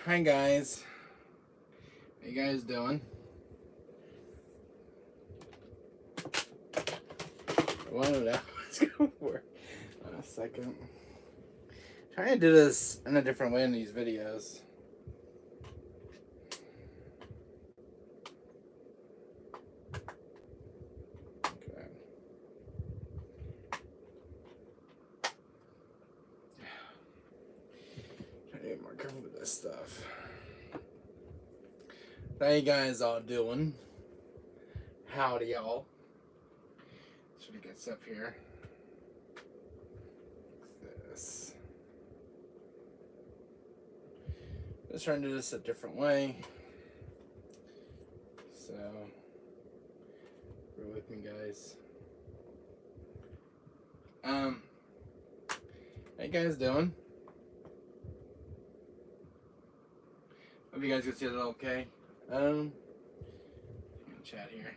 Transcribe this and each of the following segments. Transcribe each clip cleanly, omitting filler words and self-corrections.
Hi guys, how you guys doing? I wanted to let's go for a second. Trying to do this in a different way in these videos. Okay. Trying to get more careful with this stuff. How you guys all doing? Howdy y'all. Should we get up here? Like this. Just trying to do this a different way. So, bear with me, guys. How you guys doing? Hope you guys can see that okay. I'm gonna chat here.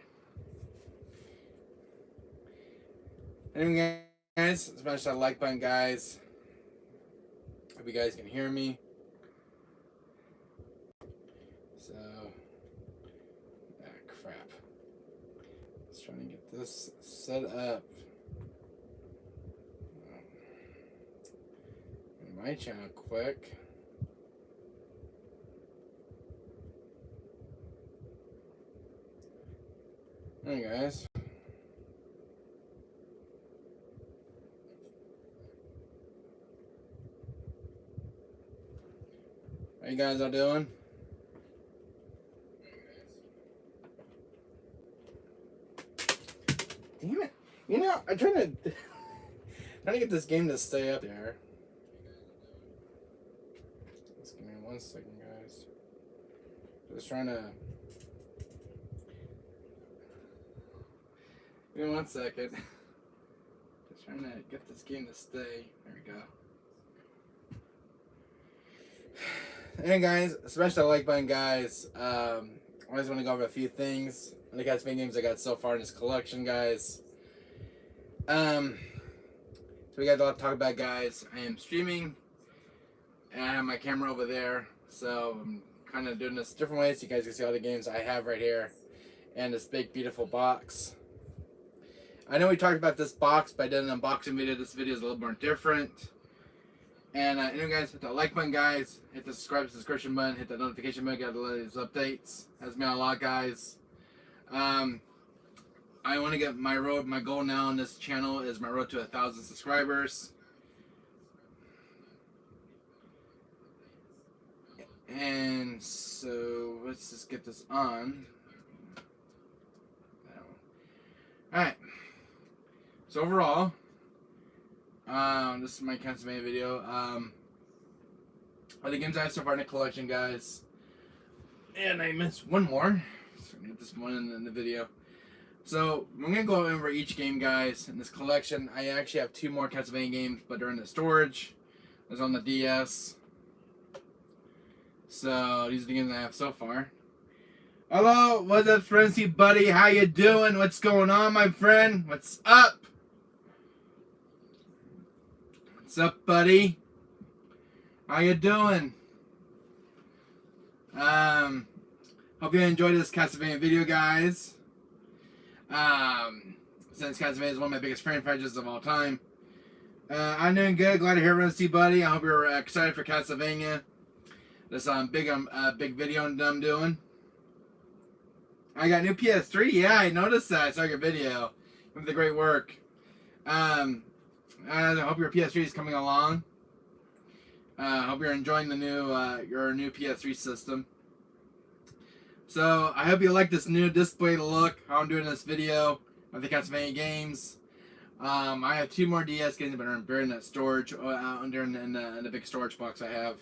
Anyway, guys, smash that like button, guys. Hope you guys can hear me. So, crap. Just trying to get this set up. My channel quick. Hey guys. How you guys all doing? Damn it. You know, I'm trying to get this game to stay up there. Just give me 1 second, guys. Just trying to. Give me 1 second. Just trying to get this game to stay. There we go. Hey guys, smash that like button, guys. I just want to go over a few things on the castlevania games I got so far in this collection, guys. So we got a lot to talk about, guys. I am streaming, and I have my camera over there, so I'm kind of doing this different ways so you guys can see all the games I have right here, and this big beautiful box. I know we talked about this box, but I did an unboxing video. This video is a little more different. And anyway, guys, hit that like button, guys. Hit the subscription button. Hit that notification button. Get the latest updates. That's me a lot, guys. I want to get my goal now on this channel is my road to 1,000 subscribers. And so let's just get this on. All right. So overall. This is my castlevania video. All the games I have so far in the collection, guys. And I missed one more. So I'm gonna get this one in the video. So I'm gonna go over each game, guys, in this collection. I actually have 2 more Castlevania games, but they're in the storage. It's on the DS. So these are the games I have so far. Hello, what's up, Frenzy buddy? How you doing? What's going on, my friend? What's up? What's up, buddy? How you doing? Hope you enjoyed this Castlevania video, guys. Since Castlevania is one of my biggest franchises of all time. I'm doing good. Glad to hear from you, buddy. I hope you're excited for Castlevania. This big video I'm doing. I got new PS3. Yeah, I noticed that. I saw your video. With the great work. I hope your PS3 is coming along. I hope you're enjoying the new your new PS3 system. So I hope you like this new display look. How I'm doing this video of the Castlevania games. I have 2 more DS games, but I'm buried in that storage under in the big storage box I have.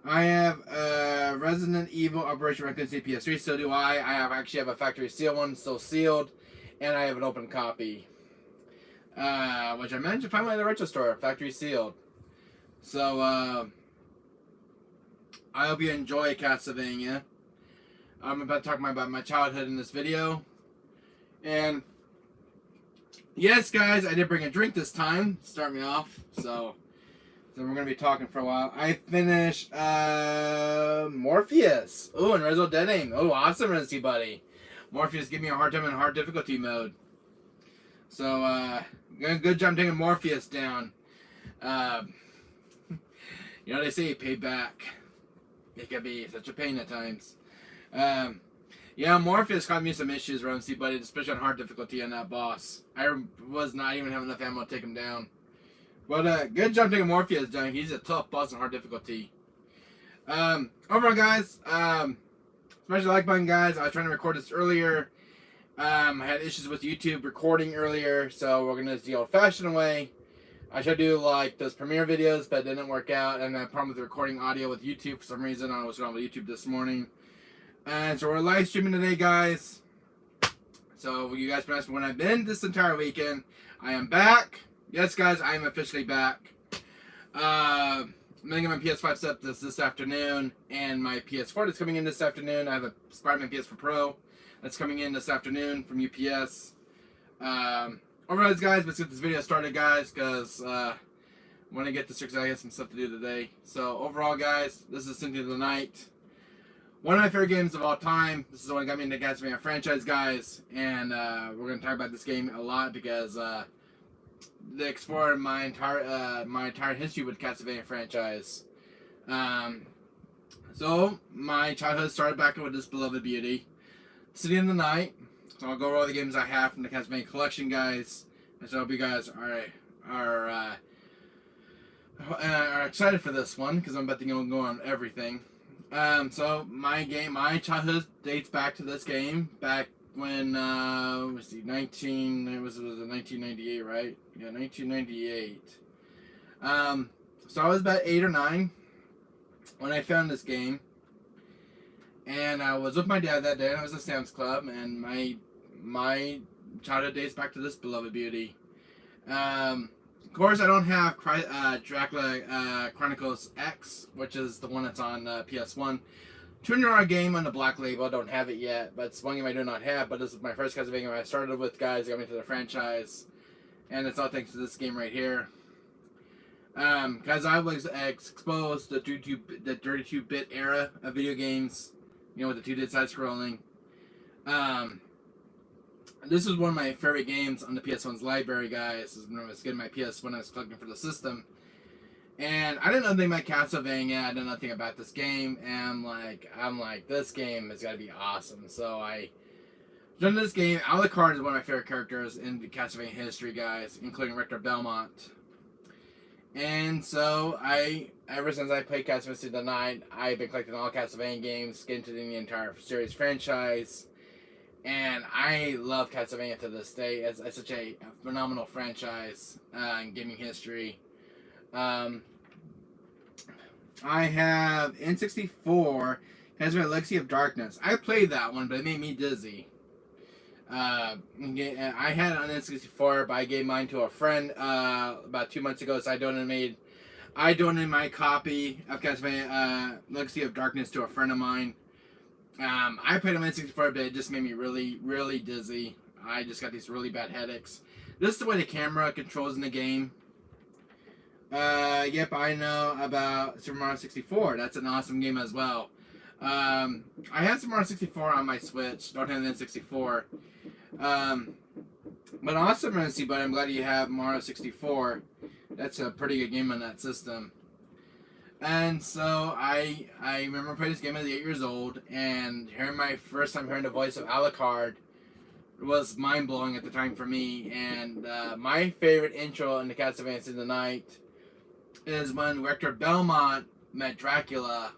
I have Resident Evil Operation Raccoon City PS3. So do I. I actually have a factory seal one, still sealed, and I have an open copy. Which I managed to find at the retro store, factory sealed. So, I hope you enjoy Castlevania. I'm about to talk about my childhood in this video. And, yes, guys, I did bring a drink this time to start me off. So, So we're gonna be talking for a while. I finished Morpheus. Oh, and Resident Dead Aim. Oh, awesome, Resident Buddy. Morpheus give me a hard time in hard difficulty mode. So good job taking Morpheus down. You know they say payback. It can be such a pain at times. Yeah, Morpheus caused me some issues, Resident Buddy, especially on hard difficulty on that boss. I was not even having enough ammo to take him down. But good job taking Morpheus down. He's a tough boss on hard difficulty. Overall, guys, smash the like button, guys. I was trying to record this earlier. I had issues with YouTube recording earlier, so we're gonna do the old-fashioned way. I tried to do like those premiere videos, but it didn't work out, and I had a problem with recording audio with YouTube for some reason. I don't know what's going on with YouTube this morning. And so we're live streaming today, guys. So you guys been asking when I've been this entire weekend. I am back. Yes, guys, I am officially back. I'm gonna get my PS5 set up this afternoon, and my PS4 that's coming in this afternoon. I have a Spider-Man PS4 Pro that's coming in this afternoon from UPS. Alright, guys, let's get this video started, guys, because I want to get this because I have some stuff to do today. So overall, guys, this is Symphony of the Night. One of my favorite games of all time. This is the one that got me into the Castlevania franchise, guys, and we're gonna talk about this game a lot because they explored my entire history with the Castlevania franchise. So my childhood started back with this beloved beauty, Symphony of the Night. So I'll go over all the games I have from the Castlevania collection, guys. And so I hope you guys are excited for this one because I'm about to go on everything. So my childhood dates back to this game, back when, let's see, it was 1998, right? Yeah, 1998. So I was about 8 or 9 when I found this game, and I was with my dad that day, and I was at Sam's Club, and my childhood dates back to this beloved beauty. Of course, I don't have Dracula Chronicles X, which is the one that's on PS1. $200 game on the Black Label. I don't have it yet, but it's one game I do not have. But this is my first Castlevania I started with, guys. Got me into the franchise, and it's all thanks to this game right here. Because I was exposed to the 32-bit era of video games, you know, with the 2D side-scrolling. This is one of my favorite games on the PS1's library, guys. This is when I was getting my PS1, I was collecting for the system. And I didn't know anything about Castlevania. I didn't know nothing about this game. And I'm like, this game has got to be awesome. So I jumped into this game. Alucard is one of my favorite characters in the Castlevania history, guys, including Richter Belmont. And so ever since I played Castlevania the Night, I've been collecting all Castlevania games, getting to the entire series franchise. And I love Castlevania to this day. It's such a phenomenal franchise in gaming history. I have N64, Castlevania Legacy of Darkness. I played that one, but it made me dizzy. I had it on N64, but I gave mine to a friend about 2 months ago, so I donated my copy of Castlevania Legacy of Darkness to a friend of mine. I played on N64, but it just made me really, really dizzy. I just got these really bad headaches. This is the way the camera controls in the game. Yep, I know about Super Mario 64. That's an awesome game as well. I have Super Mario 64 on my Switch. Don't have the N64. But awesome, Renzi, but I'm glad you have Mario 64. That's a pretty good game on that system. And so I remember playing this game at 8 years old, and first time hearing the voice of Alucard was mind-blowing at the time for me. And my favorite intro in the Castlevania Symphony of the Night is when Richter Belmont met Dracula,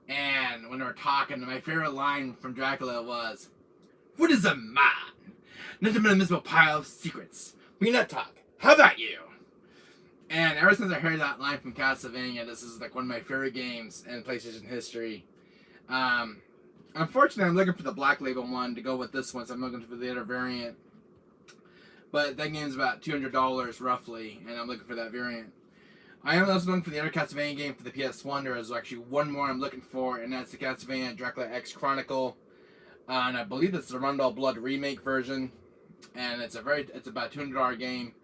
and when they were talking, my favorite line from Dracula was, "What is a man? Nothing but a miserable pile of secrets. We not talk. How about you?" And ever since I heard that line from Castlevania, this is like one of my favorite games in PlayStation history. Unfortunately, I'm looking for the Black Label one to go with this one, so I'm looking for the other variant. But that game's about $200 roughly, and I'm looking for that variant. I am also looking for the other Castlevania game for the PS1. There is actually one more I'm looking for, and that's the Castlevania Dracula X Chronicle. And I believe it's the Rundle Blood remake version. And it's about a $200 game.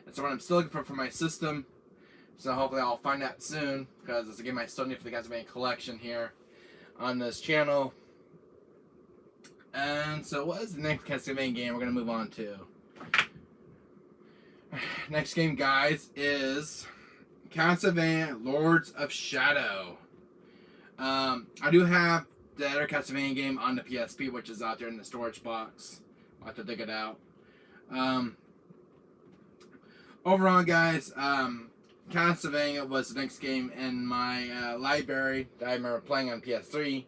It's the one I'm still looking for my system. So hopefully I'll find out soon, because it's a game I still need for the Castlevania collection here on this channel. And so what is the next Castlevania game we're going to move on to? Next game, guys, is Castlevania Lords of Shadow. I do have the other Castlevania game on the PSP, which is out there in the storage box. I'll have to dig it out. Overall, guys, Castlevania was the next game in my library that I remember playing on PS3.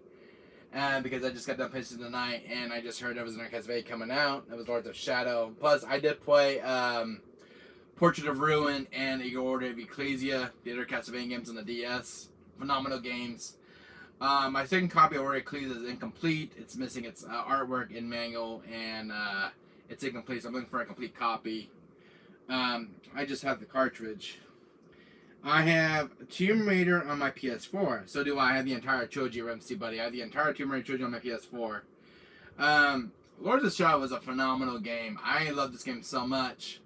Because I just got done playing tonight, and I just heard there was another Castlevania coming out. It was Lords of Shadow. Plus, I did play Portrait of Ruin and Order of Ecclesia, the other Castlevania games on the DS. Phenomenal games. My second copy of Order of Ecclesia is incomplete. It's missing its artwork and manual, and it's incomplete, so I'm looking for a complete copy. I just have the cartridge. I have Tomb Raider on my PS4. So do I. I have the entire trilogy of MC Buddy. I have the entire Tomb Raider trilogy on my PS4. Lords of Shadow was a phenomenal game. I love this game so much.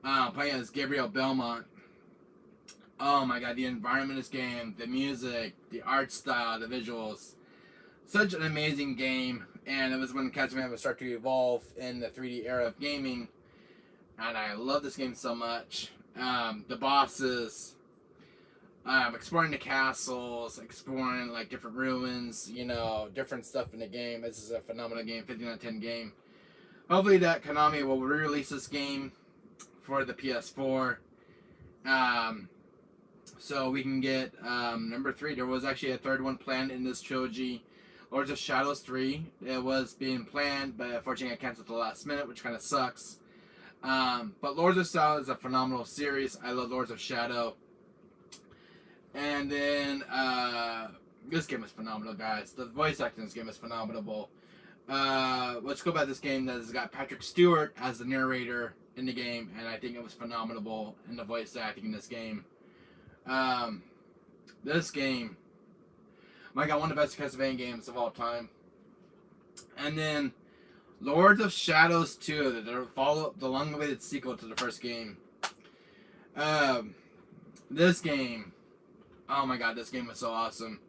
Playing as Gabriel Belmont. Oh my god, the environment in this game, the music, the art style, the visuals. Such an amazing game. And it was when Castlevania would start to evolve in the 3D era of gaming. And I love this game so much. The bosses, exploring the castles, exploring like different ruins, you know, different stuff in the game. This is a phenomenal game, 15 out of 10 game. Hopefully that Konami will re-release this game for the PS4. So we can get number 3. There was actually a third one planned in this trilogy. Lords of Shadows 3. It was being planned, but unfortunately I canceled at the last minute, which kind of sucks. But Lords of Shadow is a phenomenal series. I love Lords of Shadow. And then, this game is phenomenal, guys. The voice acting in this game is phenomenal. Let's go about this game that has got Patrick Stewart as the narrator in the game, and I think it was phenomenal in the voice acting in this game. This game, my god, one of the best Castlevania games of all time. And then, Lords of Shadows 2, the long-awaited sequel to the first game. This game, oh my god, this game was so awesome.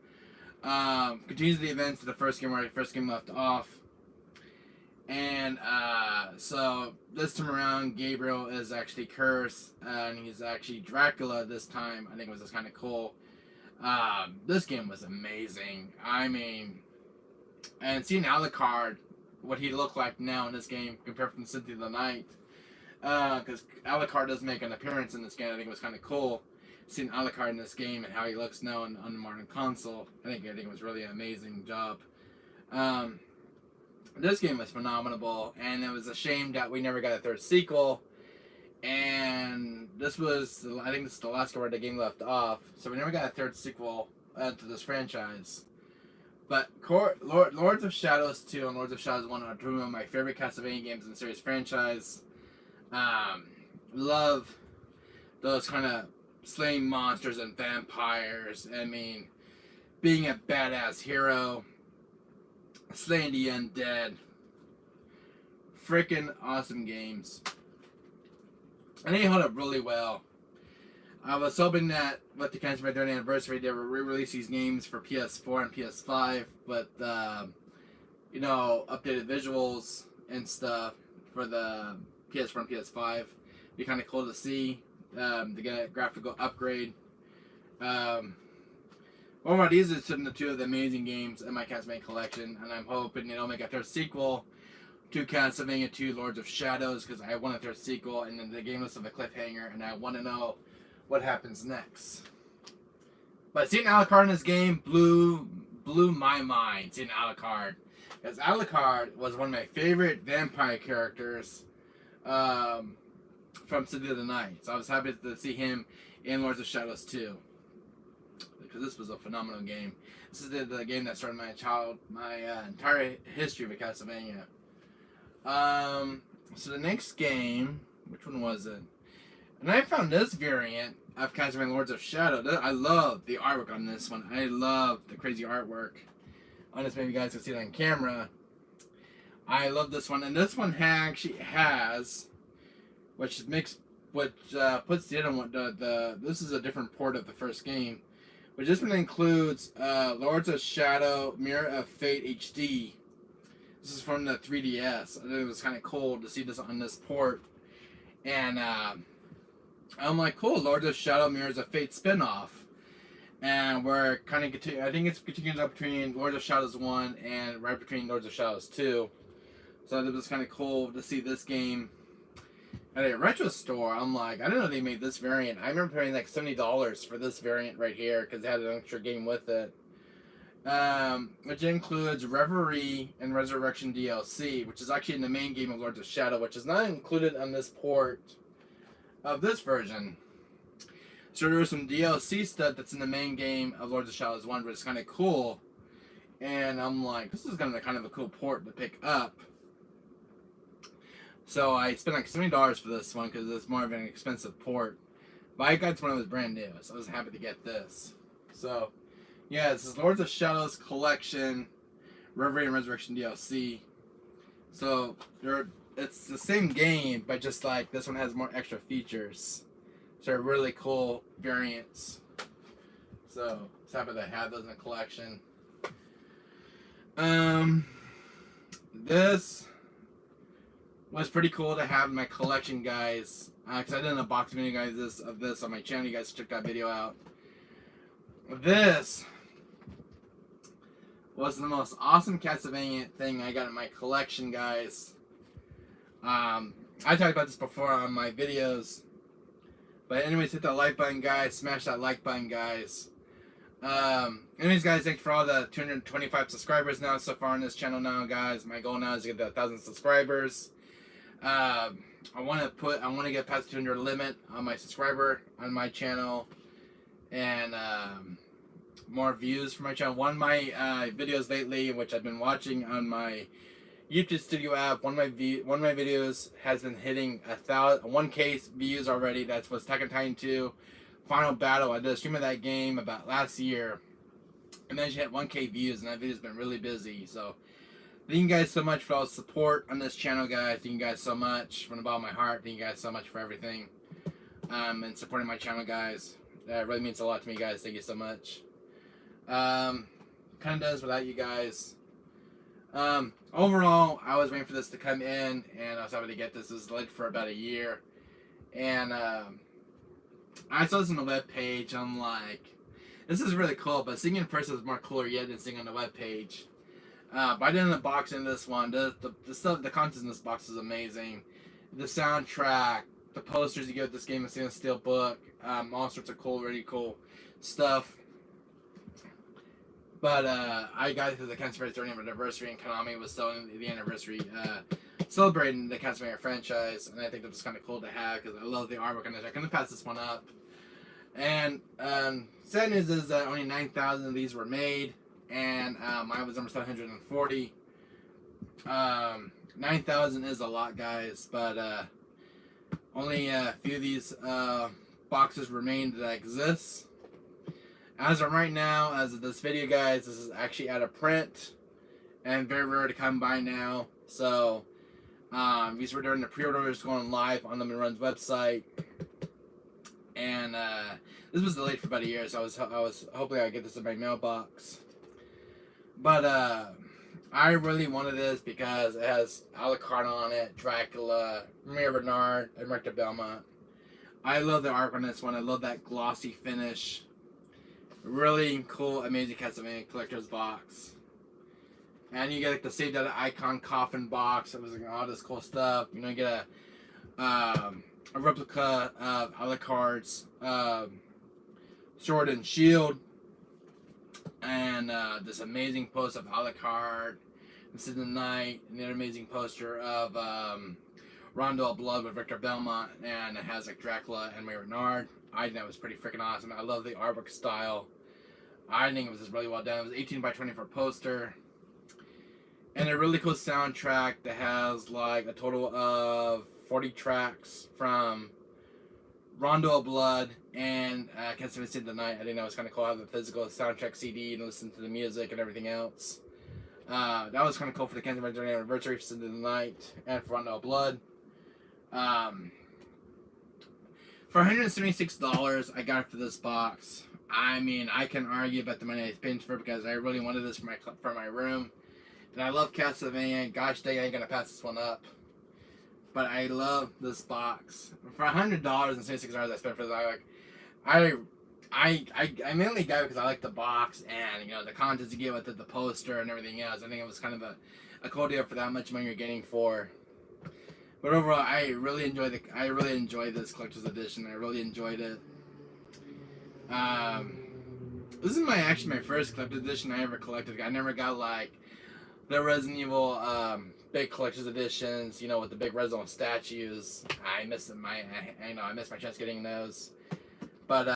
Continues the events of the first game where the first game left off. And so this time around, Gabriel is actually cursed, and he's actually Dracula this time. I think it was just kind of cool. This game was amazing. I mean, and seeing Alucard, what he looked like now in this game compared from Symphony of the Night, because Alucard does make an appearance in this game. I think it was kind of cool seeing Alucard in this game and how he looks now on the modern console. I think it was really an amazing job. This game was phenomenal, and it was a shame that we never got a third sequel. And this was, I think this is the last where the game left off, so we never got a third sequel to this franchise. But Lords of Shadows 2 and Lords of Shadows 1 are two of my favorite Castlevania games in the series franchise. Love those kind of slaying monsters and vampires. I mean, being a badass hero, slaying the undead. Freaking awesome games. And they held up really well. I was hoping that with the Castlevania 30th anniversary they would re-release these games for PS4 and PS5, but you know, updated visuals and stuff for the PS4 and PS5. Be kind of cool to see. To get a graphical upgrade. Overall, these are some of the two of the amazing games in my Castlevania collection, and I'm hoping they'll make a third sequel to Castlevania 2 Lords of Shadows, because I want a third sequel, and then the game list of a cliffhanger, and I want to know what happens next. But seeing Alucard in this game blew my mind, seeing Alucard. Because Alucard was one of my favorite vampire characters from Symphony of the Night. So I was happy to see him in Lords of Shadows 2. Because this was a phenomenal game. This is the game that started my entire history of Castlevania. So the next game, which one was it? And I found this variant of Castlevania Lords of Shadow. I love the artwork on this one. I love the crazy artwork on this. Maybe you guys can see it on camera. I love this one. And this one actually has, which makes which puts the other one. This is a different port of the first game, but this one includes Lords of Shadow, Mirror of Fate HD. This is from the 3DS. I think it was kind of cool to see this on this port, and I'm like, cool, Lords of Shadow, Mirrors of Fate spinoff. And we're kind of I think it's continuing up between Lords of Shadows 1 and right between Lords of Shadows 2. So it was kind of cool to see this game at a retro store. I'm like, I didn't know they made this variant. I remember paying like $70 for this variant right here because they had an extra game with it. Which includes Reverie and Resurrection DLC, which is actually in the main game of Lords of Shadow, which is not included on this port of this version. So there was some DLC stuff that's in the main game of Lords of Shadows 1, which is kind of cool. And I'm like, this is going to be kind of a cool port to pick up. So I spent like $70 for this one because it's more of an expensive port. But I got this when it was brand new, so I was happy to get this. So, yeah, this is Lords of Shadows Collection, Reverie and Resurrection DLC. So, it's the same game, but just like this one has more extra features. So they're really cool variants. So, it's happy to have those in the collection. This was pretty cool to have in my collection, guys. Because I did an unboxing video, guys, of this on my channel. You guys check that video out. This was the most awesome Castlevania thing I got in my collection, guys. I talked about this before on my videos. But anyways, hit that like button, guys. Smash that like button, guys. Anyways, guys, thanks for all the 225 subscribers now so far on this channel now, guys. My goal now is to get to 1,000 subscribers. I want to get past the 200 limit on my subscriber on my channel, and more views for my channel. One of my videos lately, which I've been watching on my YouTube Studio app, one of my videos has been hitting 1K views already. That was Tekken Titan 2 Final Battle. I did a stream of that game about last year, and then she hit 1K views, and that video's been really busy. So thank you guys so much for all the support on this channel, guys. Thank you guys so much from the bottom of my heart. Thank you guys so much for everything, and supporting my channel, guys. That really means a lot to me, guys. Thank you so much. Kind of does without you guys. Overall, I was waiting for this to come in, and I was happy to get this. This was late for about a year, and I saw this on the web page. I'm like, this is really cool, but seeing it in person is more cooler yet than seeing on the web page. But I did an unboxing this one. The stuff, the content in this box is amazing. The soundtrack, the posters you get with this game, the stainless steel book, all sorts of cool, really cool stuff. But I got it because the Castlevania 30th anniversary, and Konami was selling the anniversary, celebrating the Castlevania franchise, and I think that was kind of cool to have because I love the artwork on it. I couldn't pass this one up. And sad news is that only 9,000 of these were made, and mine was number 740. 9,000 is a lot, guys, but only a few of these boxes remain that exist. As of right now, as of this video, guys, this is actually out of print and very rare to come by now. So these were during the pre-orders going live on the Run's website, and this was delayed for about a year. So I was hoping I'd get this in my mailbox. But I really wanted this because it has Alucard on it, Dracula, Mayor Bernard, and Rector Belmont. I love the art on this one. I love that glossy finish. Really cool, amazing Castlevania collector's box. And you get like the Saved Out of Icon coffin box. It was like all this cool stuff. You know, you get a replica of Alucard's sword and shield. And this amazing poster of Alucard. This is the Night. And an amazing poster of Rondo of Blood with Victor Belmont. And it has like Dracula and Mayor Bernard. I think that was pretty freaking awesome. I love the artwork style. I think it was just really well done. It was 18 by 24 poster. And a really cool soundtrack that has like a total of 40 tracks from Rondo of Blood and Castlevania Symphony of the Night. I think that was kind of cool. I have the physical soundtrack CD and listen to the music and everything else. That was kind of cool for the Castlevania 30th anniversary for Symphony of the Night and for Rondo of Blood. For $176, I got it for this box. I mean, I can argue about the money I spent for it because I really wanted this for my room. And I love Castlevania. Gosh dang, I ain't gonna pass this one up. But I love this box. For $100 and $66 I spent for this, I mainly got it because I like the box and, you know, the contents you get with it, the poster and everything else. I think it was kind of a cool deal for that much money you're getting for. But overall, I really enjoy this collector's edition. I really enjoyed it. This is actually my first collector's edition I ever collected. I never got like the Resident Evil big collector's editions, you know, with the big Resident Evil statues. I missed I missed my chance getting those. But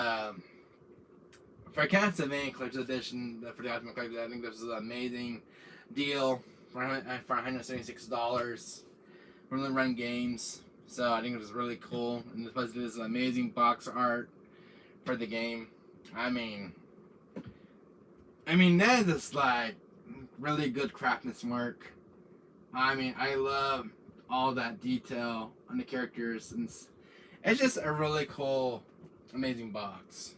for Castlevania collector's edition for the Ultimate Collector, I think this is an amazing deal for $176 from the Run Games. So I think it was really cool, and this is an amazing box art for the game. I mean that is just like really good craftsmanship. I mean, I love all that detail on the characters, and it's just a really cool, amazing box.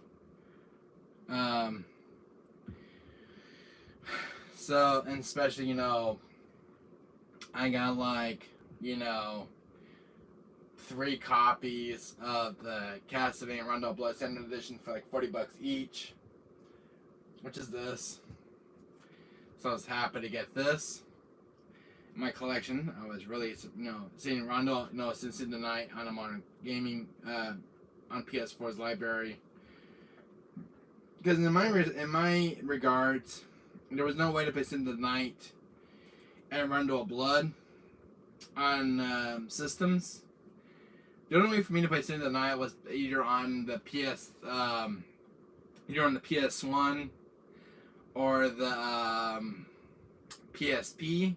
So, and especially, you know, I got like, you know, 3 copies of the Castlevania Rondo of Blood Standard Edition for like $40 each, which is this. So I was happy to get this in my collection. I was really, you know, seeing Rondo, you know, since the night on a modern gaming on PS4's library. Because in my regards, there was no way to play Sin the Night and Rondo of Blood on systems. The only way for me to play Sin the Night was either on the PS1 or the PSP,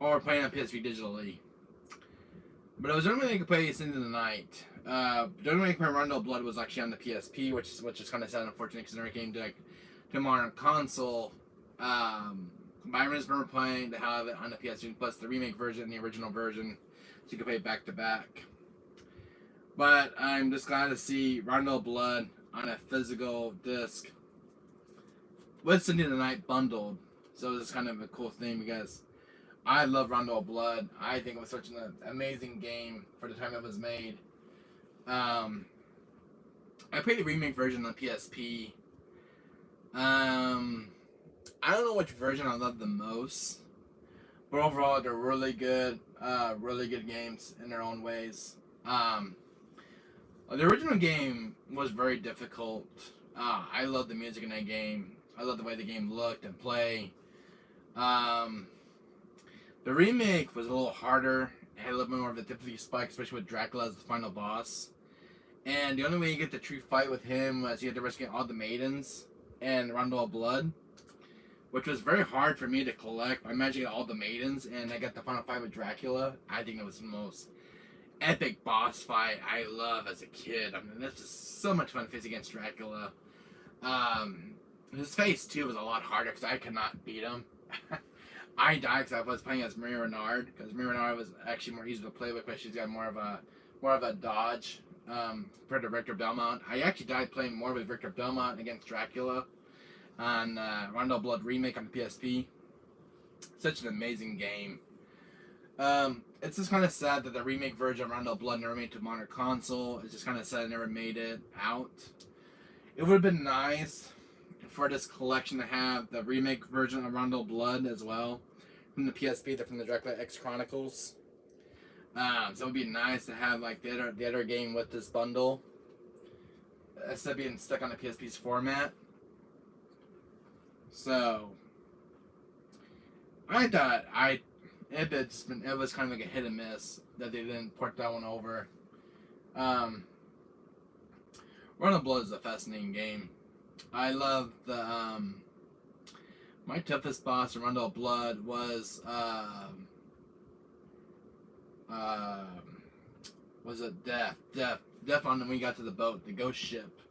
or playing on PSP digitally. But it was the only way I could play Sin the Night. The only way I could play Rondo of Blood was actually on the PSP, which is kind of sad, unfortunately, because it never came to modern console. But I just remember playing to have it on the PSP, plus the remake version and the original version, so you could play back to back. But I'm just glad to see Rondo of Blood on a physical disc with Sin the Night bundled. So it's kind of a cool thing because I love Rondo of Blood. I think it was such an amazing game for the time it was made. I played the remake version on PSP. I don't know which version I love the most, but overall they're really good games in their own ways. The original game was very difficult. I love the music in that game. I love the way the game looked and played. The remake was a little harder. It had a little bit more of a difficulty spike, especially with Dracula as the final boss. And the only way you get the true fight with him was you had to rescue all the maidens and Rondo of Blood, which was very hard for me to collect. I managed to get all the maidens, and I got the final fight with Dracula. I think it was the most epic boss fight I love as a kid. I mean, that's just so much fun facing against Dracula. His face too was a lot harder because I could not beat him. I died because I was playing as Maria Renard, because Maria Renard was actually more easy to play with, but she's got more of a dodge compared to Victor Belmont. I actually died playing more with Victor Belmont against Dracula on Rondo Blood Remake on the PSP. Such an amazing game. It's just kind of sad that the remake version of Rondo Blood never made it to modern console. It's just kind of sad it never made it out. It would have been nice for this collection to have the remake version of Rondo Blood as well from the PSP, from the Dracula X Chronicles. So it would be nice to have like the other game with this bundle instead of being stuck on the PSP's format. So I thought it was kind of like a hit and miss that they didn't port that one over. Rondo Blood is a fascinating game. I love the my toughest boss in Rondo Blood was it Death on when we got to the boat, the ghost ship.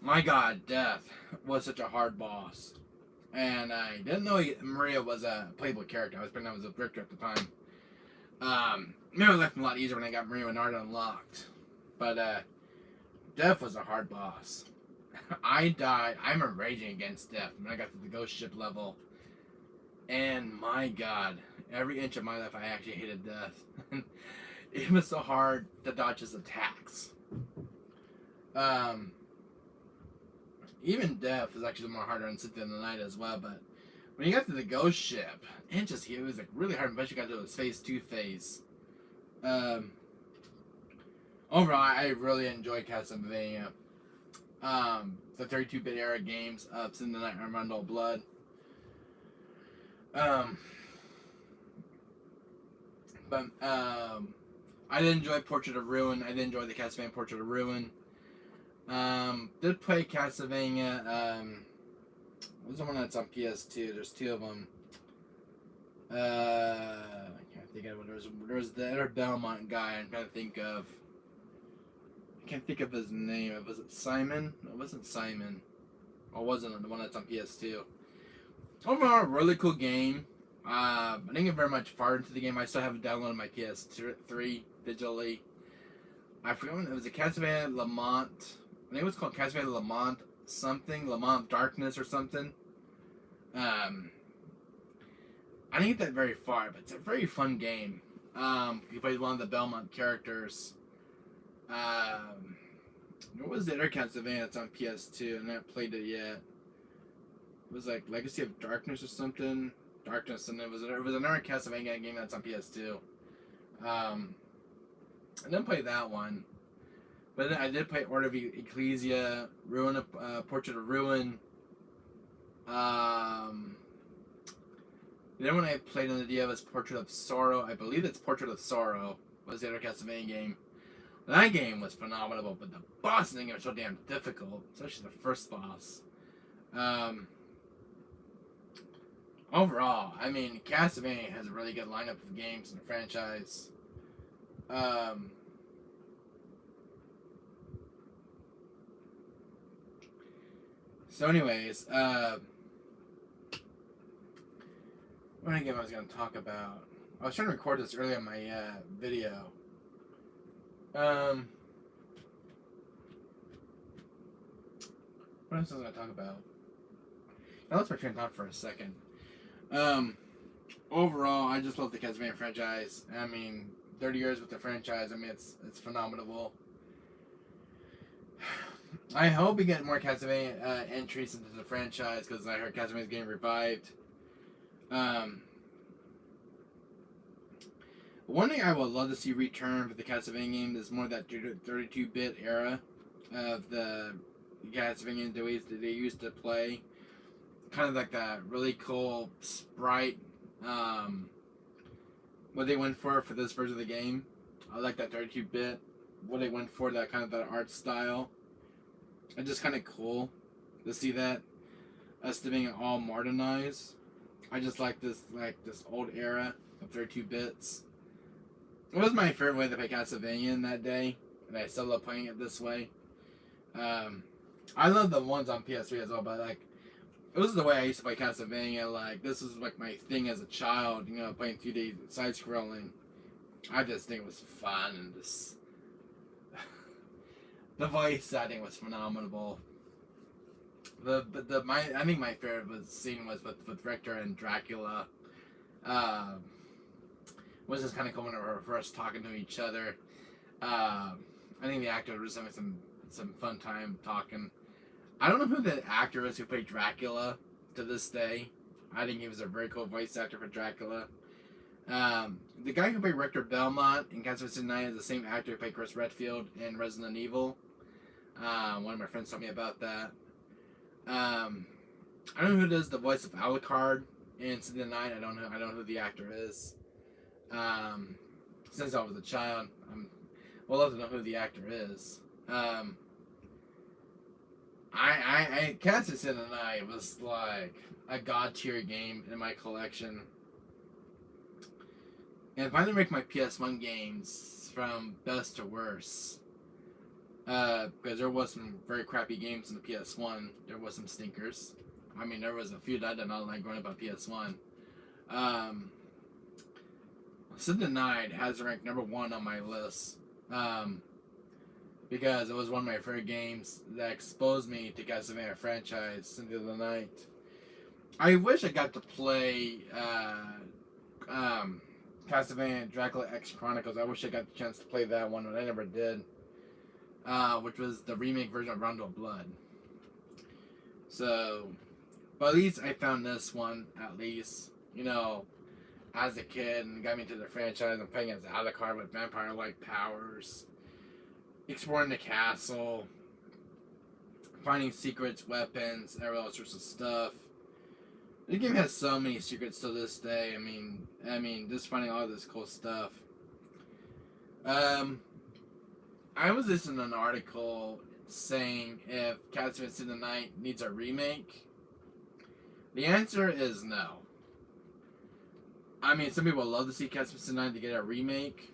My God, Death was such a hard boss, and I didn't know Maria was a playable character. I was thinking I was a Victor at the time. Maybe it left me a lot easier when I got Maria Renard unlocked. But Death was a hard boss. I died. I'm raging against Death when I got to the ghost ship level. And my god, every inch of my life I actually hated Death. It was so hard to dodge his attacks. Even Death was actually more harder on Symphony of the Night as well, but when you got to the ghost ship, it was like really hard, especially got to his phase 2 phase. Overall, I really enjoyed Castlevania. The 32-bit era games of Symphony of the Night and Armando Blood. I did enjoy Portrait of Ruin. I did enjoy the Castlevania Portrait of Ruin. Did play Castlevania. What's the one that's on PS2? There's two of them. I can't think of it. There's the other Belmont guy. I'm trying to think of. I can't think of his name. Was it Simon? No, it wasn't Simon. Or wasn't it the one that's on PS2? Overall, really cool game. I didn't get very much far into the game. I still haven't downloaded my PS3 digitally. I forgot when it was a Castlevania Lamont. I think it was called Castlevania Lamont something. Lamont Darkness or something. I didn't get that very far, but it's a very fun game. You played one of the Belmont characters. What was the other Castlevania that's on PS2? And I haven't played it yet. It was like Legacy of Darkness or something. Darkness, and it was another Castlevania game that's on PS2. I didn't play that one, but then I did play Order of Ecclesia, Portrait of Ruin. Then when I played on the DS was Portrait of Sorrow. I believe it's Portrait of Sorrow was the other Castlevania game. That game was phenomenal, but the boss in the game was so damn difficult, especially the first boss. Overall, I mean, Castlevania has a really good lineup of games in the franchise. So anyways, what game I was going to talk about? I was trying to record this earlier in my video. What else was I going to talk about? Now let's return thought for a second. Overall, I just love the Castlevania franchise. I mean, 30 years with the franchise, I mean, it's phenomenal. I hope we get more Castlevania entries into the franchise, because I heard Castlevania's getting revived. One thing I would love to see return for the Castlevania game is more that 32-bit era of the Castlevania they used to play. Kind of like that really cool sprite, what they went for this version of the game. I like that 32-bit, what they went for, that kind of that art style. It's just kind of cool to see that, us to being all modernized. I just like this old era of 32 bits. It was my favorite way to play Castlevania in that day, and I still love playing it this way. I love the ones on PS3 as well, but like, it was the way I used to play Castlevania. Like, this was like my thing as a child, you know, playing 2D side-scrolling. I just think it was fun, and just the voice acting was phenomenal. I think my favorite scene was with Richter and Dracula. Was just kind of cool when they were first talking to each other. I think the actor was having some fun time talking. I don't know who the actor is who played Dracula to this day. I think he was a very cool voice actor for Dracula. The guy who played Richter Belmont in Castlevania 9 is the same actor who played Chris Redfield in Resident Evil. One of my friends told me about that. I don't know who does the voice of Alucard in Resident 9. I don't know who the actor is. Since I was a child, I would love to know who the actor is. Castlevania 9 was like a god tier game in my collection. And if I didn't rank my PS1 games from best to worst, because there was some very crappy games in the PS1, there was some stinkers. I mean, there was a few that I did not like growing up on PS1. Resident 9 has ranked number 1 on my list. because it was one of my favorite games that exposed me to Castlevania franchise, Symphony of the Night. I wish I got to play Castlevania Dracula X Chronicles. I wish I got the chance to play that one, but I never did. Which was the remake version of Rondo of Blood. So, but at least I found this one, at least, you know, as a kid, and got me into the franchise. I'm playing as Alucard with vampire-like powers, exploring the castle, finding secrets, weapons, and all sorts of stuff. The game has so many secrets to this day. I mean, just finding all this cool stuff. I was listening to an article saying if Castlevania Symphony of the Night needs a remake. The answer is no. I mean, some people love to see Castlevania Symphony of the Night to get a remake,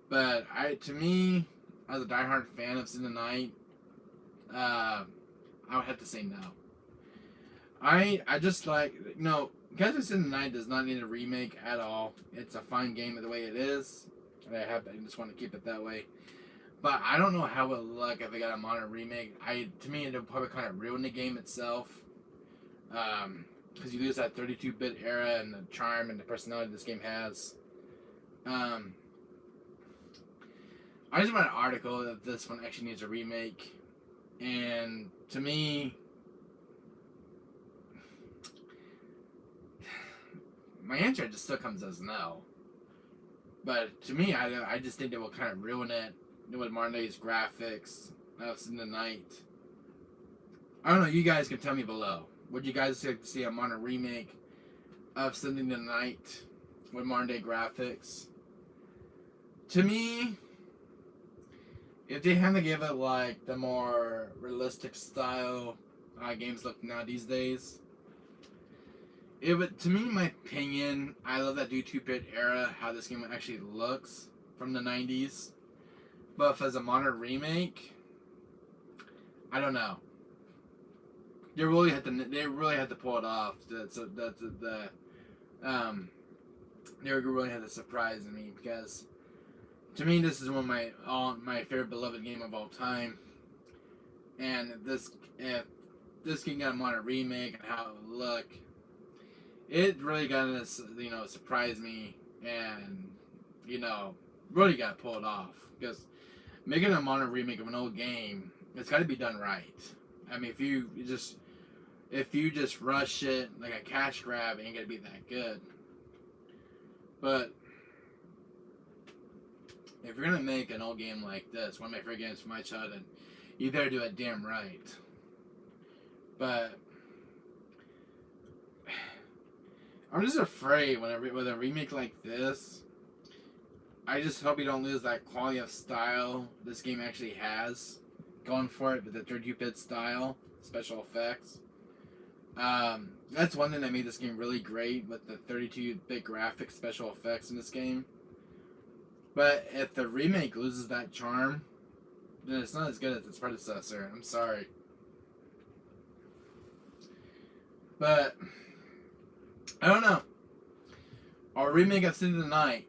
but to me, as a diehard fan of Symphony of the Night, I would have to say no. I just like, Castlevania Symphony of the Night does not need a remake at all. It's a fine game the way it is. I just want to keep it that way. But I don't know how it would look if they got a modern remake. To me, it would probably kind of ruin the game itself. Because you lose that 32-bit era and the charm and the personality this game has. I just read an article that this one actually needs a remake. And to me, my answer just still comes as no. But to me, I just think it will kind of ruin it with modern day's graphics. In the night. I don't know. You guys can tell me below. Would you guys like to see a modern remake of Symphony of the Night with modern day graphics? To me, if they had to give it like the more realistic style games look now these days, it would, to me, in my opinion, I love that 2-bit era, how this game actually looks from the 90s. But if as a modern remake, I don't know. They really had to pull it off. They really had to surprise me, because to me this is one of my favorite beloved game of all time. And if this game got a modern remake and how it would look, it really got to surprise me, and really got to pull it off, because making a modern remake of an old game, it's got to be done right. I mean, if you just rush it like a cash grab, it ain't gonna be that good. But if you're gonna make an old game like this, one of my favorite games from my childhood, you better do it damn right. But I'm just afraid with a remake like this, I just hope you don't lose that quality of style this game actually has going for it, with the 32-bit style, special effects. That's one thing that made this game really great, with the 32-bit graphics, special effects in this game. But if the remake loses that charm, then it's not as good as its predecessor. I'm sorry. But I don't know. Or remake of Symphony of the Night.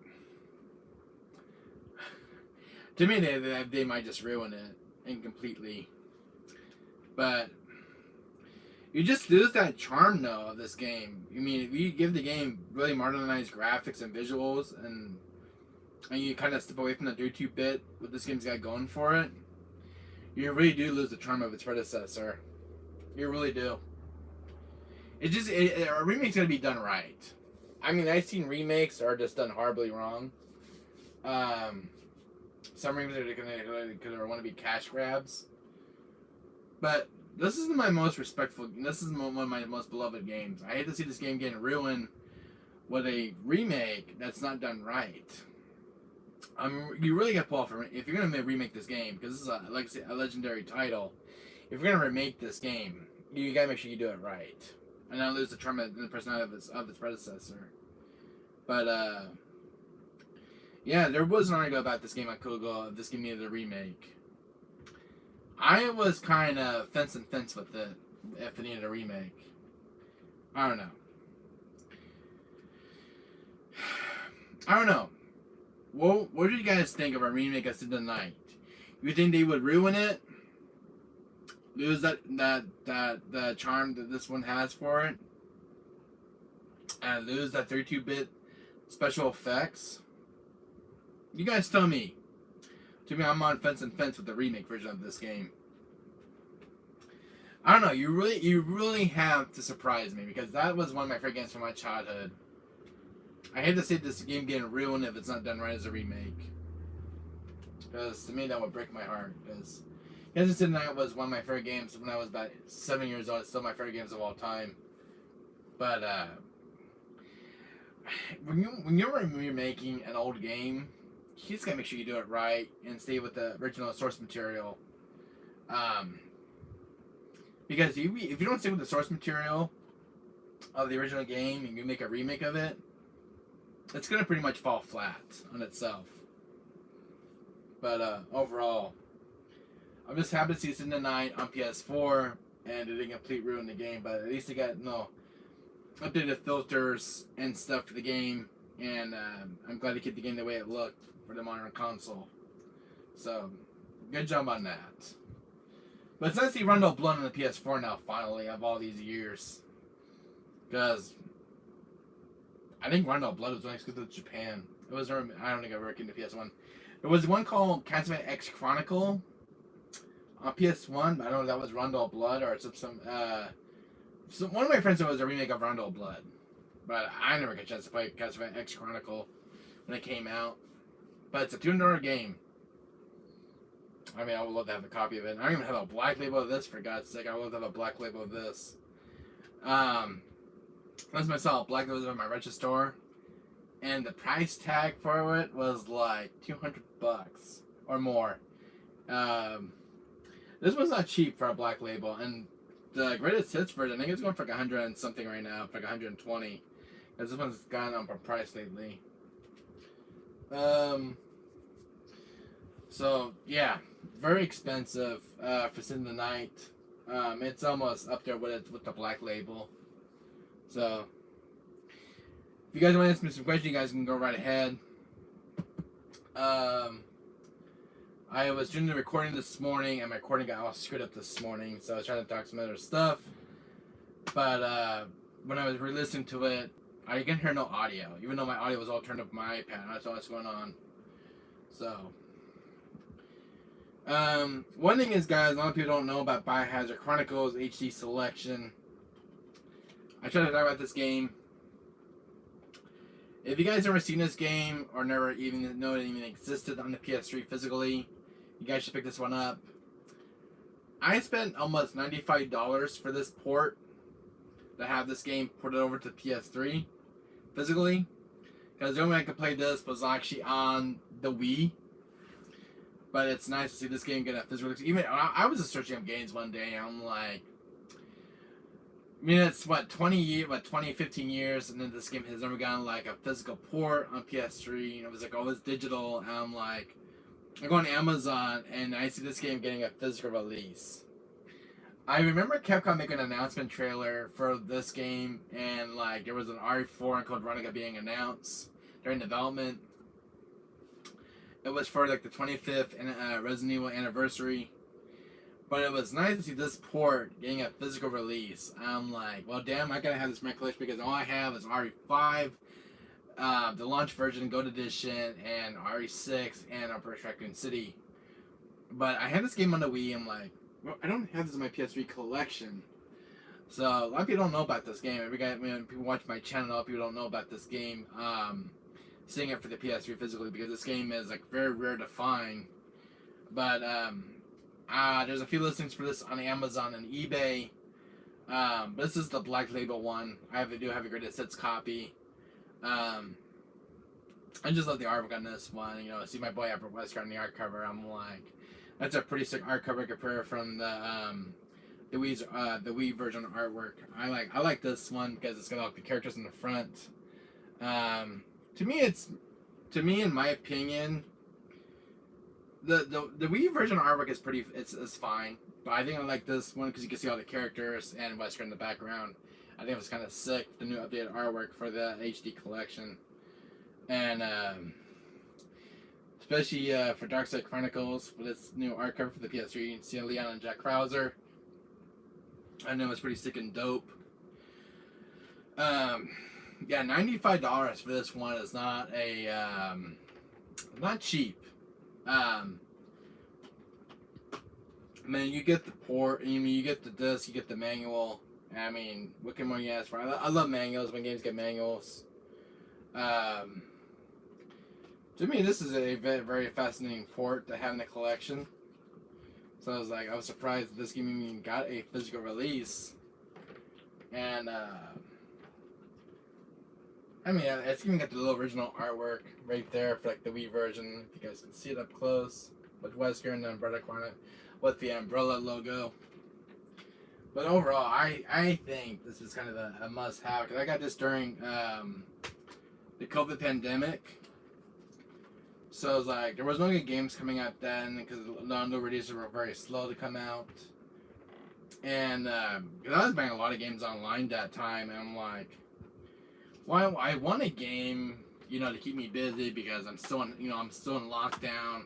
To me, they might just ruin it incompletely. But you just lose that charm, though, of this game. I mean, if you give the game really modernized graphics and visuals, and you kind of step away from the 32-bit, what this game's got going for it, you really do lose the charm of its predecessor. You really do. A remake's gotta be done right. I mean, I've seen remakes that are just done horribly wrong. Some remakes are want to be cash grabs. But this is my most respectful. This is one of my most beloved games. I hate to see this game getting ruined with a remake that's not done right. You really got to pull off if you're gonna remake this game, because this is a legendary title. If you're gonna remake this game, you gotta make sure you do it right, and not lose the charm and the personality of its predecessor. But yeah, there was an article about this game on Google. If this game needed a remake, I was kind of fence with it. If it needed a remake, I don't know. What did you guys think of a remake of Symphony of the Night? You think they would ruin it? Lose the charm that this one has for it? And lose that 32-bit special effects? You guys tell me. To me, I'm on fence and fence with the remake version of this game. I don't know. You really have to surprise me, because that was one of my favorite games from my childhood. I hate to see this game getting ruined if it's not done right as a remake. Because to me, that would break my heart. Because Kansas City Night was one of my favorite games when I was about 7 years old. It's still my favorite games of all time. But when you're remaking an old game, you just gotta make sure you do it right and stay with the original source material. Because if you don't stay with the source material of the original game and you make a remake of it, it's gonna pretty much fall flat on itself. But overall, I'm just happy to see Sin the Night on PS4, and it didn't complete ruin the game, but at least they got updated filters and stuff for the game, and I'm glad to keep the game the way it looked for the modern console. So, good job on that. But it's nice to see Rondo Blood on the PS4 now, finally, of all these years. Because I think Rondo Blood was only exclusive to Japan. It was, I don't think I worked in the PS1. There was one called Castlevania X Chronicle on PS1, but I don't know if that was Rondo Blood or some one of my friends said it was a remake of Rondo Blood. But I never got a chance to play Castlevania X Chronicle when it came out. But it's a $200 game. I mean, I would love to have a copy of it. I don't even have a black label of this, for God's sake. I would love to have a black label of this. That's myself. Black label in my retro store. And the price tag for it was like $200 or more. This was not cheap for a black label. And the greatest hits version, I think it's going for like 100 and something right now. For like 120. Because this one's gone up in price lately. So, yeah. Very expensive for Sin the Night. It's almost up there with the black label. So, if you guys want to ask me some questions, you guys can go right ahead. I was doing the recording this morning, and my recording got all screwed up this morning, so I was trying to talk some other stuff. But when I was re-listening to it, I didn't hear no audio, even though my audio was all turned up on my iPad. That's all that's going on. So, one thing is, guys, a lot of people don't know about Biohazard Chronicles HD Selection. I tried to talk about this game. If you guys never seen this game or never even know it even existed on the PS3 physically, you guys should pick this one up. I spent almost $95 for this port to have this game ported over to PS3 physically, because the only way I could play this was actually on the Wii. But it's nice to see this game get a physical. Even I was just searching up games one day, and I'm like, I mean, it's 15 years, and then this game has never gotten like a physical port on PS3, and it was like always digital, and I'm like, I go on Amazon, and I see this game getting a physical release. I remember Capcom making an announcement trailer for this game, and like there was an RE4 and Code Veronica being announced during development. It was for like the 25th Resident Evil anniversary. But it was nice to see this port getting a physical release. I'm like, well, damn, I gotta have this in my collection, because all I have is RE5, the launch version, Gold Edition, and RE6, and Operation Raccoon City. But I had this game on the Wii. I'm like, well, I don't have this in my PS3 collection. So a lot of people don't know about this game. When people watch my channel, a lot of people don't know about this game. Seeing it for the PS3 physically, because this game is like very rare to find. But there's a few listings for this on Amazon and eBay. But this is the black label one. I do have a greatest hits copy. I just love the artwork on this one. You know, see my boy Albert Wesker on the art cover. I'm like, that's a pretty sick art cover compared from the Wii version artwork. I like this one because it's got like the characters in the front. To me, in my opinion, the Wii version artwork is it's fine, but I think I like this one because you can see all the characters and Wesker in the background. I think it was kind of sick, the new updated artwork for the HD collection. And especially for Dark Side Chronicles with its new art cover for the PS3. You can see Leon and Jack Krauser. I know it's pretty sick and dope. Yeah, $95 for this one is not a not cheap. I mean, you get the port, you get the disc, you get the manual. I mean, what can more you ask for? I love manuals when games get manuals. To me, this is a very fascinating port to have in the collection. So I was surprised that this game even got a physical release. And I mean, it's even got the little original artwork right there for like the Wii version. If you guys can see it up close, with Wesker and the umbrella on it, with the umbrella logo. But overall, I think this is kind of a must-have because I got this during the COVID pandemic. So it was like there was no good games coming out then because the releases were very slow to come out. And I was buying a lot of games online that time, and I'm like, well, I want a game, to keep me busy because I'm still in lockdown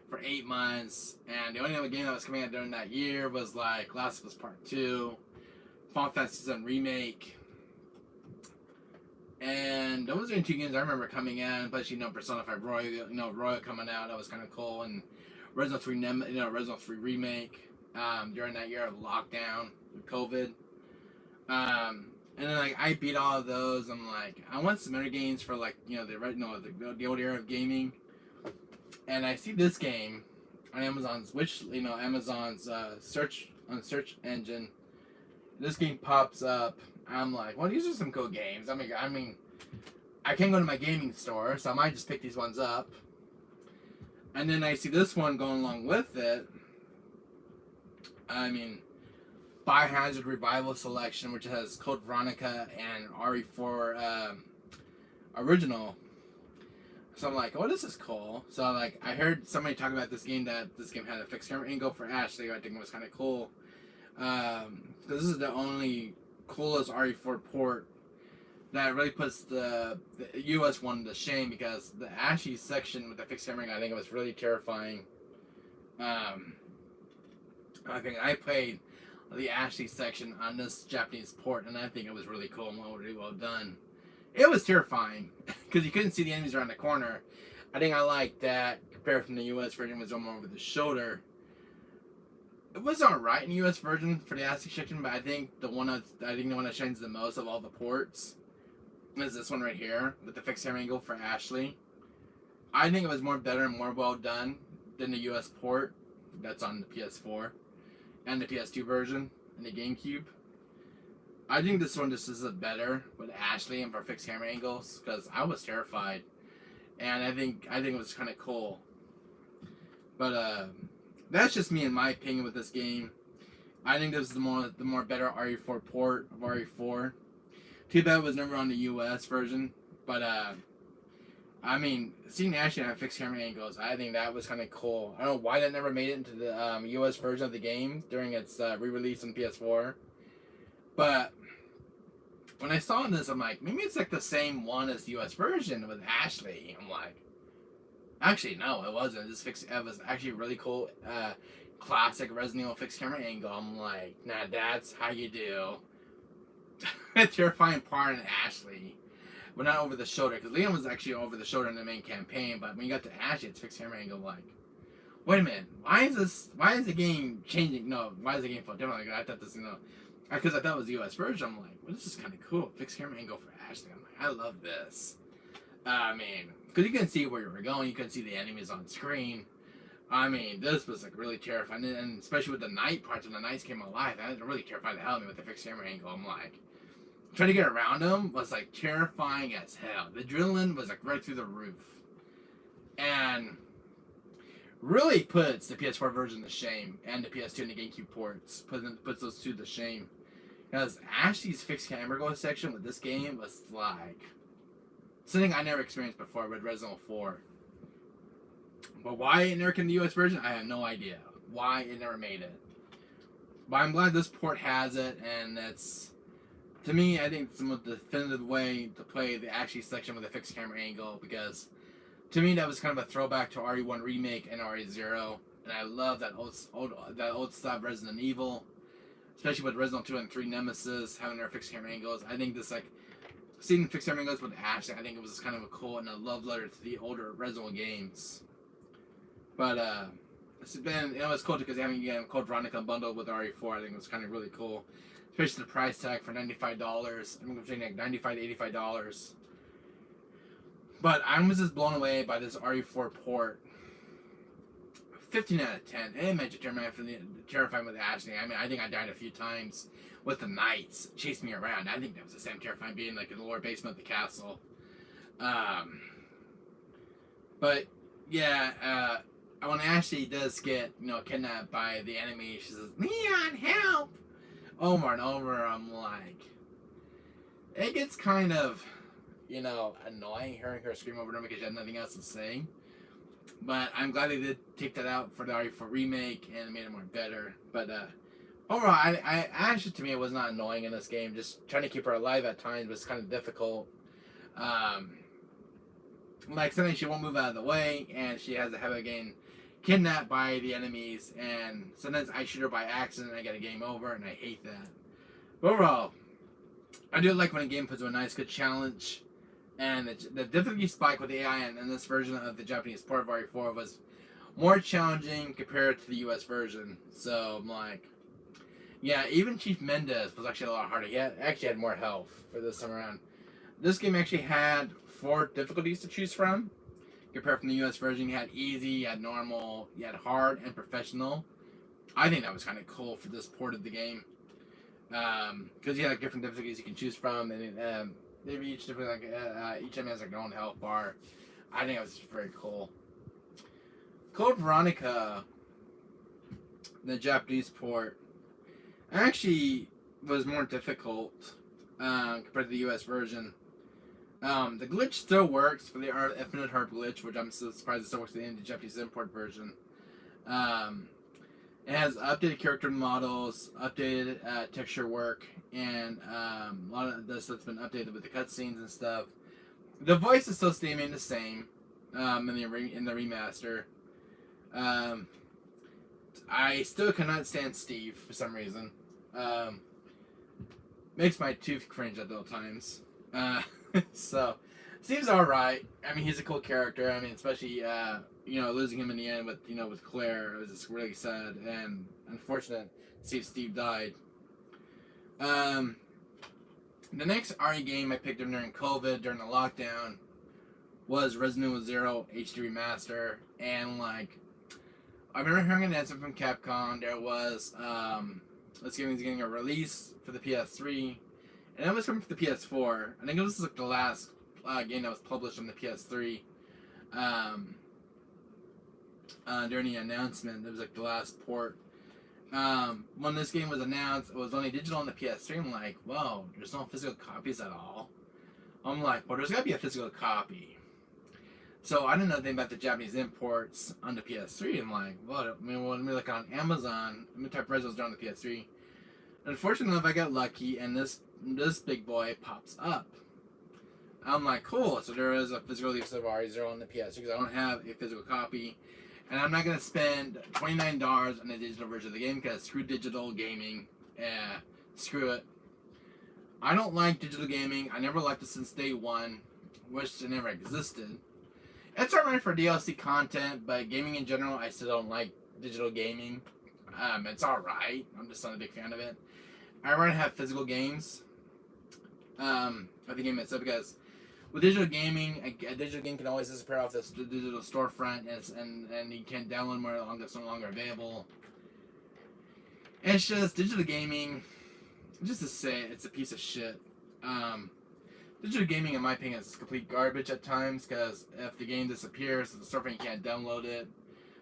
for 8 months, and the only other game that was coming out during that year was like Last of Us Part 2, Final Fantasy VII Remake, and those are 2 games I remember coming in. But Persona 5 Royal, Royal coming out, that was kind of cool, and Resident 3, Resident 3 Remake during that year of lockdown with COVID. And then I beat all of those. I'm like, I want some other games for the old era of gaming. And I see this game on Amazon's Amazon's search engine. This game pops up. I'm like, well, these are some cool games. I mean, I can't go to my gaming store, so I might just pick these ones up. And then I see this one going along with it. I mean, Biohazard Revival Selection, which has Code Veronica and RE4 original. So I'm like, oh, this is cool. So I heard somebody talk about this game, that this game had a fixed camera angle for Ashley. I think it was kind of cool. Because this is the only coolest RE4 port that really puts the US one to shame, because the Ashley section with the fixed camera angle, I think it was really terrifying. I think I played the Ashley section on this Japanese port, and I think it was really cool and really well done. It was terrifying because you couldn't see the enemies around the corner. I think I liked that compared from the US version, was more over the shoulder. It was alright in the US version for the Ashley section, but I think the one that shines the most of all the ports is this one right here with the fixed camera angle for Ashley. I think it was better and more well done than the US port that's on the PS4 and the PS2 version and the GameCube. I think this one just is better with Ashley and for fixed camera angles, because I was terrified, and I think it was kind of cool. But that's just me in my opinion with this game. I think this is the more better RE4 port of RE4. Too bad it was never on the US version, but I mean, seeing Ashley have fixed camera angles, I think that was kind of cool. I don't know why that never made it into the US version of the game during its re-release on PS4. But when I saw this, I'm like, maybe it's like the same one as the US version with Ashley. I'm like, actually, no, it wasn't. It was actually really cool, classic Resident Evil fixed camera angle. I'm like, nah, that's how you do a terrifying part in Ashley. Well, not over the shoulder, because Leon was actually over the shoulder in the main campaign, but when you got to Ashley, it's fixed camera angle. Like, wait a minute, why is the game changing? No, why is the game feel different? Like, I thought this, because I thought it was the US version. I'm like, well, this is kind of cool. Fixed camera angle for Ashley. I'm like, I love this. I mean, because you can see where you were going, you can see the enemies on screen. I mean, this was like really terrifying, and especially with the night parts, when the nights came alive, that really terrified the hell out of me with the fixed camera angle. I'm like, trying to get around them was like terrifying as hell. The adrenaline was like right through the roof, and really puts the PS4 version to shame, and the PS2 and the GameCube ports puts those two to shame. Because Ashley's fixed camera angle section with this game was like something I never experienced before with Resident Evil 4. But why it never came to the US version, I have no idea. Why it never made it. But I'm glad this port has it, and it's, to me, I think it's the most definitive way to play the Ashley section with a fixed camera angle, because To me, that was kind of a throwback to RE1 Remake and RE0. And I love that old style Resident Evil, especially with Resident 2 and 3 Nemesis having their fixed camera angles. I think this, like, seeing fixed camera angles with Ashley, I think it was kind of a cool and a love letter to the older Resident games. But it's been, it's cool because having Code Veronica bundled with RE4, I think it was kind of really cool, especially the price tag for $95. I'm between like $95 to $85. But I was just blown away by this RE4 port. 15 out of 10. It made you terrifying with Ashley. I mean, I think I died a few times with the knights chasing me around. I think that was the same terrifying being like in the lower basement of the castle. But yeah, when Ashley does get kidnapped by the enemy, she says, "Leon, help!" Over and over. I'm like, it gets kind of annoying hearing her scream over and over because she had nothing else to say. But I'm glad they did take that out for the RE4 remake and made it more better. But overall, I actually, to me, it was not annoying in this game. Just trying to keep her alive at times was kind of difficult. Like sometimes she won't move out of the way, and she has to have getting kidnapped by the enemies. And sometimes I shoot her by accident, and I get a game over, and I hate that. But overall, I do like when a game puts a nice, good challenge. And the difficulty spike with the AI in this version of the Japanese port of RE4 was more challenging compared to the US version. So I'm like, yeah, even Chief Mendez was actually a lot harder. He actually had more health for this time around. This game actually had 4 difficulties to choose from. Compared from the US version, you had easy, you had normal, you had hard, and professional. I think that was kind of cool for this port of the game. Because you had like different difficulties you can choose from, and maybe each different each enemy has like their own health bar. I think it was very cool. Code Veronica, the Japanese port, actually was more difficult compared to the US version. The glitch still works for the Infinite Heart glitch, which I'm so surprised it still works in the Japanese import version. It has updated character models, updated texture work, and a lot of this that's been updated with the cutscenes and stuff. The voice is still staying the same in the remaster. I still cannot stand Steve for some reason. Makes my tooth cringe at all times. So Steve's alright. I mean, he's a cool character. I mean, especially losing him in the end with Claire, it was just really sad and unfortunate to see Steve died. The next RE game I picked up during COVID, during the lockdown, was Resident Evil 0 HD Remaster. And like, I remember hearing an announcement from Capcom. There was this game was getting a release for the PS3, and it was coming for the PS4. I think it was like the last game that was published on the PS3. During the announcement, it was like the last port. When this game was announced, it was only digital on the PS3. I'm like, whoa, there's no physical copies at all. I'm like, well, there's gotta be a physical copy. So I didn't know anything about the Japanese imports on the PS3. I'm like, well, I mean, when we look on Amazon, let me type Reso's on the PS3. Unfortunately enough, I got lucky, and this big boy pops up. I'm like, cool. So there is a physical release of RE0 on the PS3 because I don't have a physical copy. And I'm not going to spend $29 on the digital version of the game because screw digital gaming. Screw it. I don't like digital gaming. I never liked it since day one. Wish it never existed. It's alright for DLC content, but gaming in general, I still don't like digital gaming. It's alright. I'm just not a big fan of it. I rather have physical games of the game itself because with digital gaming, a digital game can always disappear off the digital storefront, and you can't download more long that's no longer available. It's just digital gaming. Just to say, it's a piece of shit. Digital gaming, in my opinion, is complete garbage at times because if the game disappears, the storefront you can't download it.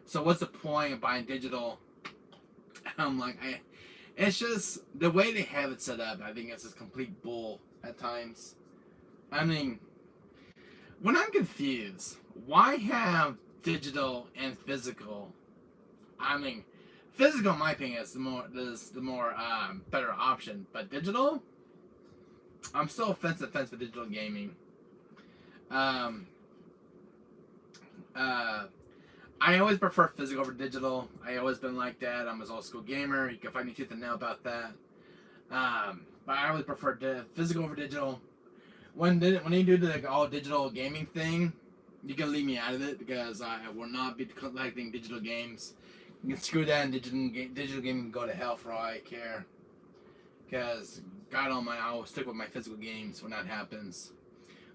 So what's the point of buying digital? I'm like, it's just the way they have it set up. I think it's just complete bull at times. I mean, when I'm confused, why have digital and physical? I mean, physical, in my opinion, is the more better option. But digital, I'm still fence with digital gaming. Uh, I always prefer physical over digital. I always been like that. I'm an old school gamer. You can find me tooth and nail about that. But I always prefer physical over digital. When you do the all digital gaming thing, you can leave me out of it because I will not be collecting digital games. You can screw that and digital gaming can go to hell for all I care. Because God Almighty, I will stick with my physical games when that happens.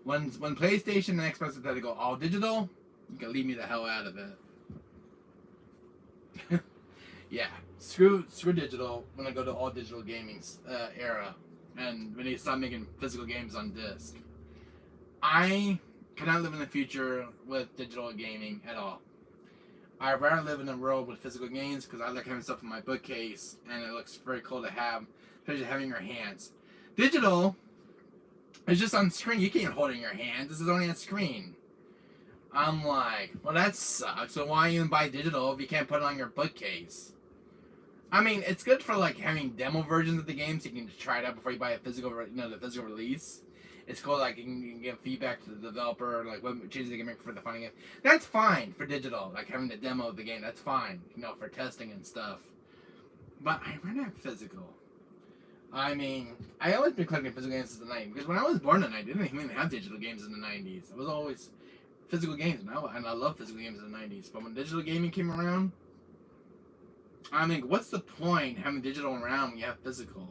When PlayStation and Xbox decide to go all digital, you can leave me the hell out of it. Yeah, screw digital when I go to all digital gaming era, and when they stop making physical games on disc. I cannot live in the future with digital gaming at all. I'd rather live in a world with physical games because I like having stuff in my bookcase and it looks very cool to have, especially having in your hands. Digital is just on screen. You can't hold it in your hands. This is only on screen. I'm like, well, that sucks. So why even buy digital if you can't put it on your bookcase? I mean, it's good for like having demo versions of the game so you can try it out before you buy a physical, the physical release. It's cool, like you can give feedback to the developer, like what changes they can make for the fun game. That's fine for digital, like having the demo of the game. That's fine, for testing and stuff. But I rather have physical. I mean, I always been collecting physical games since the 90s because when I was born in the 90s, I didn't even have digital games in the 90s. It was always physical games, and I love physical games in the 90s. But when digital gaming came around, I mean, what's the point having digital around when you have physical?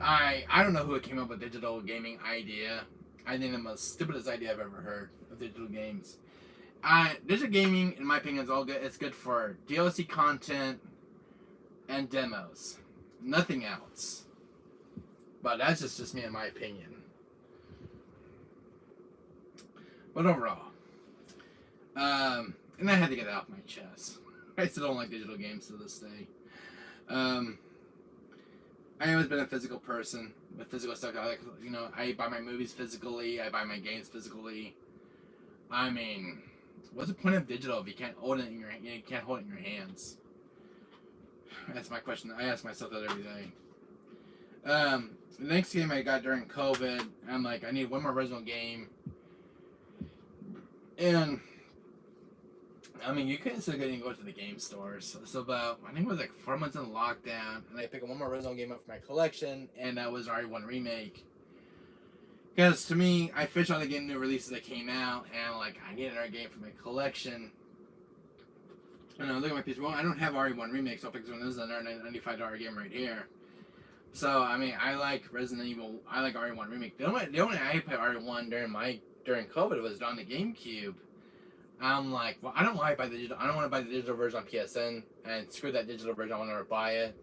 I don't know who came up with digital gaming idea. I think the most stupidest idea I've ever heard of digital games. Digital gaming, in my opinion, is all good. It's good for DLC content and demos. Nothing else. But that's just me in my opinion. But overall, and I had to get it off my chest. I still don't like digital games to this day. I always been a physical person with physical stuff. I like, I buy my movies physically. I buy my games physically. I mean, what's the point of digital if you can't hold it in your hands? That's my question. I ask myself that every day. The next game I got during COVID, I'm like, I need one more original game. And I mean, you couldn't still go to the game stores. So about, I think it was like 4 months in lockdown, and I picked one more original game up for my collection, and that was RE1 Remake. Because to me, I fished all the new releases that came out, and like, I need another game for my collection. And I look at my piece, well, I don't have RE1 Remake, so I'll pick this one. This is another $95 game right here. So, I mean, I like Resident Evil, I like RE1 Remake. The only I played RE1 during COVID was on the GameCube. I'm like, well, I don't want to buy the digital version on PSN, and screw that digital version. I want to buy it,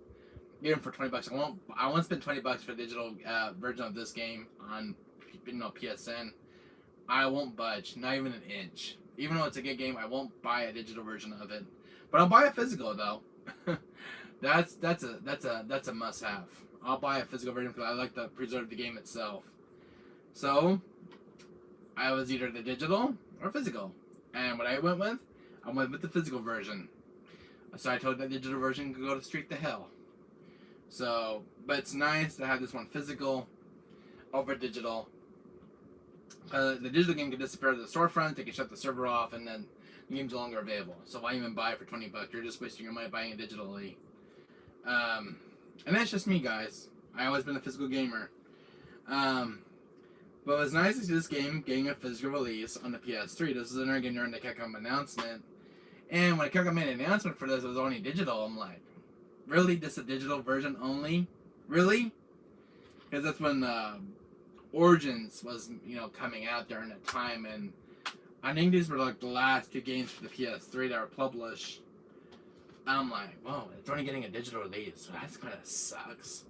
even for $20. I won't spend $20 for the digital version of this game on, PSN. I won't budge, not even an inch. Even though it's a good game, I won't buy a digital version of it. But I'll buy a physical though. that's a must-have. I'll buy a physical version because I like to preserve the game itself. So I was either the digital or physical. And what I went with the physical version. So I told that digital version could go to straight to hell. So, but it's nice to have this one physical over digital. The digital game can disappear to the storefront, they can shut the server off, and then the game's no longer available. So why even buy it for $20? You're just wasting your money buying it digitally. And that's just me, guys. I always been a physical gamer. But it was nice to see this game getting a physical release on the PS3. This is another game during the Capcom announcement. And when Capcom made an announcement for this, it was only digital. I'm like, really? This is a digital version only? Really? Because that's when Origins was, coming out during that time. And I think these were like the last two games for the PS3 that were published. I'm like, whoa, it's only getting a digital release. So that kind of sucks.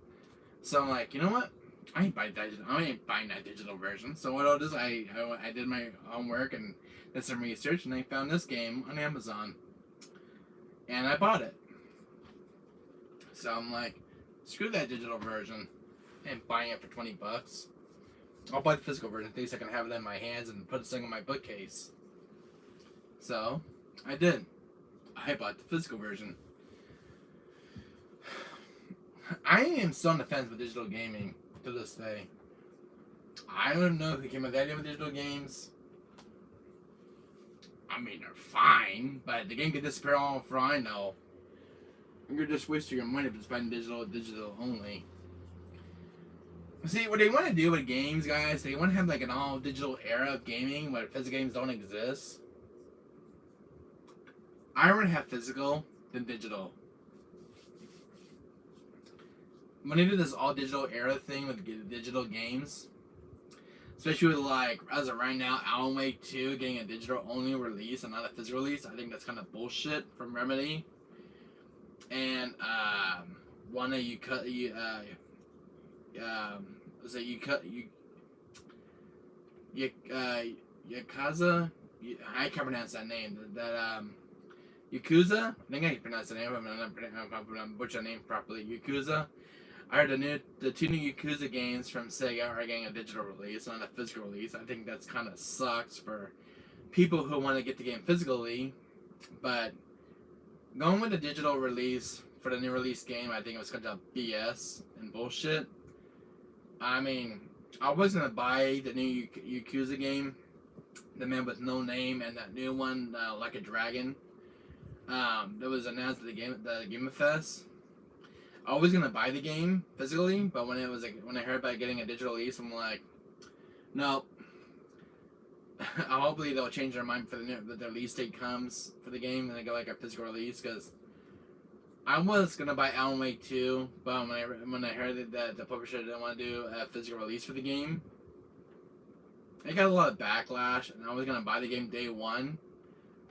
So I'm like, you know what? I ain't buying that digital version. So what I'll do is I did my homework and did some research, and I found this game on Amazon, and I bought it. So I'm like, screw that digital version. I ain't buying it for $20. I'll buy the physical version. At least I can have it in my hands and put this thing in my bookcase. So I did. I bought the physical version. I am still on the fence with digital gaming to this day. I don't know who came up with the idea with digital games. I mean, they're fine, but the game could disappear all for I know. You're just wasting your money if it's buying digital only. See, what they want to do with games, guys, they want to have like an all digital era of gaming where physical games don't exist. I rather have physical than digital. When they do this all digital era thing with digital games, especially with like as of right now, Alan Wake 2 getting a digital only release and not a physical release, I think that's kind of bullshit from Remedy. And one of you cut you was it Yakuza? I can't pronounce that name. That Yakuza? I think I can pronounce the name. I'm not butchering the name properly. Yakuza. I heard the two new Yakuza games from Sega are getting a digital release, not a physical release. I think that's kind of sucks for people who want to get the game physically, but going with a digital release for the new release game, I think it was kind of BS and bullshit. I mean, I was gonna buy the new Yakuza game, the Man with No Name, and that new one, Like a Dragon, that was announced at the Game Fest. I was gonna buy the game physically, but when I heard about getting a digital release, I'm like, nope. Hopefully they'll change their mind for the release date comes for the game, and they go like a physical release. Because I was gonna buy Alan Wake 2, but when I heard that the publisher didn't want to do a physical release for the game, it got a lot of backlash, and I was gonna buy the game day one,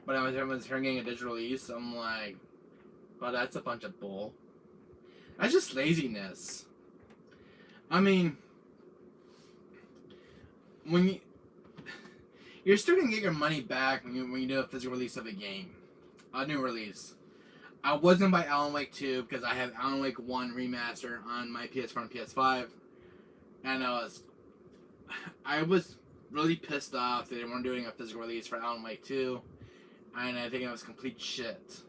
but I was hearing a digital release. So I'm like, well, that's a bunch of bull. That's just laziness. I mean, when you're still gonna get your money back when you do a physical release of a game, a new release. I wasn't buy Alan Wake 2 because I have Alan Wake 1 remaster on my PS4 and PS5, and I was really pissed off that they weren't doing a physical release for Alan Wake 2, and I think it was complete shit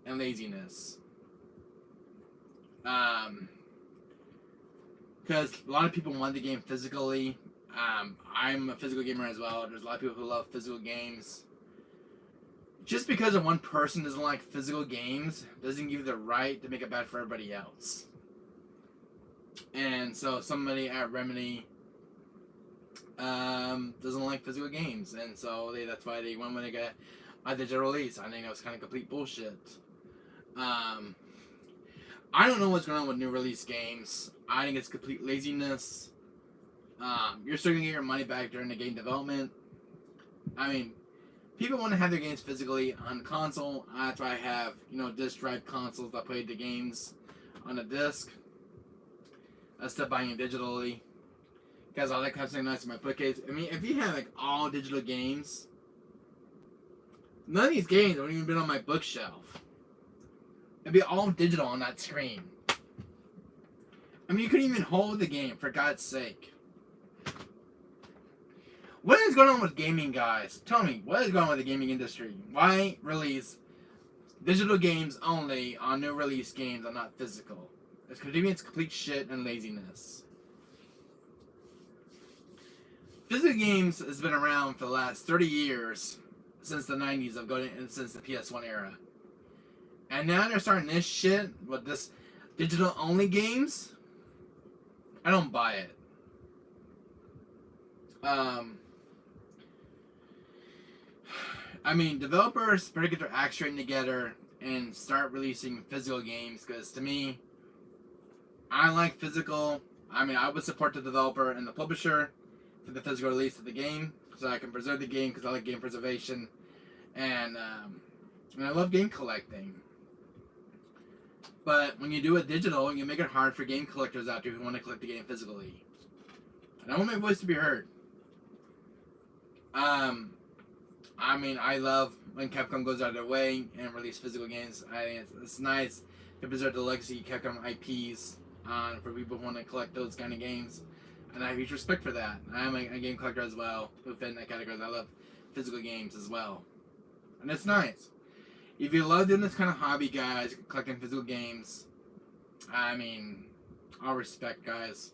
and laziness. Because a lot of people want the game physically. I'm a physical gamer as well. There's a lot of people who love physical games. Just because one person doesn't like physical games doesn't give you the right to make it bad for everybody else. And so somebody at Remedy doesn't like physical games, and so that's why they went when they got a digital release. I think that was kind of complete bullshit. I don't know what's going on with new release games. I think it's complete laziness. You're still going to get your money back during the game development. I mean, people want to have their games physically on console. That's why I have, disc drive consoles that play the games on a disc. Instead of buying it digitally. Because I like having nice in my bookcase. I mean, if you have like all digital games, none of these games haven't even been on my bookshelf. It'd be all digital on that screen. I mean, you couldn't even hold the game, for God's sake. What is going on with gaming, guys? Tell me, what is going on with the gaming industry? Why release digital games only on new release games and not physical? It's convenience, complete shit, and laziness. Physical games has been around for the last 30 years, since the 90s, since the PS1 era. And now they're starting this shit with this digital only games. I don't buy it. I mean, developers better get their act straight together and start releasing physical games, because to me, I like physical. I mean, I would support the developer and the publisher for the physical release of the game, so I can preserve the game, because I like game preservation, and I love game collecting. But when you do it digital, you make it hard for game collectors out there who want to collect the game physically. And I want my voice to be heard. I mean, I love when Capcom goes out of their way and release physical games. I think it's nice to preserve the legacy Capcom IPs for people who want to collect those kind of games. And I have huge respect for that. I'm a game collector as well, who fit in that category. I love physical games as well. And it's nice. If you love doing this kind of hobby, guys, collecting physical games, I mean, all respect, guys.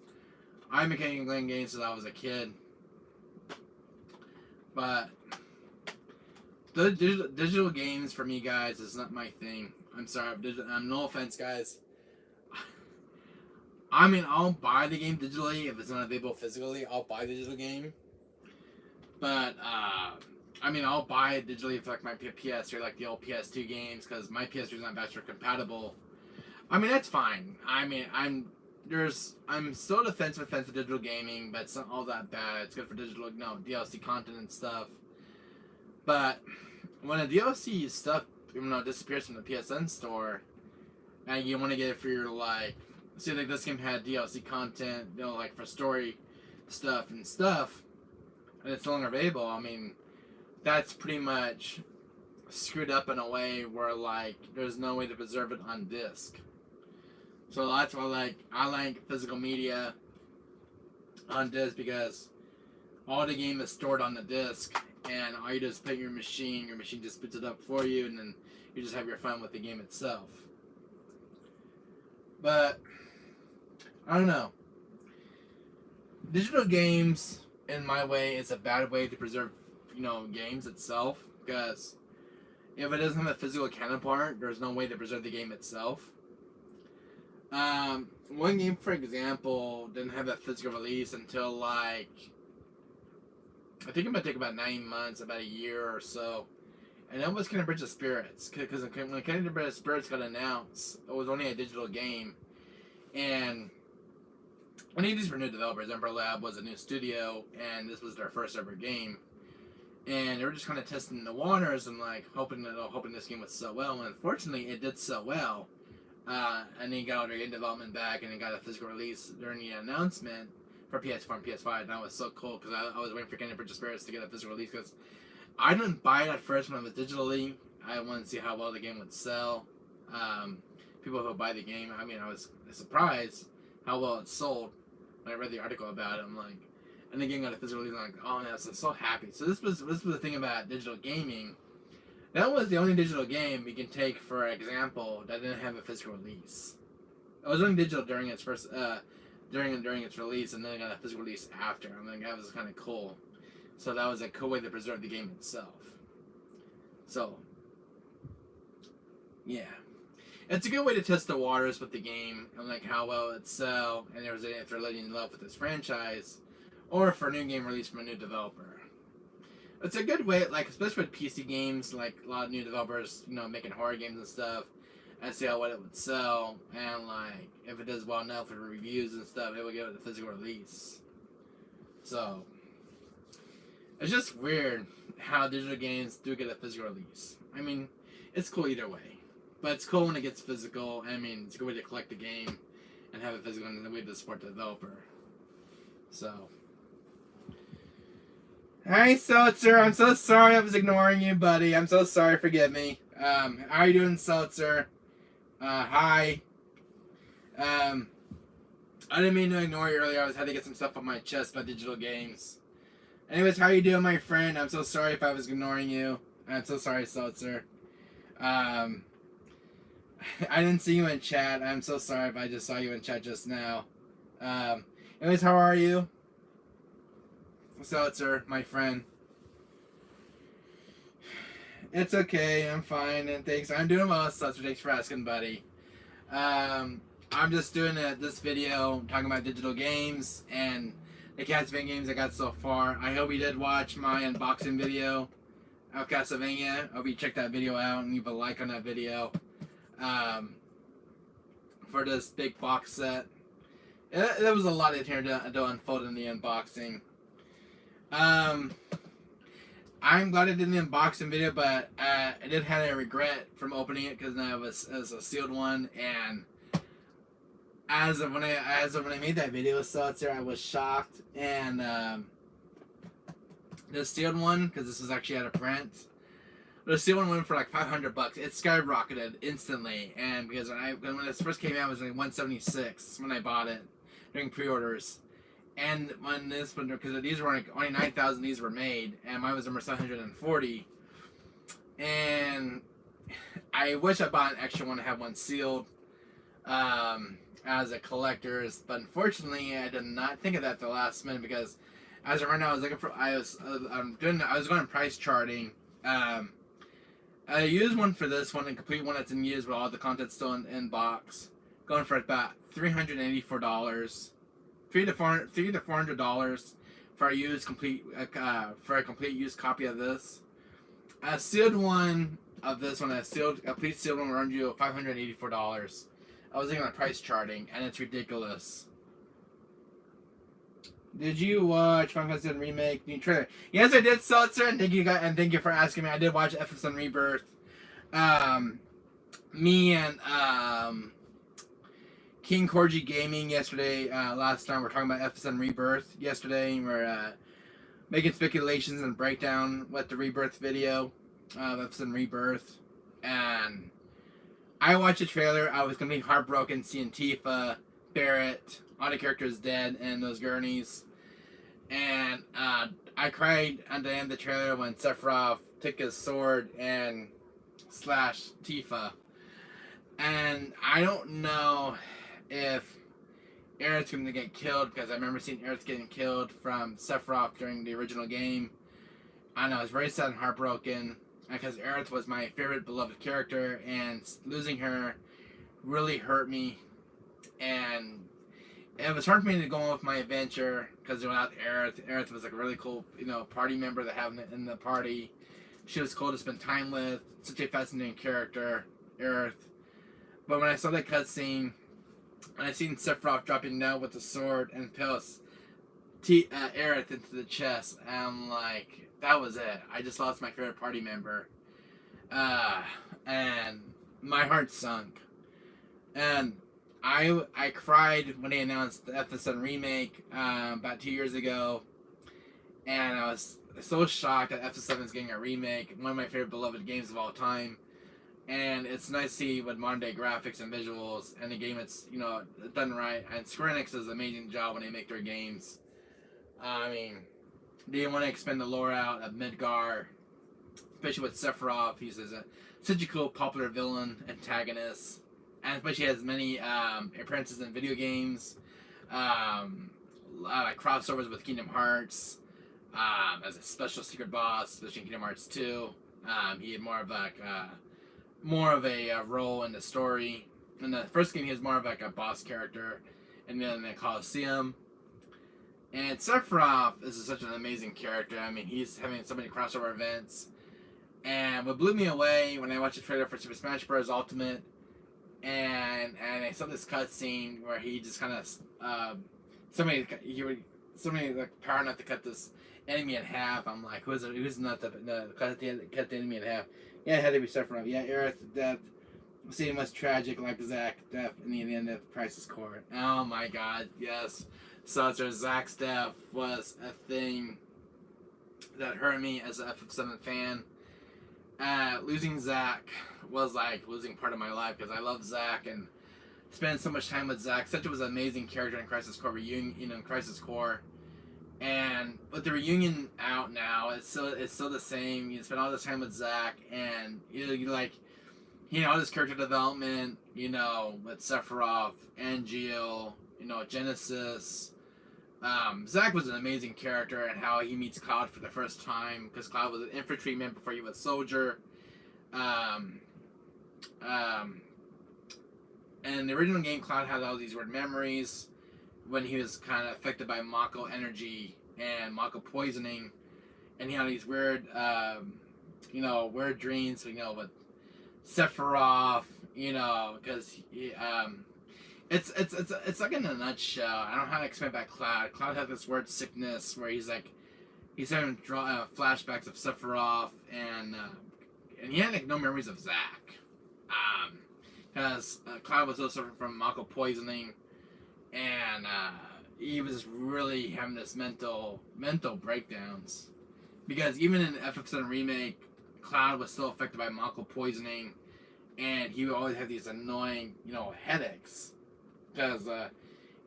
I've been collecting games since I was a kid. But the digital games for me, guys, is not my thing. I'm sorry. No offense, guys. I mean, I'll buy the game digitally if it's not available physically. I'll buy the digital game, but I mean, I'll buy it digitally for like my PS3, like the old PS2 games, because my PS3 is not bachelor compatible. I mean, that's fine. I mean, I'm still defensive of digital gaming, but it's not all that bad. It's good for digital, DLC content and stuff. But when a DLC stuff, disappears from the PSN store, and you want to get it for your like, say like this game had DLC content, like for story stuff, and it's no longer available. I mean, that's pretty much screwed up in a way where like there's no way to preserve it on disc. So that's why I like physical media on disc, because all the game is stored on the disc, and all you do is put your machine just spits it up for you, and then you just have your fun with the game itself. But I don't know. Digital games, in my way, is a bad way to preserve, games itself, because if it doesn't have a physical counterpart, there's no way to preserve the game itself. One game, for example, didn't have a physical release until like, I think it might take about 9 months, about a year or so, and that was Bridge of Spirits, because when Bridge of Spirits got announced, it was only a digital game, and when these were new developers, Ember Lab was a new studio, and this was their first ever game, and they were just kind of testing the waters and like hoping this game would sell well, and unfortunately it did sell well. And then got all their game development back, and it got a physical release during the announcement for PS4 and PS5, and that was so cool, because I was waiting for Bridge of Spirits to get a physical release, because I didn't buy it at first when it was digitally. I wanted to see how well the game would sell. People who buy the game, I mean, I was surprised how well it sold when I read the article about it. I'm like, and the game got a physical release, I'm like, oh man, I was so happy. So this was the thing about digital gaming. That was the only digital game we can take, for example, that didn't have a physical release. It was only digital during its first, during its release, and then it got a physical release after. I mean, that was kind of cool. So that was a cool way to preserve the game itself. So, yeah, it's a good way to test the waters with the game and like how well it sell, and if they're letting you in love with this franchise, or for a new game released from a new developer. It's a good way, like, especially with PC games, like a lot of new developers, making horror games and stuff, and see how well it would sell, and like if it does well enough for reviews and stuff, it would give it a physical release. So it's just weird how digital games do get a physical release. I mean, it's cool either way, but it's cool when it gets physical. I mean, it's a good way to collect the game and have it physical, and a way to support the developer. So. Hi, Seltzer. I'm so sorry I was ignoring you, buddy. I'm so sorry. Forgive me. How are you doing, Seltzer? Hi. I didn't mean to ignore you earlier. I had to get some stuff off my chest about digital games. Anyways, how are you doing, my friend? I'm so sorry if I was ignoring you. I'm so sorry, Seltzer. I didn't see you in chat. I'm so sorry if I just saw you in chat just now. Anyways, how are you? Seltzer, my friend. It's okay, I'm fine, and thanks. I'm doing well, Seltzer. Thanks for asking, buddy. I'm just doing this video talking about digital games and the Castlevania games I got so far. I hope you did watch my unboxing video of Castlevania. I hope you check that video out and leave a like on that video. For this big box set. There was a lot in here to unfold in the unboxing. I'm glad I did the unboxing video, but I did have a regret from opening it, because it was a sealed one, and as of when I made that video with Seltzer, I was shocked. And the sealed one, because this was actually out of print, the sealed one went for like $500. It skyrocketed instantly, and because when this first came out, it was like $176 when I bought it during pre-orders. And when because these were like only 9,000, these were made, and mine was number 740. And I wish I bought an extra one to have one sealed as a collector's, but unfortunately, I did not think of that at the last minute, because as of right now, I was looking for I was going price charting I used one for this one and complete one that's in use with all the content still in box. Going for about $384, three to $400 for a used complete for a complete used copy of this. A sealed one of this one, a complete sealed one will earn you $584. I was looking at price charting and it's ridiculous. Did you watch Final Fantasy VII Remake new trailer? Yes, I did, Seltzer, and thank you for asking me. I did watch FF7 Rebirth. Me and King Corgi Gaming yesterday. Last time we were talking about FF7 Rebirth yesterday. And we're making speculations and breakdown with the Rebirth video of FF7 Rebirth, and I watched the trailer. I was completely heartbroken seeing Tifa, Barrett, all the characters dead, and those gurneys. And I cried at the end of the trailer when Sephiroth took his sword and slashed Tifa. And I don't know if Aerith's going to get killed, because I remember seeing Aerith getting killed from Sephiroth during the original game. I know, I was very sad and heartbroken, because Aerith was my favorite beloved character, and losing her really hurt me. And it was hard for me to go on with my adventure, because without Aerith was like a really cool, party member to have in the party. She was cool to spend time with. Such a fascinating character, Aerith. But when I saw that cutscene, and I seen Sephiroth dropping down with the sword and pills Aerith into the chest, and I'm like, that was it. I just lost my favorite party member. And my heart sunk. And I cried when they announced the FF7 remake about 2 years ago, and I was so shocked that FF7 is getting a remake, one of my favorite beloved games of all time. And it's nice to see with modern day graphics and visuals and the game it's done right. And Square Enix does an amazing job when they make their games. I mean, they want to expand the lore out of Midgar, especially with Sephiroth. He's such a cool, popular villain, antagonist, and especially has many appearances in video games, crossovers with Kingdom Hearts, as a special secret boss, especially in Kingdom Hearts 2. He had more of a role in the story. In the first game, he was more of like a boss character, and then in the Coliseum. And Sephiroth is such an amazing character. I mean, he's having so many crossover events. And what blew me away when I watched the trailer for Super Smash Bros. Ultimate, and I saw this cutscene where he just kind of somebody like power enough to cut this enemy in half. I'm like, who's not the cut the enemy in half? Yeah, it had to be Sephiroth. Yeah, Aerith's death seemed less tragic, like Zack's death in the end of Crisis Core. Oh my God, yes. So Zack's death was a thing that hurt me as an FF7 fan. Losing Zack was like losing part of my life, because I love Zack and spent so much time with Zack. Such was an amazing character in Crisis Core reunion, in Crisis Core. And with the reunion out now, it's still the same. You spend all this time with Zack, and you like, all this character development, with Sephiroth, Angeal, Genesis. Zack was an amazing character, and how he meets Cloud for the first time, because Cloud was an infantryman before he was a soldier. And the original game, Cloud had all these weird memories when he was kind of affected by Mako energy and Mako poisoning, and he had these weird, weird dreams, with Sephiroth, because it's like in a nutshell. I don't know how to explain about Cloud. Cloud had this weird sickness where he's having flashbacks of Sephiroth, and he had like no memories of Zack, because Cloud was still suffering from Mako poisoning. And he was really having this mental breakdowns, because even in the FF7 remake, Cloud was still affected by Mako poisoning, and he would always have these annoying, headaches, because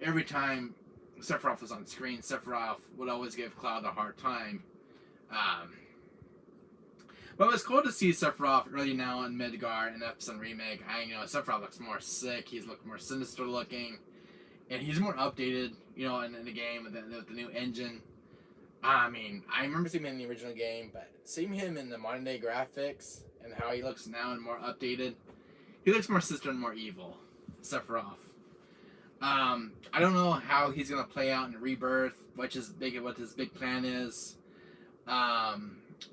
every time Sephiroth was on screen, Sephiroth would always give Cloud a hard time. But it was cool to see Sephiroth really now in Midgar in the FF7 remake. Sephiroth looks more sick. He's looked more sinister looking. And he's more updated, in the game with the new engine. I mean, I remember seeing him in the original game, but seeing him in the modern day graphics and how he looks now and more updated. He looks more sinister and more evil. Sephiroth. I don't know how he's gonna play out in Rebirth, what his big plan is. I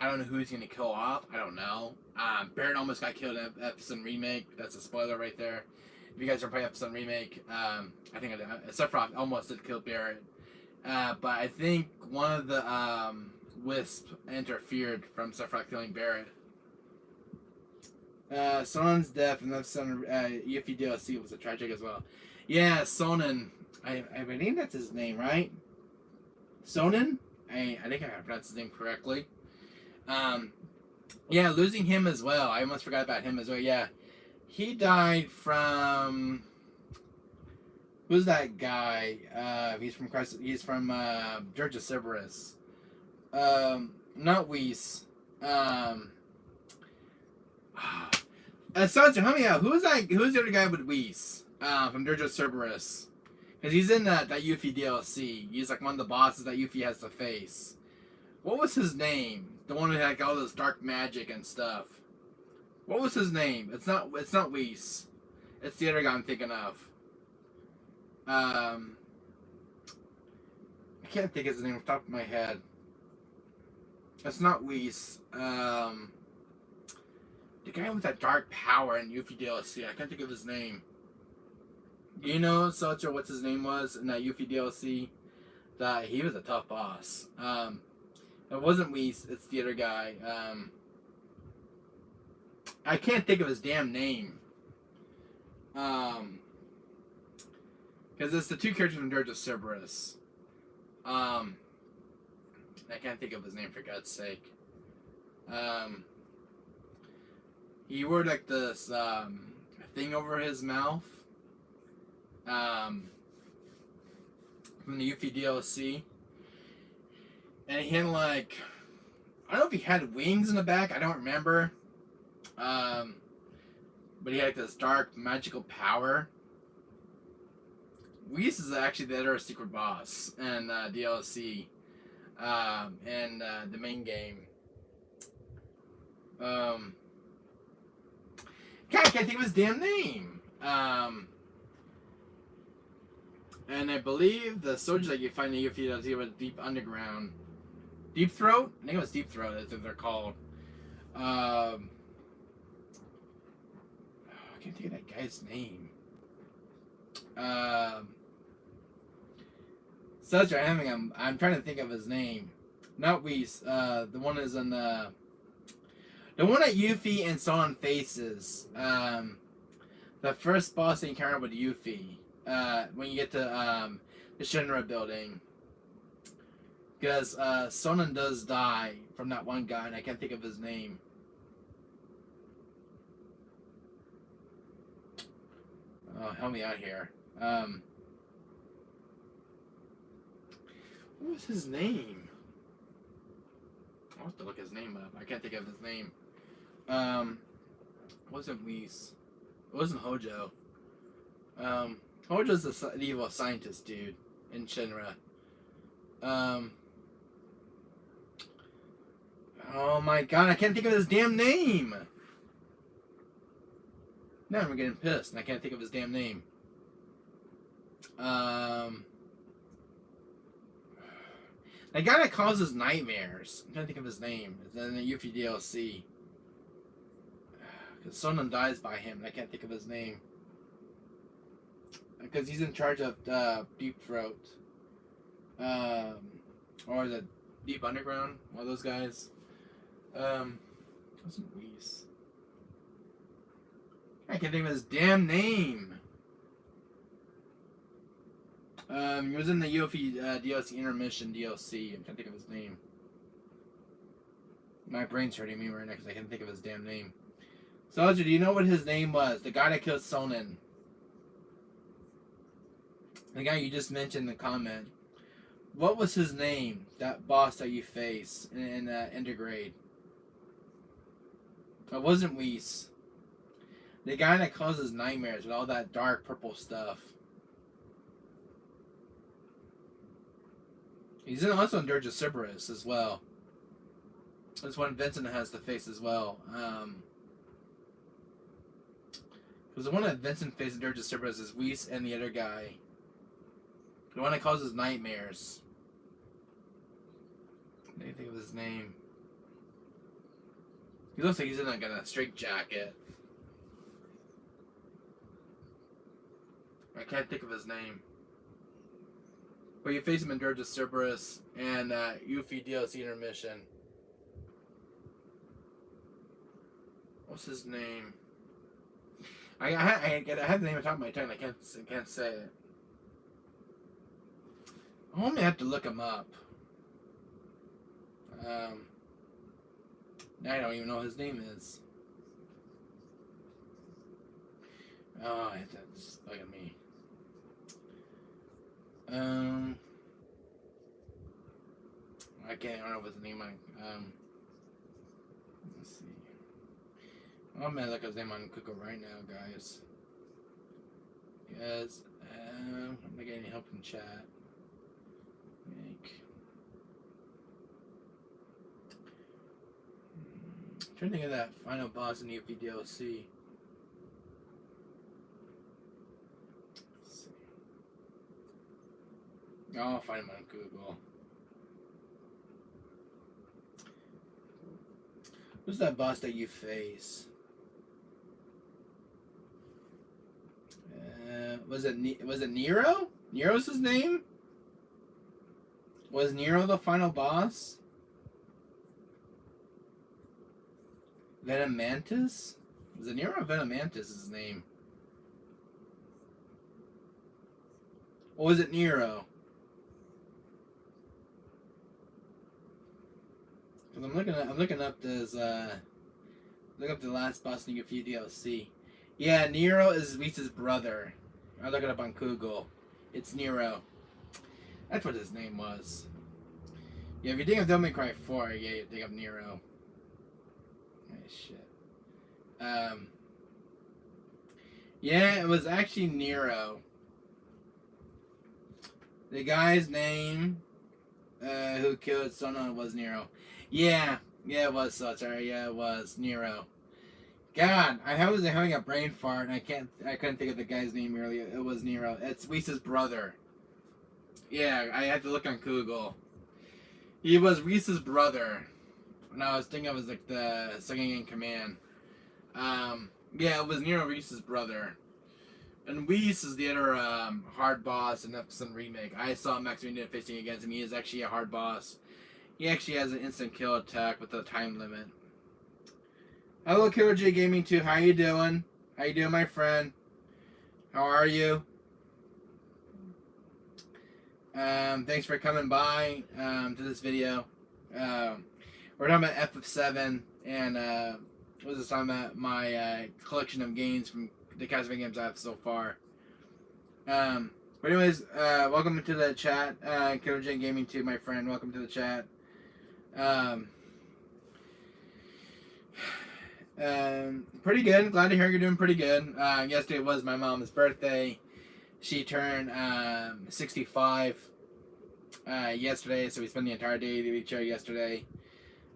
don't know who he's gonna kill off. I don't know. Barret almost got killed in Episode Remake. That's a spoiler right there. If you guys are playing Episode Remake, I think Sephiroth almost did kill Barret. But I think one of the Wisp interfered from Sephiroth killing Barret. Sonen's death and Son Yuffie DLC was a tragic as well. Yeah, Sonen. I believe that's his name, right? Sonen? I think I pronounced his name correctly. Yeah, losing him as well. I almost forgot about him as well. Yeah, he died from. Who's that guy? He's from Dirge of Cerberus. Not Whis. Sansa, help me out. Who's the other guy with Whis? From Dirge of Cerberus. Because he's in that Yuffie DLC. He's like one of the bosses that Yuffie has to face. What was his name? The one who had all this dark magic and stuff. What was his name? It's not Whis. It's the other guy I'm thinking of. I can't think of his name off the top of my head. It's not Whis. The guy with that dark power in Yuffie DLC. I can't think of his name. Do you know, Seltzer, what his name was in that Yuffie DLC? That he was a tough boss. It wasn't Whis. It's the other guy. I can't think of his damn name. Because it's the two characters from Dirge of Cerberus. I can't think of his name for God's sake. He wore like this thing over his mouth. From the Yuffie DLC. And he had like, I don't know if he had wings in the back, I don't remember. But he had like this dark magical power. Whis is actually the other secret boss in DLC. And the main game. God, I can't think of his damn name. And I believe the soldiers that you find in Yuffie DLC was Deep Underground. Deep Throat? I think it was Deep Throat, that's what they're called. I can't think of that guy's name. Such I'm trying to think of his name. Not Whis. The one is in the one that Yuffie and Sonnen faces. The first boss they encounter with Yuffie. When you get to the Shinra building. Because Sonnen does die from that one guy, and I can't think of his name. Oh, help me out here. What was his name? I'll have to look his name up. I can't think of his name. Wasn't Whis. It wasn't Hojo. Hojo's the evil scientist dude in Shinra. Oh my god, I can't think of his damn name! Now I'm getting pissed and I can't think of his damn name. The guy that causes nightmares. I'm trying to think of his name. It's in the Yuffie DLC. Because Sonnen dies by him and I can't think of his name. Because he's in charge of Deep Throat. Or is it Deep Underground? One of those guys. Wasn't Whis. I can't think of his damn name. He was in the Yuffie DLC Intermission DLC. I can't think of his name. My brain's hurting me right now because I can't think of his damn name. Soldier, do you know what his name was? The guy that killed Sonnen. The guy you just mentioned in the comment. What was his name? That boss that you face in Intergrade. It wasn't Whis. The guy that causes nightmares with all that dark purple stuff. He's also in Dirge of Cerberus as well. That's one Vincent has to face as well. Was the one that Vincent faced in Dirge of Cerberus is Weiss and the other guy. The one that causes nightmares. What do you think of his name? He looks like he's in like a straight jacket. I can't think of his name. But you face him in Dirge of Cerberus and Yuffie DLC intermission. What's his name? I have the name on top of my tongue. I can't say it. I only have to look him up. Now I don't even know what his name is. Oh, that's look at me. I can't remember his name on. Let's see. I'm gonna look at his name on Google right now, guys. Yes. I'm not getting any help in chat. I'm trying to think of that final boss in the UP DLC. Let's see. I'll find him on Google. Who's that boss that you face? Was it Nero? Nero's his name? Was Nero the final boss? Venomantis? Was it Nero or Venomantis his name? Or was it Nero? Because I'm looking up this look up the last boss in the DLC. Yeah, Nero is Whis' brother. I look it up on Google. It's Nero. That's what his name was. Yeah, if you think of Devil May Cry 4, yeah, you think of Nero. Oh, shit. Yeah, it was actually Nero. The guy's name who killed Sona was Nero. Yeah, it was sorry. Yeah, it was Nero. God, I was having a brain fart and I couldn't think of the guy's name earlier. It was Nero. It's Whis' brother. Yeah, I had to look on Google. He was Whis' brother. And I was thinking of as like the second in command. Yeah, it was Nero Whis' brother. And Whis is the other hard boss in Episode Remake. I saw Max Reindeer facing against him. He is actually a hard boss. He actually has an instant kill attack with a time limit. Hello, Killer J Gaming 2. How you doing? How you doing, my friend? How are you? Thanks for coming by to this video. We're talking about FF7 and what was this talking about my collection of games from the castlevania games I have so far. But anyways, welcome to the chat, Killer J Gaming 2, my friend. Welcome to the chat. Pretty good. Glad to hear you're doing pretty good. Yesterday was my mom's birthday. She turned 65 yesterday, so we spent the entire day with each other yesterday.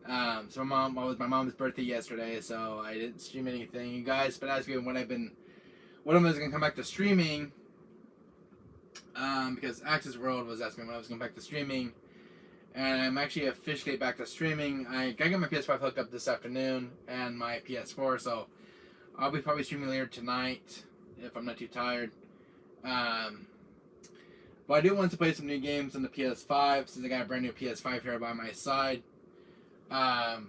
So it was my mom's birthday yesterday, so I didn't stream anything. You guys been asking when I was gonna come back to streaming. Because Access World was asking when I was going back to streaming. And I'm actually officially back to streaming. I got my PS5 hooked up this afternoon and my PS4, so I'll be probably streaming later tonight if I'm not too tired. But I do want to play some new games on the PS5 since I got a brand new PS5 here by my side. As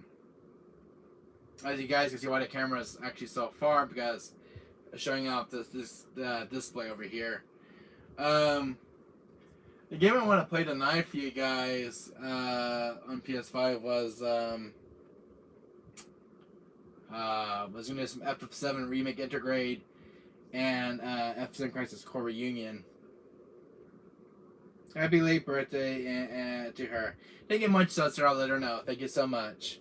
you guys can see why the camera is actually so far because it's showing off this display over here. The game I want to play tonight for you guys on PS5 was gonna be some FF7 Remake Intergrade and FF7 Crisis Core Reunion. Happy late birthday to her. Thank you much, Suster. I'll let her know. Thank you so much.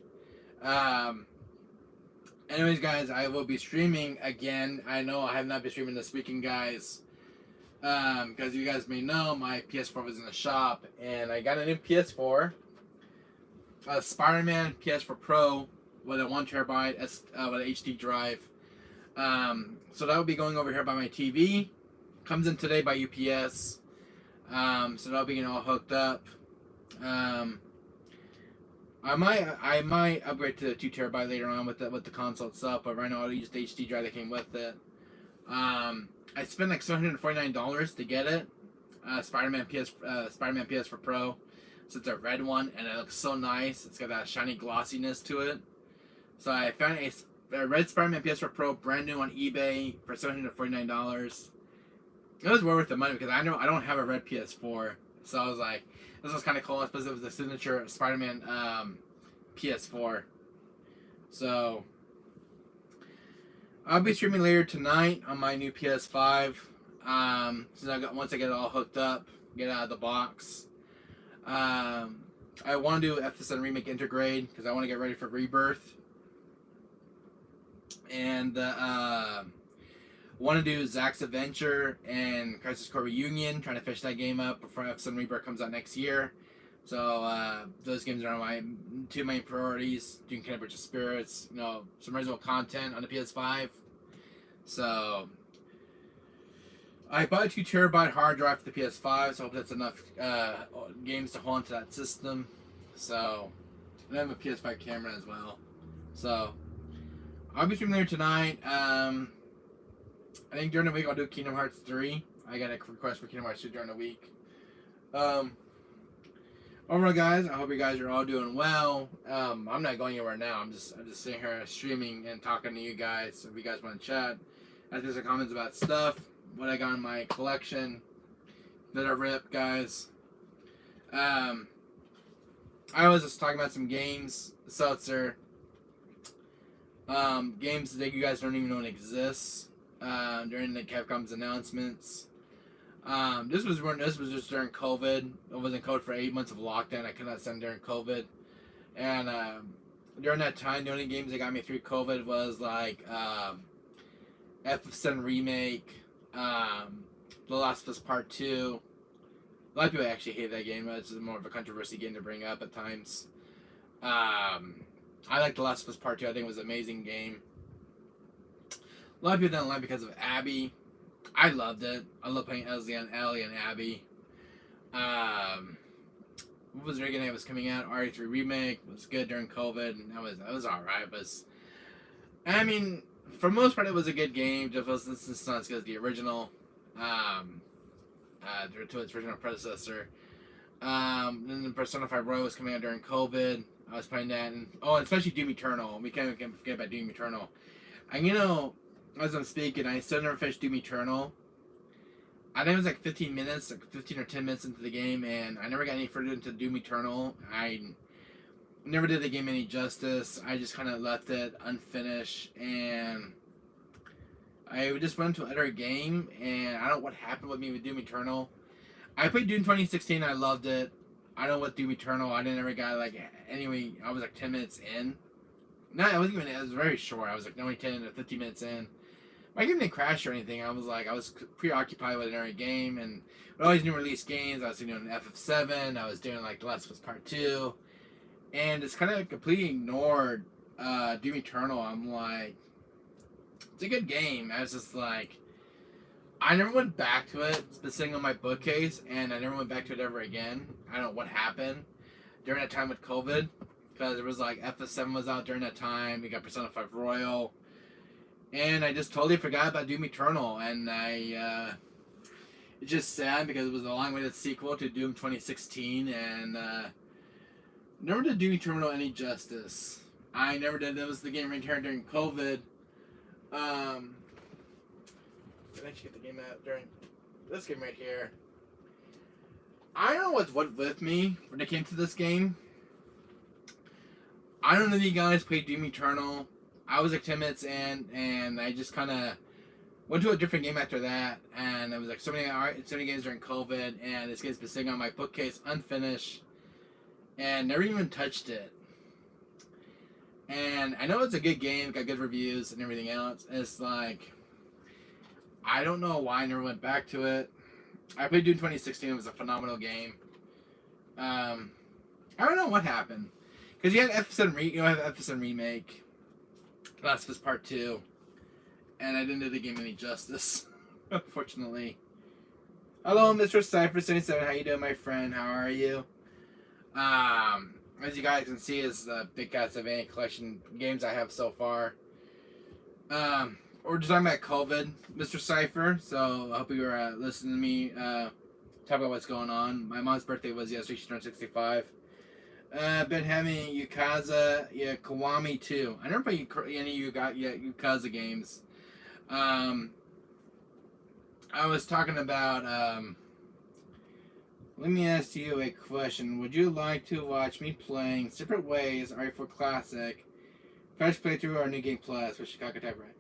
Anyways, guys, I will be streaming again. I know I have not been streaming this weekend, guys. Because you guys may know, my PS4 was in the shop, and I got a new PS4, a Spider-Man PS4 Pro with a 1 terabyte with an HD drive. So that will be going over here by my TV. Comes in today by UPS. So that'll be getting all hooked up. I might upgrade to the 2 TB later on with the console itself, but right now I'll use the HD drive that came with it. I spent like $749 to get it. Spider-Man PS4 Pro. So it's a red one, and it looks so nice. It's got that shiny glossiness to it. So I found a red Spider-Man PS4 Pro brand new on eBay for $749. It was worth the money because I don't have a red PS4, so I was like, this was kind of cool, especially it was the signature Spider-Man PS4. So I'll be streaming later tonight on my new PS5. Once I get it all hooked up, get it out of the box. I want to do FS7 Remake Intergrade because I want to get ready for Rebirth, and want to do Zack's Adventure and Crisis Core Reunion, trying to finish that game up before FS7 Rebirth comes out next year. So those games are my two main priorities. Doing Kingdom Hearts Spirits, some original content on the PS5. So I bought a 2 TB hard drive for the PS5, so I hope that's enough games to hold onto that system. So, and I have a PS5 camera as well. So I'll be streaming later tonight. I think during the week I'll do Kingdom Hearts 3. I got a request for Kingdom Hearts 2 during the week. Overall, guys, I hope you guys are all doing well. I'm not going anywhere now. I'm just sitting here streaming and talking to you guys. So if you guys want to chat, ask me some comments about stuff, what I got in my collection that I ripped, guys. I was just talking about some games, Seltzer. Games that you guys don't even know exists. During the Capcom's announcements. This was just during COVID. I was in COVID for 8 months of lockdown. I could not send during COVID, and during that time, the only games that got me through COVID was like FF7 Remake, The Last of Us Part 2. A lot of people actually hate that game. It's more of a controversy game to bring up at times. I like The Last of Us Part 2. I think it was an amazing game. A lot of people didn't like it because of Abby. I loved it. I love playing Ellie and Abby. What was the other game that was coming out? RE3 Remake was good during COVID, and that was alright. But I mean, for the most part, it was a good game. Just it's not as good as the original. To its original predecessor. Then the Persona 5 Royal was coming out during COVID. I was playing that, and especially Doom Eternal. We can't forget about Doom Eternal. And as I'm speaking, I still never finished Doom Eternal. I think it was like 15 minutes, like 15 or 10 minutes into the game, and I never got any further into Doom Eternal. I never did the game any justice. I just kind of left it unfinished, and I just went into another game, and I don't know what happened with me with Doom Eternal. I played Doom 2016, I loved it. I don't know what Doom Eternal, I didn't ever got anyway, I was like 10 minutes in. No, it wasn't even, it was very short. I was like only 10 to 15 minutes in. My game didn't crash or anything. I was preoccupied with another game, and with all these new release games, I was doing FF7, I was doing like The Last of Us Part 2, and it's kind of completely ignored Doom Eternal. I'm like, it's a good game. I was just like, I never went back to it. It's been sitting on my bookcase, and I never went back to it ever again. I don't know what happened during that time with COVID, because it was like FF7 was out during that time. We got Persona 5 Royal. And I just totally forgot about Doom Eternal, and it's just sad because it was a long-awaited sequel to Doom 2016, and never did Doom Eternal any justice. I never did. That was the game right here during COVID. I actually get the game out during this game right here. I don't know what's what with me when it came to this game. I don't know if you guys played Doom Eternal. I was like 10 minutes in, and I just kind of went to a different game after that, and it was like so many games during COVID, and this game's been sitting on my bookcase unfinished, and never even touched it. And I know it's a good game, got good reviews and everything else. It's like, I don't know why I never went back to it. I played Doom 2016, it was a phenomenal game. I don't know what happened. Because you had FF7 Remake, Last of Us Part 2, and I didn't do the game any justice, unfortunately. Hello, Mr. Cypher77. How you doing, my friend? How are you? As you guys can see, is the big castlevania collection games I have so far. We're just talking about COVID, Mr. Cypher. So I hope you were listening to me talk about what's going on. My mom's birthday was yesterday. She turned 65. Been having Yukaza, Kiwami too. I never played any of you got Yukaza games. I was talking about. Let me ask you a question. Would you like to watch me playing Separate Ways, RE4 Classic, Fresh Playthrough, or New Game Plus with Chicago Type Right?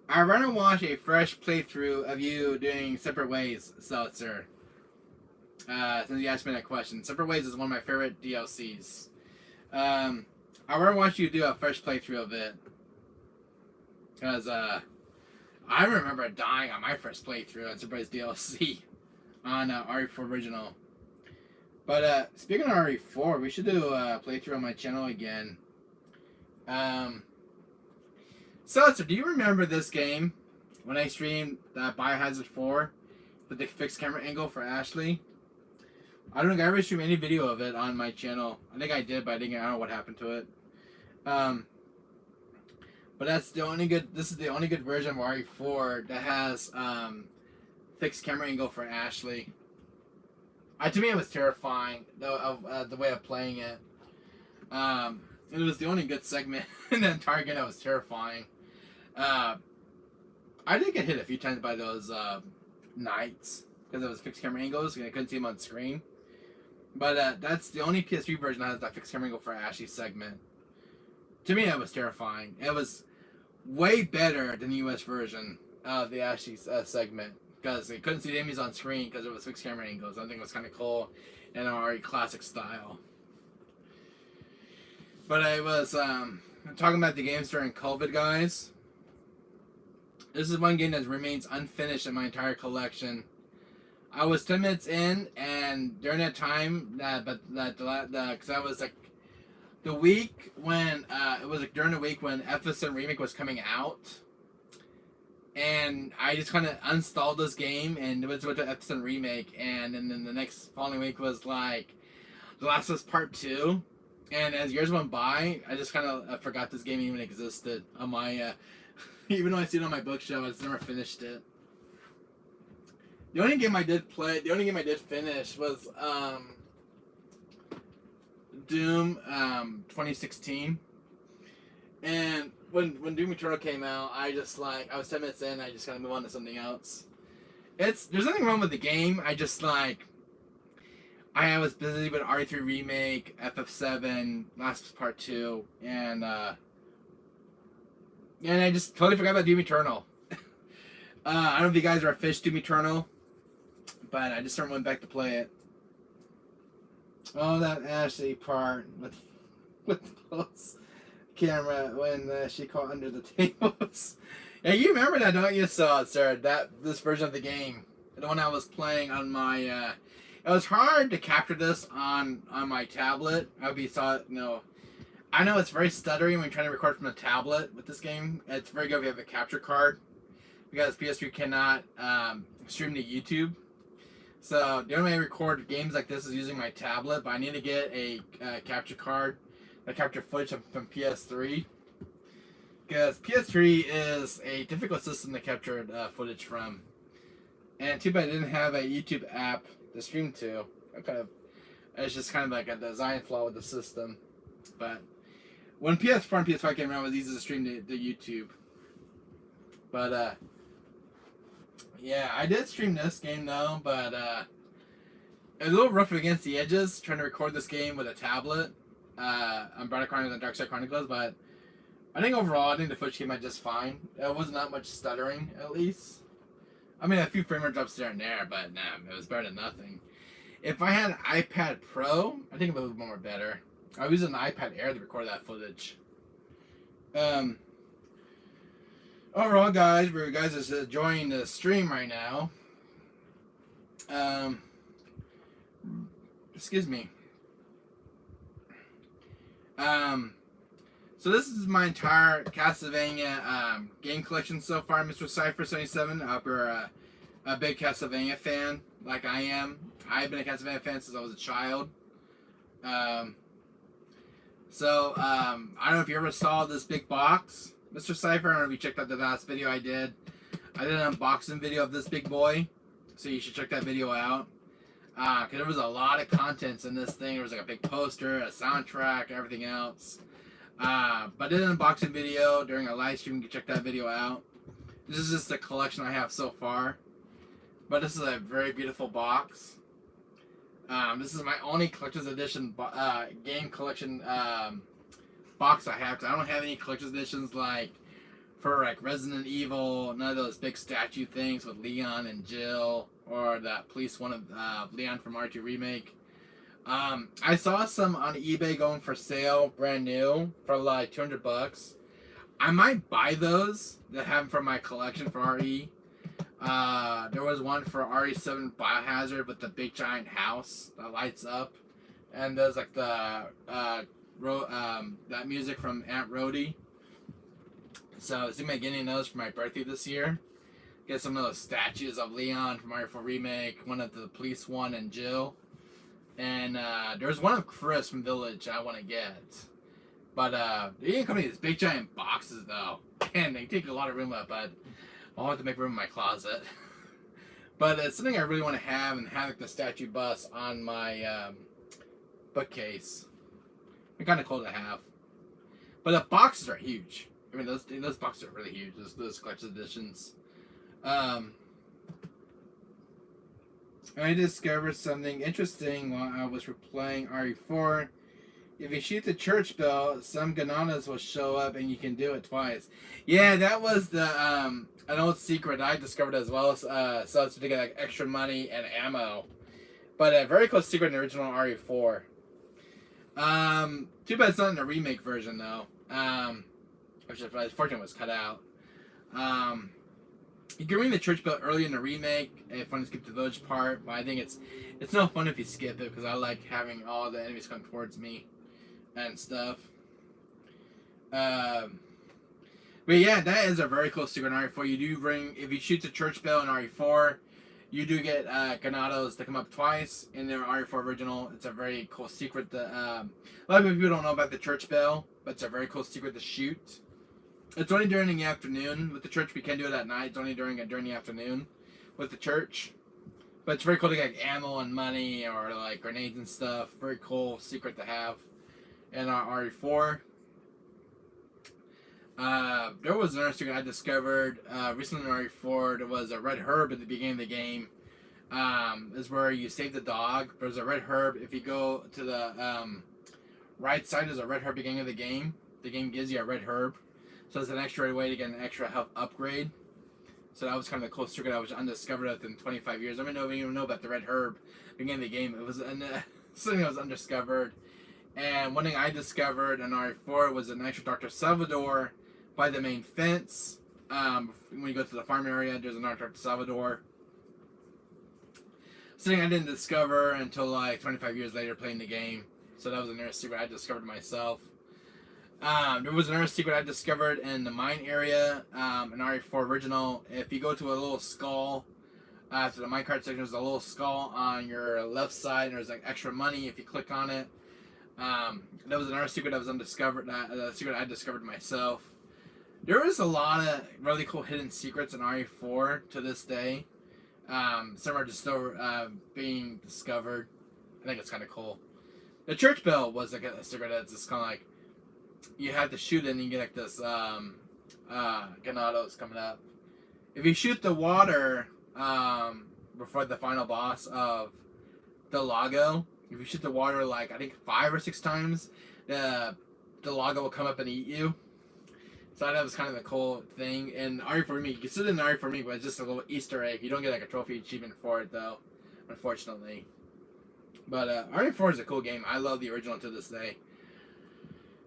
I'd rather watch a fresh playthrough of you doing Separate Ways, Seltzer. Since you asked me that question. Separate Ways is one of my favorite DLCs. I'd rather watch you do a fresh playthrough of it. Because, I remember dying on my first playthrough on Separate Ways DLC on RE4 Original. But, speaking of RE4, we should do a playthrough on my channel again. Seltzer, do you remember this game when I streamed Biohazard 4 with the fixed camera angle for Ashley? I don't think I ever streamed any video of it on my channel. I think I did, but I don't know what happened to it. But that's the only good. This is the only good version of RE4 that has fixed camera angle for Ashley. To me, it was terrifying the way of playing it. It was the only good segment in the entire game that was terrifying. I did get hit a few times by those knights because it was fixed camera angles and I couldn't see them on screen. But that's the only PS3 version that has that fixed camera angle for Ashley's segment. To me, that was terrifying. It was way better than the US version of the Ashley segment because they couldn't see the enemies on screen because it was fixed camera angles. I think it was kind of cool in our classic style. But I was talking about the games during COVID, guys. This is one game that remains unfinished in my entire collection. I was 10 minutes in, and during that time, because I was like the week when it was like during the week when FSN Remake was coming out, and I just kind of installed this game and went to FSN Remake, and then the next following week was like The Last of Us Part 2. And as years went by, I just kind of forgot this game even existed on my, even though I see it on my bookshelf, I just never finished it. The only game I did finish was Doom 2016. And when Doom Eternal came out, I was 10 minutes in, I just kind of move on to something else. There's nothing wrong with the game, I was busy with RE3 Remake, FF7, Last of Us Part 2, and I just totally forgot about Doom Eternal. I don't know if you guys are a fish Doom Eternal, but I just sort of went back to play it. Oh, that Ashley part with the close camera when she caught under the tables. Yeah, you remember that, don't you, sir? This version of the game, the one I was playing on my. It was hard to capture this on my tablet. I know it's very stuttery when you're trying to record from a tablet with this game. It's very good if you have a capture card because PS3 cannot stream to YouTube. So the only way I record games like this is using my tablet, but I need to get a capture card that capture footage from PS3 because PS3 is a difficult system to capture footage from. And too bad I didn't have a YouTube app to stream to. It's just kind of like a design flaw with the system. But when PS4 and PS5 came around, it was easy to stream to YouTube. But yeah, I did stream this game though, but it was a little rough against the edges trying to record this game with a tablet. Umbrella Chronicles and Dark Side Chronicles, but I think overall, the footage came out just fine. It wasn't that much stuttering, at least. I mean, a few frame rate drops there and there, but nah, it was better than nothing. If I had an iPad Pro, I think it would be more better. I was using an iPad Air to record that footage. Overall, guys, for you guys is enjoying the stream right now. Excuse me. So this is my entire Castlevania game collection so far, Mr. Cypher77. I hope you're a big Castlevania fan, like I am. I've been a Castlevania fan since I was a child. I don't know if you ever saw this big box, Mr. Cypher. I don't know if you checked out the last video I did. I did an unboxing video of this big boy, so you should check that video out. Because there was a lot of contents in this thing. There was like a big poster, a soundtrack, everything else. But I did an unboxing video during a live stream. You can check that video out. This is just the collection I have so far. But this is a very beautiful box. This is my only collector's edition game collection box I have. Cause I don't have any collector's editions like for like Resident Evil. None of those big statue things with Leon and Jill, or that police one of Leon from R2 Remake. I saw some on eBay going for sale, brand new, for like $200. I might buy those that have them for my collection for RE. There was one for RE7 Biohazard with the big giant house that lights up, and there's like the that music from Aunt Rhody. So I was thinking about getting those for my birthday this year. Get some of those statues of Leon from RE4 Remake, one of the police one, and Jill. And there's one of Chris from Village I want to get. But they didn't come in these big giant boxes though. And they take a lot of room up, but I'll have to make room in my closet. But it's something I really want to have, and have like the statue bust on my bookcase. They're kind of cool to have. But the boxes are huge. I mean, those boxes are really huge. Those collector's editions. I discovered something interesting while I was replaying RE4. If you shoot the church bell, some Gananas will show up and you can do it twice. Yeah, that was the an old secret I discovered as well. So it's to get like extra money and ammo. But a very close secret in the original RE4. Too bad it's not in the remake version though. Which unfortunately was cut out. You can ring the church bell early in the remake if you skip the village part, but I think it's no fun if you skip it, because I like having all the enemies come towards me and stuff. But yeah, that is a very close secret in RE4. You do ring, if you shoot the church bell in RE4, you do get Ganados to come up twice in the RE4 original. It's a very cool secret that a lot of people don't know about the church bell, but it's a very cool secret to shoot. It's only during the afternoon with the church. We can't do it at night. It's only during the afternoon with the church. But it's very cool to get like ammo and money, or like grenades and stuff. Very cool secret to have in our RE4. There was another secret I discovered recently in RE4. There was a red herb at the beginning of the game. Is where you save the dog. There's a red herb. If you go to the right side, there's a red herb beginning of the game. The game gives you a red herb. So it's an extra way to get an extra health upgrade. So that was kind of the close secret I was undiscovered within 25 years. I didn't even know about the red herb beginning of the game. It was something that was undiscovered. And one thing I discovered in RE4 was an extra Dr. Salvador by the main fence. When you go to the farm area, there's an Dr. Salvador. Something I didn't discover until like 25 years later playing the game. So that was another secret I discovered myself. There was another secret I discovered in the mine area in RE4 original. If you go to a little skull, to the minecart section, there's a little skull on your left side, and there's like extra money if you click on it. That was another secret that was undiscovered. The secret I discovered myself. There was a lot of really cool hidden secrets in RE4 to this day. Some are just still being discovered. I think it's kind of cool. The church bell was like a secret that's just kind of like, you have to shoot it and you get like this Ganados coming up. If you shoot the water before the final boss of the Lago, if you shoot the water like I think 5 or 6 times, the Lago will come up and eat you. So that was kind of a cool thing. And RE4 Remake, you can sit in RE4 Remake, but it's just a little Easter egg. You don't get like a trophy achievement for it though, unfortunately. But RE4 is a cool game. I love the original to this day.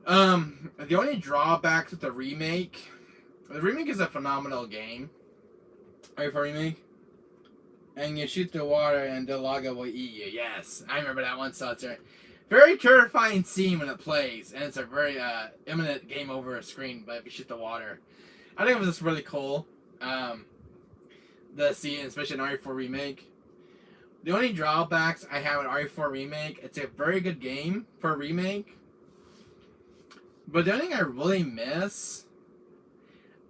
The only drawback to the remake is a phenomenal game. RE4 Remake. And you shoot the water and the Lago will eat you. Yes, I remember that one. So it's very terrifying scene when it plays, and it's a very imminent game over a screen. But if you shoot the water, I think it was just really cool. The scene, especially in RE4 remake. The only drawbacks I have in RE4 remake, it's a very good game for a remake. But the only thing I really miss,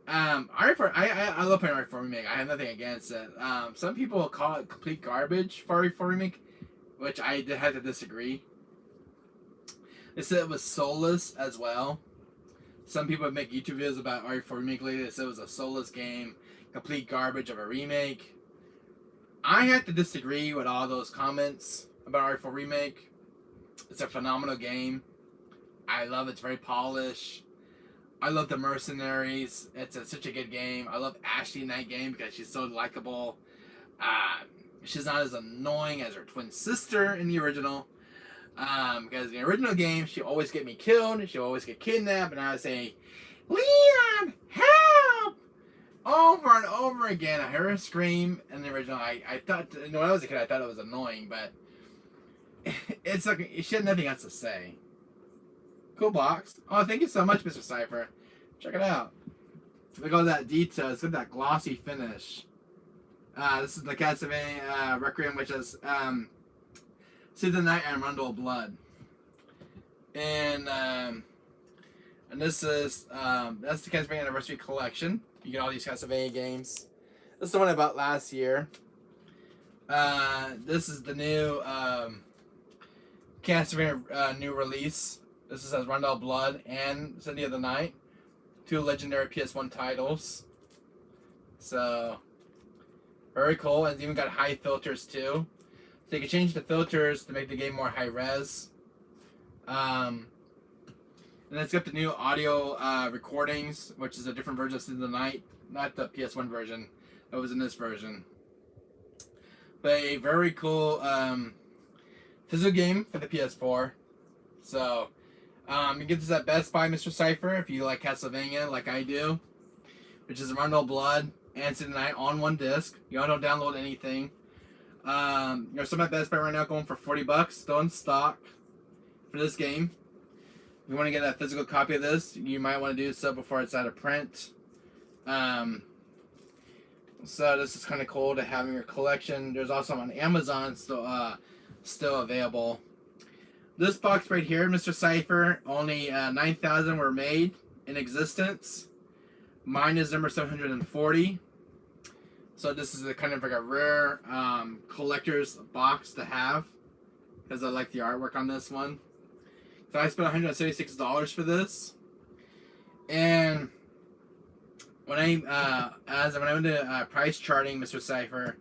RE4, I love playing RE4 remake. I have nothing against it. Some people call it complete garbage for RE4 remake, which I did have to disagree. They said it was soulless as well. Some people make YouTube videos about RE4 remake lately. They said it was a soulless game, complete garbage of a remake. I have to disagree with all those comments about RE4 remake. It's a phenomenal game. I love it. It's very polished. I love the mercenaries. It's such a good game. I love Ashley in that game because she's so likable. She's not as annoying as her twin sister in the original. Because in the original game, she always get me killed. She always get kidnapped. And I would say, Leon, help! Over and over again. I heard her scream in the original. I thought, when I was a kid, I thought it was annoying. But it's like, she had nothing else to say. Cool box. Oh, thank you so much, Mr. Cypher. Check it out. Look at all that detail. It's got that glossy finish. This is the Castlevania Requiem, which is See the Night and Rundle of Blood. And this is that's the Castlevania Anniversary Collection. You get all these Castlevania games. This is the one I bought last year. This is the new Castlevania new release. This is Rundle of Blood and City of the Night. Two legendary PS1 titles. So very cool. And it's even got high filters too. So you can change the filters to make the game more high res. And it's got the new audio recordings, which is a different version of City of the Night. Not the PS1 version. That was in this version. But a very cool physical game for the PS4. So you get this at Best Buy, Mr. Cypher, if you like Castlevania like I do. Which is Rundle of Blood and City of the Night on one disc. You don't download anything. There's some at Best Buy right now going for $40, still in stock for this game. If you want to get a physical copy of this, you might want to do so before it's out of print. So this is kind of cool to have in your collection. There's also on Amazon still available. This box right here, Mr. Cypher, only 9,000 were made in existence. Mine is number 740. So this is a kind of like a rare collector's box to have, because I like the artwork on this one. So I spent $176 for this. And when I went to price charting, Mr. Cypher,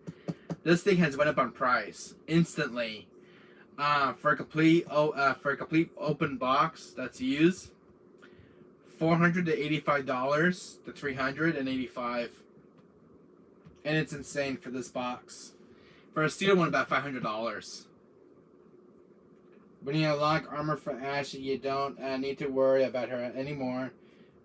this thing has went up on price instantly. For a complete open box that's used, $400 to $85 to $385, and it's insane for this box. For a steel one, about $500. When you unlock armor for Ash, you don't need to worry about her anymore.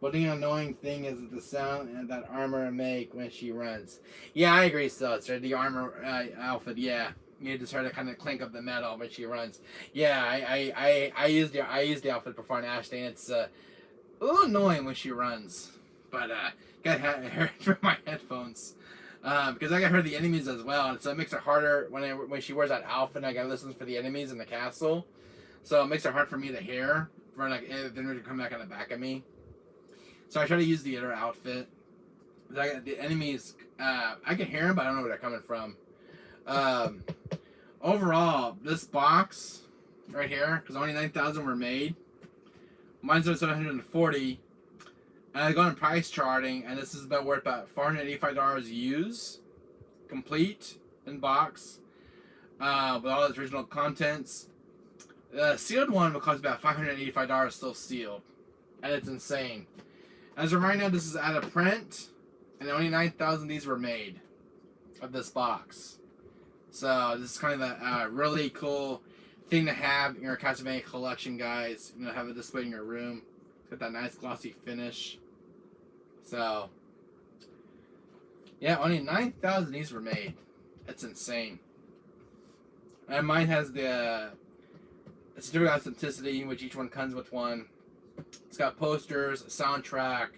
But the annoying thing is the sound that armor make when she runs. Yeah, I agree, Seltzer. The armor outfit, yeah. You just heard it kind of clink up the metal when she runs. Yeah, I used the outfit before in Ashley, and it's a little annoying when she runs. But gotta hear it through my headphones. Because I gotta hear the enemies as well, and so it makes it harder when she wears that outfit and I gotta listen for the enemies in the castle. So it makes it hard for me to hear for like if they're to come back on the back of me. So I try to use the other outfit. The enemies, I can hear them, but I don't know where they're coming from. Overall, this box right here, because only 9,000 were made. Mine's only 740. And I go on price charting, and this is worth about $485 used, complete in box, with all its original contents. The sealed one will cost about $585 still sealed, and it's insane. As of right now, this is out of print, and only 9,000 of these were made of this box. So this is kind of a really cool thing to have in your Castlevania collection, guys. You know, have it displayed in your room. It's got that nice glossy finish. So yeah, only 9,000 of these were made. It's insane. And mine has the It's a different authenticity, which each one comes with one. It's got posters, a soundtrack,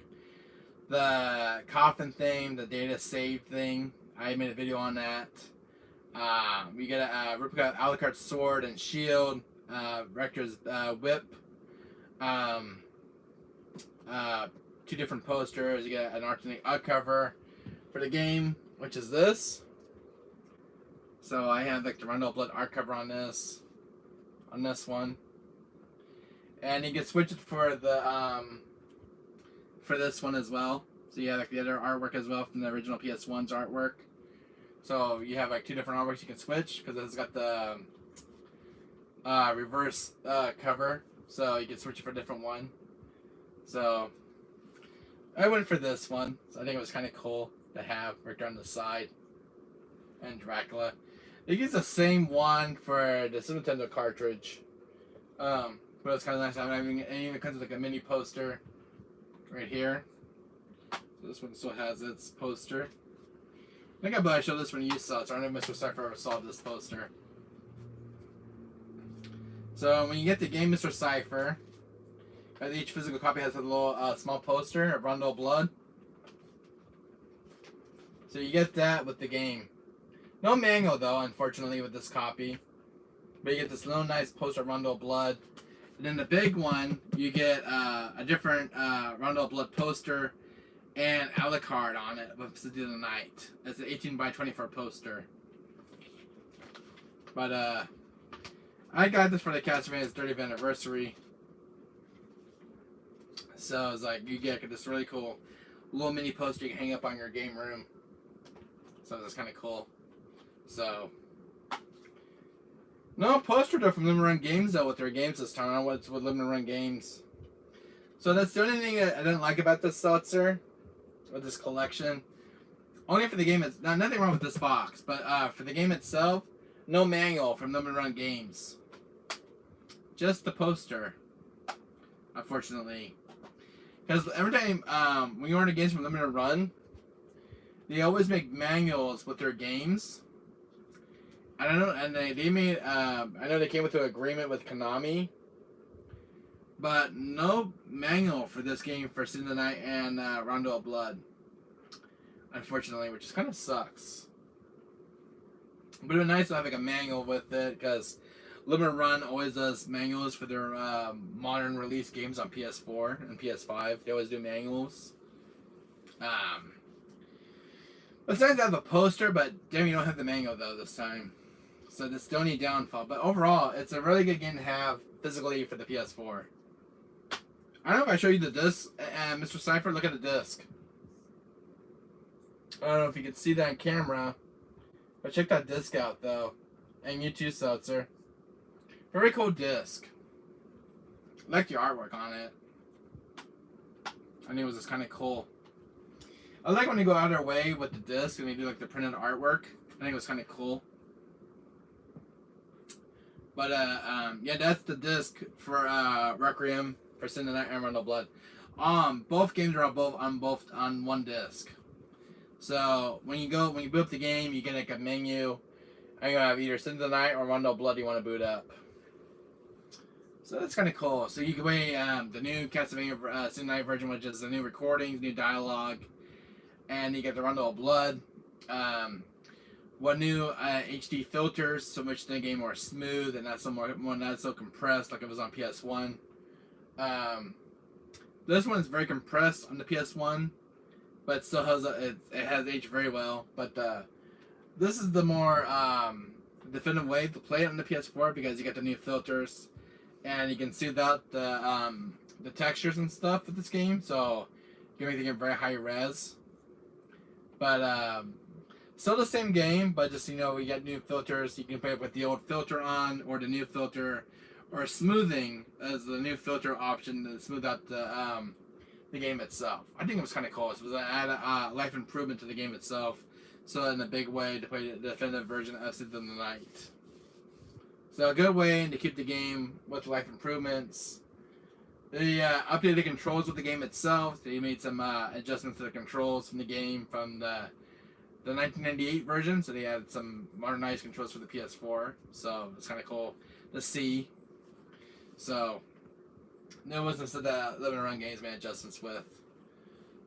the coffin thing, the data save thing. I made a video on that. We get a replica of Alucard's sword and shield, Rector's whip, 2 different posters. You get an alternate cover for the game, which is this. So I have like the Rondo Blood art cover on this one, and you can switch it for the for this one as well. So you have like the other artwork as well from the original PS1's artwork. So you have like 2 different artworks you can switch because it's got the reverse cover, so you can switch it for a different one. So I went for this one. So I think it was kind of cool to have right on the side, and Dracula. They use the same one for the Super Nintendo cartridge, but it's kind of nice. And it even comes with like a mini poster right here. So this one still has its poster. I think I showed this when you saw it, so I don't know if Mr. Cypher ever saw this poster. So when you get the game Mr. Cypher, each physical copy has a little small poster of Rondo Blood. So you get that with the game. No manual though, unfortunately, with this copy. But you get this little nice poster of Rondo Blood. And then the big one, you get a different Rondo Blood poster and Alucard on it with City of the Night. It's an 18x24 poster. But I got this for the Castlevania's 30th anniversary. So it's like you get this really cool little mini poster you can hang up on your game room. So that's kind of cool. So no poster though from Limited Run Games though with their games this time. I don't know what's with Limited Run Games. So that's the only thing I didn't like about this seltzer, with this collection. Only for the game, it's nothing wrong with this box, but for the game itself, no manual from Limited Run Games. Just the poster, unfortunately. Because every time when you order games from Limited Run, they always make manuals with their games. I don't know, and they made. I know they came with an agreement with Konami, but no manual for this game for Sin of the Night and Rondo of Blood. Unfortunately, which kind of sucks. But it would be nice to have like a manual with it, because Limited Run always does manuals for their modern release games on PS4 and PS5. They always do manuals. It's nice to have a poster, but damn, you don't have the manual though this time. So that's the only downfall. But overall, it's a really good game to have physically for the PS4. I don't know if I show you the disc, Mr. Cypher. Look at the disc. I don't know if you can see that on camera, but check that disc out though, and you too, Seltzer. Very cool disc. I like the artwork on it. I think it was just kind of cool. I like when they go out of their way with the disc and they do like the printed artwork. I think it was kind of cool. But yeah, that's the disc for Requiem for Sin of the Night and Rondo Blood. Both games are on one disc. So when you boot up the game, you get like a menu, and you have either Sin of the Night or Rondo Blood you want to boot up. So that's kind of cool. So you can play the new Castlevania Sin of the Night version, which is the new recordings, new dialogue, and you get the Rondo of Blood. One new HD filters, so much the game more smooth and not so compressed like it was on PS1. This one is very compressed on the PS1, but it still has it has aged very well. But this is the more definitive way to play it on the PS4, because you get the new filters and you can see that the textures and stuff with this game. So you can make it very high res. But still the same game, but just, you know, we get new filters. You can play it with the old filter on, or the new filter, or smoothing as the new filter option to smooth out the game itself. I think it was kind of cool. It was an add life improvement to the game itself. So in a big way to play the definitive version of Sin of the Night. So a good way to keep the game with life improvements. They updated the controls with the game itself. They made some adjustments to the controls from the game from the 1998 version, so they had some modernized controls for the PS4, so it's kind of cool to see. So there wasn't stuff that living around games made adjustments with.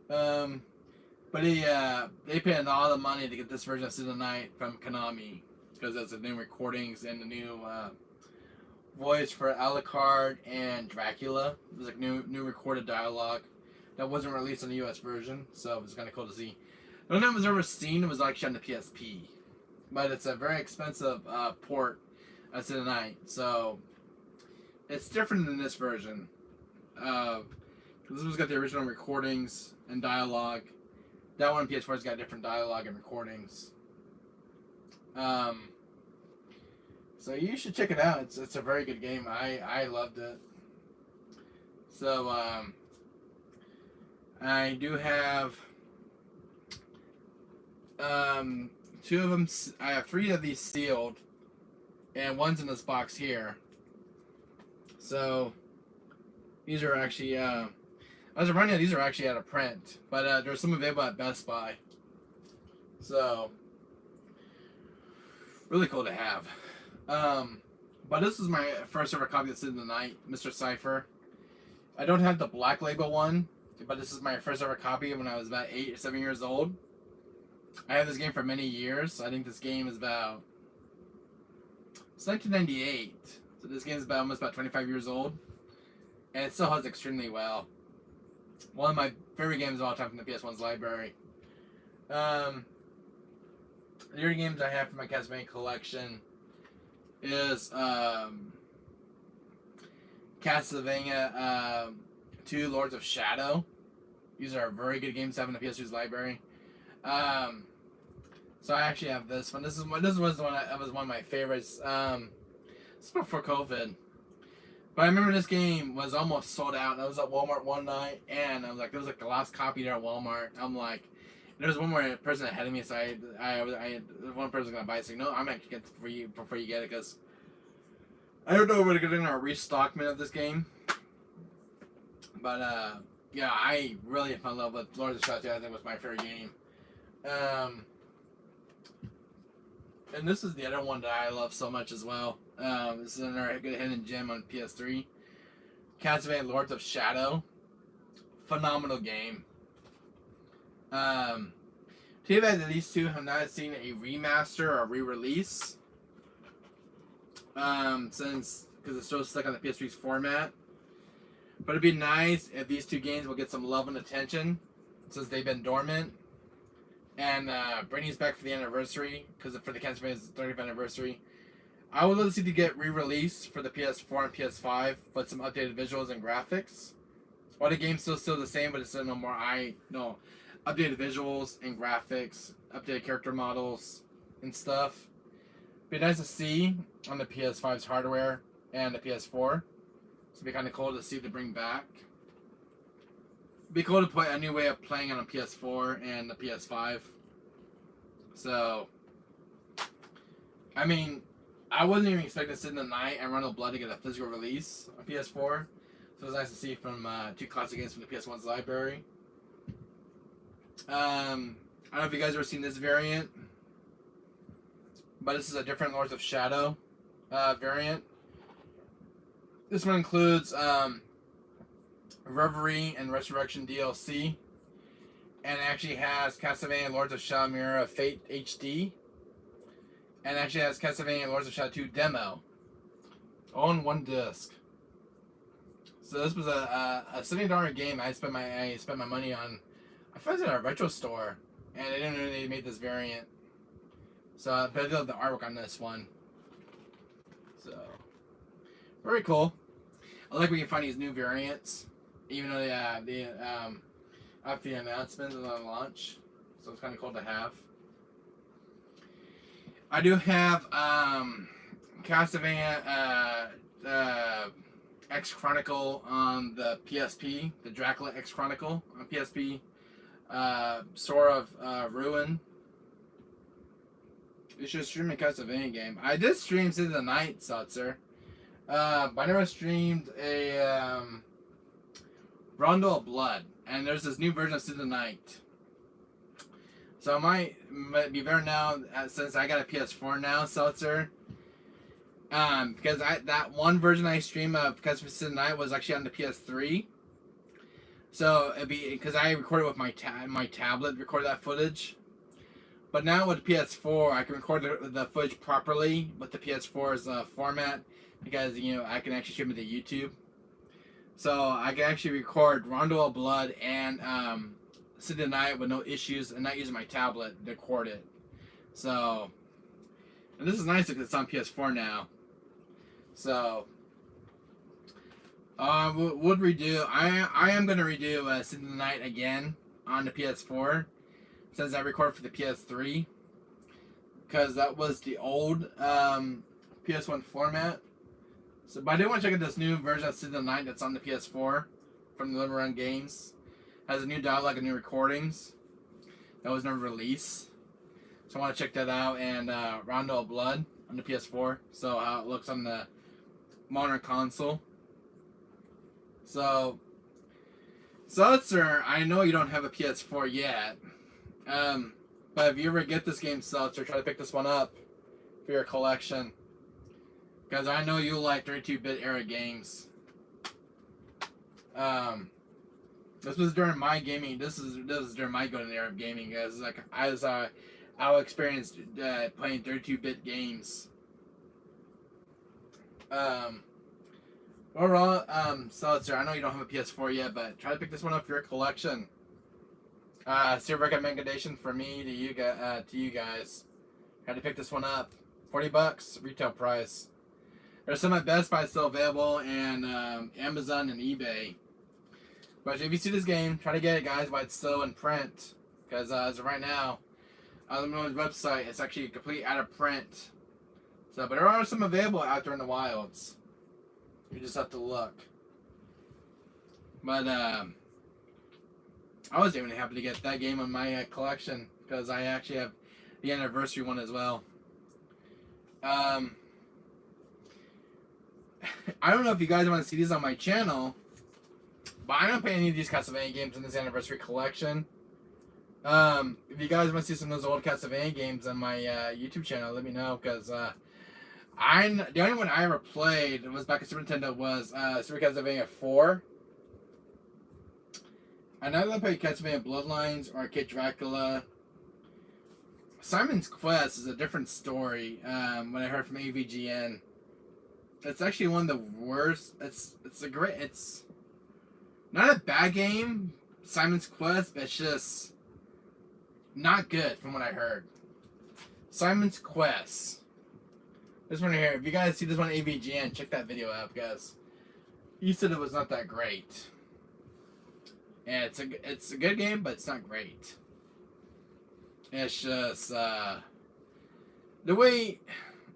But they paid a lot of money to get this version of Sid the Night from Konami because there's the new recordings and the new voice for Alucard and Dracula. There's like new recorded dialogue that wasn't released on the US version, so it was kind of cool to see. The only time it was ever seen was actually on the PSP, but it's a very expensive port of Sid the Night, so it's different than this version. This one's got the original recordings and dialogue. That one PS4's got different dialogue and recordings. So you should check it out. It's a very good game. I loved it. So I do have 2 of them. I have 3 of these sealed, and one's in this box here. So these are actually as of right now, these are actually out of print, but there's some available at Best Buy. So really cool to have. But this is my first ever copy of Sid the Night, Mr. Cypher. I don't have the black label one, but this is my first ever copy when I was about 8 or 7 years old. I have this game for many years. I think this game is it's 1998. So this game is almost about 25 years old. And it still holds extremely well. One of my favorite games of all time from the PS1's library. The other games I have for my Castlevania collection is Castlevania 2 Lords of Shadow. These are very good games to have in the PS2's library. So I actually have this one. This was one of my favorites. This is before COVID. But I remember this game was almost sold out. I was at Walmart one night, and I was like, there was like the last copy there at Walmart. I'm like, there was one more person ahead of me, so one person was gonna buy it. So no, I'm gonna get it for you before you get it, because I don't know if we're getting a restockment of this game. But yeah, I really fell in love with Lords of Shadow. I think was my favorite game. And this is the other one that I love so much as well. This is another good hidden gem on PS3. Castlevania Lords of Shadow. Phenomenal game. Too bad that these two have not seen a remaster or re-release. Because it's still stuck on the PS3's format. But it'd be nice if these two games will get some love and attention since they've been dormant. And bring these back for the anniversary, because for the Castlevania's 30th anniversary. I would love to see them get re-released for the PS4 and PS5 with some updated visuals and graphics. While the game's still the same, but it's still updated visuals and graphics, updated character models and stuff. Be nice to see on the PS5's hardware and the PS4. So it'd be kind of cool to see to bring back. It'd be cool to put a new way of playing on a PS4 and the PS5. So, I mean, I wasn't even expecting to sit in the night and Run of Blood to get a physical release on PS4. So it was nice to see from 2 classic games from the PS1's library. I don't know if you guys have ever seen this variant, but this is a different Lords of Shadow variant. This one includes Reverie and Resurrection DLC, and it actually has Castlevania Lords of Shadow Mirror of Fate HD, and it actually has Castlevania Lords of Shadow 2 demo, all in one disc. So this was a $70 game I spent my money on. I found it at a retro store, and I didn't know they made this variant. So, but I love the artwork on this one. So, very cool. I like when you find these new variants, even though they after the announcement and the launch. So it's kind of cool to have. I do have Castlevania X Chronicle on the PSP, the Dracula X Chronicle on PSP. Sora of Ruin. You should stream a Castlevania game. I did stream Sid the Night, Sutzer. But I never streamed a Rondo of Blood. And there's this new version of Sid the Night. So it might be better now, since I got a PS4 now, Seltzer. Because that one version I stream of Castlevania Symphony of the Night was actually on the PS3. So it'd be because I recorded with my tablet, record that footage. But now with PS4, I can record the footage properly with the PS4's format because I can actually stream it to YouTube. So I can actually record Rondo of Blood and Symphony of the Night with no issues and not using my tablet to record it. So, and this is nice because it's on PS4 now. So, would redo. I am gonna redo Symphony of the Night again on the PS4 since I recorded for the PS3 because that was the old PS1 format. So, but I do want to check out this new version of Symphony of the Night that's on the PS4 from the Live Run Games. Has a new dialogue and new recordings that was never released. So I want to check that out, and Rondo of Blood on the PS4. So how it looks on the modern console. So, Seltzer, I know you don't have a PS4 yet, but if you ever get this game, Seltzer, try to pick this one up for your collection. Because I know you like 32-bit era games. This was during my gaming. This was during my golden era of gaming. Guys, like I experienced playing 32-bit games. Overall, Seltzer, I know you don't have a PS4 yet, but try to pick this one up for your collection. It's your recommendation for me to you guys. Had to pick this one up. $40 retail price. There's some at Best Buy still available, and Amazon and eBay. But if you see this game, try to get it, guys, while it's still in print. Because as of right now, on the website, it's actually completely out of print. So, but there are some available out there in the wilds. You just have to look. But I was even happy to get that game in my collection because I actually have the anniversary one as well. I don't know if you guys want to see these on my channel, but I don't play any of these Castlevania games in this anniversary collection. If you guys want to see some of those old Castlevania games on my YouTube channel, let me know, because the only one I ever played was back at Super Nintendo was Super Castlevania 4. I never played Castlevania Bloodlines or Kid Dracula. Simon's Quest is a different story. When I heard from AVGN, it's actually one of the worst. It's not a bad game, Simon's Quest, but it's just not good from what I heard. Simon's Quest. This one here, if you guys see this one on AVGN, check that video out, guys. He said it was not that great. And it's a good game, but it's not great. It's just the way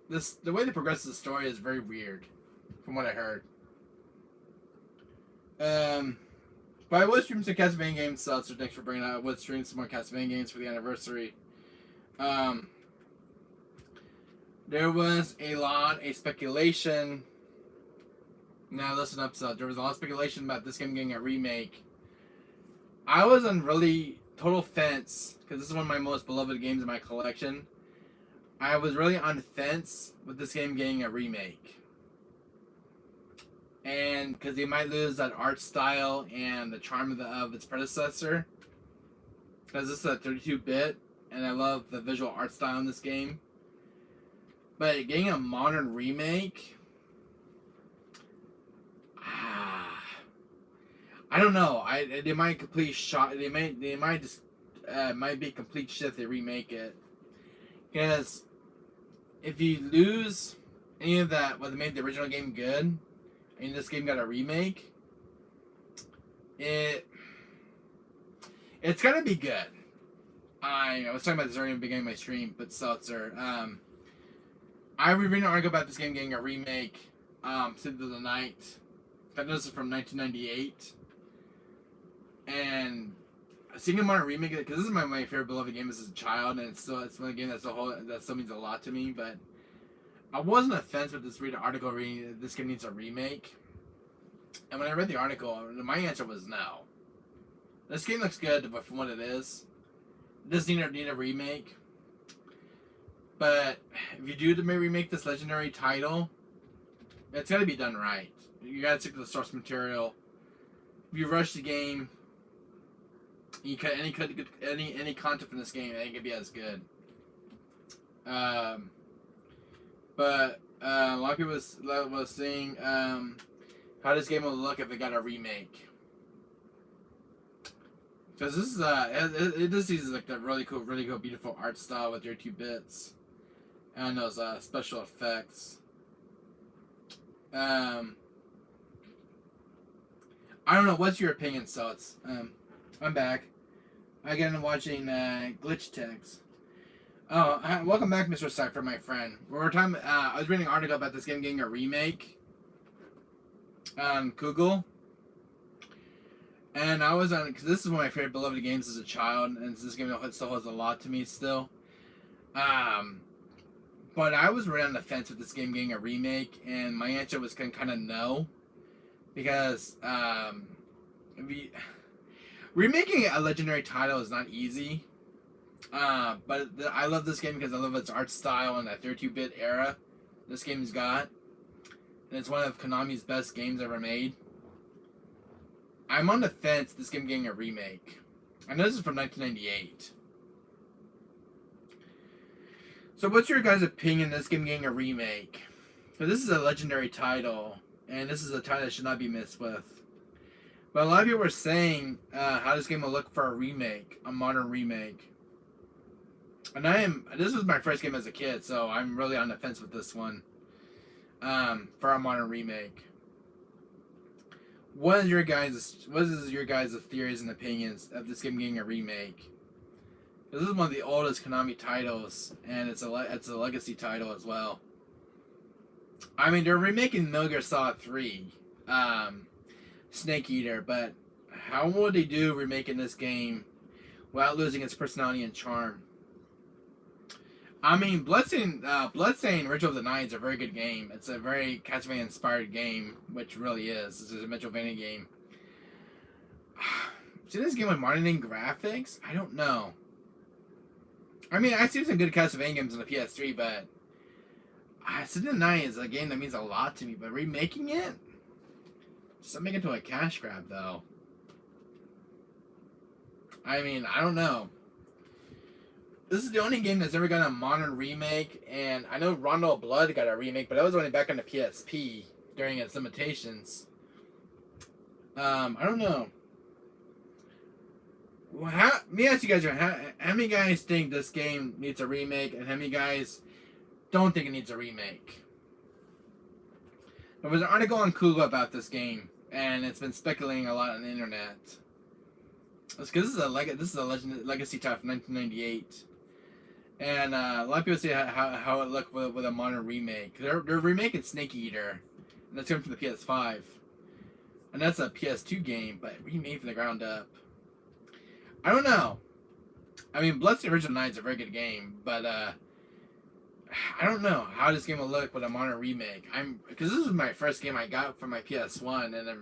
they progress the story is very weird, from what I heard. But I would stream some Castlevania games, so thanks for bringing it up. I would stream some more Castlevania games for the anniversary. There was a speculation. Now listen up, so there was a lot of speculation about this game getting a remake. I was on really total fence, because this is one of my most beloved games in my collection. I was really on fence with this game getting a remake. And because they might lose that art style and the charm of its predecessor. Because this is a 32-bit, and I love the visual art style in this game. But getting a modern remake, I don't know. They might complete shot. They might just might be complete shit if they remake it. Because if you lose any of that, what made the original game good, and this game got a remake, it's gonna be good. I was talking about this earlier in the beginning of my stream, but Seltzer, I read an article about this game getting a remake, Symphony of the Night. I know this is from 1998, and seeing them on a remake, because this is my favorite beloved game as a child, and it's one game that still means a lot to me. But I wasn't on the fence with this article reading that this game needs a remake. And when I read the article, my answer was no. This game looks good, but from what it is, it does need a remake. But if you do remake this legendary title, It's got to be done right. You got to stick to the source material. If you rush the game, you cut any content from this game, it ain't gonna be as good. But a lot of people was saying how this game will look if it got a remake. Because this is this is like the really cool, beautiful art style with your 2 bits and those special effects. I don't know. What's your opinion, Sots? I'm back. Again, watching Glitch Text. Oh, welcome back, Mr. Cypher, my friend. I was reading an article about this game getting a remake on Google. And I was on, because this is one of my favorite beloved games as a child, and this game still holds a lot to me still. But I was right on the fence with this game getting a remake, and my answer was kind of no. Because, remaking a legendary title is not easy. But I love this game because I love its art style and that 32-bit era this game's got. And it's one of Konami's best games ever made. I'm on the fence this game getting a remake. I know this is from 1998. So what's your guys' opinion of this game getting a remake? Because this is a legendary title, and this is a title that should not be messed with. But a lot of people were saying how this game will look for a remake, a modern remake. And this was my first game as a kid, so I'm really on the fence with this one. For a modern remake. What is your guys' theories and opinions of this game getting a remake? This is one of the oldest Konami titles, and it's a legacy title as well. I mean, they're remaking Metal Gear Solid 3, Snake Eater, but how would they do remaking this game without losing its personality and charm? I mean, Bloodstained Ritual of the Night is a very good game. It's a very Castlevania-inspired game, which really is. This is a Metroidvania game. See this game with modern graphics? I don't know. I mean, I've seen some good Castlevania games on the PS3, but Symphony of the Night is a game that means a lot to me. But remaking it? Just make it into a cash grab, though. I mean, I don't know. This is the only game that's ever got a modern remake, and I know Rondo of Blood got a remake, but that was only back on the PSP during its limitations. I don't know. Well, let me ask you guys, how many guys think this game needs a remake, and how many guys don't think it needs a remake? There was an article on Google about this game, and it's been speculating a lot on the internet. It's because this is a legacy title from 1998. And a lot of people say how it looked with a modern remake. They're remaking Snake Eater, and that's coming from the PS5. And that's a PS2 game, but remade from the ground up. I don't know. I mean, Bloodstained Original Night is a very good game, but I don't know how this game will look with a modern remake. Because this was my first game I got from my PS1, and it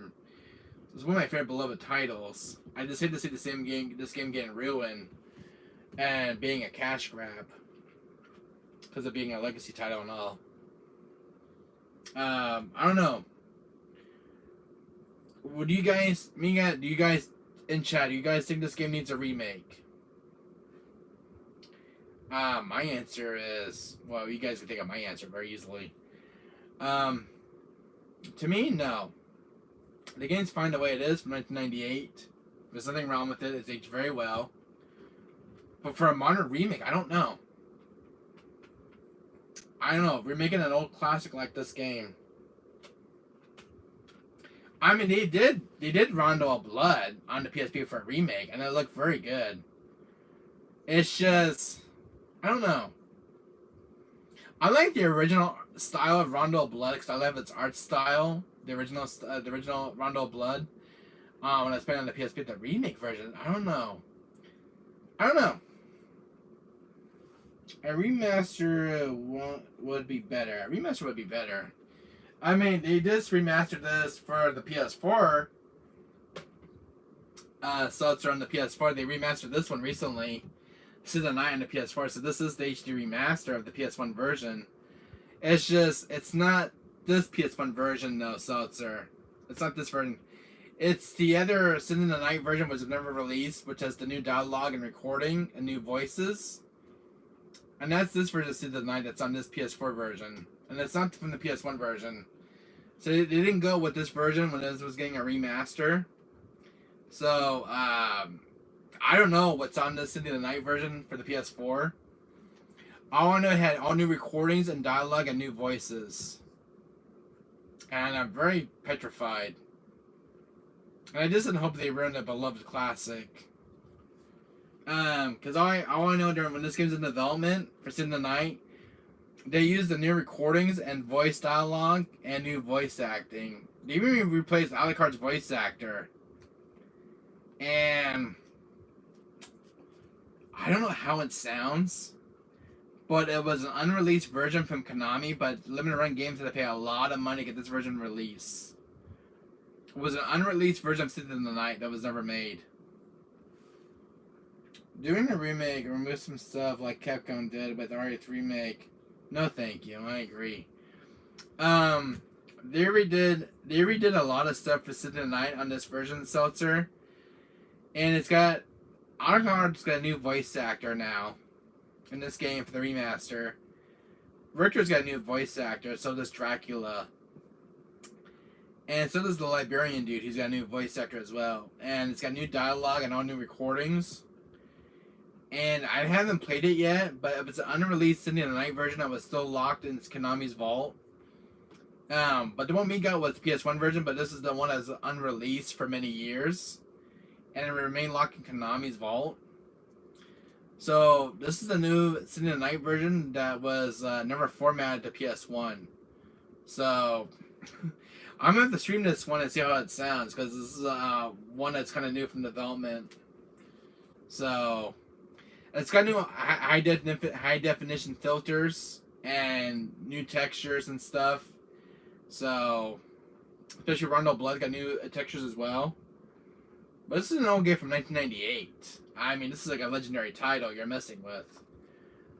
was one of my favorite beloved titles. I just hate to see this game getting ruined and being a cash grab because of being a legacy title and all. I don't know. Do you guys in chat, do you guys think this game needs a remake? My answer is, well, you guys can take out my answer very easily. To me, no. The game's fine the way it is from 1998. There's nothing wrong with it. It's aged very well. But for a modern remake, I don't know. Remaking an old classic like this game. I mean, they did Rondo of Blood on the PSP for a remake, and it looked very good. It's just, I don't know. I like the original style of Rondo of Blood because I love its art style. The original Rondo of Blood. When I was playing on the PSP, the remake version, I don't know. A remaster would be better. I mean, they just remastered this for the PS4. So it's on the PS4. They remastered this one recently. This is the night on the PS4. So this is the HD remaster of the PS1 version. It's just, it's not this PS1 version though, Seltzer. It's not this version. It's the other Sin in the Night version, which was never released, which has the new dialogue and recording and new voices. And that's this version of Sin in the Night that's on this PS4 version. And it's not from the PS1 version. So they didn't go with this version when this was getting a remaster. So, I don't know what's on this Sin in the Night version for the PS4. All I know, it had all new recordings and dialogue and new voices. And I'm very petrified. And I just hope they ruin a beloved classic. Because all I know during when this game's in development for Sin in the Night, they used the new recordings and voice dialogue and new voice acting. They even replaced Alucard's voice actor. And I don't know how it sounds, but it was an unreleased version from Konami, but limited run games had to pay a lot of money to get this version released. It was an unreleased version of Sin in the Night that was never made. Doing a remake removes some stuff like Capcom did with the RE3 remake. No thank you, I agree. They redid a lot of stuff for Sin in the Night on this version, Seltzer. And it's got Alucard's got a new voice actor now in this game for the remaster. Richter's got a new voice actor, so does Dracula. And so does the Liberian dude, he's got a new voice actor as well. And it's got new dialogue and all new recordings. And I haven't played it yet, but it's an unreleased Sin in the Night version that was still locked in Konami's vault. But the one we got was the PS1 version, but this is the one that's unreleased for many years. And it remained locked in Konami's vault. So this is the new Sin in the Night version that was never formatted to PS1. So I'm gonna have to stream this one and see how it sounds, because this is one that's kind of new from development. So it's got new high definition filters and new textures and stuff. So especially Rondo Blood got new textures as well. But this is an old game from 1998. I mean, this is like a legendary title you're messing with.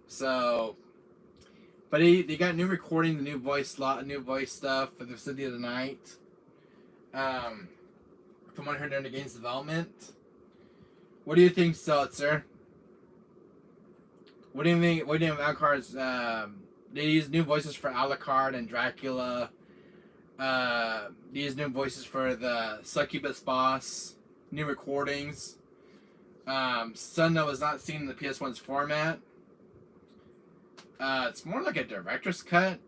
So, but they got new recording, the new voice slot, new voice stuff for the City of the Night. From what I heard during the game's development. What do you think, Seltzer? What do you think? What do you think of Alucard's? They use new voices for Alucard and Dracula. They use new voices for the Succubus boss. New recordings. Some that was not seen in the PS1's format. It's more like a director's cut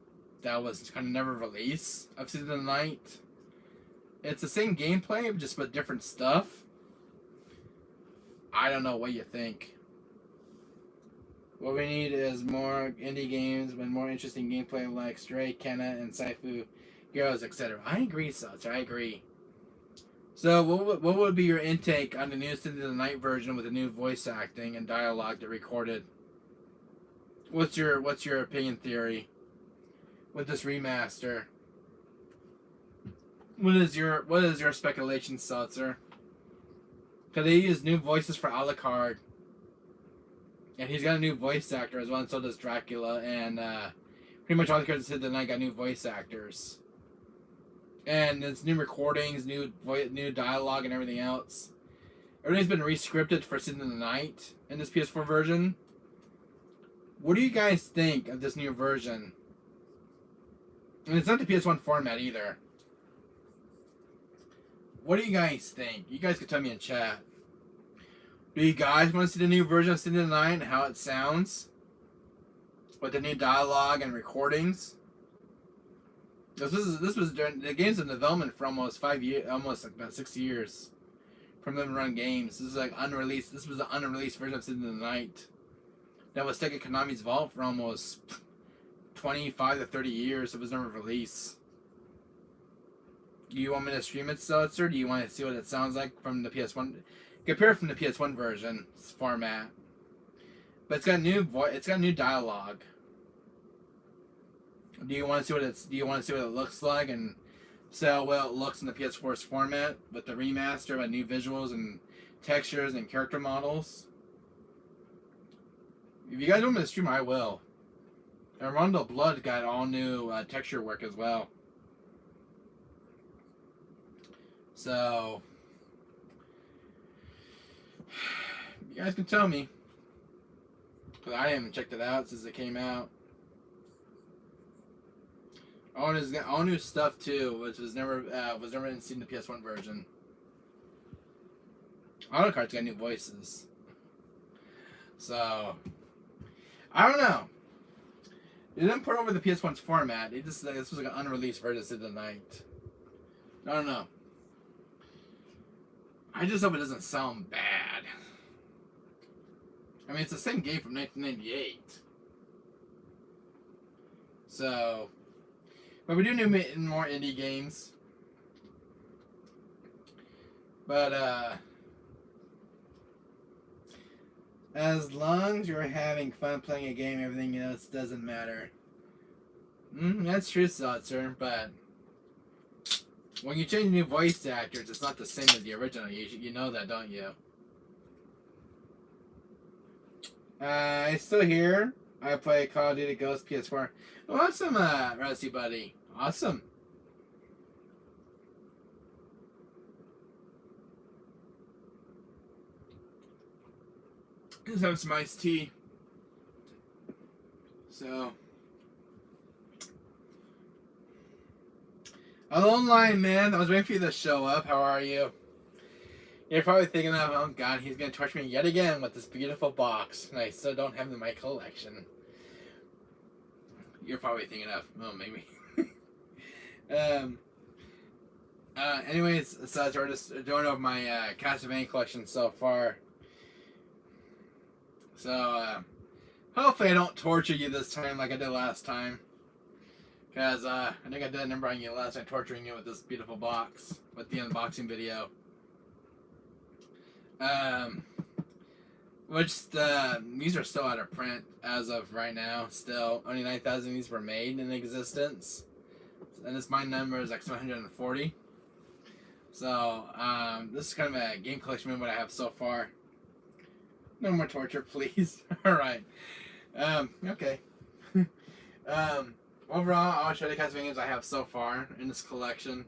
that was kind of never released of Sin in the Night. It's the same gameplay, just with different stuff. I don't know what you think. What we need is more indie games with more interesting gameplay like Stray, Kenna, and Saifu Heroes, etc. I agree, Seltzer. I agree. So, what would be your intake on the new Sin in the Night version with the new voice acting and dialogue that recorded? What's your opinion theory with this remaster? What is your speculation, Seltzer? Because they use new voices for Alucard, and he's got a new voice actor as well, and so does Dracula, and pretty much all the characters in the Night got new voice actors. And it's new recordings, new dialogue, and everything else. Everything's been re-scripted for Sin in the Night in this PS4 version. What do you guys think of this new version? And it's not the PS1 format either. What do you guys think? You guys can tell me in chat. Do you guys want to see the new version of Sin in the Night and how it sounds? With the new dialogue and recordings? This was during the game's in development for almost 5 years, almost like about 6 years from them run games. This is like unreleased. This was the unreleased version of Sin in the Night that was stuck in Konami's vault for almost 25 to 30 years. It was never released. Do you want me to stream it, Seltzer? Or do you want to see what it sounds like from the PS1? Compare it from the PS1 version format. But it's got new dialogue. Do you want to see what it looks like and see how well it looks in the PS4's format with the remaster with new visuals and textures and character models? If you guys want me to stream, I will. And Rondo Blood got all new texture work as well. So you guys can tell me, because I haven't checked it out since it came out. All new stuff too, which was never seen the PS1 version. All the cards got new voices. So I don't know. They didn't put over the PS1's format. This was like an unreleased version of the night. I don't know. I just hope it doesn't sound bad. I mean, it's the same game from 1998. So, but we do need more indie games. But as long as you're having fun playing a game, everything else doesn't matter. That's true, Seltzer, but when you change new voice actors, it's not the same as the original. You know that, don't you? It's still here. I play Call of Duty Ghost PS4. Awesome, Rusty Buddy. Awesome. Just have some iced tea. So, Alone Line Man, I was waiting for you to show up. How are you? You're probably thinking of, oh god, he's gonna torture me yet again with this beautiful box, and I still don't have it in my collection. You're probably thinking of, oh, maybe. Anyways, so we're just doing over my castlevania collection so far. So, hopefully I don't torture you this time like I did last time. Because, I think I did a number on you last time, torturing you with this beautiful box, with the unboxing video. Which, these are still out of print as of right now, still. Only 9,000 of these were made in existence. And my number is like 740. So, this is kind of a game collection of what I have so far. No more torture, please. Alright. Okay. Overall, I'll show you guys the games I have so far in this collection.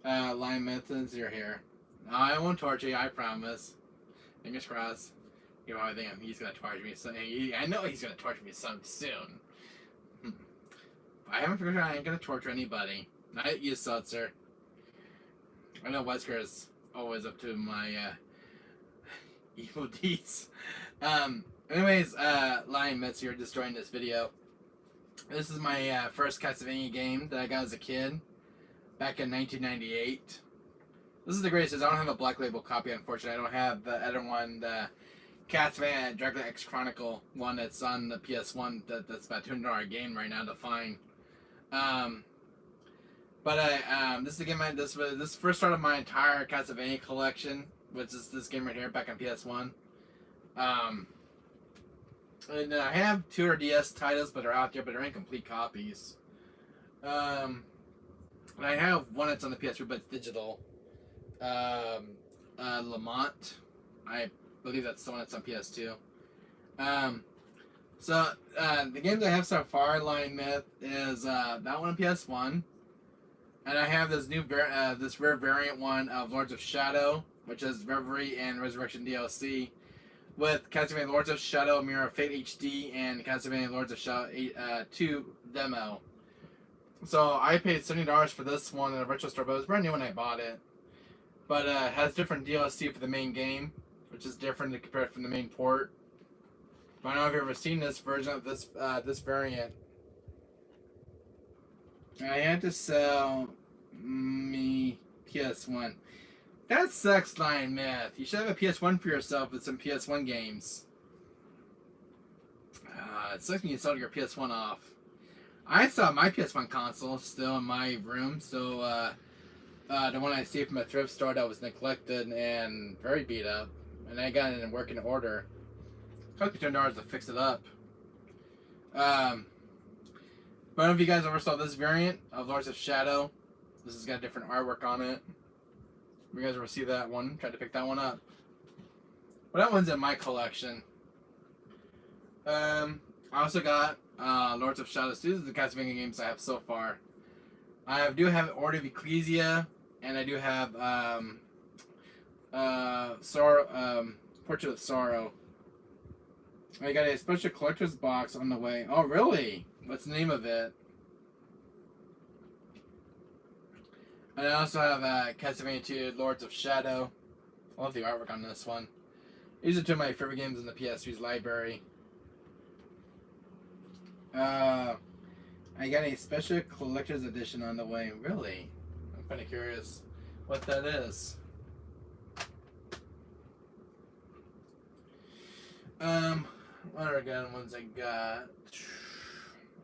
Line methods, you're here. I won't torture you, I promise. Fingers crossed. You know, I think he's gonna torture me. I know he's gonna torture me soon. I haven't figured out I ain't gonna torture anybody. Not you, Seltzer. I know Wesker is always up to my evil deeds. Anyways, Lion Mitz here, just joined this video. This is my first Castlevania game that I got as a kid back in 1998. This is the greatest. I don't have a Black Label copy, unfortunately. I don't have the other one, the Castlevania Dracula X Chronicle one that's on the PS1. That's about $200 game right now to find. This is the game. This first started my entire Castlevania collection, which is this game right here, back on PS1. And I have 2 DS titles, but they're out there, but they're incomplete copies. And I have one that's on the PS3, but it's digital. Lamont, I believe that's the one that's on PS2. The games I have so far, Lion Myth, is that one on PS1, and I have this new this rare variant one of Lords of Shadow, which is Reverie and Resurrection DLC, with Castlevania Lords of Shadow, Mirror of Fate HD, and Castlevania Lords of Shadow 2 demo. So I paid $70 for this one at a retro store, but it was brand new when I bought it. But it has different DLC for the main game, which is different compared from the main port. I don't know if you've ever seen this version of this variant. I had to sell me PS1. That sucks, Lion Myth. You should have a PS1 for yourself with some PS1 games. It sucks when you sold your PS1 off. I saw my PS1 console still in my room, so the one I saved from a thrift store that was neglected and very beat up, and I got it in working order. It cost me $200 to fix it up. But I don't know if you guys ever saw this variant of Lords of Shadow. This has got different artwork on it. You guys ever see that one? Tried to pick that one up. But that one's in my collection. I also got Lords of Shadow. These are the Castlevania games I have so far. I do have Order of Ecclesia, and I do have Portrait of Sorrow. I got a special collector's box on the way. Oh, really? What's the name of it? And I also have Castlevania 2 Lords of Shadow. I love the artwork on this one. These are two of my favorite games in the PS3's library. I got a special collector's edition on the way. Really? I'm kind of curious what that is. What are the ones I got?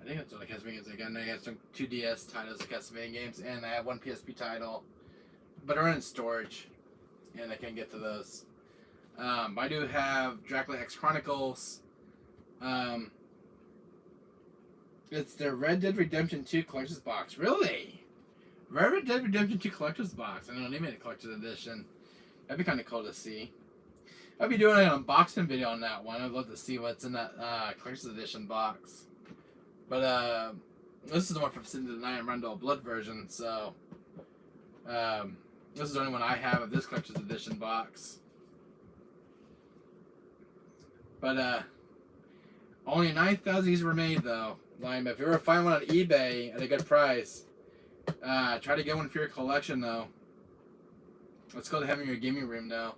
I think that's all the Castlevania games I got. And I got some 2DS titles of Castlevania games, and I have one PSP title, but they're in storage, and I can't get to those. I do have Dracula X Chronicles. It's the Red Dead Redemption 2 Collector's Box. Really? Red Dead Redemption 2 Collector's Box. I know they made a collector's edition. That'd be kind of cool to see. I'll be doing an unboxing video on that one. I'd love to see what's in that collector's edition box. But this is the one from Sin of the Night and Randall Blood version, so this is the only one I have of this collector's edition box. But only 9,000 of these were made though. Like, if you ever find one on eBay at a good price, try to get one for your collection though. Let's go to having your gaming room now.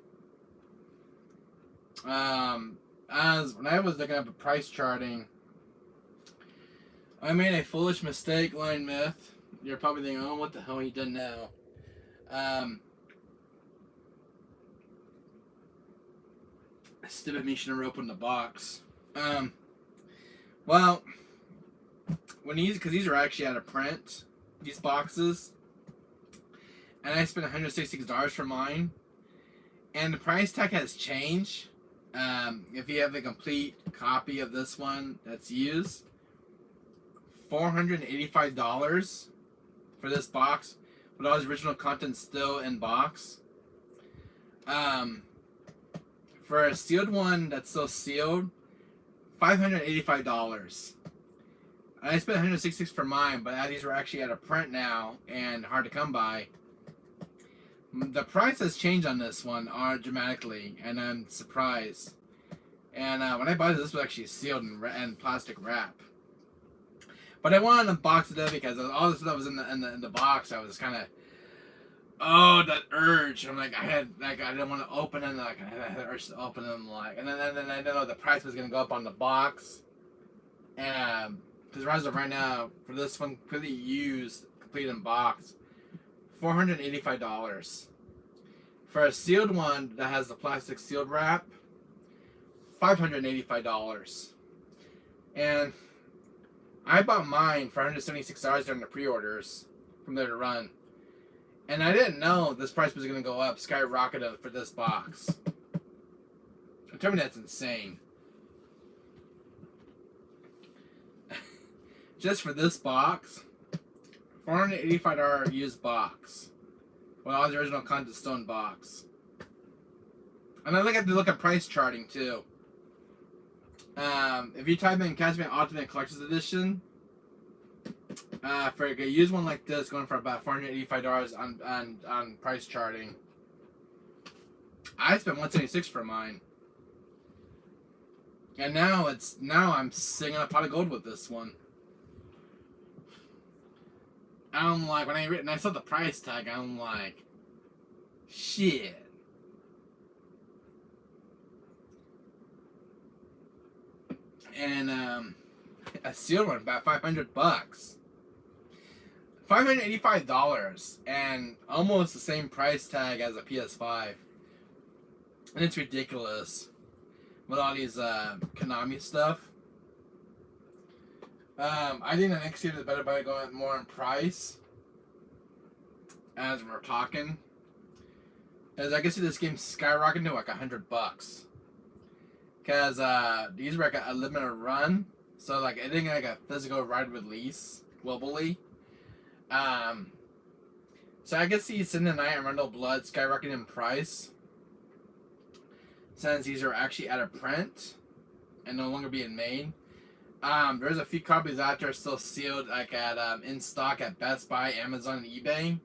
As when I was looking up a price charting, I made a foolish mistake, Line Myth. You're probably thinking, oh, what the hell he did now? Stupid me should have opened the box. Well, because these are actually out of print, these boxes, and I spent $166 for mine, and the price tag has changed. If you have the complete copy of this one that's used, $485 for this box, with all his original content still in box. For a sealed one that's still sealed, $585. I spent $166 for mine, but these were actually out of print now and hard to come by. The price has changed on this one dramatically, and I'm surprised. And when I bought this was actually sealed in plastic wrap. But I wanted to unbox it because all this stuff was in the box. I was kind of, that urge. I'm like, I didn't want to open it. Like, I had the urge to open them. Like, and then I didn't know the price was gonna go up on the box. And because as of right now, for this one, completely used, complete in box, $485. For a sealed one that has the plastic sealed wrap, $585. And I bought mine for $176 during the pre-orders from there to run. And I didn't know this price was going to go up, skyrocketed for this box. I told me that's insane. Just for this box, $485 used box. Well, all the original content still in box. And I look at price charting too. If you type in Castlevania Ultimate Collector's Edition, for a used one like this, going for about $485 on price charting. I spent $176 for mine, and now I'm singing a pot of gold with this one. I'm like, when I saw the price tag, I'm like, shit. And a sealed one about $500, $585, and almost the same price tag as a PS5. And it's ridiculous with all these Konami stuff. I think the next year is better by going more in price, as we're talking, as I can see this game skyrocketing to like $100. Because these were like a limited run, so like it didn't get like a physical wide release globally. So I can see Sin of the Night and Randall Blood skyrocketing in price, since these are actually out of print and no longer being made. There's a few copies out there still sealed, like at in stock at Best Buy, Amazon, and eBay.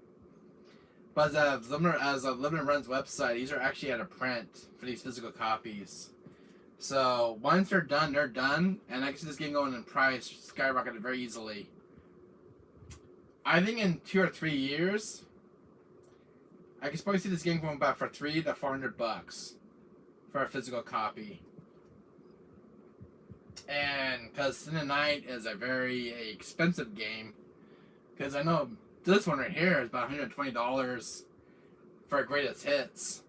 But as a Limited Runs website, these are actually at a print for these physical copies. So once they're done, and I can see this game going in price skyrocketed very easily. I think in 2 or 3 years, I can probably see this game going back for $300 to $400 for a physical copy. And because Sin and Night is a very expensive game, because I know this one right here is about $120 for a greatest hits,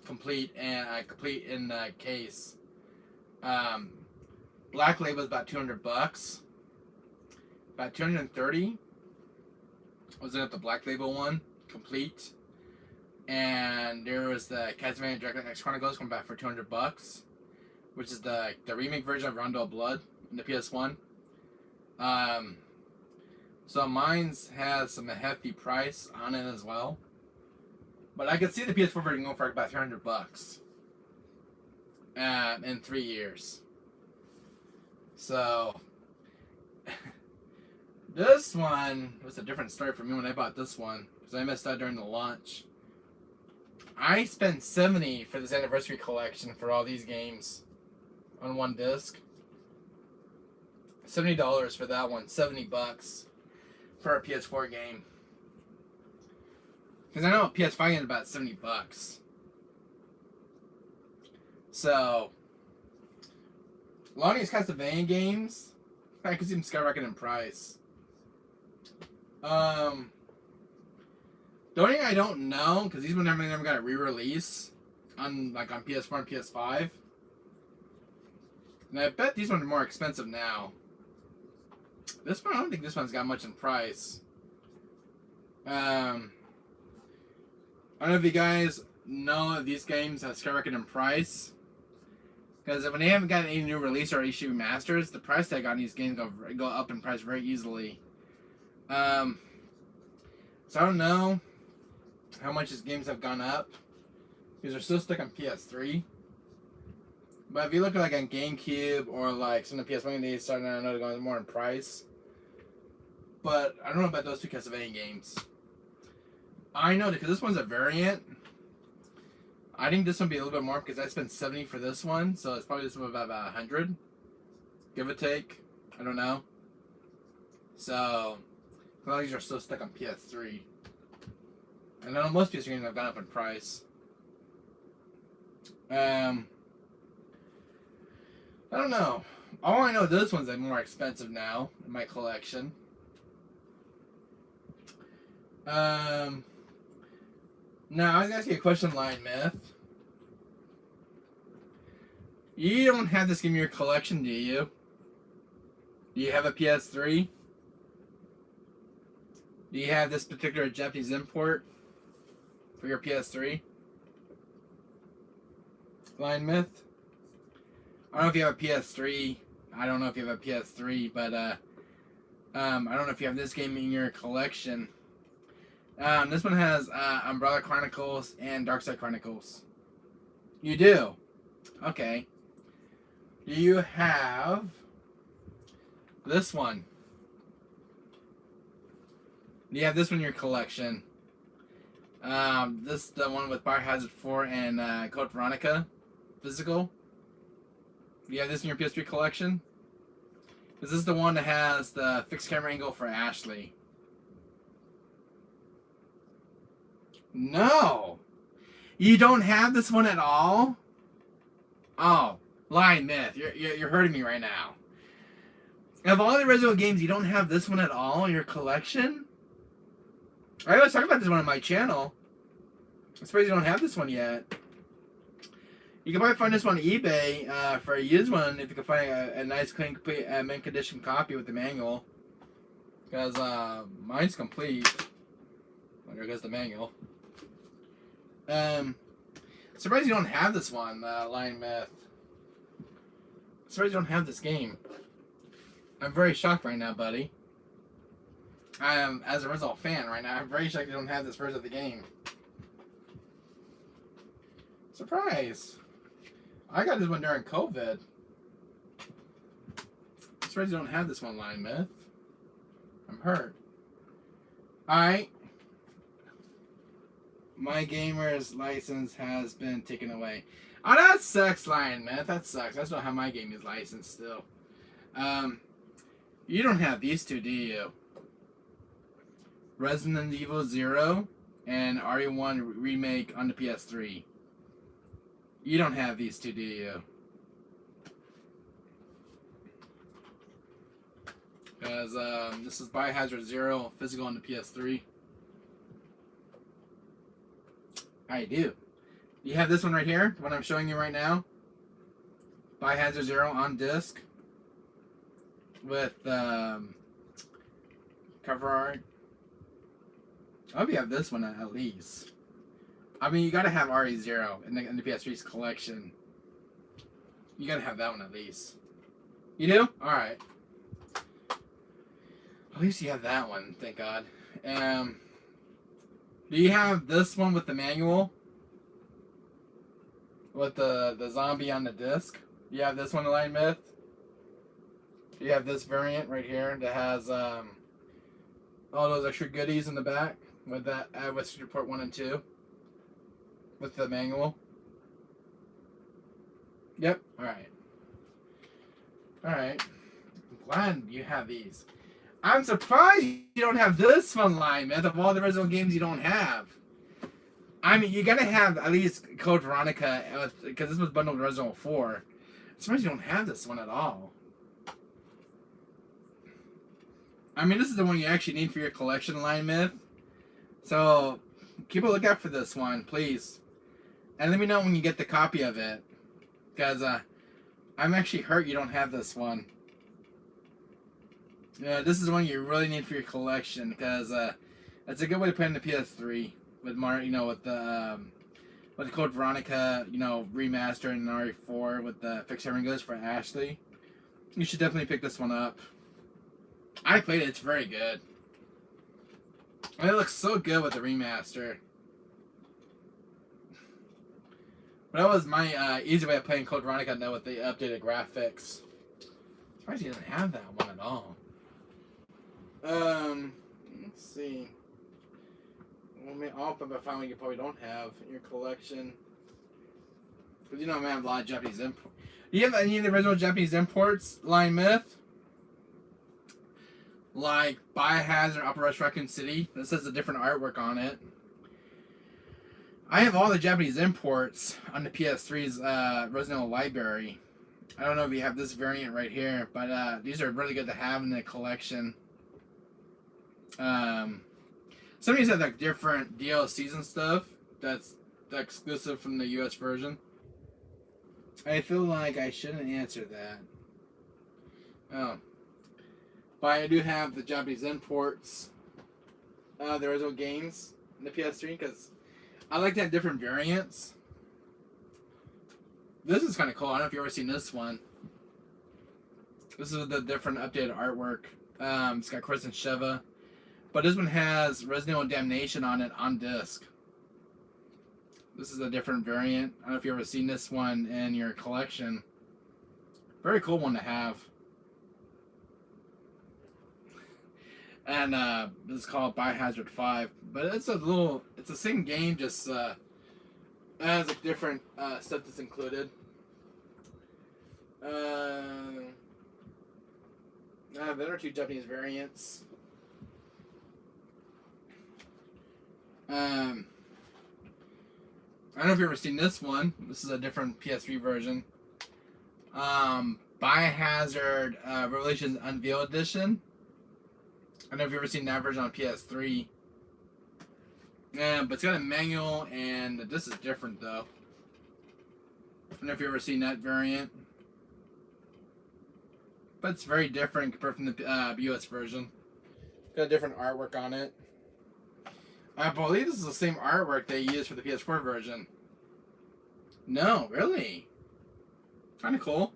complete in the case. Black Label is about $200, about $230. Was it the Black Label one complete? And there was the Castlevania Dragon X Chronicles coming back for $200, which is the remake version of Rondo of Blood in the PS1. So mine's has some hefty price on it as well. But I could see the PS4 version going for about $300 in 3 years. So this one was a different story for me when I bought this one, because I missed out during the launch. I spent $70 for this anniversary collection for all these games on one disc. $70 for that one. $70 for a PS4 game. Because I know a PS5 game is about $70. So a lot of these Castlevania games, I could see them skyrocketing in price. The only thing I don't know, because these ones never got a re-release on PS4 and PS5. And I bet these ones are more expensive now. This one, I don't think this one's got much in price. I don't know if you guys know if these games have skyrocketed in price. Because when they haven't got any new release or issue masters, the price tag on these games go up in price very easily. So I don't know how much these games have gone up, because they're still stuck on PS3. But if you look at on GameCube or some of the PS1 games, starting to know they're going more in price. But I don't know about those two Castlevania games. I know because this one's a variant. I think this one will be a little bit more because I spent $70 for this one, so it's probably this one about $100, give or take. I don't know. So a lot of these are still stuck on PS3. And I know most PS3 games have gone up in price. I don't know. All I know, this one's more expensive now in my collection. Now I was gonna ask you a question, Lion Myth. You don't have this game in your collection, do you? Do you have a PS3? Do you have this particular Japanese import for your PS3? Lion Myth? I don't know if you have a PS3. I don't know if you have a PS3, but I don't know if you have this game in your collection. This one has Umbrella Chronicles and Darkside Chronicles. You do? Okay. Do you have this one? Do you have this one in your collection? This the one with Biohazard 4 and Code Veronica physical. Do you have this in your PS3 collection? This is the one that has the fixed camera angle for Ashley. No! You don't have this one at all? Oh, Lion Myth, you're hurting me right now. Of all the Resident Evil games, you don't have this one at all in your collection? I always talk about this one on my channel. I'm surprised you don't have this one yet. You can probably find this one on eBay for a used one if you can find a nice, clean, complete mint condition copy with the manual. Because mine's complete. Well, there goes the manual. Surprised you don't have this one, Lion Myth. Surprised you don't have this game. I'm very shocked right now, buddy. I am, as a Resident Evil fan right now, I'm very shocked you don't have this version of the game. Surprise! I got this one during COVID. Surprised you don't have this one, Lion Myth. I'm hurt. Alright. My gamer's license has been taken away. Oh, that sucks, Lion Myth. That sucks. I just don't have my gaming license still. You don't have these two, do you? Resident Evil 0 and RE1 Remake on the PS3. You don't have these two, do you? Because this is Biohazard 0 physical on the PS3. I do. You have this one right here, what I'm showing you right now. Biohazard 0 on disc. With cover art. I hope you have this one at least. I mean, you gotta have RE0 in the PS3's collection. You gotta have that one at least. You do? Alright. At least you have that one, thank God. Do you have this one with the manual? With the zombie on the disc? You have this one, Lion Myth? You have this variant right here that has all those extra goodies in the back with that with report 1 and 2 with the manual. Yep. All right. All right. I'm glad you have these. I'm surprised you don't have this one, Lion Myth. Of all the original games you don't have. I mean, you gotta have at least Code Veronica because this was bundled with Resident Evil 4. I'm surprised you don't have this one at all. I mean, this is the one you actually need for your collection, Lion Myth. So, keep a lookout for this one, please. And let me know when you get the copy of it. Because, I'm actually hurt you don't have this one. Yeah, this is the one you really need for your collection. Because, it's a good way to play on the PS3. With with the Code Veronica, remaster and RE4 with the fixed everything goes for Ashley. You should definitely pick this one up. I played it, it's very good. And it looks so good with the remaster. But that was my easy way of playing Code Veronica now with the updated graphics. Surprised you didn't have that one at all. Let's see. Well, I'll find one you probably don't have in your collection. Because I have a lot of Japanese imports. Do you have any of the original Japanese imports, Lion Myth? Like Biohazard Operation Raccoon City. This has a different artwork on it. I have all the Japanese imports on the PS3's Resident Evil library. I don't know if you have this variant right here, but these are really good to have in the collection. Some of these have like different DLCs and stuff that's exclusive from the US version. I feel like I shouldn't answer that. Oh. But I do have the Japanese imports, the original games in the PS3 because I like to have different variants. This is kind of cool. I don't know if you've ever seen this one. This is the different updated artwork. It's got Chris and Sheva. But this one has Resident Evil Damnation on it on disc. This is a different variant. I don't know if you've ever seen this one in your collection. Very cool one to have. And this is called Biohazard 5. But it's it's the same game, just has like different stuff that's included. There are 2 Japanese variants. I don't know if you've ever seen this one. This is a different PS3 version. Biohazard Revelations Unveiled Edition. I don't know if you've ever seen that version on PS3. Yeah, but it's got a manual, and this is different, though. I don't know if you've ever seen that variant. But it's very different compared from the US version. Got a different artwork on it. I believe this is the same artwork they used for the PS4 version. No, really? Kind of cool.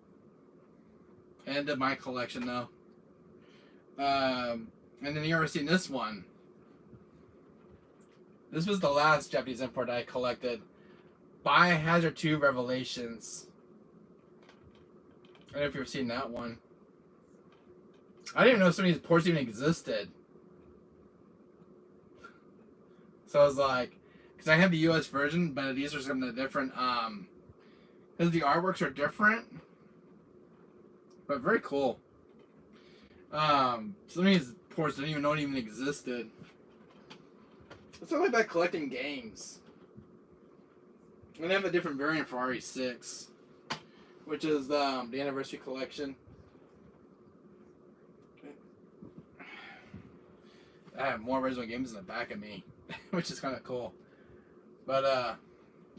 End of my collection, though. And then you ever seen this one? This was the last Japanese import I collected. Biohazard 2 Revelations. I don't know if you've ever seen that one. I didn't even know some of these ports even existed. So I was like, because I have the US version, but these are some of the different, because the artworks are different, but very cool. Some of these ports didn't even know it even existed. It's really about collecting games. And they have a different variant for RE6, which is the anniversary collection. I have more original games in the back of me, which is kind of cool. But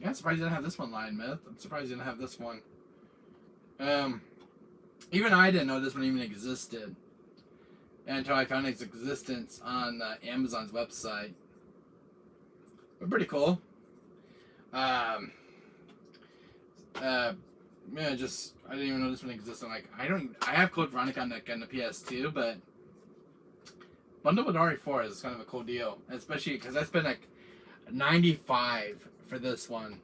yeah, I'm surprised you didn't have this one, Lion Myth. I'm surprised you didn't have this one. Even I didn't know this one even existed until I found its existence on Amazon's website. But pretty cool. Yeah, just I didn't even know this one existed. Like I have Code Veronica on the PS2, but bundled with RE4 is kind of a cool deal, especially because I spent like $95 for this one.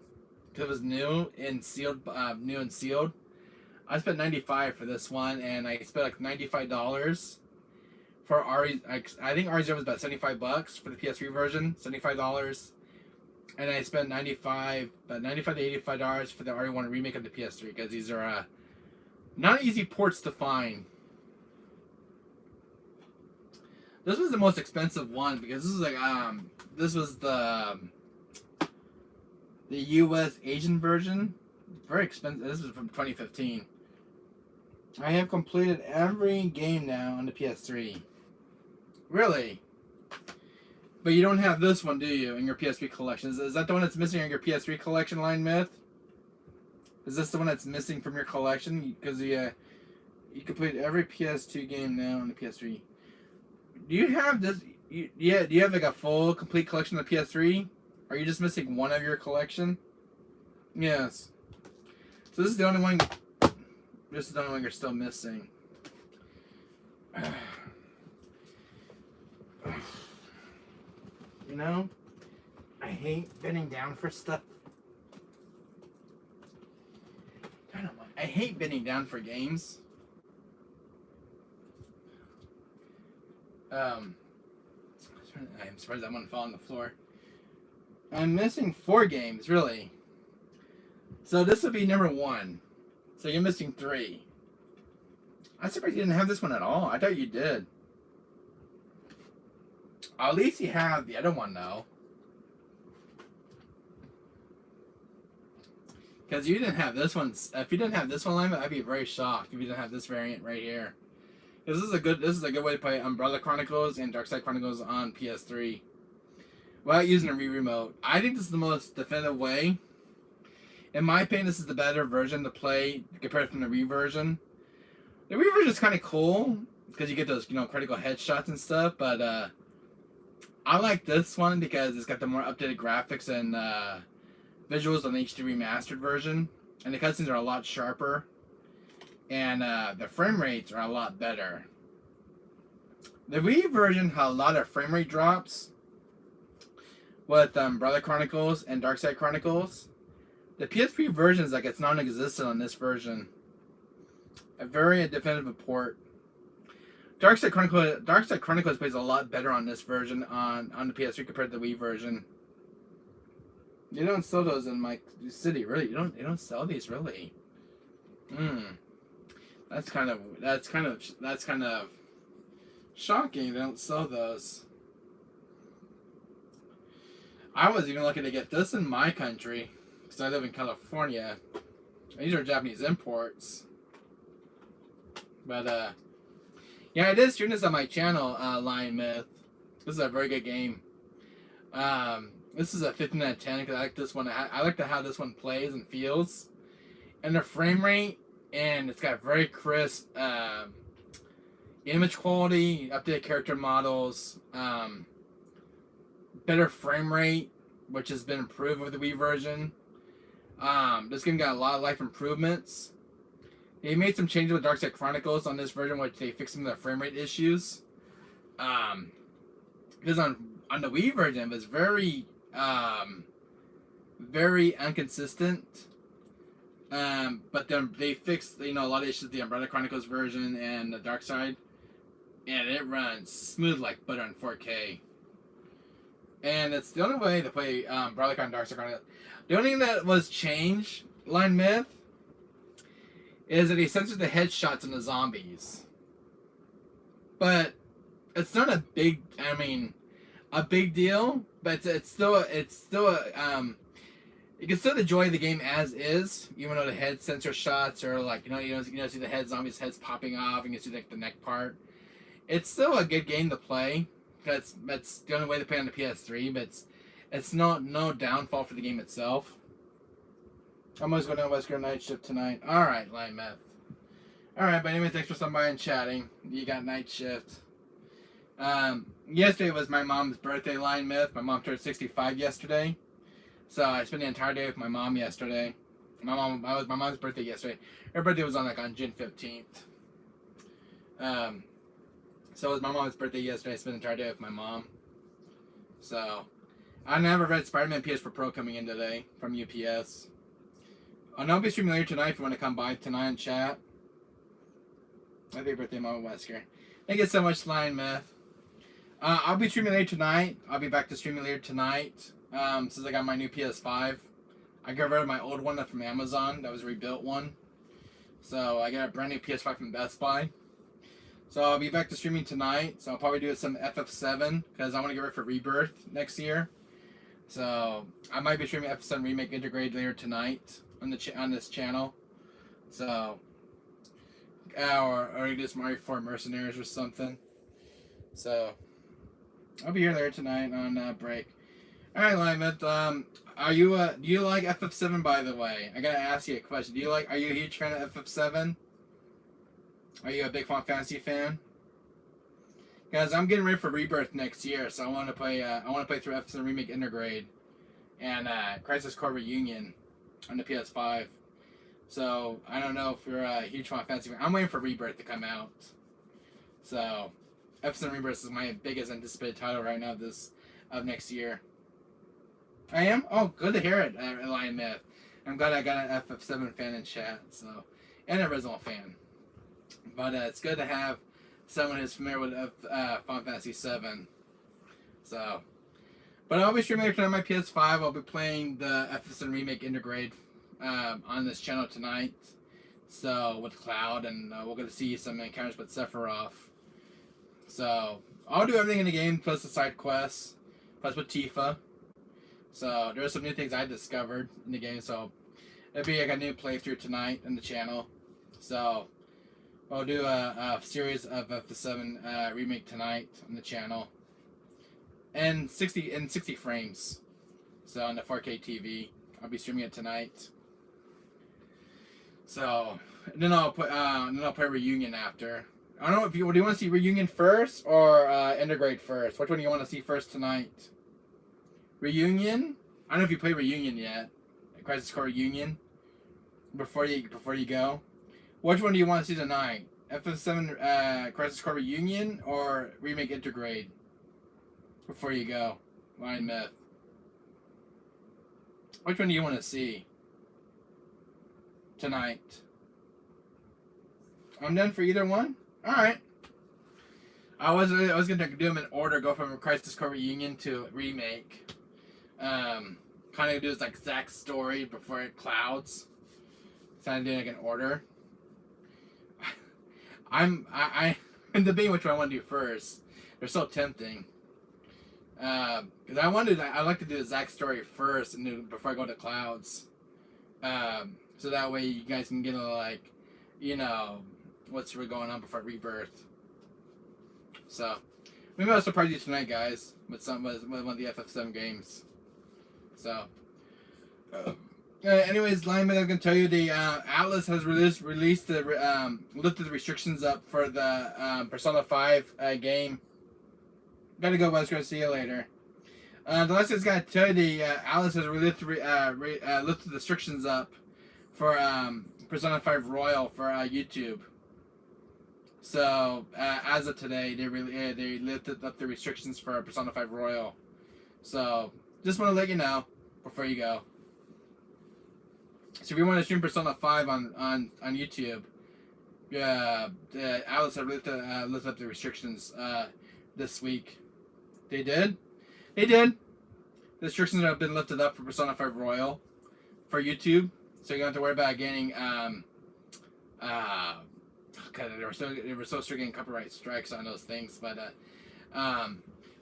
Cause it was new and sealed. I spent $95 for this one, and I spent like $95 for RE. I think RE0 was about $75 for the PS3 version, $75, and I spent about $95 to $85 for the RE1 remake of the PS3 because these are not easy ports to find. This was the most expensive one because this was like this was the US Asian version. Very expensive. This is from 2015. I have completed every game now on the PS3. Really? But you don't have this one, do you, in your PS3 collection? Is that the one that's missing in your PS3 collection, Lion Myth? Is this the one that's missing from your collection? Because you completed every PS2 game now on the PS3. Do you have this? Do you have like a full, complete collection of the PS3? Are you just missing one of your collection? Yes. So this is the only one. This is the only one you're still missing. You know, I hate bending down for stuff. I hate bending down for games. I'm surprised that one fell on the floor. I'm missing 4 games, really. So this will be number 1. So you're missing 3. I'm surprised you didn't have this one at all. I thought you did. At least you have the other one, though. Because you didn't have this one. If you didn't have this one, I'd be very shocked if you didn't have this variant right here. This is a good way to play Umbrella Chronicles and Darkside Chronicles on PS3 without using a Wii remote. I think this is the most definitive way. In my opinion, this is the better version to play compared from the Wii version. The Wii version is kind of cool because you get those, critical headshots and stuff. But I like this one because it's got the more updated graphics and visuals on the HD remastered version, and the cutscenes are a lot sharper. And the frame rates are a lot better. The Wii version had a lot of frame rate drops with Umbrella Chronicles and Darkside Chronicles. The PSP version is like it's non-existent on this version. A very definitive port. Darkside Chronicles plays a lot better on this version on the PS3 compared to the Wii version. You don't sell those in my city, really. You don't sell these, really. That's kind of shocking. They don't sell those. I was even looking to get this in my country because I live in California. These are Japanese imports. But yeah, I did stream this on my channel, Lion Myth. This is a very good game. This is a 15 out of 10 because I like this one. I like how this one plays and feels, and the frame rate. And it's got very crisp image quality, updated character models, better frame rate, which has been improved with the Wii version. This game got a lot of life improvements. They made some changes with Darkside Chronicles on this version, which they fixed some of the frame rate issues. Because on the Wii version, it was very inconsistent. But then they fixed, a lot of issues with the Umbrella Chronicles version and the Darkside, and it runs smooth like butter in 4K. and it's the only way to play Barleycorn Darkstalker. The only thing that was changed, Line Myth, is that he censors the headshots in the zombies. But it's not a big, a big deal. But it's still you can still enjoy the game as is, even though the head sensor shots are like you don't see the zombies' heads popping off, and you see like the neck part. It's still a good game to play. That's the only way to play on the PS3, but it's no downfall for the game itself. I'm always going to Wesker night shift tonight. Alright, Line Meth. Alright, but anyway, thanks for stopping by and chatting. You got night shift. Yesterday was my mom's birthday, Line Myth. My mom turned 65 yesterday. So I spent the entire day with my mom yesterday. My mom's birthday yesterday. Her birthday was on June 15th. So it was my mom's birthday yesterday. I spent the entire day with my mom. So I never read Spider-Man PS4 Pro coming in today from UPS. I'll be streaming later tonight if you want to come by tonight and chat. Happy birthday, Mama Wesker. Thank you so much, Lion Myth. I'll be streaming later tonight. I'll be back to streaming later tonight. Since I got my new PS5. I got rid of my old one from Amazon. That was a rebuilt one. So I got a brand new PS5 from Best Buy. So I'll be back to streaming tonight. So I'll probably do some FF7 because I want to get ready for Rebirth next year. So I might be streaming FF7 Remake Integrate later tonight on this channel. So or just Mario 4 Mercenaries or something. So I'll be here later tonight on break. Alright, Lyman, do you like FF7, by the way? I gotta ask you a question. Are you a huge fan of FF7? Are you a big Final Fantasy fan? Guys, I'm getting ready for Rebirth next year, so I want to play through FF7 Remake Intergrade and Crisis Core Reunion on the PS5. So, I don't know if you're a huge Final Fantasy fan. I'm waiting for Rebirth to come out. So, FF7 Rebirth is my biggest anticipated title right now of next year. I am? Oh, good to hear it, Lion Myth. I'm glad I got an FF7 fan in chat, so, and a original fan. But it's good to have someone who's familiar with Final Fantasy VII. So, but I'll be streaming it on my PS5. I'll be playing the FF7 Remake Intergrade on this channel tonight. So, with Cloud, and we're going to see some encounters with Sephiroth. So, I'll do everything in the game, plus the side quests, plus with Tifa. So there are some new things I discovered in the game, so it'll be like a new playthrough tonight in the channel. So I'll do a series of FF7 remake tonight on the channel, and 60 frames. So on the 4K TV, I'll be streaming it tonight. So and then I'll play Reunion after. I don't know do you want to see Reunion first or Integrate first? Which one do you want to see first tonight? Reunion? I don't know if you play Reunion yet. Crisis Core Reunion. Before you go. Which one do you want to see tonight? FF7 Crisis Core Reunion or Remake Intergrade? Before you go. Lion Myth. Which one do you want to see tonight? I'm done for either one? Alright. I was gonna do them in order, go from Crisis Core Reunion to Remake. Kind of do this like exact story before it clouds. So I'm doing like an order. I'm debating which one I want to do first. They're so tempting. Because I like to do the exact story first and do before I go to clouds. So that way you guys can get what's really going on before Rebirth. So maybe I'll surprise you tonight, guys, with one of the FF7 games. So, anyways, Lineman, I'm gonna tell you the Atlas has released the lifted the restrictions up for the Persona 5 game. Gotta go, Wesker. See you later. The last thing's gotta tell you the Atlas has lifted the restrictions up for Persona 5 Royal for YouTube. So as of today, they lifted up the restrictions for Persona 5 Royal. So just want to let you know before you go. So if you want to stream Persona 5 on YouTube, the Atlas have lifted up the restrictions this week. They did. the restrictions have been lifted up for Persona 5 Royal for YouTube, so you don't have to worry about getting God, they were so strict getting copyright strikes on those things. But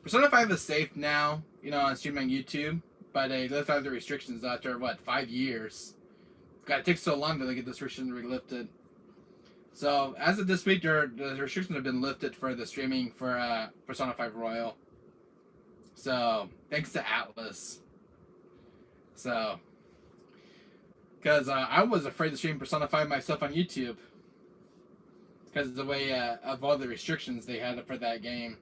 Persona 5 is safe now, you know, on streaming on YouTube. But they lift out the restrictions after what, 5 years. God, it takes so long to get the restrictions re-lifted. So as of this week, the restrictions have been lifted for the streaming for Persona 5 Royal. So thanks to Atlas. So, because I was afraid to stream Persona 5 myself on YouTube. Because of the way of all the restrictions they had for that game.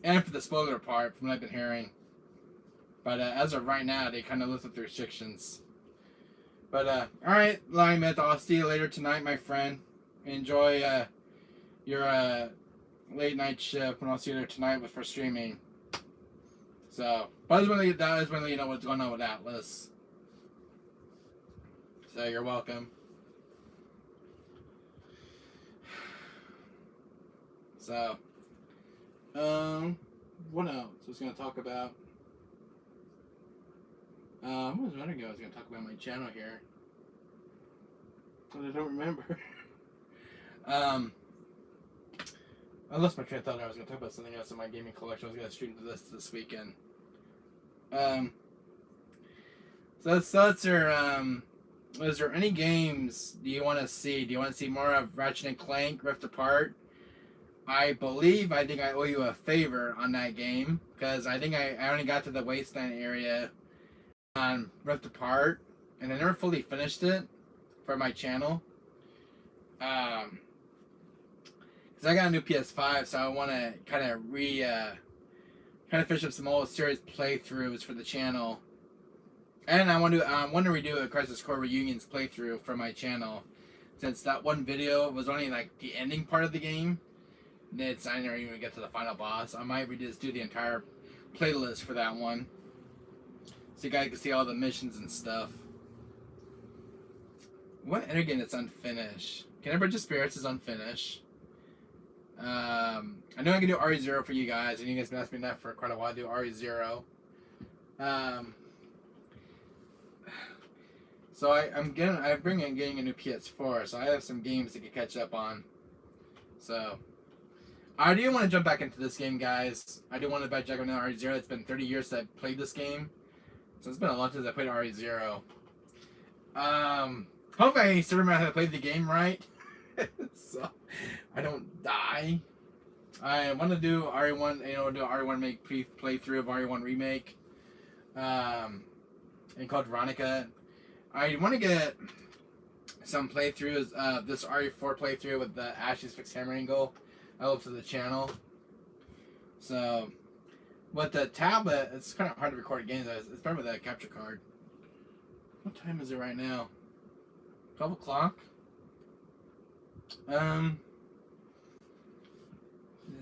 And for the spoiler part, from what I've been hearing. But as of right now, they kind of lifted the restrictions. But, alright, Lion Myth, I'll see you later tonight, my friend. Enjoy your late night shift, and I'll see you there tonight for streaming. So, but I just want to let you know what's going on with Atlas. So, you're welcome. So, what else was going to talk about? What was a minute ago I was going to talk about my channel here? But I don't remember. I lost my train of thought. I was going to talk about something else in my gaming collection. I was going to stream this weekend. So that's your, is there any games do you want to see? Do you want to see more of Ratchet and Clank Rift Apart? I think I owe you a favor on that game, because I think I only got to the wasteland area on Rift Apart, and I never fully finished it for my channel. Because I got a new PS5, so I want to kind of finish up some old series playthroughs for the channel, and I want to redo a Crisis Core Reunions playthrough for my channel, since that one video was only like the ending part of the game. I never even get to the final boss. I might just do the entire playlist for that one, so you guys can see all the missions and stuff. What other game that's unfinished? Bridge of Spirits is unfinished. I know I can do RE0 for you guys, and you guys have been asking me that for quite a while. I do RE0. So I'm getting a new PS4, so I have some games to catch up on. So I do want to jump back into this game, guys. I do want to back into RE0. It's been 30 years since I played this game, so it's been a long time since I played RE0. Hopefully I still remember how to play the game right, so I don't die. I want to do RE1, do RE1 playthrough of RE1 remake, and called Veronica. I want to get some playthroughs of this RE4 playthrough with the Ashes Fixed Hammer Angle up to the channel. So, with the tablet, it's kind of hard to record games. It's better with a capture card. What time is it right now? 12 o'clock?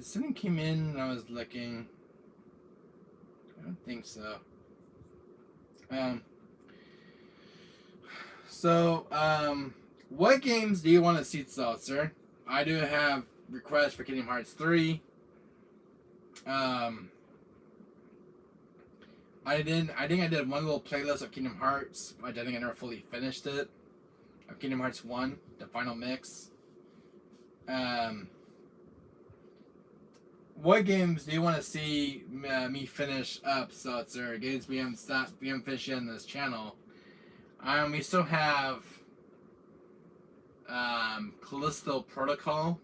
Something came in and I was looking. I don't think so. What games do you want to see, sir? I do have requests for Kingdom Hearts 3. I think I did one little playlist of Kingdom Hearts. I think I never fully finished it. Of Kingdom Hearts 1, the final mix. What games do you want to see me finish up, sir? Games we haven't finished yet on this channel. We still have Callisto Protocol,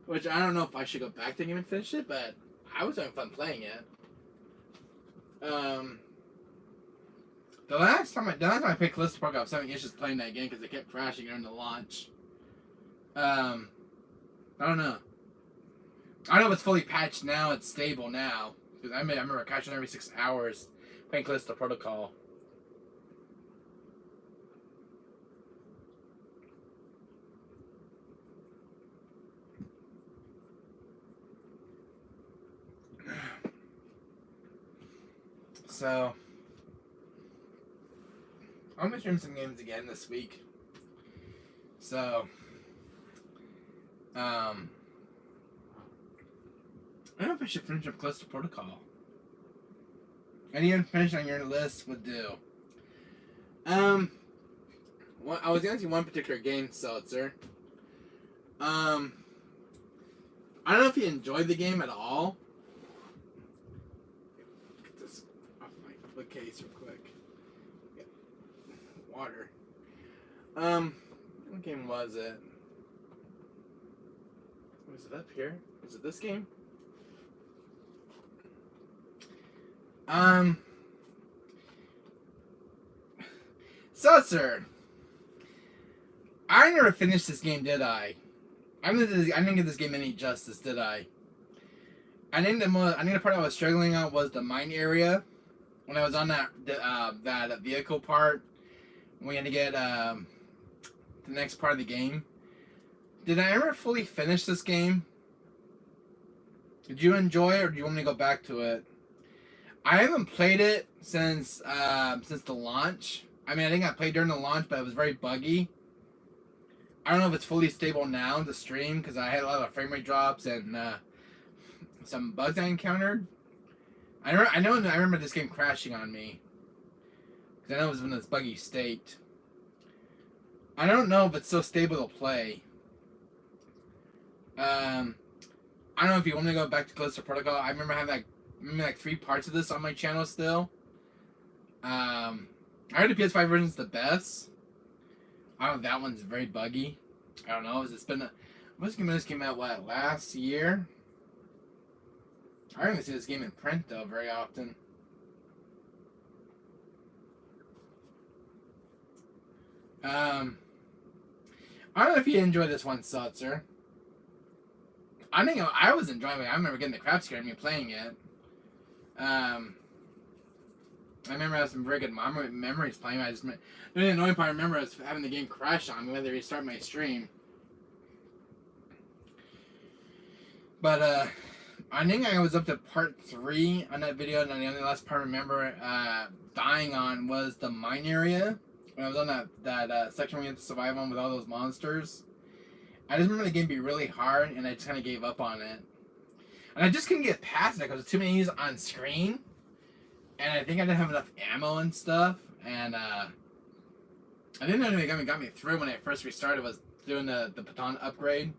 which I don't know if I should go back to the game and finish it, but I was having fun playing it. The last time I played Callisto Protocol, I was having issues playing that game because it kept crashing during the launch. I don't know. I don't know if it's fully patched now. It's stable now, because I remember crashing every 6 hours playing Callisto Protocol. So, I'm gonna stream some games again this week. So, I don't know if I should finish up Callisto Protocol. Any information on your list would do. I was gonna see one particular game, Seltzer. I don't know if you enjoyed the game at all. Get this off my bookcase real quick. Yeah. Water. What game was it? Was it up here? Is it this game? Seltzer. I never finished this game, did I? I didn't give this game any justice, did I? I think the part I was struggling on was the mine area. When I was on that vehicle part, we had to get the next part of the game. Did I ever fully finish this game? Did you enjoy it, or do you want me to go back to it? I haven't played it since the launch. I mean, I think I played during the launch, but it was very buggy. I don't know if it's fully stable now to stream because I had a lot of frame rate drops and some bugs I encountered. I remember this game crashing on me because I know it was in this buggy state. I don't know if it's so stable to play. I don't know if you want me to go back to Callisto Protocol. I remember having like 3 parts of this on my channel still. I heard the PS5 version's the best. I don't know, that one's very buggy. I don't know. This came out last year? I don't even see this game in print though very often. I don't know if you enjoyed this one, Seltzer. I think I was enjoying it. I remember getting the crap scared of me playing it. I remember I had some very good memories playing it. The annoying part I remember was having the game crash on me when they restart my stream. But I think I was up to part 3 on that video, and the only last part I remember dying on was the mine area. When I was on that section where you have to survive on with all those monsters. I just remember the game being really hard, and I just kind of gave up on it. And I just couldn't get past it because there was too many enemies on screen. And I think I didn't have enough ammo and stuff. And I didn't know anything got me through when I first restarted was doing the baton upgrade.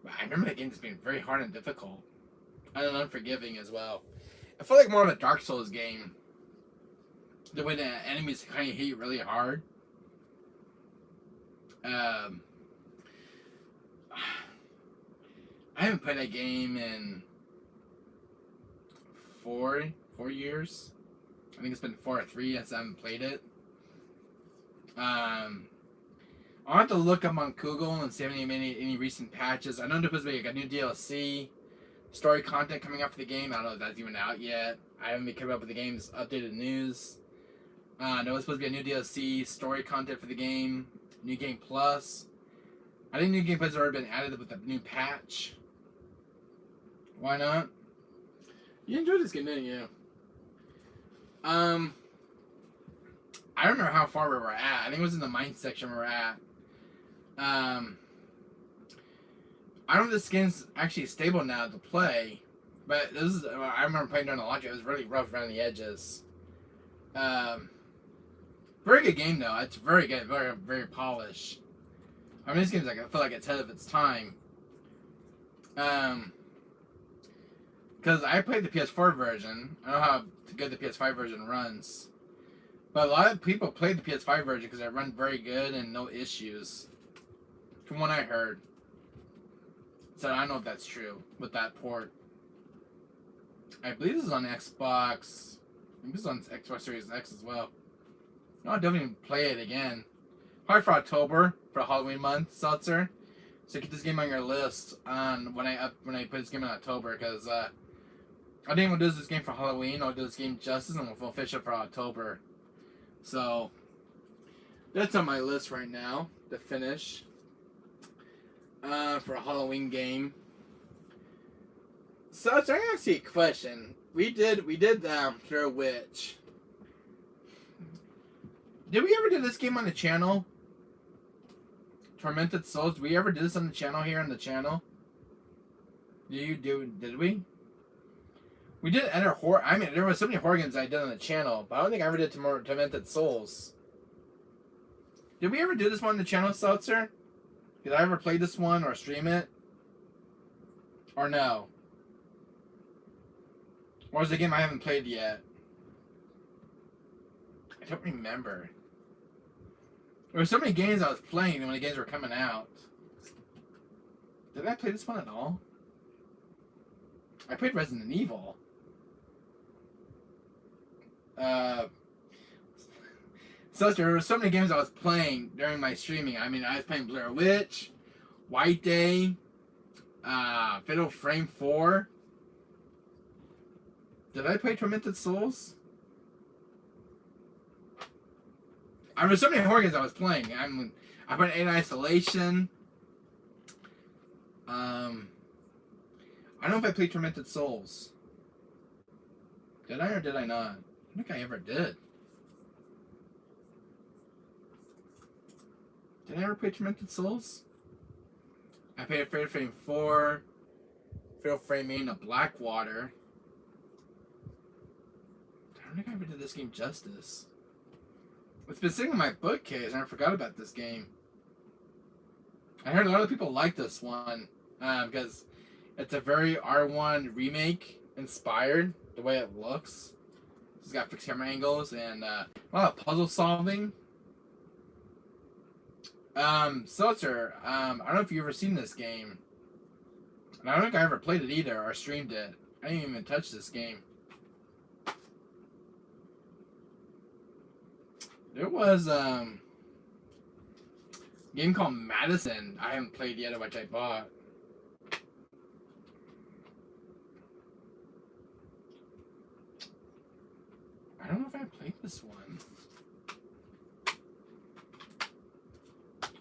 But I remember the game just being very hard and difficult. And unforgiving as well. It felt like more of a Dark Souls game. The way the enemies kind of hit you really hard. I haven't played that game in 4 years. I think it's been 4 or 3 since I haven't played it. I'll have to look up on Google and see if any recent patches. I know there's supposed to be like a new DLC, story content coming up for the game. I don't know if that's even out yet. I haven't been keeping up with the game's updated news. There was supposed to be a new DLC, story content for the game, New Game Plus. I think New Game Plus has already been added with the new patch. Why not? You enjoyed this game, didn't you? I don't remember how far we were at. I think it was in the mine section we were at. I don't know if this game's actually stable now to play, but I remember playing during the launch. It was really rough around the edges. Very good game though. It's very good, very very polished. I mean, this game's I feel like it's ahead of its time. Because I played the PS4 version. I don't know how good the PS5 version runs. But a lot of people played the PS5 version because it ran very good and no issues. From what I heard. So I don't know if that's true with that port. I believe this is on Xbox. I think this is on Xbox Series X as well. No, I'll definitely play it again. Probably for October, for Halloween month, Seltzer. So keep this game on your list on when I put this game in October, because I think we'll do this game for Halloween. I'll do this game justice, and we'll finish it for October. So that's on my list right now to finish for a Halloween game. So I'm gonna ask you a question. We did Throw Witch. Did we ever do this game on the channel? Tormented Souls. Did we ever do this on the channel here on the channel? Did we? We did enter horror. I mean, there were so many horror games I did on the channel, but I don't think I ever did Tormented Souls. Did we ever do this one on the channel, Seltzer? Did I ever play this one or stream it? Or no? Or is it a game I haven't played yet? I don't remember. There were so many games I was playing when the games were coming out. Did I play this one at all? I played Resident Evil. So there were so many games I was playing during my streaming. I mean, I was playing Blair Witch, White Day, Fatal Frame 4. Did I play Tormented Souls? There were so many horror games I was playing. I played Alien Isolation. I don't know if I played Tormented Souls. Did I or did I not? I don't think I ever did. Did I ever play Tormented Souls? I played Fatal Frame 4, Fatal Frame 8, and Blackwater. I don't think I ever did this game justice. It's been sitting in my bookcase, and I forgot about this game. I heard a lot of people like this one because it's a very R1 remake inspired, the way it looks. It's got fixed camera angles and a lot of puzzle solving. Seltzer, I don't know if you've ever seen this game. And I don't think I ever played it either or streamed it. I didn't even touch this game. There was a game called Madison I haven't played yet, which I bought. I don't know if I played this one. I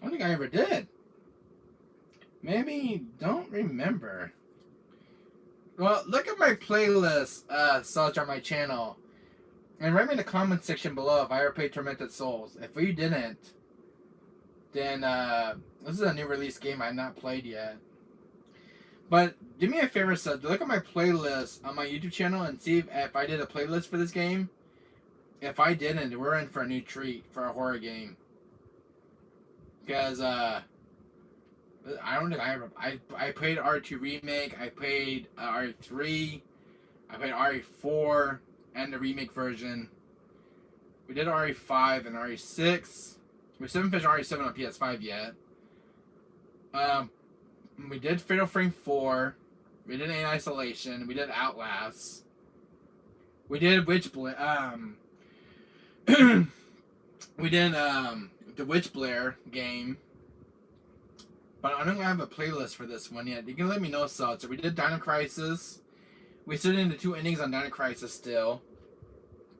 don't think I ever did. Maybe don't remember. Well, look at my playlist, Seltzer, on my channel. And write me in the comment section below if I ever played Tormented Souls. If we didn't, then this is a new release game I've not played yet. But do me a favor, Seth. Look at my playlist on my YouTube channel and see if I did a playlist for this game. If I didn't, we're in for a new treat for a horror game. Because I don't think I ever. I played R2 Remake. I played RE3. I played RE4 and the remake version. We did RE5 and RE6. We haven't finished RE7 on PS5 yet. We did Fatal Frame 4. We did Alien Isolation. We did Outlast. We did Witchblade. We did the Witchblade game. But I don't have a playlist for this one yet. You can let me know, Seltzer. We did Dino Crisis. We stood into 2 endings on Dino Crisis still.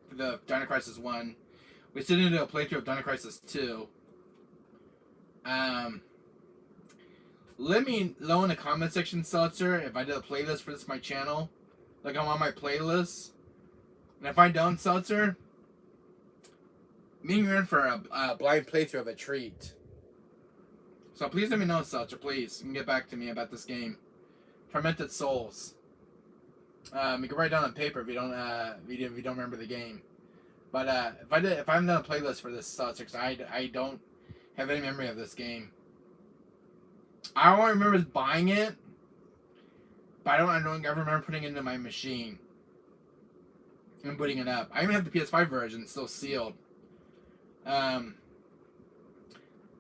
For the Dino Crisis 1. We stood into a playthrough of Dino Crisis 2. Let me know in the comment section, Seltzer, if I did a playlist for this my channel. Like I'm on my playlist. And if I don't, Seltzer, me and you're in for a blind playthrough of a treat. So please let me know, Seltzer, please. You can get back to me about this game. Tormented Souls. You can write down on paper if you don't remember the game. But if I haven't done a playlist for this, Seltzer, because I don't have any memory of this game. I only remember buying it, but I don't ever remember putting it into my machine and putting it up. I even have the PS5 version, it's still sealed.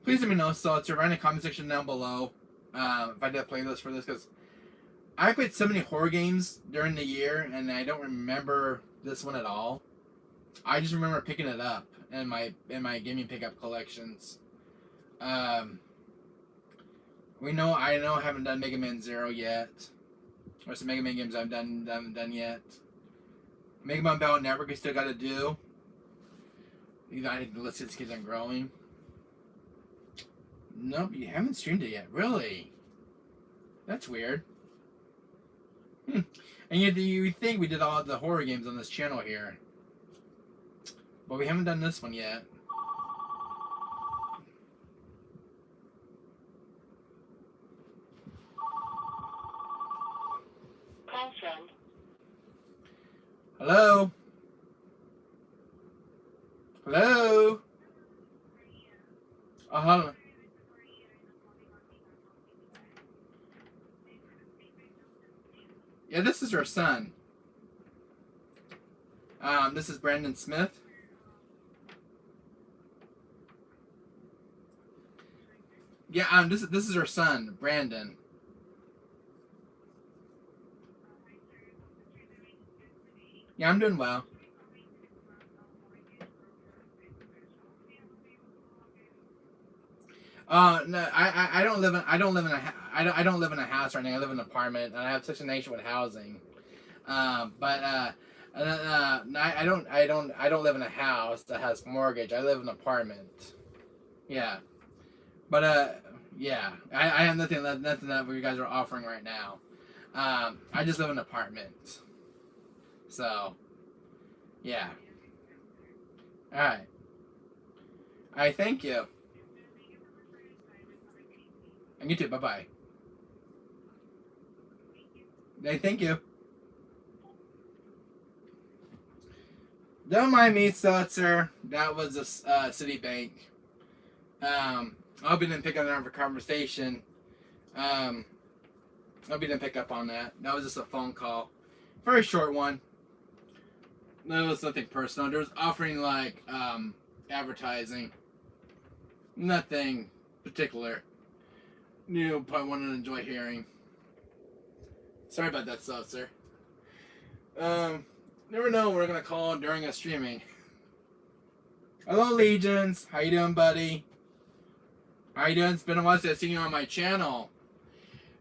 Please let me know, Seltzer. Write in the comment section down below if I did a playlist for this, because I played so many horror games during the year, and I don't remember this one at all. I just remember picking it up in my gaming pickup collections. I haven't done Mega Man 0 yet. Or some Mega Man games I haven't done yet. Mega Man Battle Network we still got to do. The list just keeps on growing. Nope, you haven't streamed it yet. Really? That's weird. And you think we did all the horror games on this channel here. But we haven't done this one yet. Call friend. Hello? Hello? Oh, hold on. Yeah, this is her son. This is Brandon Smith. Yeah, this is her son, Brandon. Yeah, I'm doing well. No, I don't live in I don't live in a house right now. I live in an apartment, and I have Section 8 with housing. But I don't live in a house that has mortgage. I live in an apartment. Yeah, but yeah, I have nothing that you guys are offering right now. I just live in an apartment. So yeah. All right. All right. Thank you. And you too. Bye bye. Hey, thank you. Don't mind me, sir. That was a Citibank. I hope you didn't pick up on our conversation. Um, I hope you didn't pick up on that. That was just a phone call. Very short one. It was nothing personal. There was offering like advertising. Nothing particular. You probably want to enjoy hearing. Sorry about that, sir. Never know we're gonna call during a streaming. Hello, Legions. How you doing, buddy? How you doing? It's been a while since I've seen you on my channel.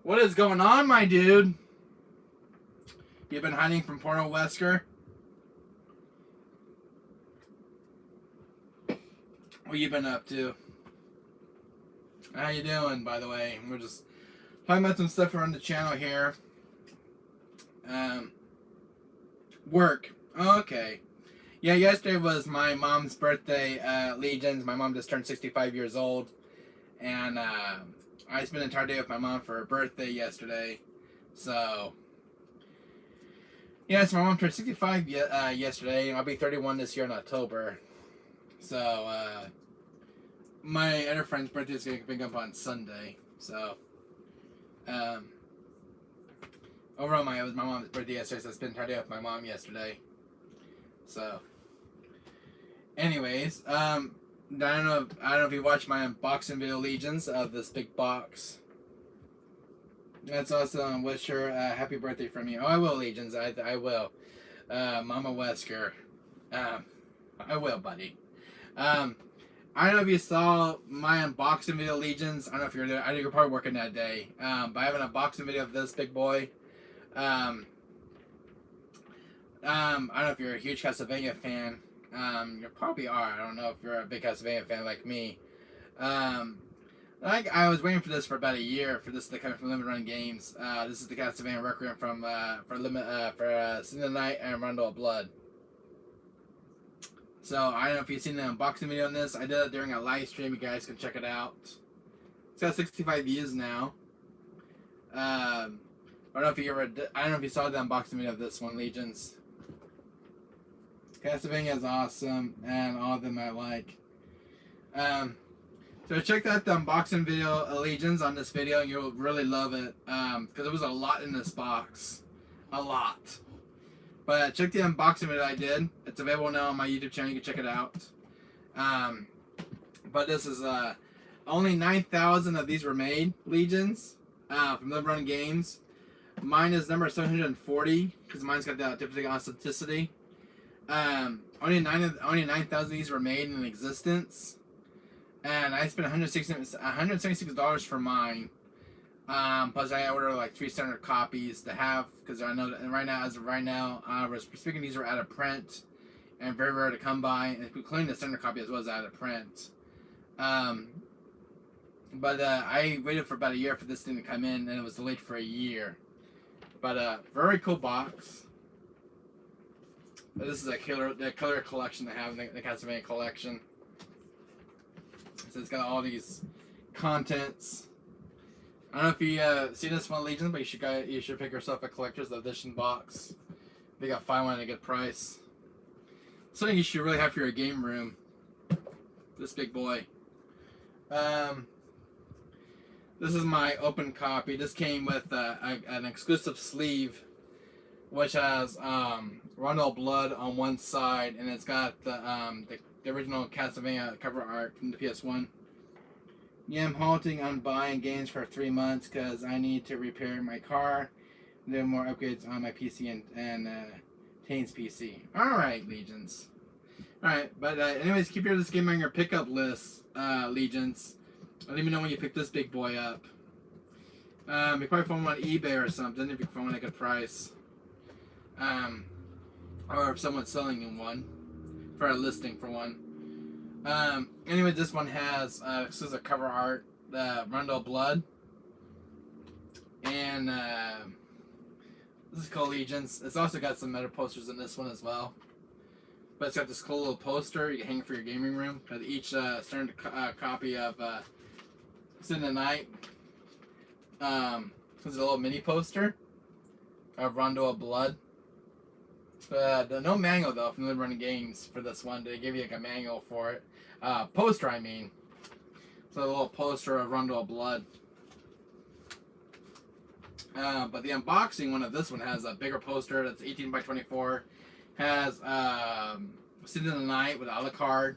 What is going on, my dude? You've been hiding from Porno Wesker? What you been up to? How you doing, by the way? We're just talking about some stuff around the channel here. Work. Okay. Yeah, yesterday was my mom's birthday, Legions. My mom just turned 65 years old. And I spent an entire day with my mom for her birthday yesterday. So, yeah, so my mom turned 65 yesterday. I'll be 31 this year in October. So, my other friend's birthday is going to pick up on Sunday. So, overall, it was my mom's birthday yesterday, so I spent an entire day with my mom yesterday. So, anyways, I don't know if you watched my unboxing video, Legions, of this big box. That's awesome. Wish her happy birthday from you. Oh, I will, Legions. I will. Mama Wesker. I will, buddy. I don't know if you saw my unboxing video, Legions. I don't know if you're there. I think you're probably working that day. But I have an unboxing video of this big boy. I don't know if you're a huge Castlevania fan. You probably are. I don't know if you're a big Castlevania fan like me. I was waiting for this for about a year for this to come from Limited Run Games. This is the Castlevania Requiem from Sin of the Night and Rondo of Blood. So I don't know if you've seen the unboxing video on this. I did it during a live stream. You guys can check it out. It's got 65 views now. I don't know if you saw the unboxing video of this one, Legions. Castlevania is awesome, and all of them I like. So check out the unboxing video, Legions, on this video. You'll really love it, because there was a lot in this box. A lot. But check the unboxing video I did. It's available now on my YouTube channel. You can check it out. But this is, only 9,000 of these were made, Legions, from Limited Run Games. Mine is number 740, because mine's got that different authenticity. Only 9,000 of these were made in existence, and I spent $176 for mine. Plus I ordered like 300 copies to have, because I know that as of right now, we're speaking, these are out of print and very rare to come by, and including the standard copy as well as out of print. But I waited for about a year for this thing to come in, and it was delayed for a year. But very cool box. But this is the killer collection they have in the Castlevania collection. So it's got all these contents. I don't know if you see this one, Legion, but you should pick yourself a collector's edition box. They got 5 one at a good price. Something you should really have for your game room. This big boy. This is my open copy. This came with an exclusive sleeve, which has Rondo Blood on one side, and it's got the original Castlevania cover art from the PS1. Yeah, I'm halting on buying games for 3 months because I need to repair my car, do more upgrades on my PC and Tane's PC. Alright, Legions. Alright, but anyways, keep this game on your pickup list, Legions. I don't even know when you pick this big boy up. You probably find one on eBay or something if you can find one at a good price. Or if someone's selling you one for a listing for one. Anyway, this one has this is a cover art, Rondo Blood, and this is called Legions. It's also got some meta posters in this one as well. But it's got this cool little poster you can hang for your gaming room. Each standard copy of Sin the Night. This is a little mini poster of Rondo of Blood. No manual though from the running games for this one. They give you like a manual for it. Poster, I mean. So a little poster of Rondo of Blood. But the unboxing one of this one has a bigger poster that's 18 by 24. Has Sin in the Night with Alucard.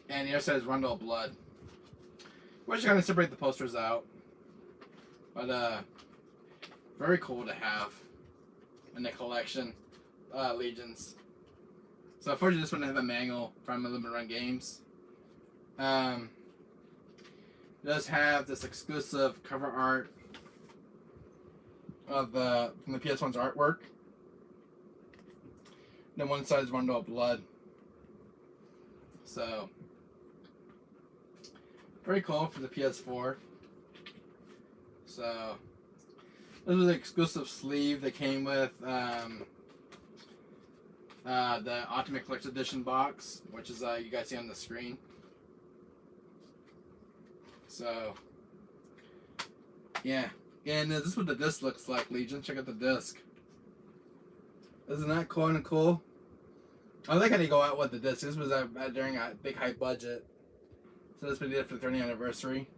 And the other side is Rondo of Blood. We're just gonna separate the posters out. But very cool to have in the collection. Legions. So unfortunately this one doesn't have a manual from Limited Run Games. It does have this exclusive cover art of from the PS1's artwork. Then one side is Rondo of Blood. So very cool for the PS4. So this was an exclusive sleeve that came with the Ultimate Collector's Edition box, which is you guys see on the screen. So yeah, and this is what the disc looks like, Legion. Check out the disc. Isn't that cool and cool? I like how they go out with the disc. This was during a big high budget, so this was did for the 30th anniversary.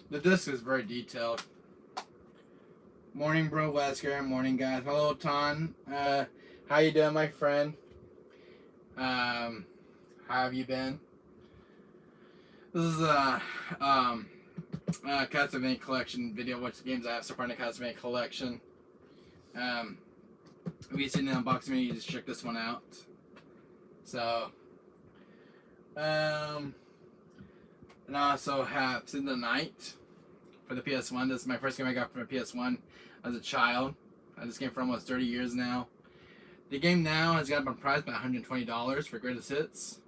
The disc is very detailed. Morning, bro, Wesker. Morning, guys. Hello, Ton. How you doing, my friend? How have you been? This is a Castlevania collection video. Which games I have so far in the Castlevania collection? If you've seen the unboxing video, you just check this one out. So, and I also have Sin the Night for the PS1. This is my first game I got for the PS1 as a child. This game for almost 30 years now. The game now has got up on price by $120 for greatest hits.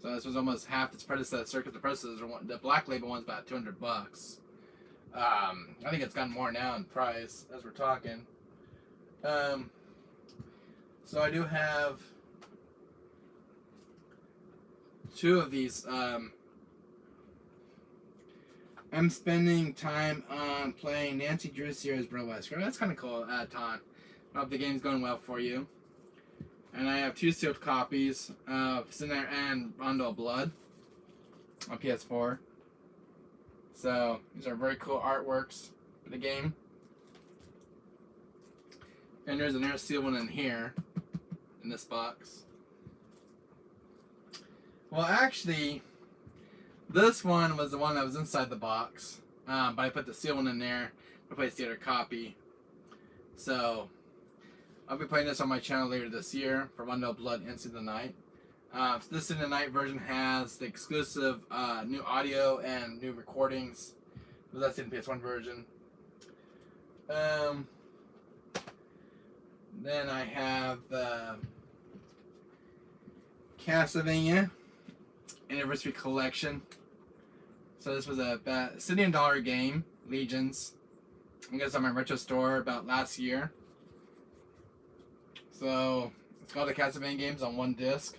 So this was almost half its predecessor. Because the predecessor one, the Black Label one's about $200. I think it's gotten more now in price as we're talking. So I do have 2 of these. I'm spending time on playing Nancy Drew's series, Bro Wesker. That's kind of cool, Ton. I hope the game's going well for you. And I have 2 sealed copies of Sinner and Rondo of Blood on PS4. So these are very cool artworks for the game. And there's an air seal one in here, in this box. Well, actually, this one was the one that was inside the box, but I put the seal one in there to replace the other copy. So I'll be playing this on my channel later this year for Rondo Blood and Sin the Night. So this Sin the Night version has the exclusive new audio and new recordings. That's in the PS1 version. Then I have the Castlevania Anniversary Collection. So this was a $60 game, Legions. I guess on my retro store about last year. So it's got the Castlevania games on one disc.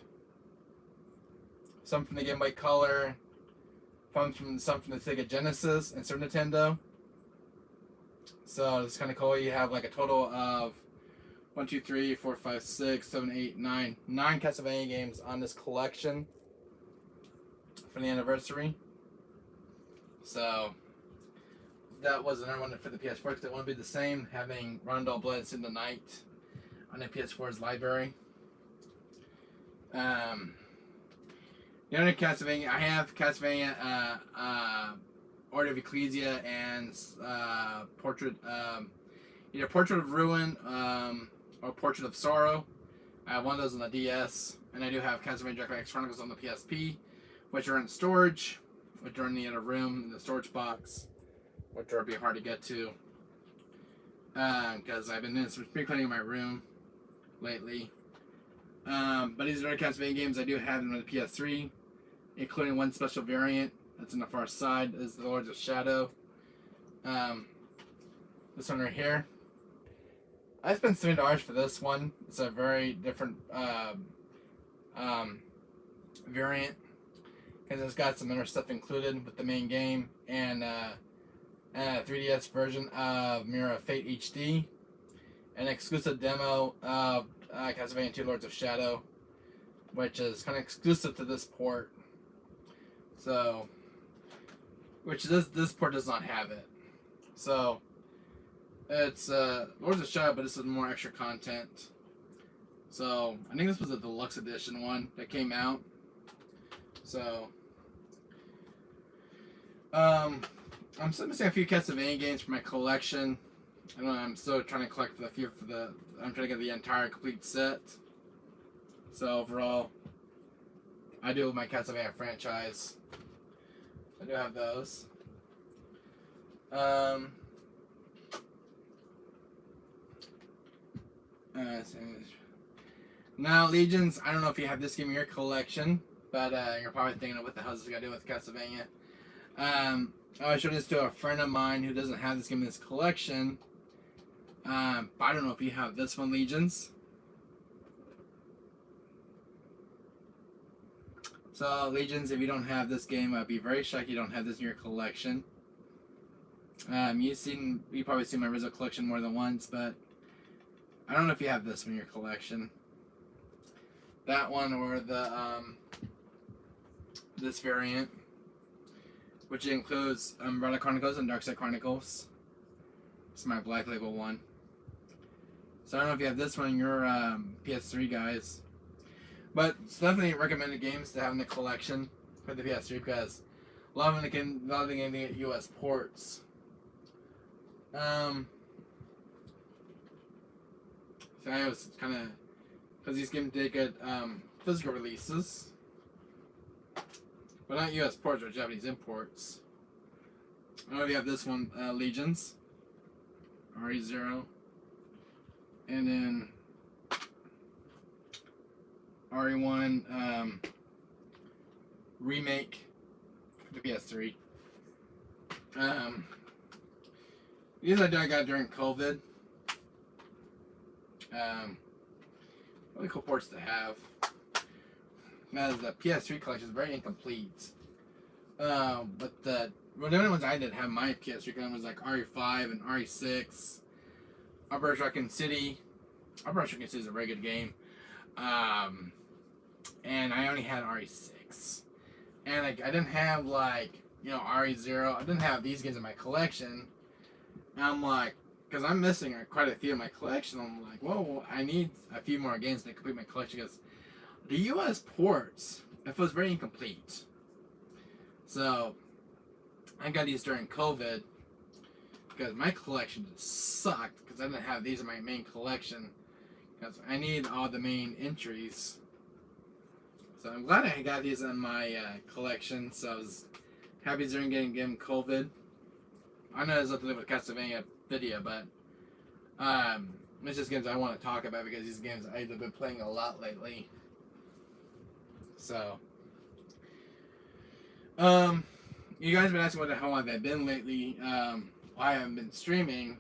Some from the Game Boy Color, some from the Sega Genesis and Super Nintendo. So it's kind of cool. You have like a total of 1, 2, 3, 4, 5, 6, 7, 8, 9. 9 Castlevania games on this collection for the anniversary. So that was another one for the PS4 because it won't be the same having Rondell Bloods in the Night on the PS4's library. The other Castlevania, I have Castlevania Order of Ecclesia and Portrait, either Portrait of Ruin or Portrait of Sorrow. I have one of those on the DS, and I do have Castlevania Dracula X Chronicles on the PSP, which are in storage, which are in the other room, in the storage box, which are be hard to get to, because I've been doing some spring cleaning in my room lately. But these are Castlevania games I do have them on the PS3, including one special variant that's in the far side is the Lords of Shadow. This one right here. I spent $7 for this one. It's a very different variant because it's got some other stuff included with the main game and a 3DS version of Mirror of Fate HD, an exclusive demo of Castlevania 2 Lords of Shadow, which is kind of exclusive to this port. So, which this port does not have it. So, it's Lords of Shadow, but this is more extra content. So, I think this was a deluxe edition one that came out. So, I'm still missing a few Castlevania games for my collection. I don't know, I'm still trying to collect I'm trying to get the entire complete set. So overall, I do have my Castlevania franchise. I do have those. Now, Legions, I don't know if you have this game in your collection, but you're probably thinking of what the hell is this got to do with Castlevania. I showed this to a friend of mine who doesn't have this game in his collection. But I don't know if you have this one, Legions. So, Legions, if you don't have this game, I'd be very shocked you don't have this in your collection. You probably seen my original collection more than once, but I don't know if you have this one in your collection. That one or the this variant, which includes Umbrella Chronicles and Darkside Chronicles. It's my Black Label one. So I don't know if you have this one in your PS3, guys. But it's definitely recommended games to have in the collection for the PS3 because a lot of them can get US ports. So I was kind of because these games did get physical releases, but not US ports or Japanese imports. I don't know if you have this one, Legions, RE0, and then RE1 remake for the PS3. These I got during COVID. Really cool ports to have. As the PS3 collection is very incomplete. But the only ones I didn't have my PS3 collection was like RE5 and RE6. Operation Raccoon City. Operation Raccoon City is a very good game. And I only had RE6. And like I didn't have like, RE0. I didn't have these games in my collection. And I'm like, because I'm missing quite a few in my collection, I'm like, whoa, I need a few more games to complete my collection because the US ports, it was very incomplete. So, I got these during COVID because my collection just sucked because I didn't have these in my main collection because I need all the main entries. So, I'm glad I got these in my collection, so I was happy during getting COVID. I know there's nothing to do with Castlevania video, but it's just games I want to talk about because these games I've been playing a lot lately. So, you guys have been asking what the hell have I been lately? Why I haven't been streaming.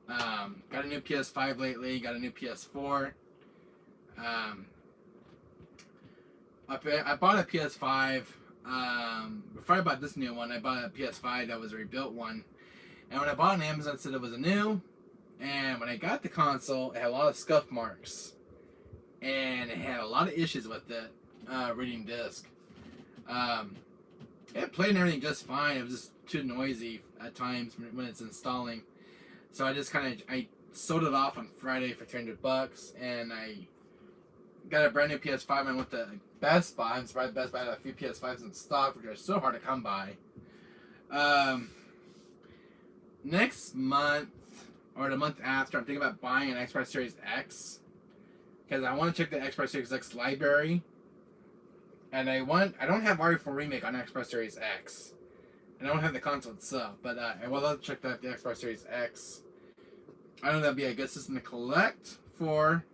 Got a new PS5 lately. Got a new PS4. I bought a PS5. Before I bought this new one, I bought a PS5 that was a rebuilt one. And when I bought it on Amazon, it said it was a new. And when I got the console, it had a lot of scuff marks. And it had a lot of issues with it, reading disc. It played and everything just fine. It was just too noisy at times when it's installing. So I just I sold it off on Friday for $300, and I got a brand new PS5. And I went to Best Buy. I'm surprised Best Buy had a few PS5s in stock, which are so hard to come by. Next month or the month after, I'm thinking about buying an Xbox Series X because I want to check the Xbox Series X library. And I don't have RE4 Remake on Xbox Series X. And I don't have the console itself, but I would love to check out the Xbox Series X. I know that'd be a good system to collect for,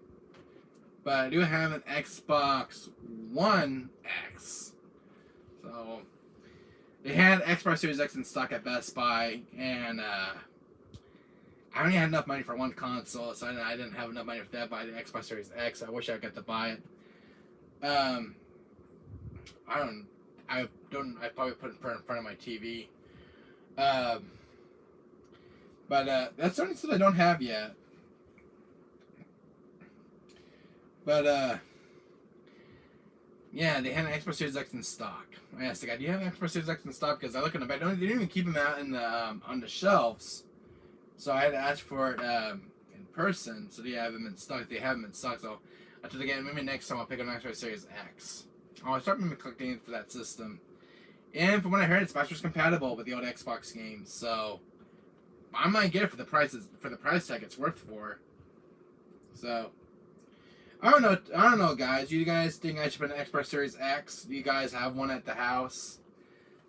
but I do have an Xbox One X. So they had Xbox Series X in stock at Best Buy, and I only had enough money for one console, so I didn't have enough money for that. Buy the Xbox Series X. I wish I got to buy it. I probably put it in front of my TV. But that's the only stuff I don't have yet. But yeah, they had an Xbox Series X in stock. I asked the guy, "Do you have an Xbox Series X in stock?" Because I look in the back, they didn't even keep them out in the on the shelves. So I had to ask for it in person. So they have them in stock. They have them in stock. So after the game, maybe next time I'll pick up an Xbox Series X. I'll start maybe collecting for that system. And from what I heard, it's backwards compatible with the old Xbox games. So I might get it for the price tag it's worth for. So I don't know, guys. You guys think I should put an Xbox Series X? Do you guys have one at the house?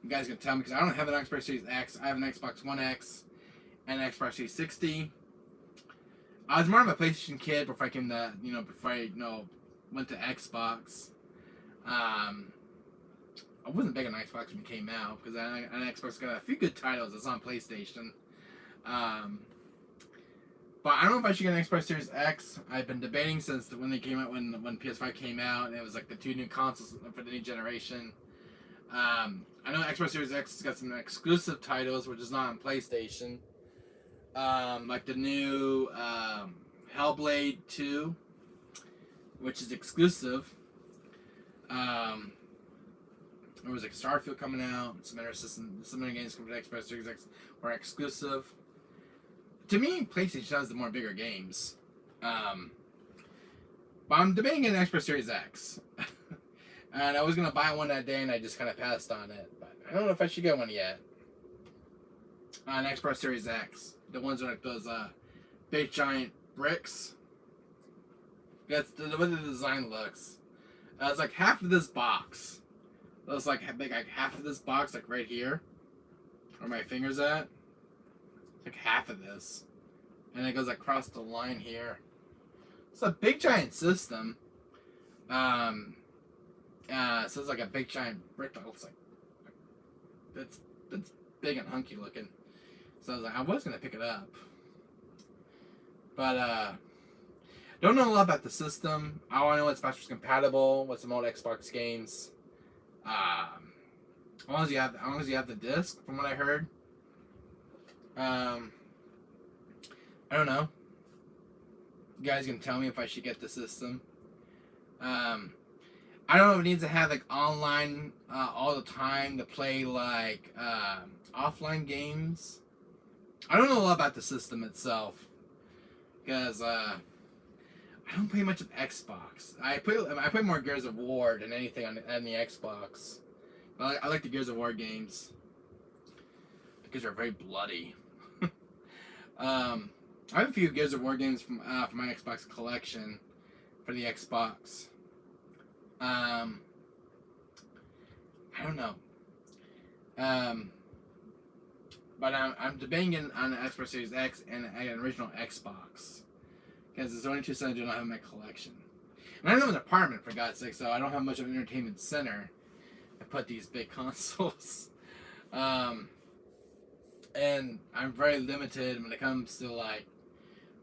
You guys can tell me, because I don't have an Xbox Series X. I have an Xbox One X and an Xbox 360. I was more of a PlayStation kid before I came to, before I, went to Xbox. I wasn't big on Xbox when it came out, because an Xbox got a few good titles that's on PlayStation. But I don't know if I should get an Xbox Series X. I've been debating since when they came out, when PS5 came out, and it was like the two new consoles for the new generation. I know Xbox Series X has got some exclusive titles, which is not on PlayStation. Like the new Hellblade 2, which is exclusive. There was like Starfield coming out, some other games coming to Xbox Series X were exclusive. To me, PlayStation has the more bigger games. But I'm debating an Xbox Series X. And I was going to buy one that day and I just kind of passed on it. But I don't know if I should get one yet. An Xbox Series X. The ones with those big giant bricks. That's the way the design looks. It's like half of this box. It's like half of this box, like right here. Where my finger's at. Like half of this, and it goes across the line here. It's a big giant system. So it's like a big giant brick that looks like that's big and hunky looking. So I was gonna pick it up, but don't know a lot about the system. All I know it's backwards compatible with some old Xbox games. As long as you have the disc, from what I heard. I don't know. You guys can tell me if I should get the system. I don't know if it needs to have like online all the time to play like offline games. I don't know a lot about the system itself, because I don't play much of Xbox. I play more Gears of War than anything on the Xbox. But I like the Gears of War games because they're very bloody. I have a few Gears of War games from my Xbox collection for the Xbox. I don't know. But I'm debating on an Xbox Series X and an original Xbox, because it's the only two systems I do not have in my collection. And I live in an apartment, for God's sake, so I don't have much of an entertainment center to put these big consoles. And I'm very limited when it comes to like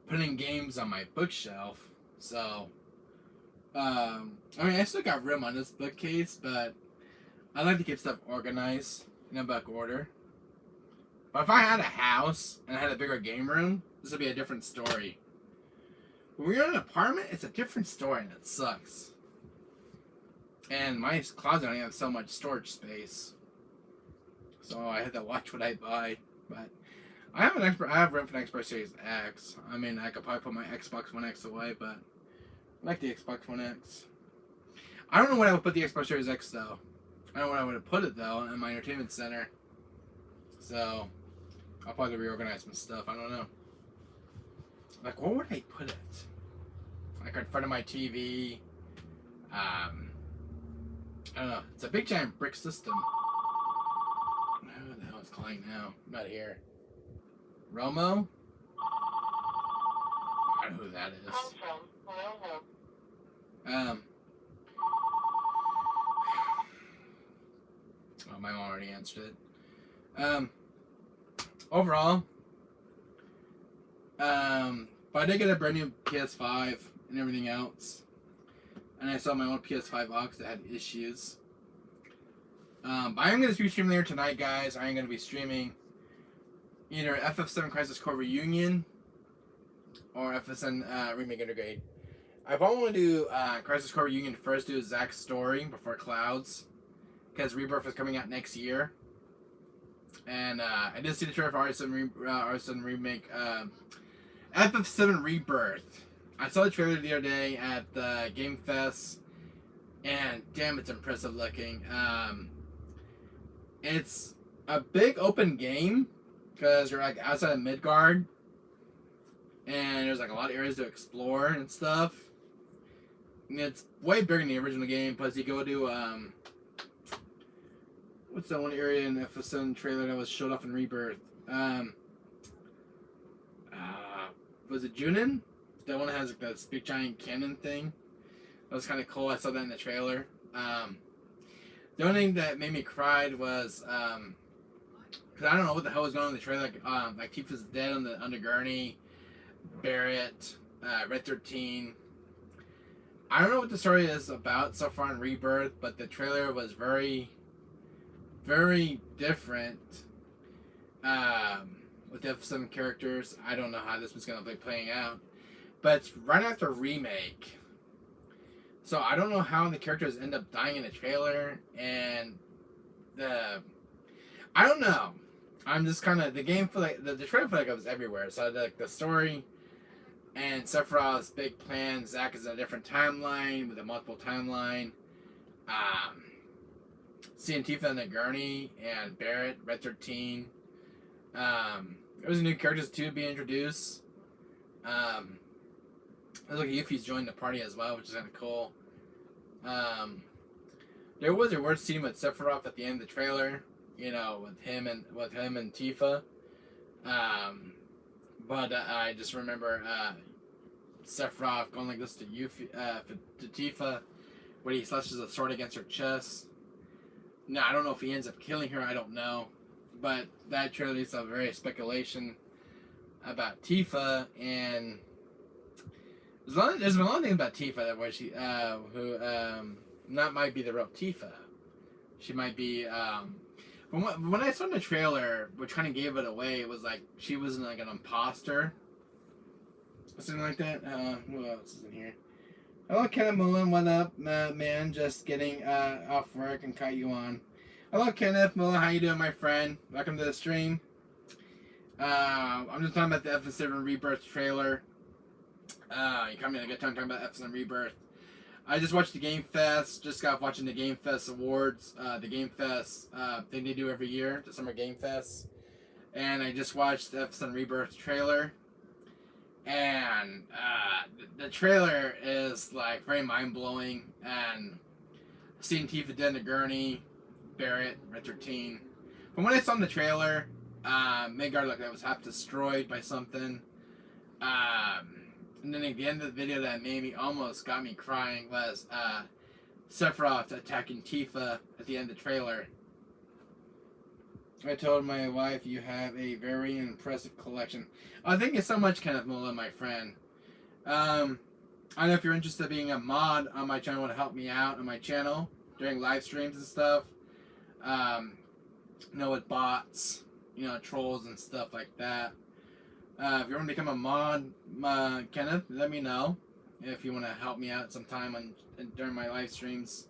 putting games on my bookshelf. So, I mean, I still got room on this bookcase, but I like to keep stuff organized in a book order. But if I had a house and I had a bigger game room, this will be a different story. When we're in an apartment, it's a different story, and it sucks. And my closet only has so much storage space, so I had to watch what I buy. But I have room for an Xbox Series X. I mean, I could probably put my Xbox One X away, but I like the Xbox One X. I don't know where I would put the Xbox Series X though. I don't know where I would have put it though in my entertainment center. So I'll probably reorganize some stuff. I don't know. Like, where would I put it? Like in front of my TV. I don't know. It's a big giant brick system. Who the hell is calling now? I'm not here. Romo? I don't know who that is. Oh, my mom already answered it. Overall, but I did get a brand new PS5 and everything else. And I saw my old PS5 box that had issues. But I am going to be streaming there tonight, guys. I am going to be streaming either FF7 Crisis Core Reunion or FF7 Remake Intergrade. I probably want to do Crisis Core Reunion first, do Zack's story before Clouds, because Rebirth is coming out next year. And I did see the trailer for R7 Remake, FF7 Rebirth. I saw the trailer the other day at the Game Fest, and damn, it's impressive looking. It's a big open game, because you're like outside of Midgard, and there's like a lot of areas to explore and stuff. And it's way bigger than the original game. Plus, you go to what's that one area in the FF7 trailer that was showed off in Rebirth? Was it Junin? That one that has like this big giant cannon thing. That was kind of cool. I saw that in the trailer. The only thing that made me cry was because I don't know what the hell was going on in the trailer. Like Tifa's dead on the gurney. Barrett, Red 13. I don't know what the story is about so far in Rebirth, but the trailer was very, very different. With the FF7 characters, I don't know how this was going to be playing out. But it's right after Remake. So I don't know how the characters end up dying in the trailer. And I don't know. I'm just kind of... The game feel like... The trailer feel like it was everywhere. So like the story and Sephiroth's big plan. Zack is in a different timeline with a multiple timeline. Seeing Tifa and the Gurney and Barrett, Red 13. There was new characters too being introduced. There's like Yuffie's joined the party as well, which is kind of cool. There was a weird scene with Sephiroth at the end of the trailer, you know, with him and Tifa. But I just remember Sephiroth going like this to Tifa, where he slashes a sword against her chest. Now I don't know if he ends up killing her. I don't know, but that trailer is a very speculation about Tifa, and there's been a lot of things about Tifa that where she who not might be the real Tifa. She might be when I saw the trailer, which kind of gave it away, it was like she was like an imposter or something like that. Who else is in here? Hello, Kenneth Mullen. What up, man? Just getting off work and caught you on. Hello, Kenneth Mullen. How you doing, my friend? Welcome to the stream. I'm just talking about the FF7 Rebirth trailer. You caught me at a good time talking about FF7 Rebirth. I just watched the Game Fest. Just got watching the Game Fest awards. The Game Fest thing they do every year, the Summer Game Fest. And I just watched the FF7 Rebirth trailer. And the trailer is like very mind blowing. And seeing Tifa dead in the gurney, Barrett, Red 13. From when I saw in the trailer, Midgard looked like it was half destroyed by something. And then at the end of the video that made me almost got me crying was Sephiroth attacking Tifa at the end of the trailer. I told my wife you have a very impressive collection. Thank you so much, Kenneth Mullen, my friend. I don't know if you're interested in being a mod on my channel, want to help me out on my channel during live streams and stuff. You know, with bots, you know, trolls and stuff like that. If you want to become a mod, Kenneth, let me know if you want to help me out sometime during my live streams.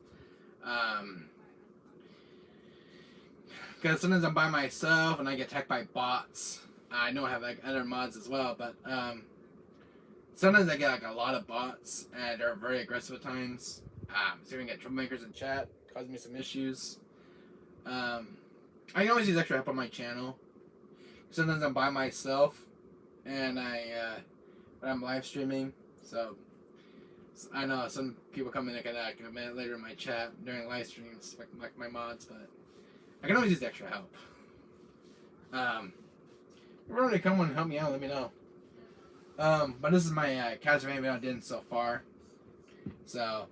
Because sometimes I'm by myself and I get attacked by bots. I know I have like other mods as well, but sometimes I get like a lot of bots and they're very aggressive at times. So you can get troublemakers in chat, cause me some issues. I can always use extra help on my channel. Sometimes I'm by myself and when I'm live streaming, so I know some people come in and a minute later in my chat during live streams, like my mods, but I can always use extra help. If you want to come and help me out, let me know. But this is my castlevania video I did so far. So,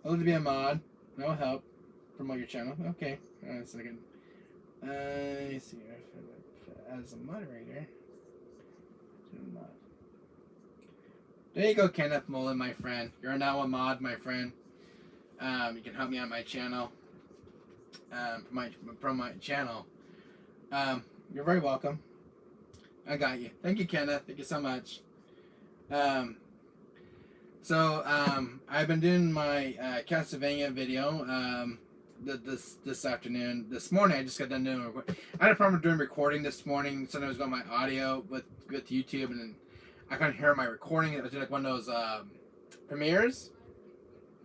I'd love to be a mod. No help. Promote your channel. Okay. Hold on a second. Let's see. As a moderator. There you go, Kenneth Mullen, my friend. You're now a mod, my friend. You can help me on my channel. From my channel. You're very welcome. I got you. Thank you, Kenneth. Thank you so much. I've been doing my castlevania video this afternoon. This morning, I just got done doing. I had a problem doing recording this morning. Sometimes I was going my audio with YouTube, and then I couldn't hear my recording. It was like one of those premieres,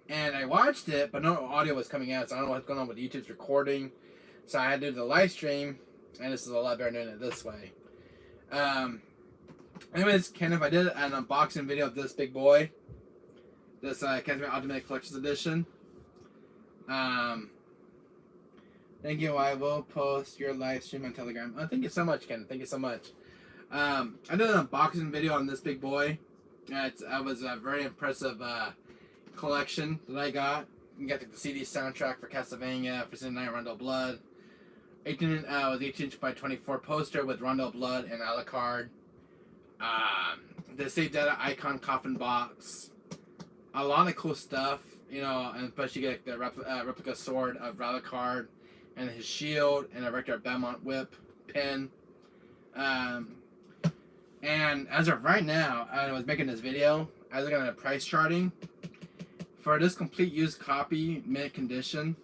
and I watched it, but no audio was coming out. So I don't know what's going on with YouTube's recording. So I had to do the live stream, and this is a lot better doing it this way. Anyways, Kenneth, I did an unboxing video of this big boy. This Castlevania Ultimate Collector's Edition. Thank you. I will post your live stream on Telegram. Oh, thank you so much, Kenneth. Thank you so much. I did an unboxing video on this big boy. It was a very impressive collection that I got. You got the CD soundtrack for Castlevania, for Sin Night, Rondo Blood. 18-inch by 24 poster with Rondo Blood and Alucard. The Save Data Icon coffin box. A lot of cool stuff, you know, and plus you get the replica sword of Alucard and his shield and a Rector Belmont whip pin. And as of right now, I was making this video, I was looking at the price charting. For this complete used copy, mint condition,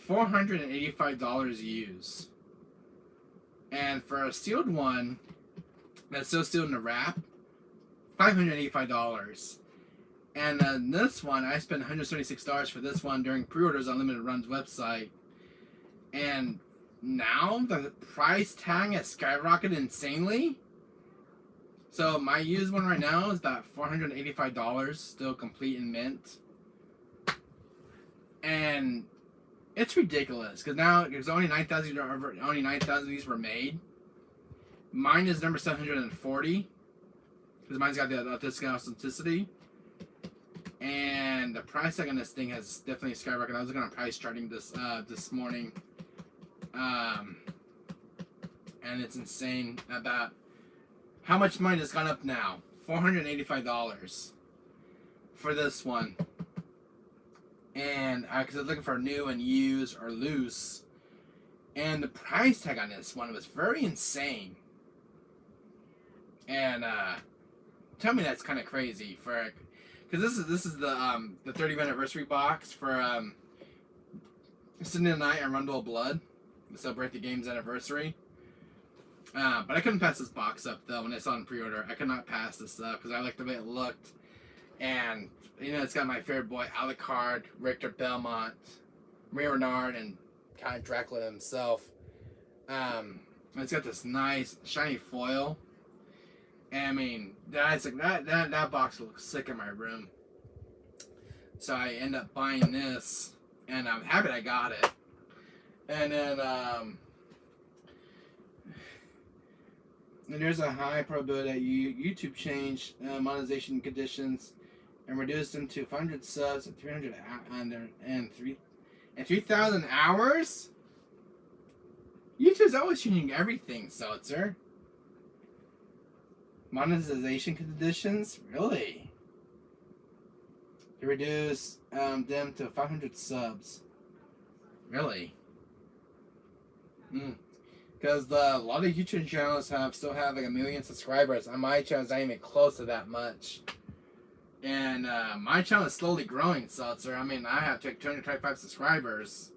$485 used. And for a sealed one, that's still sealed in the wrap, $585. And then this one, I spent $176 for this one during pre-orders on Limited Run's website. And now the price tag has skyrocketed insanely. So my used one right now is about $485, still complete in mint. And it's ridiculous because now there's only 9,000 of these were made. Mine is number 740 because mine's got the discount authenticity. And the price tag on this thing has definitely skyrocketed. I was looking at price charting this morning, and it's insane about how much money has gone up now. $485 for this one. And because I was looking for new and used or loose, and the price tag on this one was very insane. And tell me that's kind of crazy for, because this is the 30th anniversary box for Sin Night and Rondo Blood to celebrate the game's anniversary. But I couldn't pass this box up though when I saw it in pre-order. I could not pass this up because I liked the way it looked, and you know it's got my favorite boy Alucard, Richter Belmont, Marie Renard, and Count Dracula himself. It's got this nice shiny foil. And I mean, that box looks sick in my room. So I end up buying this, and I'm happy I got it. And then and there's a high probability that YouTube changed monetization conditions and reduced them to 500 subs and 3,000 hours. YouTube's always changing everything, Seltzer. Monetization conditions, really? To reduce them to 500 subs, really? Because Because a lot of YouTube channels still have like 1 million subscribers, and my channel's not even close to that much. And my channel is slowly growing, Seltzer. I mean, I have 225 subscribers,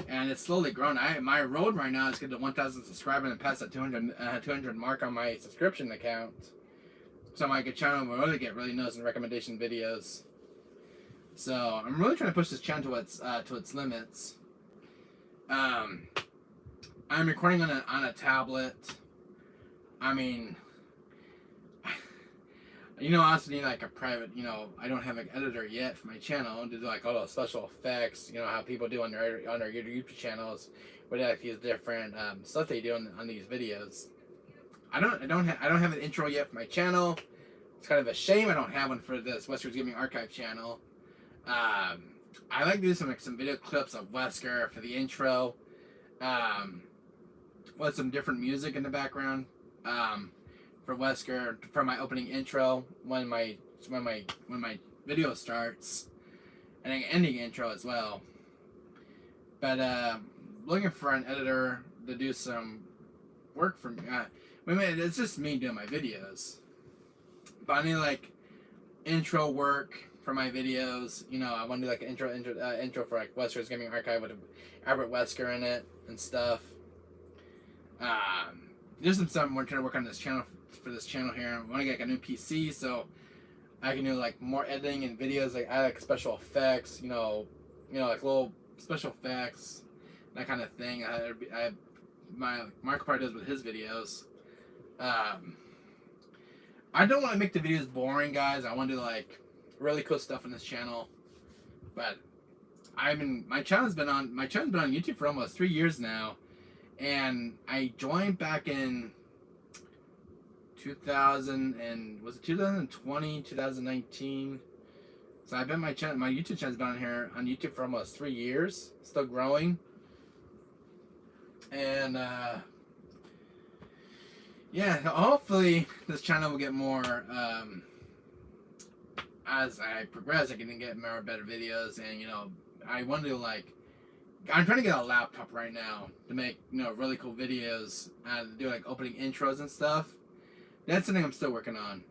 and it's slowly growing. My road right now is to get to 1,000 subscribers and pass that 200 mark on my subscription account. So my channel will really get noticed in recommendation videos. So I'm really trying to push this channel to its limits. I'm recording on a tablet. I mean, I also need like a private, I don't have an editor yet for my channel to do like all those special effects, how people do on their YouTube channels, where they like use different stuff they do on these videos. I don't have an intro yet for my channel. It's kind of a shame I don't have one for this WESKER'S Gaming Archive channel. I like to do some video clips of Wesker for the intro, with some different music in the background. For Wesker, for my opening intro when my video starts, and an ending intro as well. But looking for an editor to do some work for me. It's just me doing my videos, but I need like intro work for my videos. I want to do like an intro for like WESKER'S Gaming Archive with Albert Wesker in it and stuff. There's some stuff we're trying to work on this channel. For this channel here, I want to get like a new PC so I can do like more editing and videos. Like I like special effects, like little special effects, that kind of thing. Markiplier does with his videos. I don't want to make the videos boring, guys. I want to do like really cool stuff on this channel. But my channel's been on YouTube for almost 3 years now, and I joined back in 2020, 2019. So I've been my YouTube channel's been on YouTube for almost 3 years, still growing. And yeah, hopefully this channel will get more as I progress. I can get more better videos, and I want to I'm trying to get a laptop right now to make really cool videos and do like opening intros and stuff. That's something I'm still working on.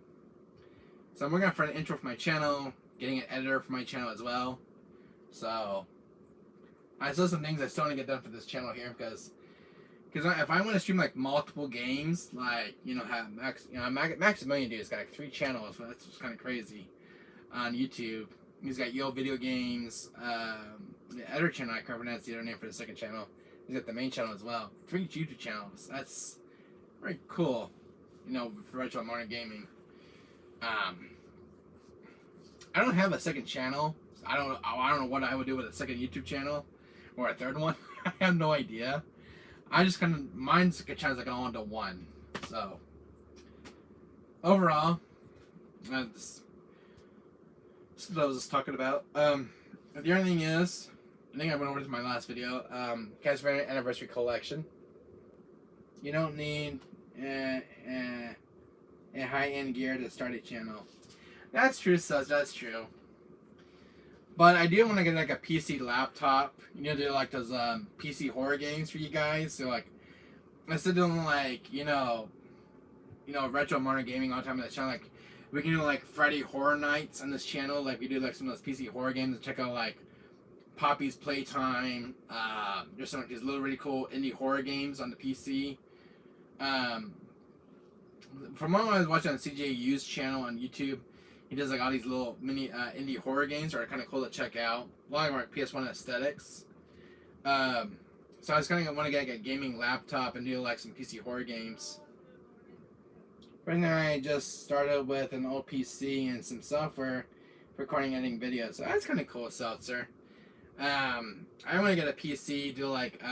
So I'm working on for an intro for my channel, getting an editor for my channel as well. So I still have some things I still want to get done for this channel here, because if I want to stream like multiple games, like have Maximilian dude's got like 3 channels, so that's just kind of crazy on YouTube. He's got Yo Video Games, the editor channel I covered. That's the other name for the second channel. He's got the main channel as well. 3 YouTube channels. That's very cool. For retro modern gaming. I don't have a second channel. So I don't know what I would do with a second YouTube channel or a third one. I have no idea. I just mine's channel's like all into one. So overall, that's what I was just talking about. The other thing is, I think I went over this in my last video. Castlevania Anniversary Collection. You don't need a high-end gear to start a channel. That's true, Sus. That's true. But I do want to get like a PC laptop. Do like those PC horror games for you guys. So like, instead of doing like retro modern gaming all the time on the channel, like we can do like Friday Horror Nights on this channel. Like we do like some of those PC horror games, and check out like Poppy's Playtime. There's some of these little really cool indie horror games on the PC. From what I was watching on CJU's channel on YouTube, he does like all these little mini indie horror games that are kind of cool to check out. A lot of like PS1 aesthetics. So I was kind of want to get like a gaming laptop and do like some PC horror games. Right now I just started with an old PC and some software for recording and editing videos. So that's kind of cool, Seltzer. I want to get a PC, do like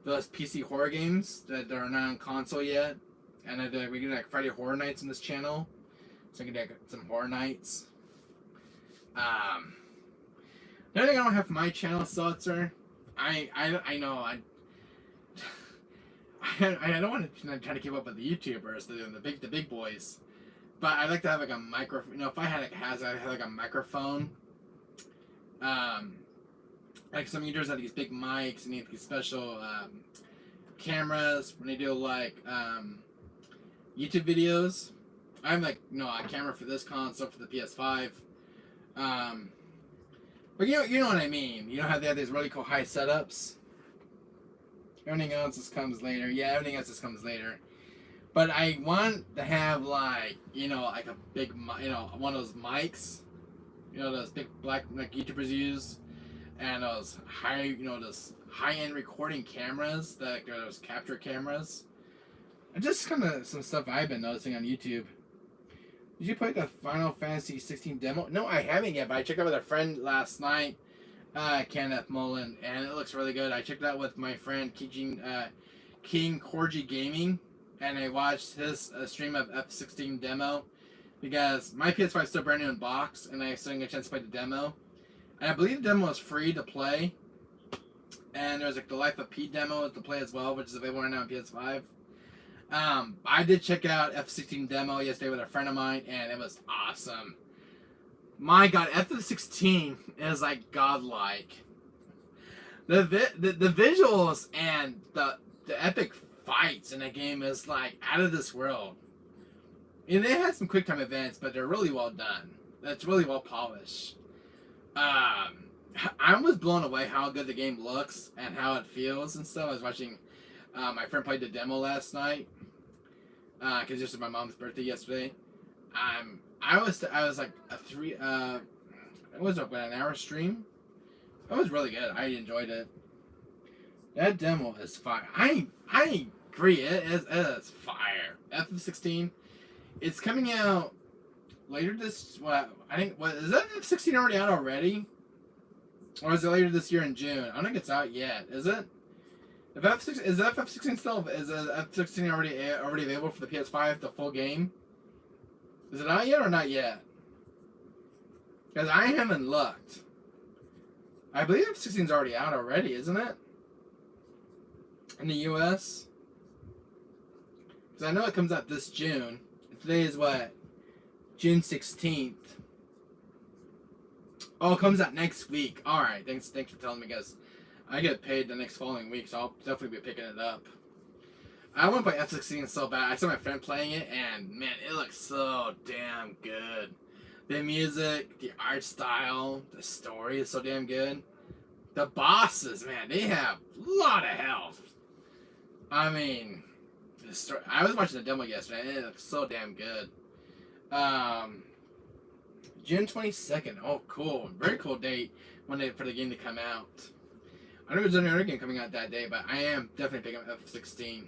those PC horror games that are not on console yet. And we can do like Friday Horror Nights on this channel, so I can do like some horror nights. The other thing I don't have for my channel, Seltzer, I know I don't want to try to keep up with the YouTubers, the big boys, but I like to have like a microphone. If I had like a microphone. Like some YouTubers have these big mics and these special cameras, when they do like YouTube videos. I'm like, no, a camera for this console for the PS5. But you know what I mean. You know how they have these really cool high setups. Everything else just comes later. Yeah, everything else just comes later. But I want to have like, like a big, one of those mics. Those big black like YouTubers use, and those those high-end recording cameras, those capture cameras. And just kind of some stuff I've been noticing on YouTube. Did you play the Final Fantasy 16 demo? No, I haven't yet, but I checked out with a friend last night, Kenneth Mullen, and it looks really good. I checked it out with my friend King Corgi Gaming, and I watched his stream of F16 demo, because my PS5 is still brand new in box, and I still didn't get a chance to play the demo. And I believe the demo was free to play, and there was like the Life of P demo to play as well, which is available right now on PS5. I did check out F16 demo yesterday with a friend of mine, and it was awesome. My God, F16 is like godlike. The visuals and the epic fights in the game is like out of this world. And they had some quick time events, but they're really well done. That's really well polished. I was blown away how good the game looks and how it feels and stuff. I was watching my friend played the demo last night because this was my mom's birthday yesterday. I was like it was like an hour stream. It was really good. I enjoyed it. That demo is fire. I agree. It is fire. F16. It's coming out later this. I think. What is that? F16 already out already? Or is it later this year in June? I don't think it's out yet. Is it? If F6 is F16 still is F16 already available for the PS5, the full game? Is it out yet or not yet? Because I haven't looked. I believe F16 is already out already, isn't it? In the US? Because I know it comes out this June. Today is what? June 16th. Oh, it comes out next week. Alright, thanks for telling me, guys. I get paid the next following week, so I'll definitely be picking it up. I want to play F16 so bad. I saw my friend playing it, and man, it looks so damn good. The music, the art style, the story is so damn good. The bosses, man, they have a lot of health. I mean, the story, I was watching the demo yesterday, and it looks so damn good. June 22nd. Oh, cool. Very cool date for the game to come out. I don't know if there's another game coming out that day, but I am definitely picking up F16.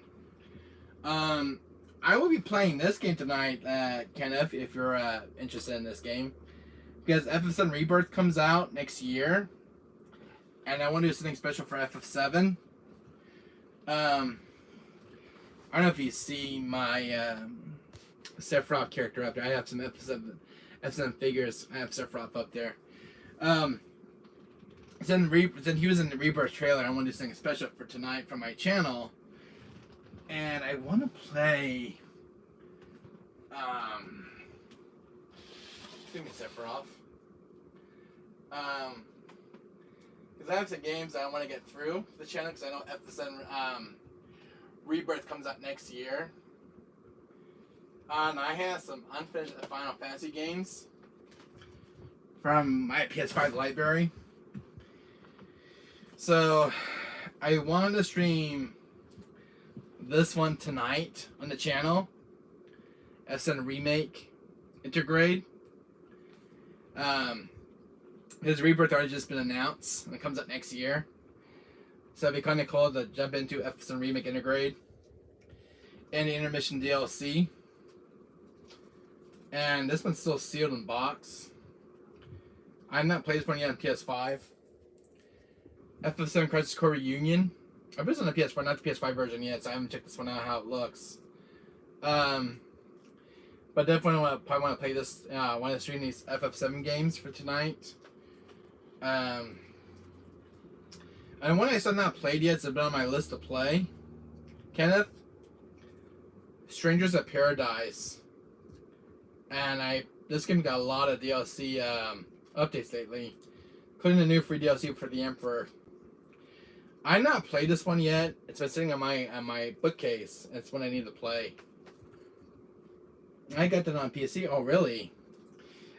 I will be playing this game tonight, Kenneth, if you're interested in this game. Because FF7 Rebirth comes out next year. And I want to do something special for FF7. I don't know if you see my Sephiroth character up there. I have some F7 figures. I have Sephiroth up there. Then he was in the Rebirth trailer. I want to do something special for tonight for my channel. And I want to play... Give me Sephiroth. Because I have some games I want to get through the channel, because I know FF7 Rebirth comes out next year. And I have some unfinished Final Fantasy games from my PS5 library. So, I wanted to stream this one tonight on the channel. FF7 Remake Intergrade. His Rebirth already just been announced, and it comes out next year. So it'd be kind of cool to jump into FF7 Remake Intergrade and the Intermission DLC. And this one's still sealed in box. I've not played this one yet on PS5. FF7 Crisis Core Reunion. I put this on the PS4, not the PS5 version yet, so I haven't checked this one out, how it looks. But definitely probably want to play this, want to stream these FF7 games for tonight. And one I still not played yet, it's been on my list to play. Kenneth? Strangers of Paradise. And this game got a lot of DLC updates lately, including the new free DLC for the Emperor. I've not played this one yet. It's been sitting on my bookcase. It's one I need to play. I got that on PC. Oh, really?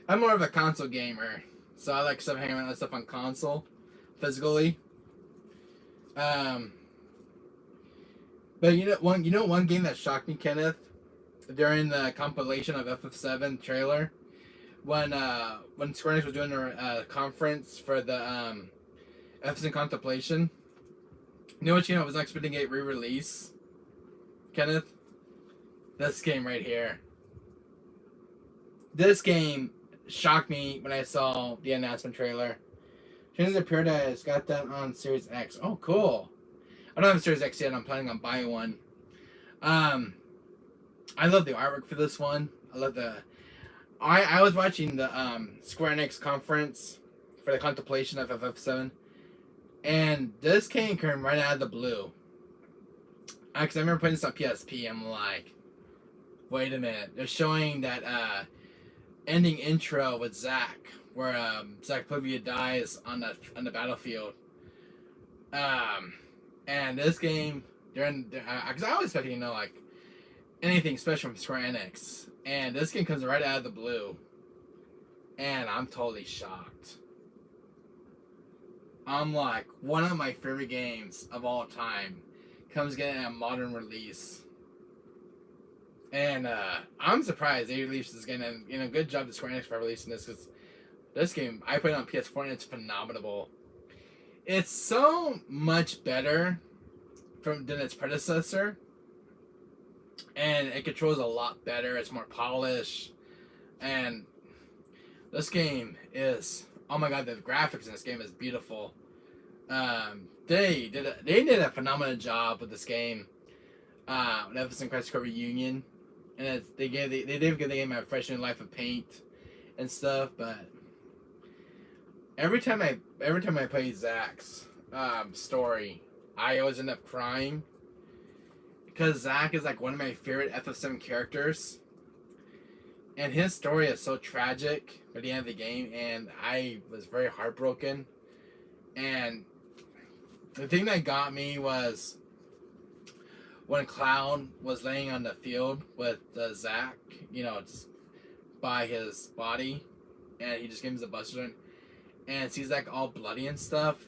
I'm more of a console gamer, so I like stuff hanging around stuff on console, physically. Um, but one game that shocked me, Kenneth, during the compilation of FF7 trailer, when Square Enix was doing their conference for the FF7 Contemplation. You know what game I was not expecting to get re-release, Kenneth? This game right here. This game shocked me when I saw the announcement trailer. Changes of Paradise got that on Series X. Oh, cool. I don't have a Series X yet. I'm planning on buying one. I love the artwork for this one. I love the... I was watching the Square Enix conference for the contemplation of FF7, and this came right out of the blue. Because I remember playing this on PSP. I'm like, wait a minute. They're showing that ending intro with Zack, where Zack Plivia dies on the battlefield. And this game, because I was expecting like anything special from Square Enix, and this game comes right out of the blue, and I'm totally shocked. I'm like, one of my favorite games of all time comes getting a modern release. And I'm surprised they released this game, and good job to Square Enix for releasing this, because this game, I played it on PS4 and it's phenomenal. It's so much better than its predecessor, and it controls a lot better. It's more polished, and this game is, oh my god, the graphics in this game is beautiful. They did a phenomenal job with this game. With Episode Crisis Core Reunion, and they did give the game a fresh new life of paint and stuff. But every time I play Zack's story, I always end up crying, because Zack is like one of my favorite FF7 characters, and his story is so tragic by the end of the game, and I was very heartbroken. And the thing that got me was when Cloud was laying on the field with Zack, just by his body, and he just gave him the buster, and sees like all bloody and stuff,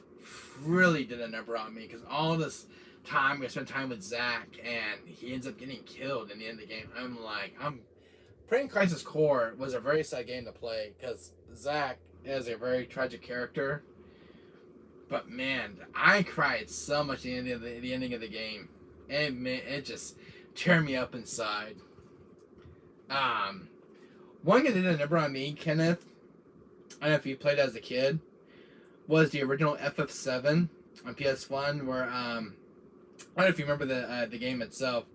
really did a number on me, because all this time I spent time with Zack, and he ends up getting killed in the end of the game. I'm playing Crisis Core was a very sad game to play, because Zack is a very tragic character. But man, I cried so much at the ending of the game. It just tear me up inside. One game that did a number on me, Kenneth, I don't know if you played as a kid, was the original FF7 on PS1, where I don't know if you remember the game itself.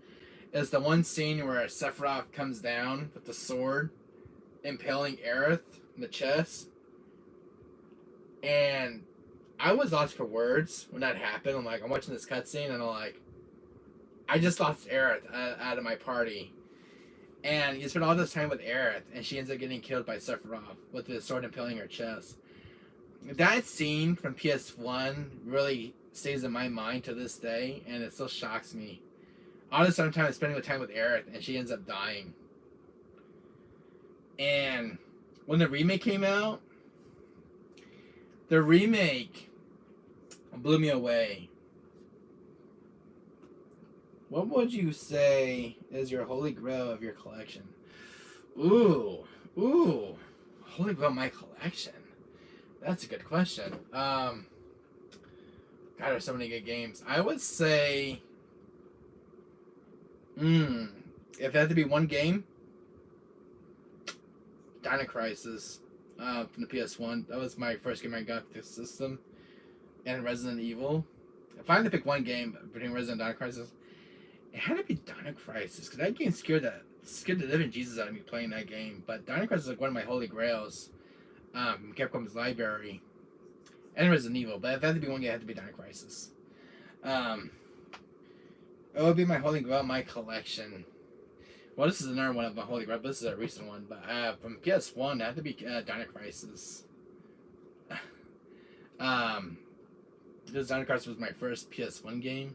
It's the one scene where Sephiroth comes down with the sword, impaling Aerith in the chest, and I was lost for words when that happened. I'm watching this cutscene, and I just lost Aerith out of my party. And you spend all this time with Aerith, and she ends up getting killed by Sephiroth with the sword impaling her chest. That scene from PS1 really stays in my mind to this day, and it still shocks me. All this time I'm spending time with Aerith, and she ends up dying. And when the remake came out, the remake blew me away. What would you say is your holy grail of your collection? Ooh, holy grail of my collection. That's a good question. God, there's so many good games. I would say, if it had to be one game, Dino Crisis from the PS1. That was my first game I got for the system. And Resident Evil. If I had to pick one game between Resident and Dino Crisis, it had to be Dino Crisis, because that game scared the living Jesus out of me playing that game. But Dino Crisis is like one of my holy grails. Capcom's library. And Resident Evil. But if it had to be one game, it had to be Dino Crisis. It would be my holy grail, my collection. Well, this is another one of my holy grail, but this is a recent one. But from PS1, it had to be Dino Crisis. Because Dino Crisis was my first PS1 game.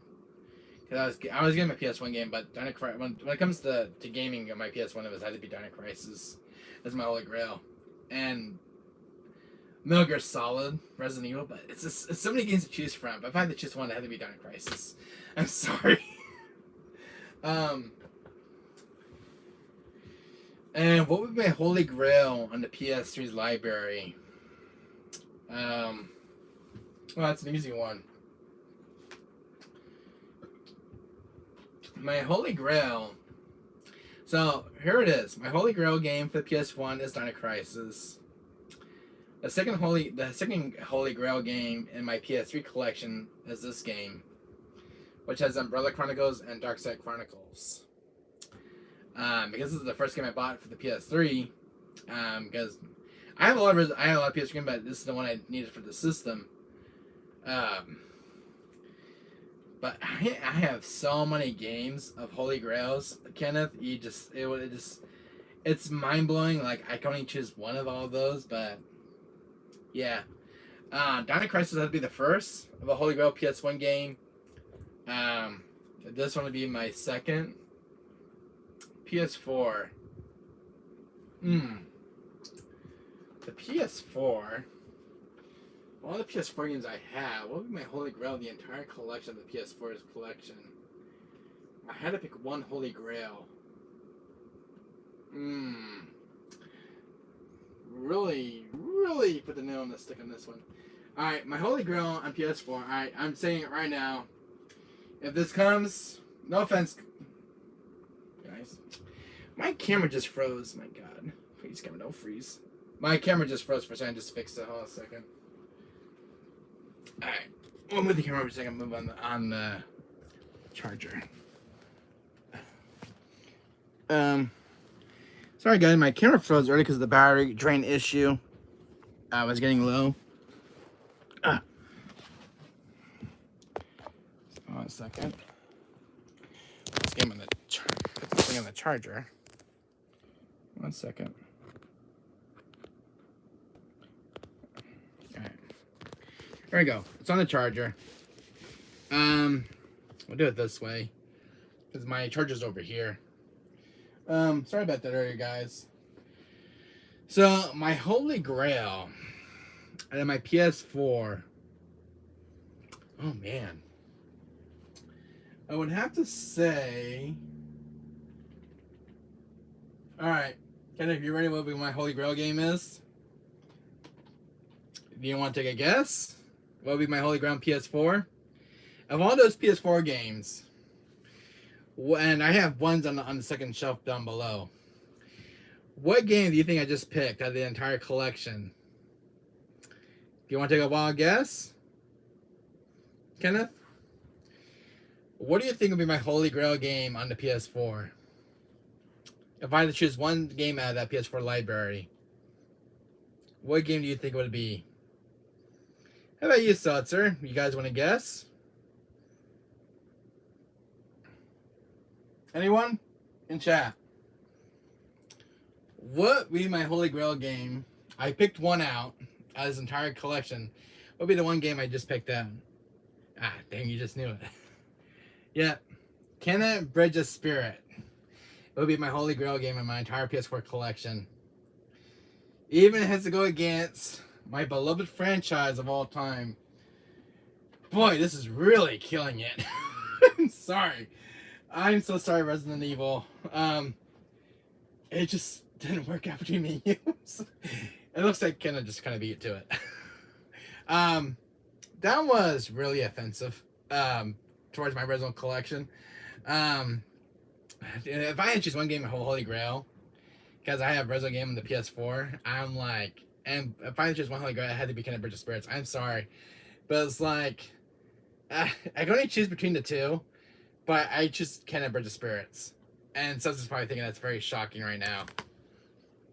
Cause I was getting my PS1 game, but Dino Crisis, when it comes to gaming on my PS1, it had to be Dino Crisis. That's my holy grail. And Metal Gear Solid, Resident Evil, but it's so many games to choose from. But if I had to choose one, it had to be Dino Crisis. I'm sorry. And what would be my holy grail on the PS3's library? Well, that's an easy one. My holy grail. So here it is. My holy grail game for the PS1 is Dino Crisis. The second holy grail game in my PS3 collection is this game, which has Umbrella Chronicles and Darkside Chronicles. Because this is the first game I bought for the PS3. Because I have a lot of PS3 games, but this is the one I needed for the system. But I have so many games of Holy Grails, Kenneth. It's mind blowing. Like I can only choose one of all of those, but yeah, Dino Crisis had to be the first of a Holy Grail PS1 game. This one would be my second. PS4. The PS4. All the PS4 games I have, what would be my holy grail? The entire collection of the PS4's collection. I had to pick one holy grail. Really put the nail on the stick on this one. Alright, my holy grail on PS4. Alright, I'm saying it right now. If this comes, no offense, guys. My camera just froze. My God. Please, camera, don't freeze. My camera just froze for a second. I just fixed it. Hold on a second. Alright. We'll move the camera for a second. Move on the charger. Sorry, guys. My camera froze early because of the battery drain issue. I was getting low. Hold on a second. Let's get put this thing on the charger. 1 second. Alright. There we go. It's on the charger. We'll do it this way. Because my charger's over here. Sorry about that earlier, guys. So, my holy grail out of my PS4. Oh, man. I would have to say... Alright. Kenneth, you ready what my holy grail game is? Do you want to take a guess? What would be my holy grail on PS4? Of all those PS4 games, and I have ones on the second shelf down below. What game do you think I just picked out of the entire collection? Do you want to take a wild guess? Kenneth? What do you think would be my holy grail game on the PS4? If I had to choose one game out of that PS4 library, what game do you think it would be? How about you, Seltzer? You guys want to guess? Anyone? In chat. What would be my holy grail game? I picked one out of this entire collection. What would be the one game I just picked out? Ah, dang, you just knew it. Yeah. Kenneth Bridge of Spirit. It would be my holy grail game in my entire PS4 collection. Even it has to go against my beloved franchise of all time. Boy, this is really killing it. I'm sorry. I'm so sorry, Resident Evil. It just didn't work out between me and you. It looks like Kenna just kind of beat to it. That was really offensive towards my original collection. If I had to choose one game in Holy Grail, because I have Resident Game on the PS4, I'm like, and if I had to choose one Holy Grail, it had to be Kenneth Bridge of Spirits. I'm sorry, but it's like, I can only choose between the two, but I choose Kenneth Bridge of Spirits. And Subs is probably thinking that's very shocking right now.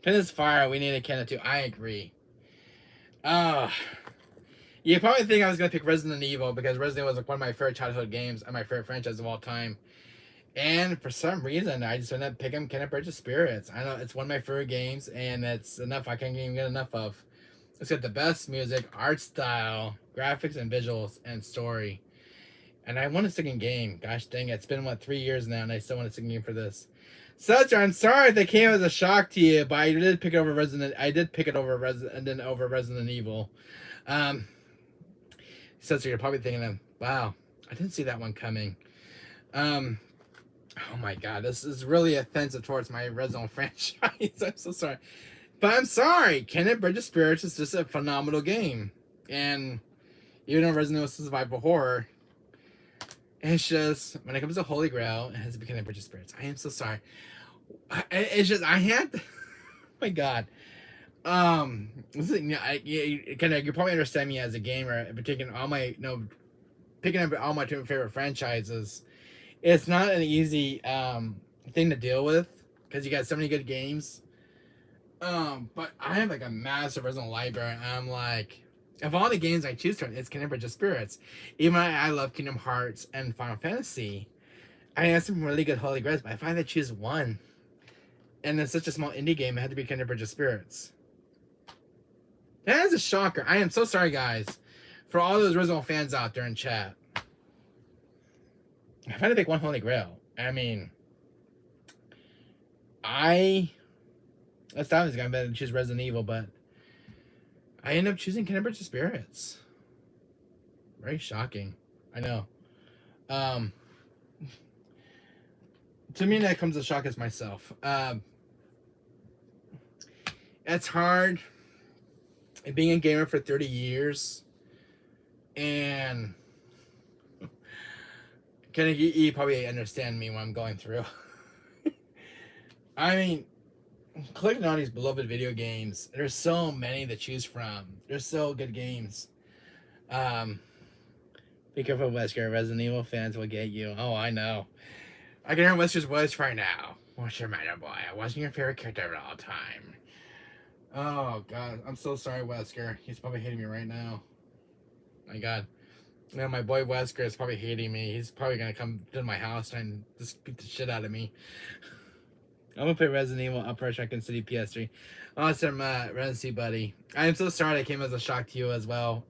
Kenneth's fire, we need a Kenneth too. I agree. You probably think I was going to pick Resident Evil because Resident Evil was like one of my favorite childhood games and my favorite franchise of all time. And for some reason, I just ended up picking Kenneth Bridge of Spirits. I know it's one of my favorite games, and it's enough. I can't even get enough of. It's got the best music, art style, graphics and visuals, and story. And I want a second game. Gosh dang it. It's been, what, 3 years now, and I still want a second game for this. Seltzer, I'm sorry if they came as a shock to you, but I did pick it over Resident. I did pick it over Resident Evil. Um, Seltzer, you're probably thinking, of, wow, I didn't see that one coming. Oh my god, this is really offensive towards my Resident franchise. I'm so sorry. But I'm sorry. Kenneth Bridge of Spirits is just a phenomenal game. And even though Resident Evil Survival Horror, it's just, when it comes to Holy Grail, it has to be Kenneth Bridge of Spirits. I am so sorry. It's just, I had to, oh my god. Listen, you probably understand me as a gamer, but taking all my, picking up all my two favorite franchises. It's not an easy thing to deal with because you got so many good games. But I have like a massive Resident library. And I'm like, of all the games I choose from, it's Kingdom Bridge of Spirits. Even though I love Kingdom Hearts and Final Fantasy, I have some really good Holy Grails, but if I had to choose one, and it's such a small indie game, it had to be Kingdom Bridge of Spirits. That is a shocker. I am so sorry, guys, for all those Resident fans out there in chat. If I had to pick one Holy Grail, I mean, that's obviously going to choose Resident Evil, but I end up choosing Kingdom Bridge of Spirits. Very shocking. I know. To me, that comes as shock as myself. It's hard being a gamer for 30 years, and you probably understand me when I'm going through. I mean, collecting all these beloved video games, there's so many to choose from. They're so good games. Be careful, Wesker. Resident Evil fans will get you. Oh, I know. I can hear Wesker's voice right now. What's your matter, boy? I wasn't your favorite character at all time. Oh, God. I'm so sorry, Wesker. He's probably hating me right now. My God. Yeah, my boy Wesker is probably hating me. He's probably going to come to my house and just beat the shit out of me. I'm going to play Resident Evil Operation Raccoon City PS3. Awesome, Residency buddy. I am so sorry I came as a shock to you as well.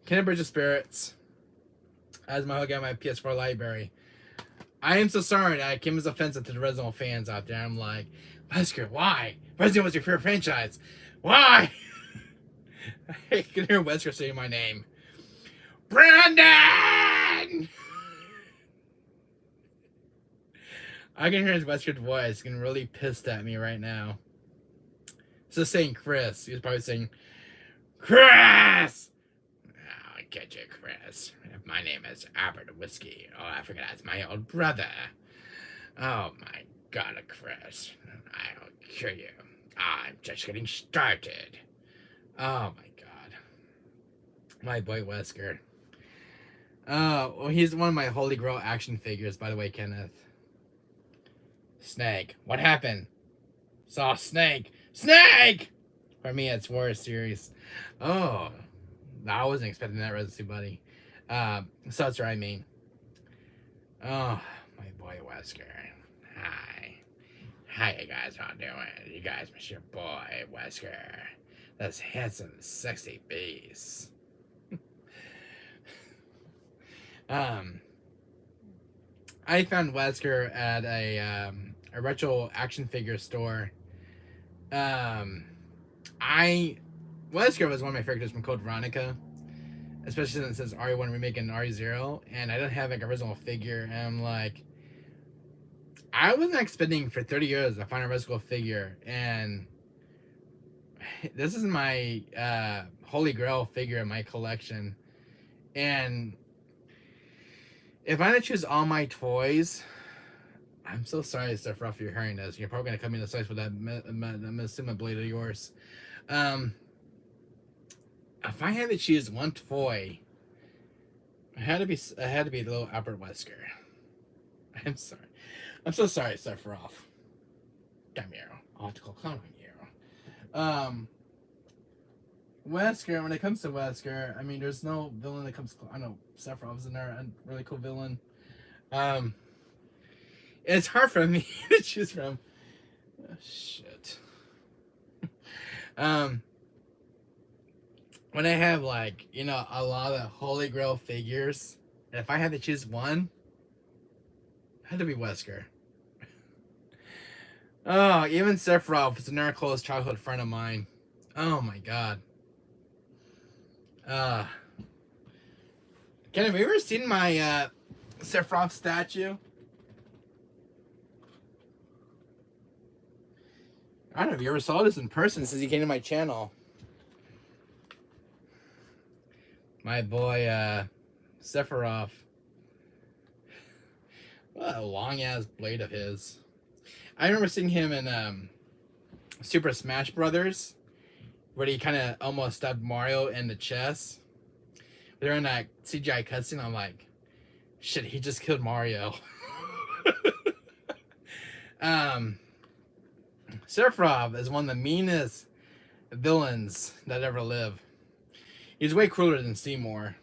Kingdom Bridge of Spirits as my hook at my PS4 library. I am so sorry that I came as offensive to the Resident fans out there. I'm like, Wesker, why? Resident was your favorite franchise. Why? I can hear Wesker saying my name. Brandon! I can hear his Wesker's voice getting really pissed at me right now. So saying Chris. He's probably saying, Chris! Oh, I get you, Chris. My name is Albert Whiskey. Oh, I forgot it's my old brother. Oh my God, Chris. I'll kill you. I'm just getting started. Oh my God. My boy Wesker. Well, he's one of my Holy Grail action figures, by the way, Kenneth. Snake. What happened? Saw Snake. Snake! For me, it's War series. Oh. I wasn't expecting that, Residency buddy. So that's what I mean. Oh, my boy Wesker. Hi. How you guys all doing? You guys miss your boy Wesker. That's handsome, sexy beast. I found Wesker at a retro action figure store. Wesker was one of my characters from Code Veronica, especially since it says RE1 remake and RE0, and I don't have like a original figure. And I'm like, I wasn't expecting for 30 years to find a original figure, and this is my Holy Grail figure in my collection. And if I had to choose all my toys, I'm so sorry, Steph, for your hearing this. You're probably gonna come in the size with that Mitsuma blade of yours. If I had to choose one toy, it had to be the little Albert Wesker. I'm sorry. I'm so sorry, Sephiroth. Damn you. I'll have to call clown on you. Wesker, when it comes to Wesker, I mean, there's no villain that comes close. I know Sephiroth's in there, a really cool villain. It's hard for me to choose from. Oh, shit. when I have like, you know, a lot of Holy Grail figures, and if I had to choose one, it had to be Wesker. Oh, even Sephiroth is another close childhood friend of mine. Oh my god. Uh Ken, have you ever seen my Sephiroth statue? I don't know if you ever saw this in person since you came to my channel. My boy Sephiroth. What a long ass blade of his. I remember seeing him in Super Smash Brothers, where he kind of almost stabbed Mario in the chest. They're in that CGI cutscene. I'm like, shit, he just killed Mario. um, Sephiroth is one of the meanest villains that ever lived. He's way crueler than Seymour.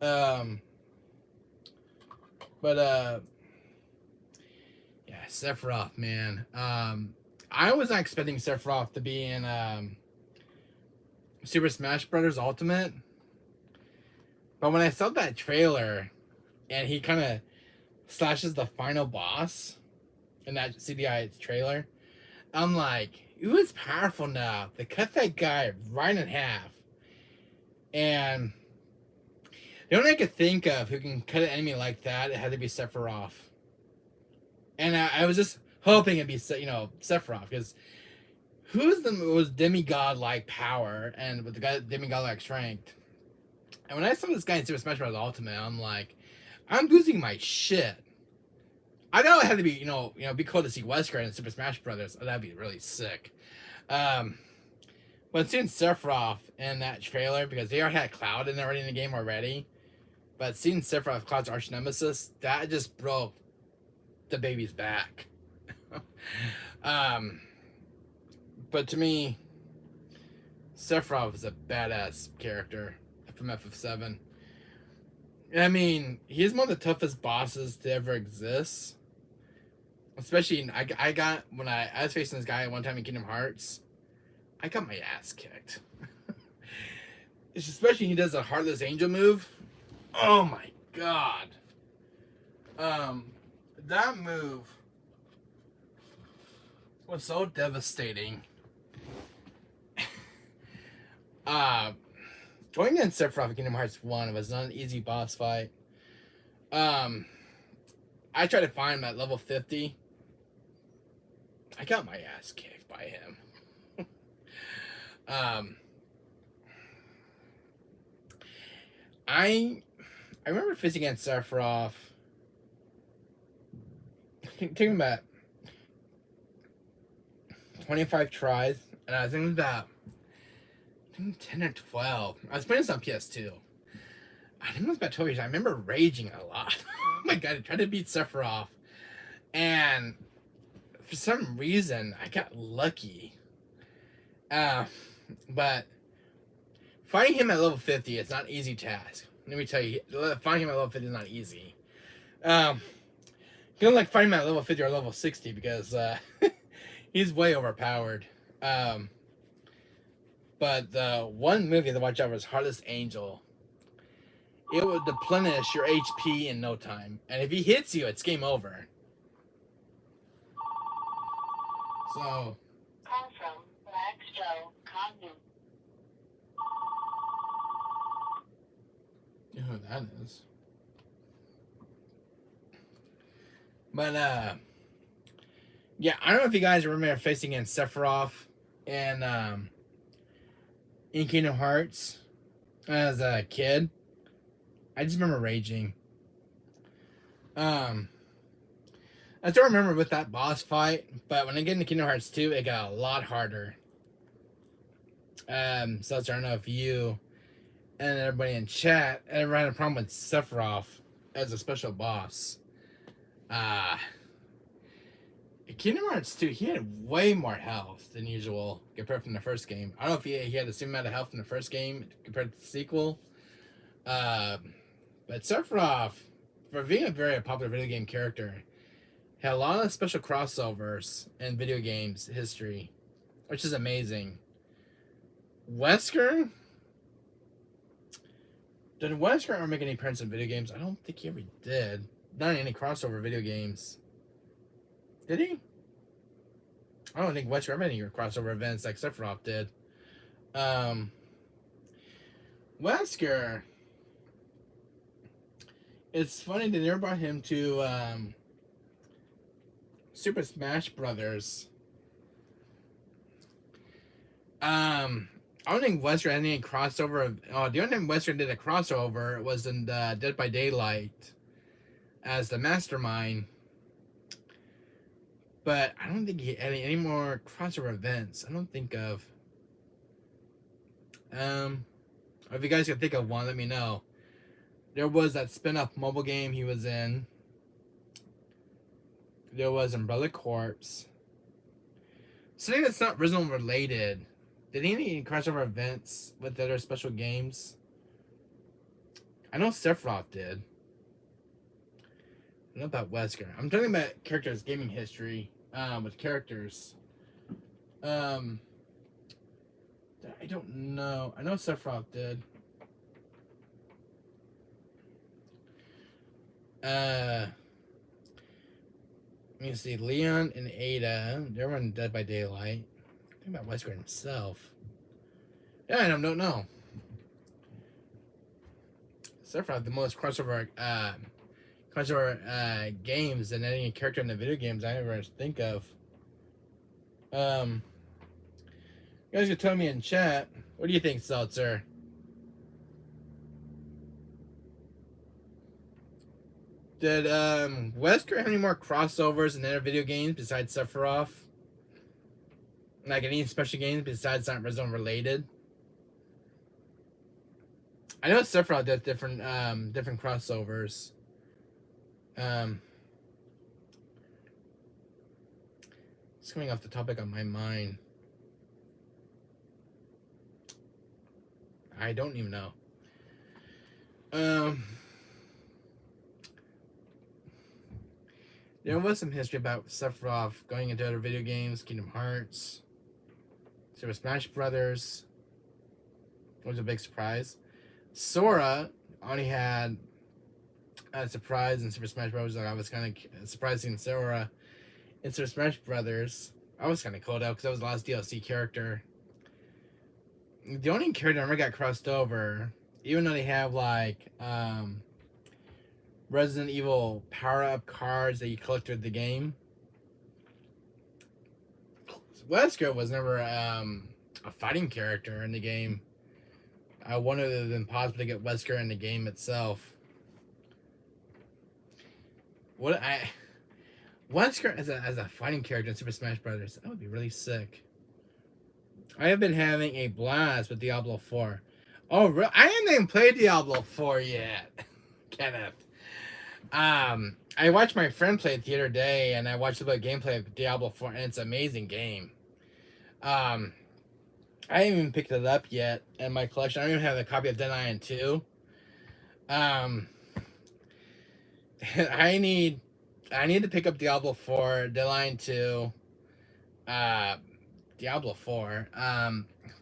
Um, but yeah, Sephiroth, man. I was not expecting Sephiroth to be in Super Smash Brothers Ultimate, but when I saw that trailer, and he kind of slashes the final boss in that CDI trailer, I'm like, it was powerful enough to cut that guy right in half. And the only I could think of who can cut an enemy like that, it had to be Sephiroth. And I was just hoping it'd be, you know, Sephiroth, because who's the most demigod-like power and with the guy demigod-like strength? And when I saw this guy in Super Smash Bros. Ultimate, I'm like, I'm losing my shit. I know it had to be, be cool to see Wesker in Super Smash Brothers. Oh, that'd be really sick. But seeing Sephiroth in that trailer, because they already had Cloud in already in the game already, but seeing Sephiroth, Cloud's arch nemesis, that just broke the baby's back. But to me, Sephiroth is a badass character from FF7. I mean, he's one of the toughest bosses to ever exist. Especially, I got, when I was facing this guy one time in Kingdom Hearts, I got my ass kicked. Especially he does a Heartless Angel move. Oh my god. That move was so devastating. Going against Sephiroth in Kingdom Hearts 1 was not an easy boss fight. I tried to find him at level 50. I got my ass kicked by him. I remember facing against Sephiroth. Taking about 25 tries, and I think about 10 or 12. I was playing this on PS2. I think it was about 12 years. I remember raging a lot. Oh my god, I tried to beat Sephiroth, and for some reason I got lucky. But fighting him at level 50 is not an easy task. Let me tell you, fighting him at level 50 is not easy. You don't like fighting him at level 50 or level 60 because he's way overpowered. But the one movie to watch out for is Heartless Angel. It will deplenish your HP in no time. And if he hits you, it's game over. So. Call from Blackstone Commune. You know who that is. But, yeah, I don't know if you guys remember facing against Sephiroth and, in Kingdom Hearts as a kid. I just remember raging. I still remember with that boss fight, but when I get into Kingdom Hearts 2, it got a lot harder. So I don't know if you and everybody in chat ever had a problem with Sephiroth as a special boss. Kingdom Hearts 2, he had way more health than usual compared from the first game. I don't know if he had the same amount of health in the first game compared to the sequel. But Sephiroth, for being a very popular video game character, had a lot of special crossovers in video games history, which is amazing. Wesker? Did Wesker ever make any appearance in video games? I don't think he ever did. Not in any crossover video games. Did he? I don't think Wesker ever had any crossover events like Sephiroth did. Wesker. It's funny they never brought him to Super Smash Brothers. I don't think Wesker had any crossover. Oh, the only time Wesker did a crossover was in Dead by Daylight as the Mastermind. But I don't think he had any more crossover events. I don't think of. If you guys can think of one, let me know. There was that spin-off mobile game he was in. There was Umbrella Corps. Something that's not original related. Did he have any crossover events with other special games? I know Sephiroth did. I know about Wesker. I'm talking about characters' gaming history with characters. I don't know. I know Sephiroth did. Let me see. Leon and Ada. They were in Dead by Daylight. Think about Wesker himself. Yeah, I don't know. Sephiroth, the most crossover games than any character in the video games I ever think of. You guys can tell me in chat. What do you think, Seltzer? Did Wesker have any more crossovers in other video games besides Sephiroth? Like any special games besides not Resident related? I know Sephiroth did different crossovers. It's coming off the topic on my mind. I don't even know. There was some history about Sephiroth going into other video games, Kingdom Hearts, Super Smash Brothers. It was a big surprise. Sora only had a surprise in Super Smash Bros. Like I was kind of surprised seeing Sora in Super Smash Brothers. I was kind of cold out because that was the last DLC character. The only character that never got crossed over, even though they have like Resident Evil power-up cards that you collect through the game. Wesker was never a fighting character in the game. I wanted them possibly get Wesker in the game itself. Wesker as a fighting character in Super Smash Brothers, that would be really sick. I have been having a blast with Diablo 4. Oh, really? I haven't even played Diablo 4 yet, Kenneth. I watched my friend play it the other day, and I watched a bit of gameplay of Diablo 4, and it's an amazing game. I haven't even picked it up yet in my collection. I don't even have a copy of Dead Island 2. I need to pick up Diablo 4, Dead Island 2, Diablo 4.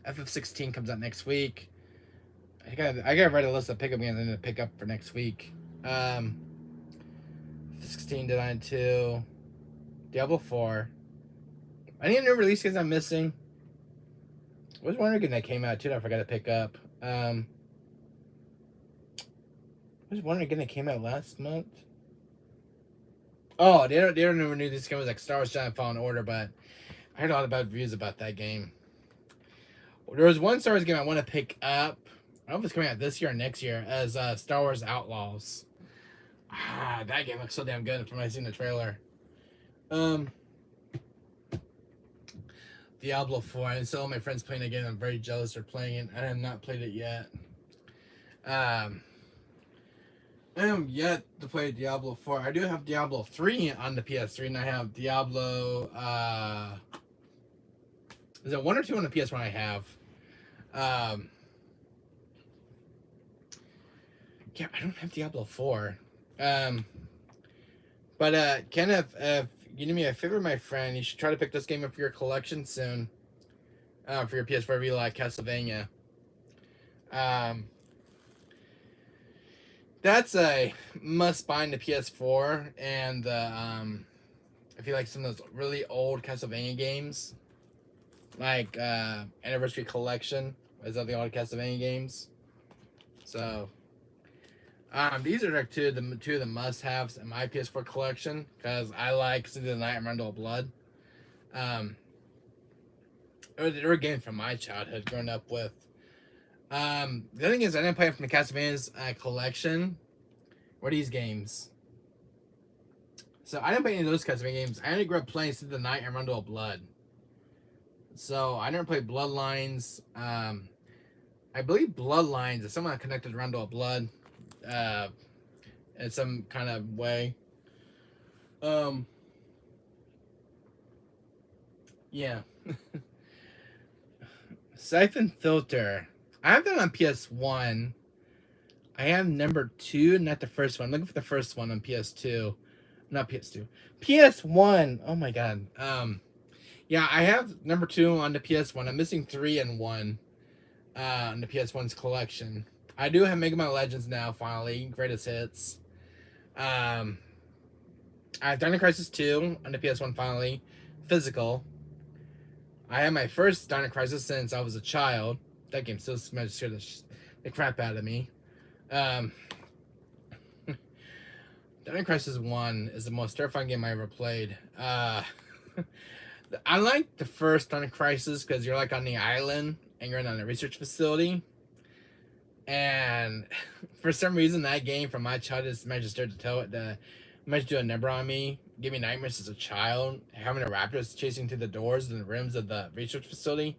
FF16 comes out next week. I gotta write a list of pickup games I need to pick up for next week. 16, Dead Island 2, Diablo 4. Any new release games I'm missing? What was one game that came out too that I forgot to pick up? What was one game that came out last month? Oh, they don't renew this game. It was like Star Wars Jedi Fallen Order, but I heard a lot of bad reviews about that game. There was one Star Wars game I want to pick up. I don't know if it's coming out this year or next year as Star Wars Outlaws. That game looks so damn good from when I seen the trailer. Diablo 4. And so all my friends playing the game. I'm very jealous they're playing it. I have not played it yet. I am yet to play Diablo 4. I do have Diablo 3 on the PS3, and I have Diablo. Is it 1 or 2 on the PS1? I have. Yeah, I don't have Diablo 4. But Kenneth, if you do me a favor, my friend, you should try to pick this game up for your collection soon. for your PS4 if you like Castlevania. Um, that's a must buy in the PS4, and if you like some of those really old Castlevania games, like Anniversary Collection, is that the old Castlevania games? So these are like two of the must-haves in my PS4 collection because I like City of the Night and Rundle of Blood. They were games from my childhood growing up with. The thing is, I didn't play it from the Castlevania's collection. What are these games? So I didn't play any of those Castlevania games. I only grew up playing City of the Night and Rundle of Blood. So I never played Bloodlines. I believe Bloodlines is somehow connected to Rundle of Blood, in some kind of way. Yeah. Siphon Filter. I have that on PS1. I have number 2, not the first one. I'm looking for the first one on PS2. Not PS2. PS1. Oh my god. Yeah, I have number 2 on the PS1. I'm missing 3 and 1 on the PS1's collection. I do have Mega Man Legends now, finally. Greatest hits. I have Dino Crisis 2 on the PS1, finally. Physical. I had my first Dino Crisis since I was a child. That game still scared the crap out of me. Dino Crisis 1 is the most terrifying game I ever played. I like the first Dino Crisis because you're like on the island and you're in a research facility. And for some reason, that game from my childhood registered to do a number on me. Give me nightmares as a child. Having a raptors chasing through the doors and the rooms of the research facility.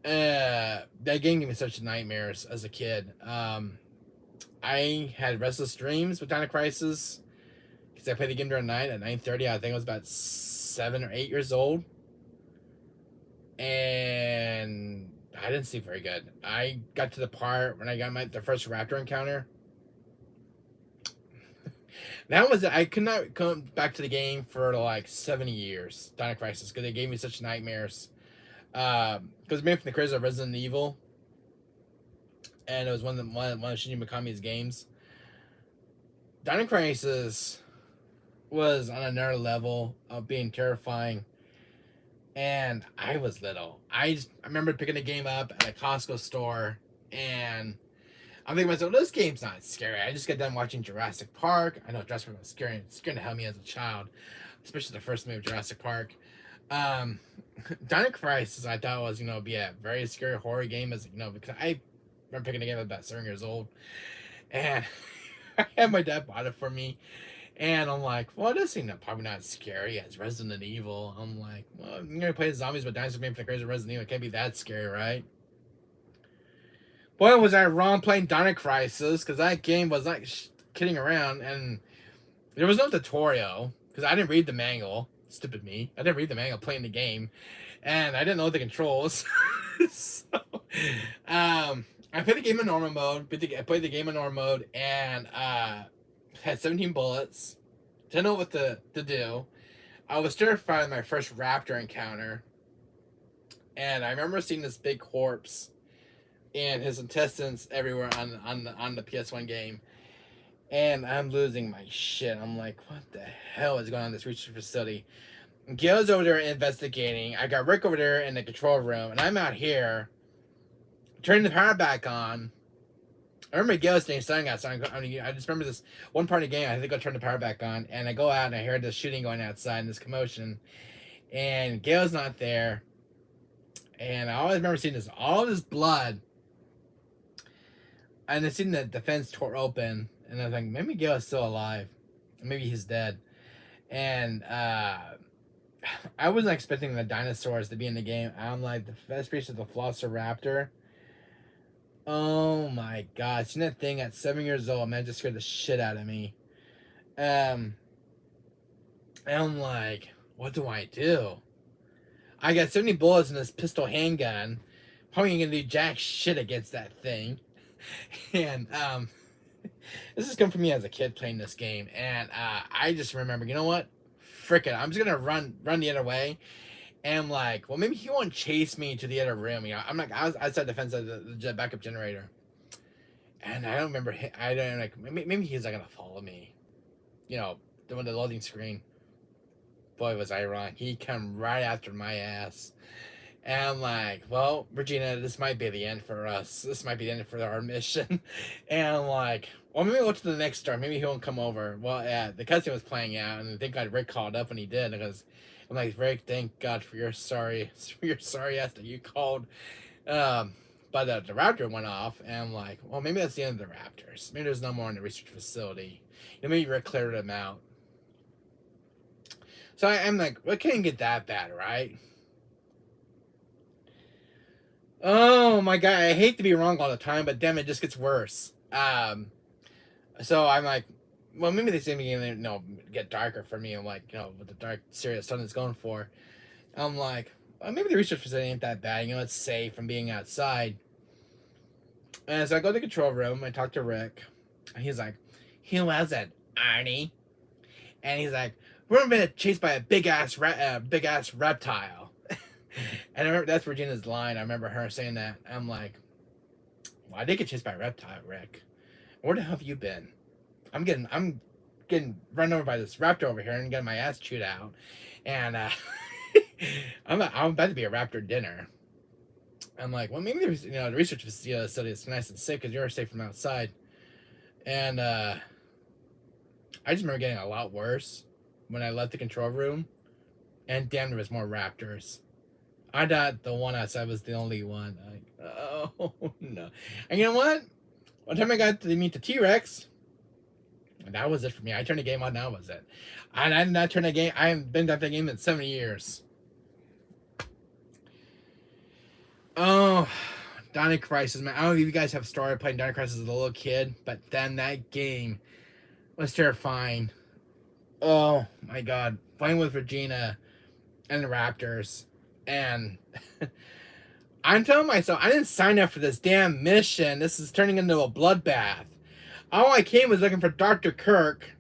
That game gave me such nightmares as a kid. I had restless dreams with Dino Crisis because I played the game during the night at 9:30. I think I was about 7 or 8 years old, and I didn't sleep very good. I got to the part when I got the first raptor encounter. That was it. I could not come back to the game for like 70 years, Dino Crisis, because they gave me such nightmares. Because made from the creators of Resident Evil, and it was one of Shinji Mikami's games. Dino Crisis was on another level of being terrifying, and I was little. I remember picking the game up at a Costco store, and I'm thinking to myself, this game's not scary. I just got done watching Jurassic Park. I know Jurassic Park was scary. It scared the hell out of me as a child, especially the first movie of Jurassic Park. Dino Crisis, I thought was, be a very scary horror game, because I remember picking the game up about 7 years old, and I had my dad bought it for me, and I'm like, well, this thing probably not scary as Resident Evil. I'm like, well, I'm gonna play zombies, but dinosaurs made from the crazy Resident Evil. It can't be that scary, right? Boy, was I wrong playing Dino Crisis, because that game was not kidding around, and there was no tutorial, because I didn't read the manual. Stupid me. I didn't read the manual playing the game, and I didn't know the controls. So, I played the game in normal mode. I played the game in normal mode, and had 17 bullets. Didn't know what to do. I was terrified of my first raptor encounter, and I remember seeing this big corpse and his intestines everywhere on the PS1 game. And I'm losing my shit. I'm like, what the hell is going on in this research facility? Gail's over there investigating. I got Rick over there in the control room, and I'm out here turning the power back on. I remember Gail's saying something outside. I just remember this one part of the game. I think I turned the power back on, and I go out and I hear this shooting going outside and this commotion. And Gail's not there. And I always remember seeing all this blood. And I seen the fence tore open. And I was like, maybe Gail is still alive. Maybe he's dead. And I wasn't expecting the dinosaurs to be in the game. I'm like, the best piece of the Velociraptor. Oh my god. Seeing that thing at 7 years old, man, just scared the shit out of me. And I'm like, what do I do? I got 70 bullets in this pistol handgun. Probably ain't gonna do jack shit against that thing. And this is coming from me as a kid playing this game, and I just remember, you know what? Frick it, I'm just gonna run the other way. And I'm like, well, maybe he won't chase me to the other room. I'm like, I was outside the fence of the backup generator. And I don't remember, I don't like, maybe he's not going to follow me. The loading screen. Boy, was I wrong. He come right after my ass. And I'm like, well, Regina, this might be the end for us. This might be the end for our mission. And I'm like, well, maybe we'll go to the next door. Maybe he won't come over. Well, yeah, the cutscene was playing out, and thank God Rick called up when he did. Because I'm like, Rick, thank God for your sorry ass that you called. But the raptor went off, and I'm like, well, maybe that's the end of the raptors. Maybe there's no more in the research facility. Maybe Rick cleared them out. So I'm like, well, it can't get that bad, right? Oh my god, I hate to be wrong all the time, but damn, it just gets worse. So I'm like, well, maybe they say me, get darker for me. I'm like, with the dark, serious tone it's going for. I'm like, well, maybe the research facility ain't that bad. It's safe from being outside. And so I go to the control room. I talk to Rick. And he's like, who was it, Arnie? And he's like, we're being chased by a big ass reptile. And I remember that's Regina's line. I remember her saying that. I'm like, well, I did get chased by a reptile, Rick. Where the hell have you been? I'm getting run over by this raptor over here and getting my ass chewed out. And I'm about to be a raptor dinner. I'm like, well, maybe there's, the research facility is nice and safe because you're safe from outside. And I just remember getting a lot worse when I left the control room. And damn, there was more raptors. I thought the one outside was the only one. Like, oh no! And you know what? One time I got to meet the T-Rex, and that was it for me. I turned the game on. That was it. And I did not turn the game. I haven't been to that game in 70 years. Oh, Dino Crisis, man! I don't know if you guys have started playing Dino Crisis as a little kid, but then that game was terrifying. Oh my god, playing with Regina and the Raptors. And I'm telling myself, I didn't sign up for this damn mission. This is turning into a bloodbath. All I came was looking for Dr. Kirk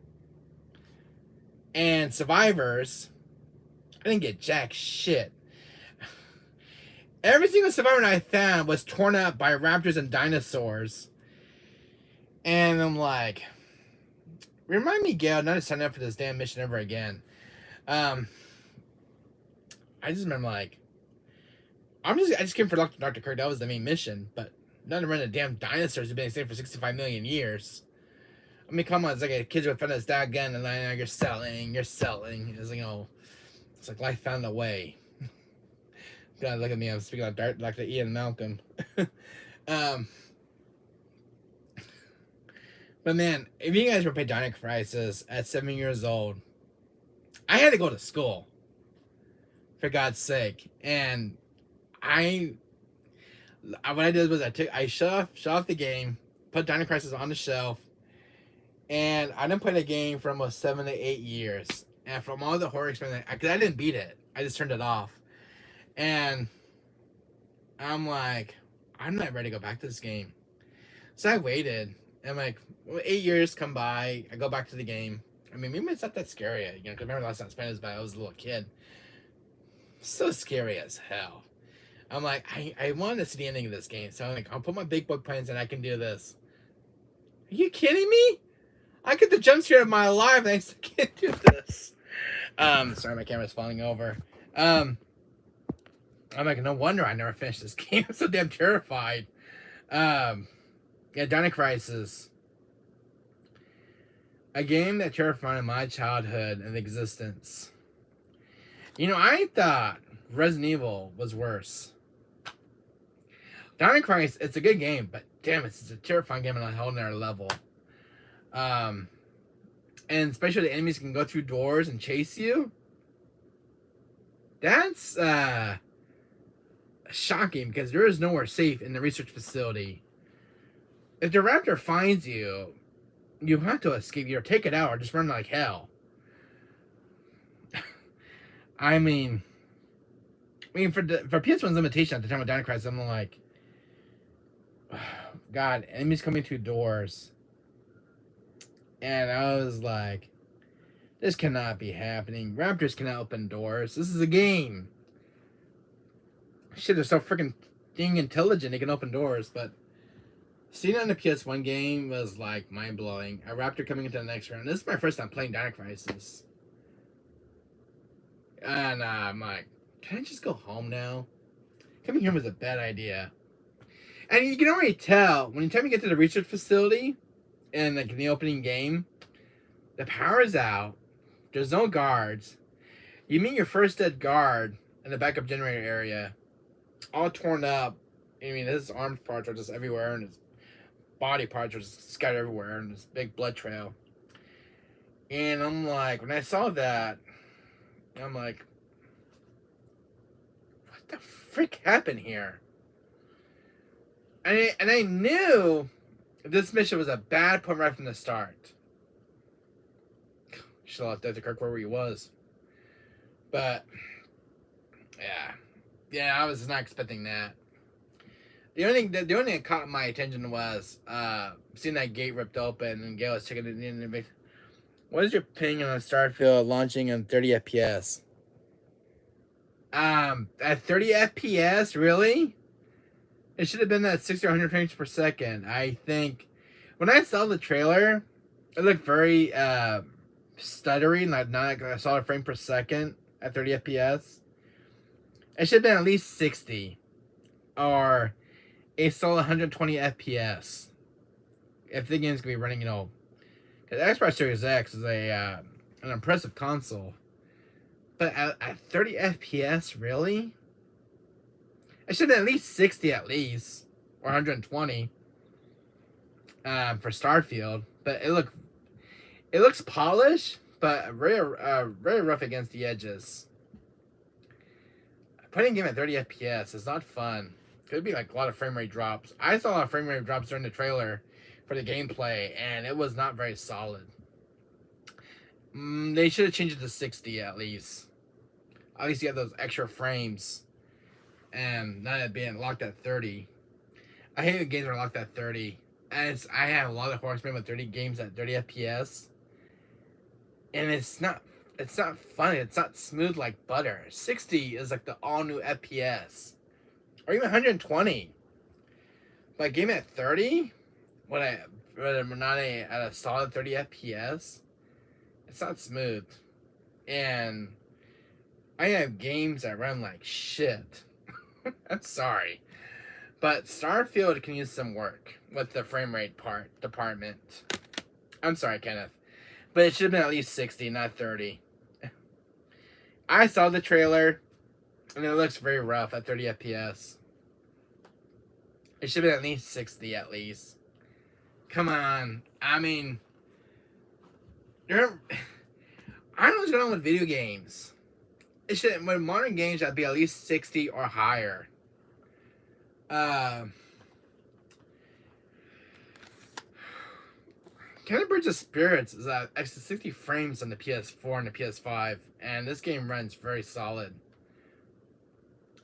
and survivors. I didn't get jack shit. Every single survivor I found was torn up by raptors and dinosaurs. And I'm like, remind me, Gail, not to sign up for this damn mission ever again. I just remember like, I just came for Dr. Kirk. That was the main mission, but not to run the damn dinosaurs who've been extinct for 65 million years. I mean, come on, it's like a kid with found his dad gun, and then you're selling. It's it's like life found a way. God, look at me, I'm speaking like the Ian Malcolm. But man, if you guys were playing Dino Crisis at 7 years old, I had to go to school. For God's sake. And what I did was I shut off the game, put Dino Crisis on the shelf, and I didn't play the game for almost 7 to 8 years. And from all the horror experience, because I didn't beat it, I just turned it off. And I'm like, I'm not ready to go back to this game. So I waited. And like, 8 years come by, I go back to the game. I mean, maybe it's not that scary, because remember the last time I spent it, I was a little kid. So scary as hell. I'm like, I wanted to see the ending of this game, so I'm like, I'll put my big book pants and I can do this. Are you kidding me? I get the jump scare of my life and I still can't do this. Sorry, my camera's falling over. I'm like, no wonder I never finished this game. I'm so damn terrified. Yeah, Dino Crisis. A game that terrified my childhood and existence. I thought Resident Evil was worse. Dino Crisis, it's a good game, but damn, it's a terrifying game on a whole nother level. And especially the enemies can go through doors and chase you. That's shocking because there is nowhere safe in the research facility. If the raptor finds you, you have to escape. Either take it out or just run like hell. I mean, for PS1's limitation at the time of Dino Crisis, I'm like, oh, God, enemies coming through doors. And I was like, this cannot be happening. Raptors cannot open doors. This is a game. Shit, they're so freaking dang intelligent. They can open doors. But seeing it on the PS1 game was like mind blowing. A Raptor coming into the next round. This is my first time playing Dino Crisis. And I'm like, can I just go home now? Coming here was a bad idea. And you can already tell when you get to the research facility and like in the opening game, the power is out. There's no guards. You meet your first dead guard in the backup generator area, all torn up. I mean, his arm parts are just everywhere, and his body parts are just scattered everywhere, and this big blood trail. And I'm like, when I saw that, I'm like, what the frick happened here? And I knew this mission was a bad point right from the start. Should have left Dr. Kirk where he was. But, yeah, I was not expecting that. The only thing that caught my attention was seeing that gate ripped open and Gale was checking it in. What is your ping on Starfield launching on 30 FPS? At 30 FPS, really? It should have been at 60 or 100 frames per second. I think when I saw the trailer, it looked very stuttery, not like a solid frame per second at 30 FPS. It should have been at least 60 or a solid 120 FPS. If the game's gonna be running, because the Xbox Series X is an impressive console, but at 30 FPS, really? It should have been at least 60 at least, or 120 for Starfield. But it looks polished, but very rough against the edges. Putting a game at 30 FPS is not fun. Could be like a lot of frame rate drops. I saw a lot of frame rate drops during the trailer for the gameplay, and it was not very solid. They should have changed it to 60 at least. At least you have those extra frames, and not it being locked at 30. I hate when games are locked at 30. And I have a lot of horsemen with 30 games at 30 FPS, and it's not fun. It's not smooth like butter. 60 is like the all new FPS, or even 120. But a game at 30, when I'm not at a solid 30 FPS, it's not smooth. And I have games that run like shit. I'm sorry, but Starfield can use some work with the frame rate department. I'm sorry, Kenneth, but it should have been at least 60, not 30. I saw the trailer, and it looks very rough at 30 FPS. It should have been at least 60 at least. Come on. I mean, I don't know what's going on with video games. It should, with modern games, that'd be at least 60 or higher. Kind of Bridge of Spirits is at extra 60 frames on the PS4 and the PS5, and this game runs very solid.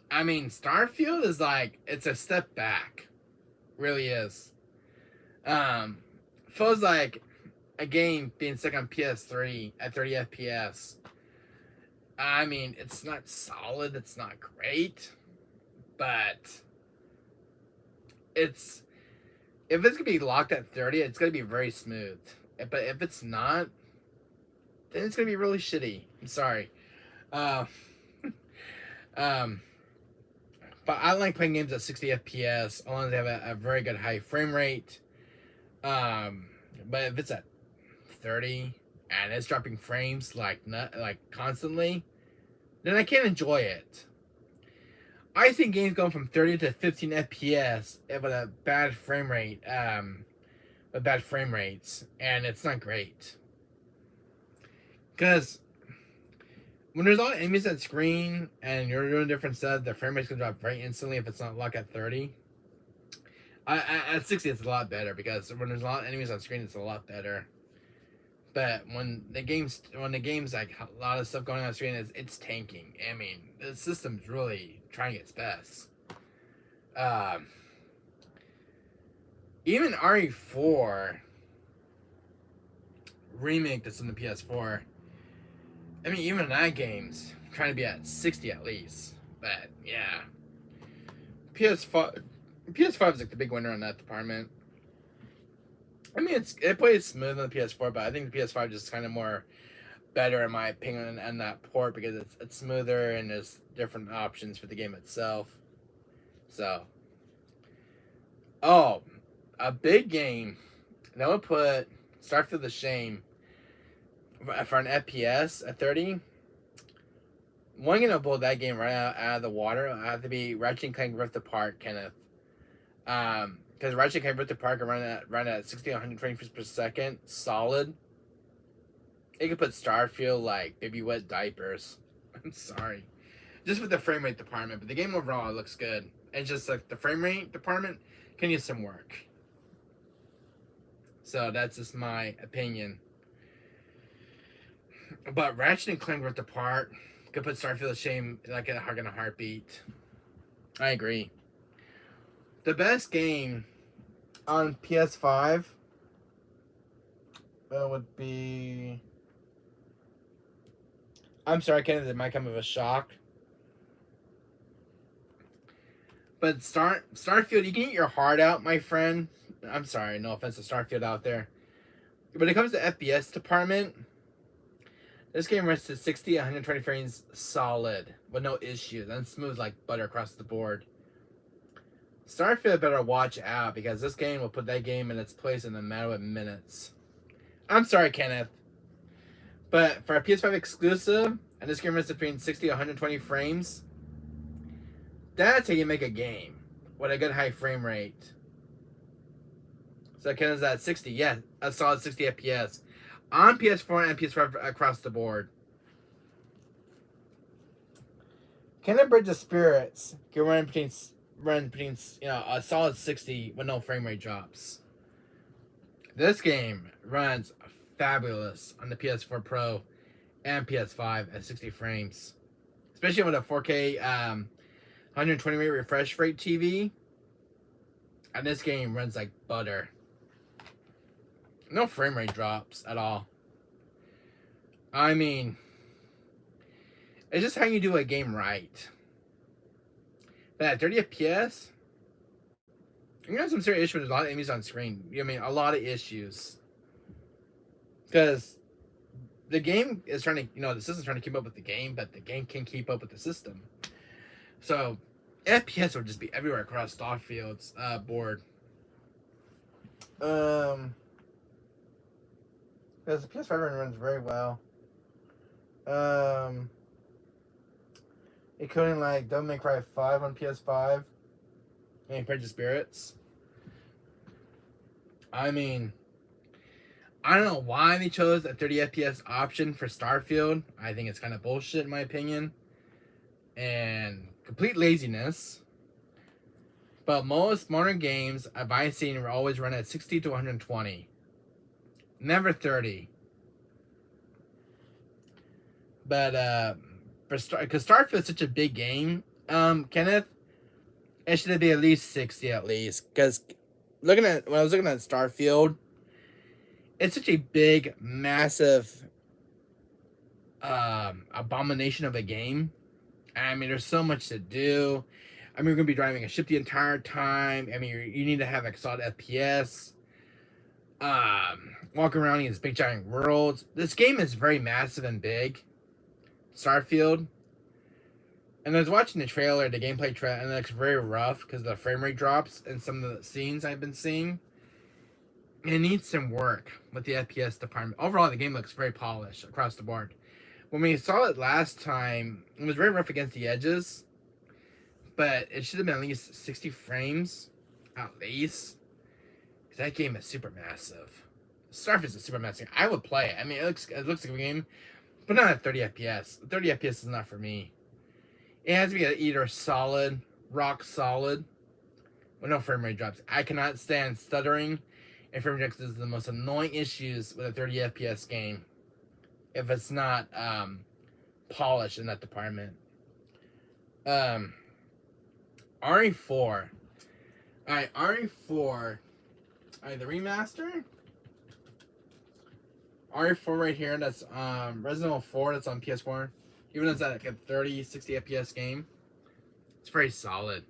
I mean, Starfield is like, it's a step back. Really is. Feels like a game being stuck on PS3 at 30 FPS. I mean, it's not solid, it's not great, but if it's gonna be locked at 30, it's gonna be very smooth. But if it's not, then it's gonna be really shitty. I'm sorry. But I like playing games at 60 FPS as long as they have a very good high frame rate. But if it's at 30 and it's dropping frames like constantly, then I can't enjoy it. I think games going from 30 to 15 FPS with a bad frame rate, with bad frame rates, and it's not great. Because when there's a lot of enemies on screen and you're doing different stuff, the frame rate's gonna drop very instantly if it's not locked at 30. At 60, it's a lot better because when there's a lot of enemies on screen, it's a lot better. But when the game's like a lot of stuff going on screen, it's tanking. I mean, the system's really trying its best. Even RE4 remake that's on the PS4. I mean, even that game's trying to be at 60 at least. But yeah, PS5 PS5 is like the big winner on that department. I mean, it plays smooth on the PS4, but I think the PS5 just kind of more better in my opinion on that port because it's smoother and there's different options for the game itself. So, oh, a big game that would put Starfield the Shame for an FPS at 30. One gonna pull that game right out of the water. I have to be Ratchet and Clank Rift Apart, Kenneth. Because Ratchet and Clank Rift Apart can run at 60 120 frames per second, solid. It could put Starfield like baby wet diapers. I'm sorry, just with the frame rate department, but the game overall looks good. It's just like the frame rate department can use some work. So that's just my opinion. But Ratchet and Clank Rift Apart could put Starfield to shame like in a heartbeat. I agree. The best game on PS5 would be. I'm sorry, Kenneth, it might come as a shock. But Starfield, you can eat your heart out, my friend. I'm sorry, no offense to Starfield out there. But when it comes to FPS department, this game runs to 60, 120 frames solid, with no issues, and smooth like butter across the board. Starfield better watch out, because this game will put that game in its place in a matter of minutes. I'm sorry, Kenneth. But for a PS5 exclusive, and this game runs between 60 and 120 frames, that's how you make a game with a good high frame rate. So Kenneth's at 60, yeah, a solid 60 FPS on PS4 and PS5 across the board. Kenneth Bridge of Spirits can run between a solid 60 with no frame rate drops. This game runs fabulous on the PS4 Pro and PS5 at 60 frames, especially with a 4K 120 rate refresh rate TV. And this game runs like butter. No frame rate drops at all. I mean, it's just how you do a game right. But at 30 FPS, you're gonna have some serious issues with a lot of enemies on screen. I mean, a lot of issues. Because the game is trying to, the system's trying to keep up with the game, but the game can't keep up with the system. So, FPS would just be everywhere across Starfield's board. Because the PS5 runs very well. Including like Devil May Cry 5 on PS5 and Bridge of Spirits. I mean, I don't know why they chose a 30 FPS option for Starfield. I think it's kind of bullshit in my opinion. And complete laziness. But most modern games I've seen will always run at 60 to 120. Never 30. But because Starfield's such a big game, Kenneth, it should be at least 60 at least. Because when I was looking at Starfield, it's such a big, massive abomination of a game. I mean, there's so much to do. I mean, you're going to be driving a ship the entire time. I mean, you need to have like solid FPS. Walking around in these big giant worlds. This game is very massive and big. Starfield. And I was watching the trailer, the gameplay trailer, and it looks very rough because of the frame rate drops and some of the scenes I've been seeing. It needs some work with the FPS department. Overall, the game looks very polished across the board. When we saw it last time, it was very rough against the edges. But it should have been at least 60 frames. At least. Because that game is super massive. Starfield is super massive. I would play it. I mean, it looks like a game. But not at 30 FPS. 30 FPS is not for me. It has to be either solid, rock solid, with no frame rate drops. I cannot stand stuttering, and frame rate drops is the most annoying issues with a 30 FPS game. If it's not polished in that department. RE4. Alright, RE4. Alright, the remaster. RE4 right here, that's Resident Evil 4, that's on PS4. Even though it's at like a 30, 60 FPS game, it's very solid.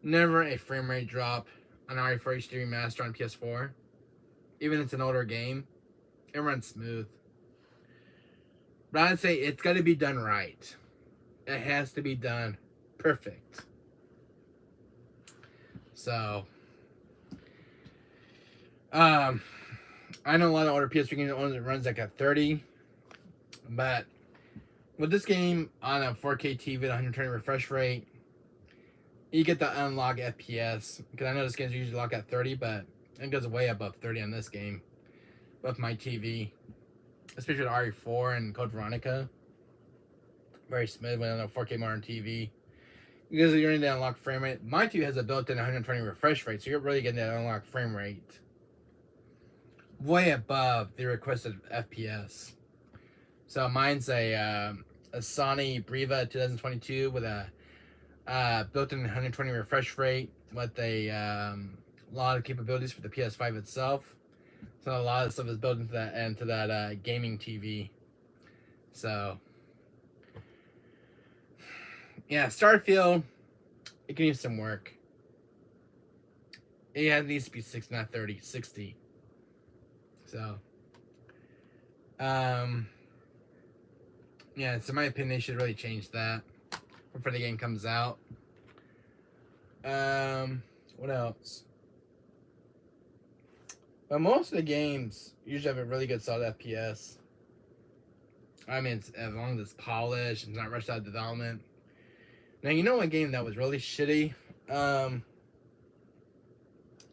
Never a frame rate drop on RE4 HD Remaster on PS4. Even if it's an older game, it runs smooth. But I'd say it's got to be done right. It has to be done perfect. So, I know a lot of older PS3 games only runs like a 30, but with this game on a 4K TV at 120 refresh rate, you get the unlock FPS. Because I know this game's usually locked at 30, but it goes way above 30 on this game with my TV, especially with RE4 and Code Veronica. Very smooth when on a 4K modern TV. Because you're in the unlocked frame rate. My TV has a built-in 120 refresh rate, so you're really getting that unlocked frame rate way above the requested FPS. So mine's a Sony Briva 2022 with a built-in 120 refresh rate with a lot of capabilities for the PS5 itself. So a lot of stuff is built into that gaming TV. So yeah, Starfield, it can use some work. It needs to be 60, not 30, 60. So, yeah, so in my opinion, they should really change that before the game comes out. What else? But most of the games usually have a really good solid FPS. I mean, as long as it's polished, it's not rushed out of development. Now, you know what game that was really shitty?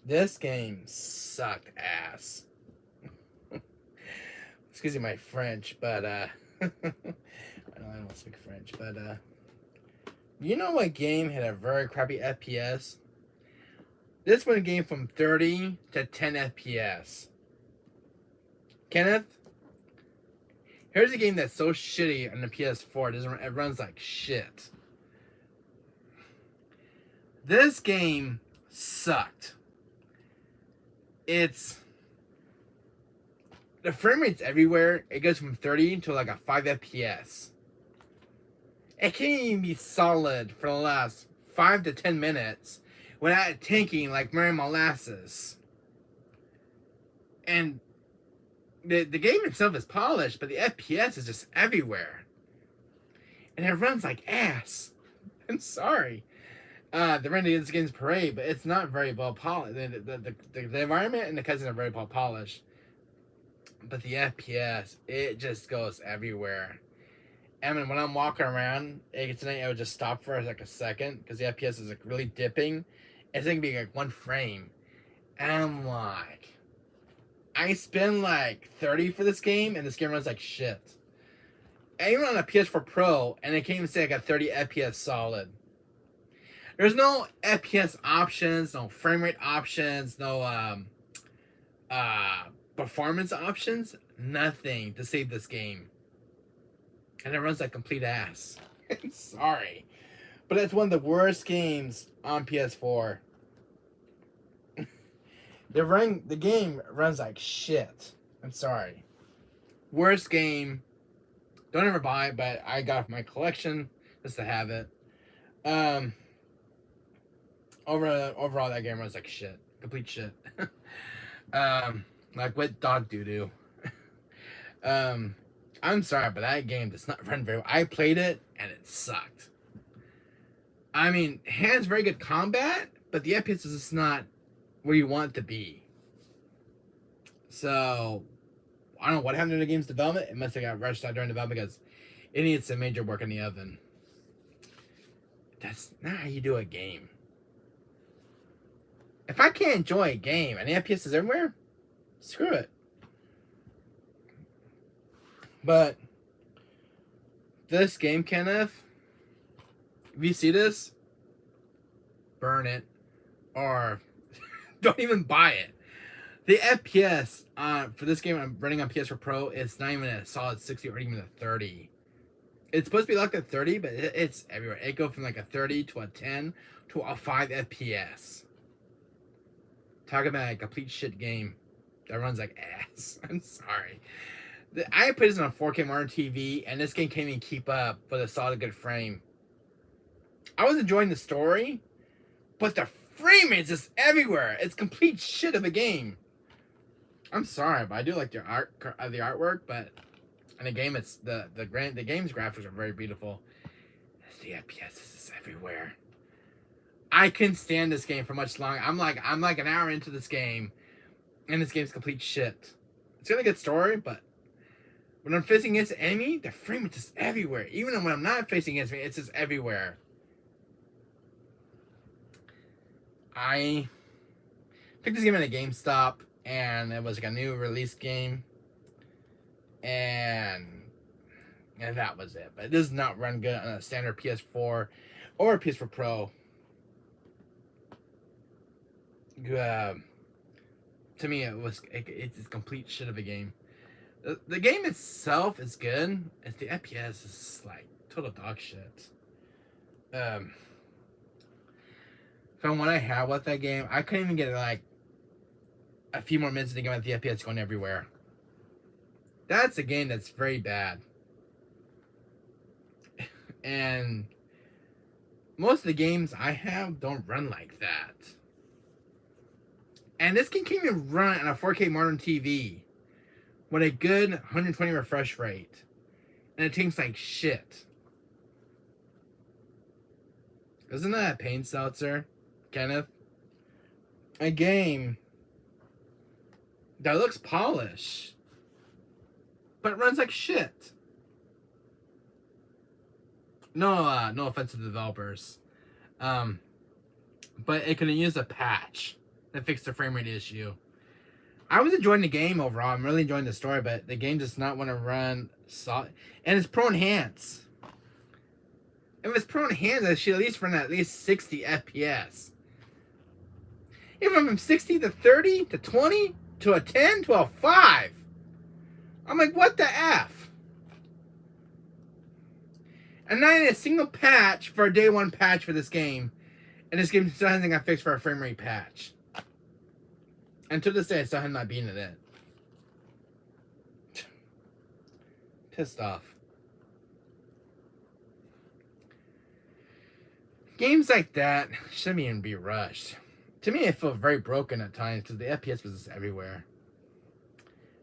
This game sucked ass. Excuse me my French, but I don't speak French, but you know what game had a very crappy FPS? This one game from 30 to 10 FPS. Kenneth, here's a game that's so shitty on the PS4, it runs like shit. This game sucked. The frame rate's everywhere. It goes from 30 to like a 5 FPS. It can't even be solid for the last 5 to 10 minutes without it tanking like Mary Molasses. And the game itself is polished, but the FPS is just everywhere. And it runs like ass. I'm sorry. The rendering of this game's parade, but it's not very well polished. The environment and the cutscenes are very well polished. But the FPS, it just goes everywhere. I mean, when I'm walking around, tonight I would just stop for like a second because the FPS is like really dipping. It's gonna be like one frame. And I'm like, I spend like 30 for this game and this game runs like shit. And even on a PS4 Pro, and it can't even say like a 30 FPS solid. There's no FPS options, no frame rate options, no performance options, nothing to save this game. And it runs like complete ass. Sorry. But it's one of the worst games on PS4. The game runs like shit. I'm sorry. Worst game. Don't ever buy it, but I got it for my collection just to have it. Overall, that game runs like shit. Complete shit. Like wet dog doo-doo. I'm sorry, but that game does not run very well. I played it, and it sucked. I mean, it has very good combat, but the FPS is just not where you want it to be. So, I don't know what happened to the game's development. It must have got rushed out during development because it needs some major work in the oven. That's not how you do a game. If I can't enjoy a game and the FPS is everywhere, screw it. But this game, Kenneth, if you see this, burn it or don't even buy it. The FPS for this game I'm running on PS4 Pro, it's not even a solid 60 or even a 30. It's supposed to be locked at 30, but it's everywhere. It goes from like a 30 to a 10 to a 5 FPS. Talk about a complete shit game that runs like ass. I'm sorry. I put this on a 4K modern TV, and this game can't even keep up with a solid good frame. I was enjoying the story, but the frame rate is just everywhere. It's complete shit of a game. I'm sorry, but I do like the artwork, but in the game, it's the game's graphics are very beautiful. The FPS is everywhere. I couldn't stand this game for much longer. I'm like an hour into this game, and this game's complete shit. It's got a good story, but when I'm facing against an enemy, the frame is just everywhere. Even when I'm not facing against me, it's just everywhere. I picked this game at a GameStop, and it was like a new release game, and that was it. But it does not run good on a standard PS4 or PS4 Pro. To me, it's a complete shit of a game. The game itself is good. It's the FPS is like total dog shit. From what I have with that game, I couldn't even get like a few more minutes to get the FPS going everywhere. That's a game that's very bad. And most of the games I have don't run like that. And this game can't even run on a 4K modern TV with a good 120 refresh rate. And it takes like shit. Isn't that a pain seltzer, Kenneth? A game that looks polished, but runs like shit. No offense to the developers. But it could have used a patch that fixed the frame rate issue. I was enjoying the game overall. I'm really enjoying the story, but the game does not want to run solid. And it's pro enhance. If it's pro enhance, it should at least run at least 60 FPS. It went from 60 to 30 to 20 to a 10 to a 5. I'm like, what the F? And not in a single patch for a day one patch for this game. And this game still hasn't got fixed for a frame rate patch. And to this day, I still have not beaten it. Pissed off. Games like that shouldn't even be rushed. To me, it felt very broken at times because the FPS was just everywhere.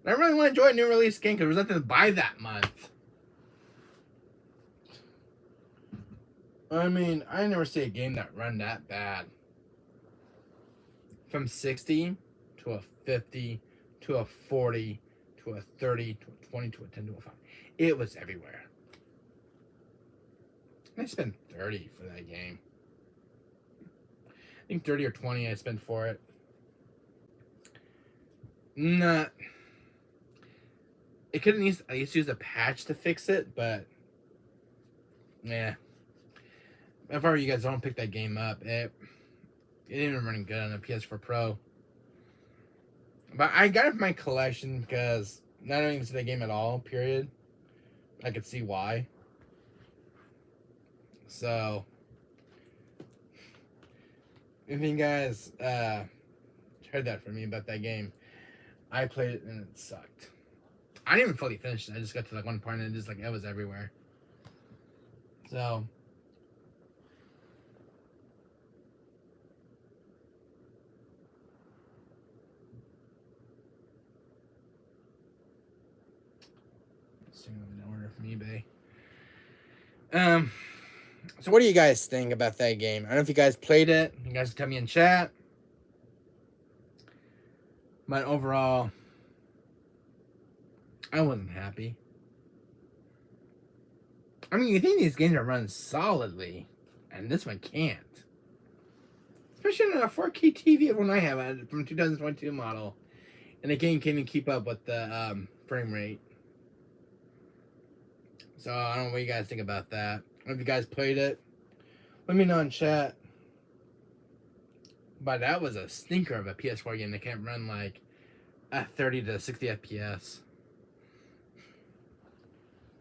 And I really want to enjoy a new release game because there was nothing to buy that month. I mean, I never see a game that run that bad. From 60 to a 50 to a 40 to a 30 to a 20 to a 10 to a 5. It was everywhere. I spent 30 for that game. I think 30 or 20 I spent for it. Not. It could at least use a patch to fix it, but yeah. If I were you guys, don't pick that game up. It ain't even running good on a PS4 Pro. But I got it for my collection because not only into the game at all, period. I could see why. So, if you guys heard that from me about that game, I played it and it sucked. I didn't even fully finish it. I just got to like one part and it just like it was everywhere. So. An order from eBay. So what do you guys think about that game? I don't know if you guys played it. You guys can tell me in chat. But overall, I wasn't happy. I mean, you think these games are run solidly, and this one can't. Especially on a 4K TV when I have it from 2022 model, and the game can't even keep up with the frame rate. So I don't know what you guys think about that. If you guys played it, let me know in chat. But that was a stinker of a PS4 game that can't run like at 30 to 60 FPS.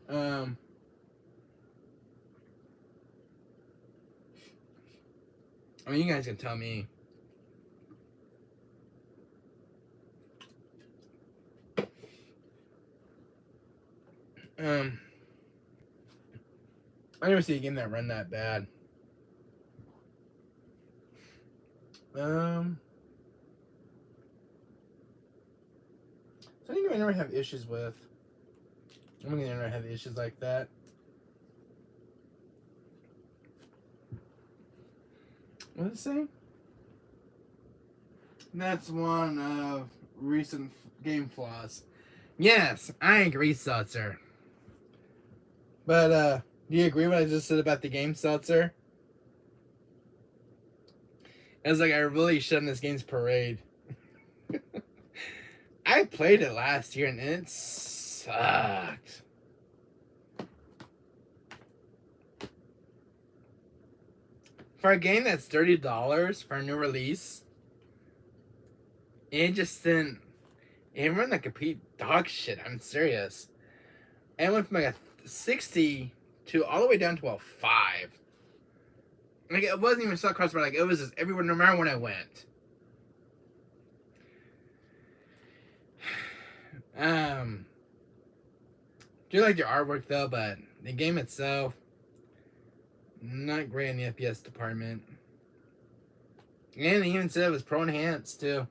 I mean, you guys can tell me. I never see a game that run that bad. Something I never have issues with. I'm gonna never have issues like that. What is it saying? That's one of recent game flaws. Yes, I agree, Seltzer. But do you agree with what I just said about the game, Seltzer? It's like I really shut in this game's parade. I played it last year and it sucked. For a game that's $30 for a new release, it just didn't. It ran like complete dog shit. I'm serious. It went from like a 60 to all the way down to a 5. Like it wasn't even stuck across, but like it was just everywhere, no matter when I went. Do like your artwork though, but the game itself, not great in the FPS department. And they even said it was pro enhanced too.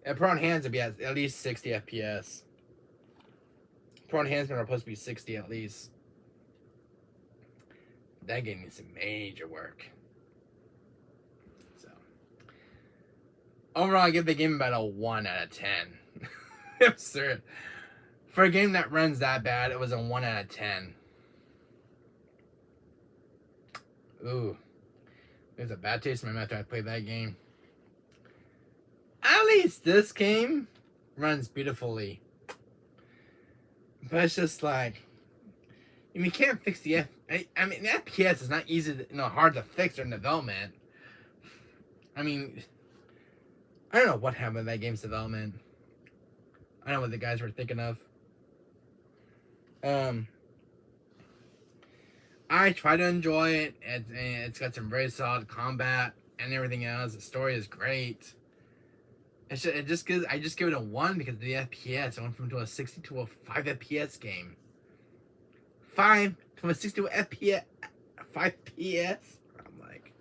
At pro enhanced, it'd be at least 60 FPS. Pro enhancement are supposed to be 60 at least. That game needs some major work. So overall, I give the game about a 1 out of 10. Absurd. For a game that runs that bad, it was a 1 out of 10. Ooh. There's a bad taste in my mouth after I played that game. At least this game runs beautifully. But it's just like, you can't fix the I mean, the FPS is not easy, hard to fix during development. I mean, I don't know what happened with that game's development. I don't know what the guys were thinking of. I try to enjoy it. It's got some very solid combat and everything else. The story is great. I just give it a 1 because of the FPS. I went from a 60 to a 5 FPS game. 5 to a 60 to a FPS. 5 PS. I'm like,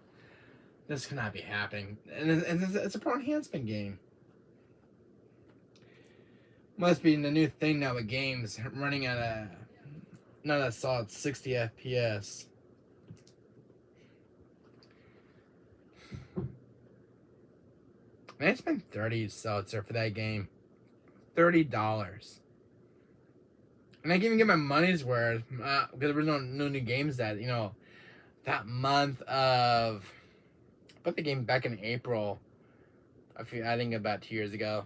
this cannot be happening. And it's a pro enhancement game. Must be the new thing now with games running at not a solid 60 FPS. Man, I spent $30 Seltzer for that game. $30. And I can even get my money's worth because there was no new games that that month of. I bought the game back in April. I think about 2 years ago.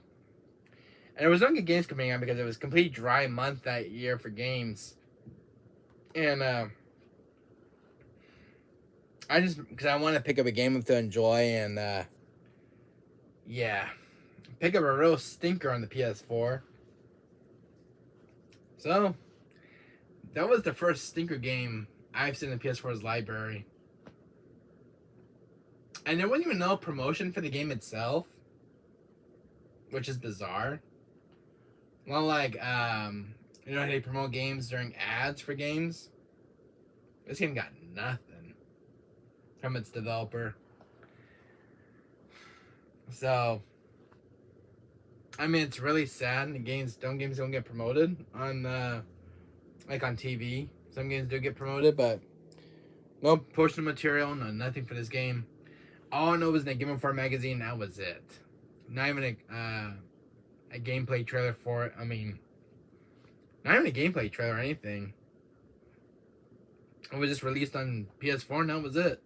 And there was no good games coming out because it was a complete dry month that year for games. And because I want to pick up a game to enjoy and yeah, pick up a real stinker on the PS4. So that was the first stinker game I've seen in the PS4's library. And there wasn't even no promotion for the game itself, which is bizarre. Well, like, how they promote games during ads for games? This game got nothing from its developer. So, I mean, it's really sad. The games don't get promoted on, like on TV. Some games do get promoted, but no promotional material, nothing for this game. All I know was in the Game Informer magazine, that was it. Not even a gameplay trailer for it. I mean, not even a gameplay trailer or anything. It was just released on PS4 and that was it.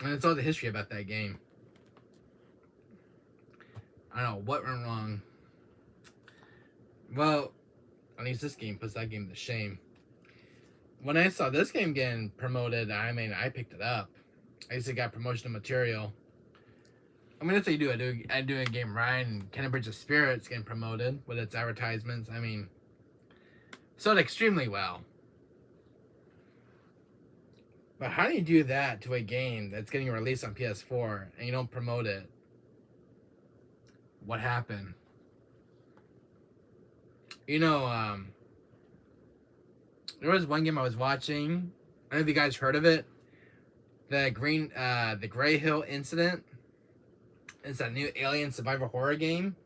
And it's all the history about that game. I don't know what went wrong. Well, at least this game puts that game to shame. When I saw this game getting promoted, I mean, I picked it up. I used to got promotional material. I mean, that's what you do. I do a game right, and Kenny Bridge of Spirits getting promoted with its advertisements. I mean, sold extremely well. But how do you do that to a game that's getting released on PS4 and you don't promote it? What happened? There was one game I was watching. I don't know if you guys heard of it. the Gray Hill Incident. It's a new alien survival horror game.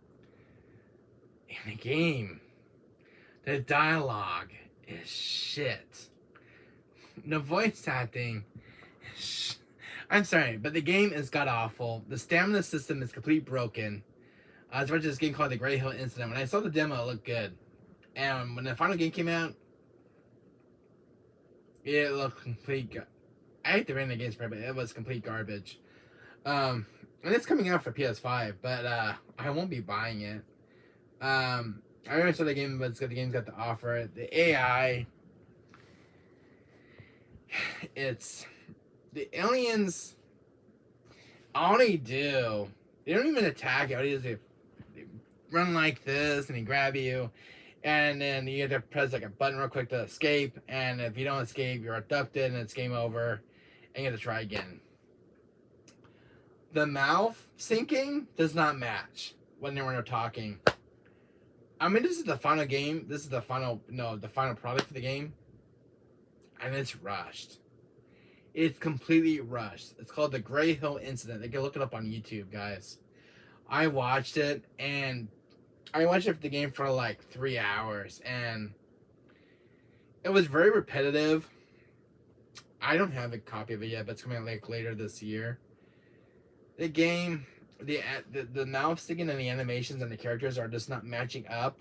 And the game, the dialogue is shit. The voice acting I'm sorry, but the game is god awful. The stamina system is completely broken. As much as this game called the Gray Hill Incident. When I saw the demo, it looked good. And when the final game came out, it looked complete. I hate to rating the game's but it was complete garbage. And it's coming out for PS5, but I won't be buying it. I already saw the game, but the game's got the offer. The AI, it's the aliens. All they do, they don't even attack you. All they do is they run like this, and they grab you, and then you have to press like a button real quick to escape. And if you don't escape, you're abducted, and it's game over, and you have to try again. The mouth syncing does not match when they're talking. I mean, this is the final game. This is the final product for the game, and it's rushed. It's completely rushed. It's called the Gray Hill Incident. They can look it up on YouTube, guys. I watched it, and I watched the game for like 3 hours, and it was very repetitive. I don't have a copy of it yet, but it's coming out like later this year. The game, the mouth sticking and the animations and the characters are just not matching up.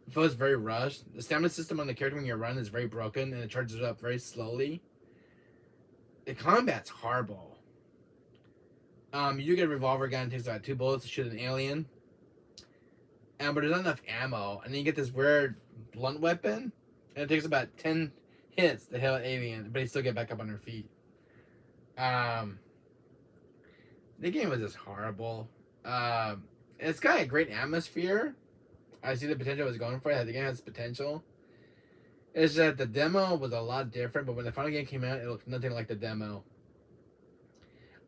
It feels very rushed. The stamina system on the character when you run is very broken, and it charges up very slowly. The combat's horrible. You get a revolver gun, it takes about 2 bullets to shoot an alien. But there's not enough ammo. And then you get this weird blunt weapon, and it takes about 10 hits to kill an alien, but you still get back up on her feet. The game was just horrible. It's got a great atmosphere. I see the potential it was going for. The game has potential. It's that the demo was a lot different, but when the final game came out, it looked nothing like the demo.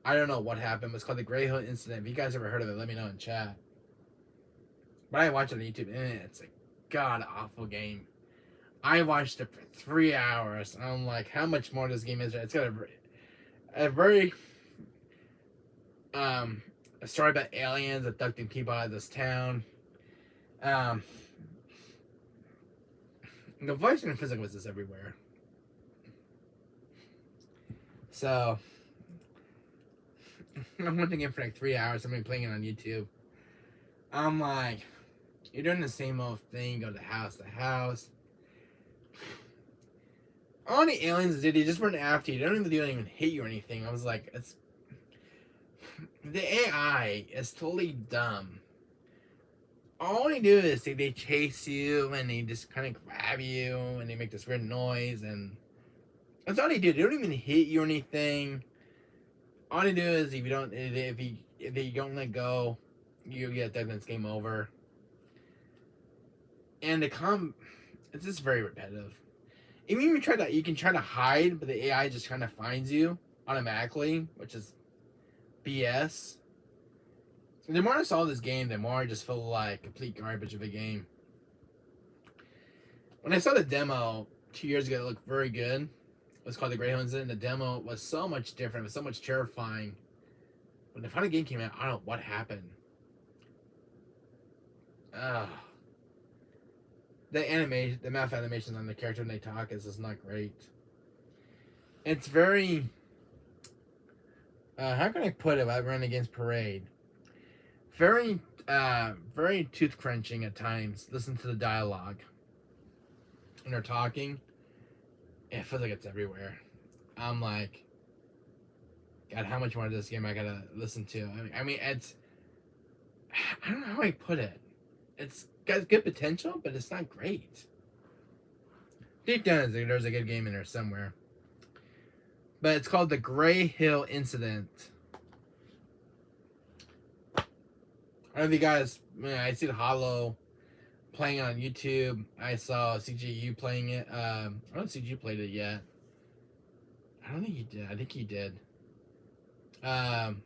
I don't know what happened. It's called the Gray Hill Incident. If you guys ever heard of it, let me know in chat. But I watched it on YouTube, and it's a god-awful game. I watched it for 3 hours, and I'm like, how much more this game is there? It's got a very a story about aliens abducting people out of this town. The voice and physics was just everywhere. So I'm watching it for like 3 hours. I'm playing it on YouTube. I'm like, you're doing the same old thing. Go to house to house. All the aliens did, they just run after you. They don't even hit you or anything. I was like, it's the AI is totally dumb. All they do is they chase you, and they just kind of grab you, and they make this weird noise, and that's all they do. They don't even hit you or anything. All they do is if you don't let go, you get that, it's game over. And it's just very repetitive. Even you can try to hide, but the AI just kind of finds you automatically, which is BS. The more I saw this game, the more I just felt like complete garbage of a game. When I saw the demo 2 years ago, it looked very good. It was called the Gray Hill Incident. The demo was so much different. It was so much terrifying. When the final game came out, I don't know what happened. The mouth animations on the character when they talk is just not great. It's very... how can I put it without running against Parade? Very tooth crunching at times. Listen to the dialogue. When they're talking, it feels like it's everywhere. I'm like, God, how much more of this game I gotta listen to? I mean, it's, I don't know how I put it. It's got good potential, but it's not great. Deep down, there's a good game in there somewhere. But it's called the Gray Hill Incident. I don't know if you guys, I see the Hollow playing it on YouTube. I saw CGU playing it. I don't know if CGU played it yet. I don't think he did. I think he did. A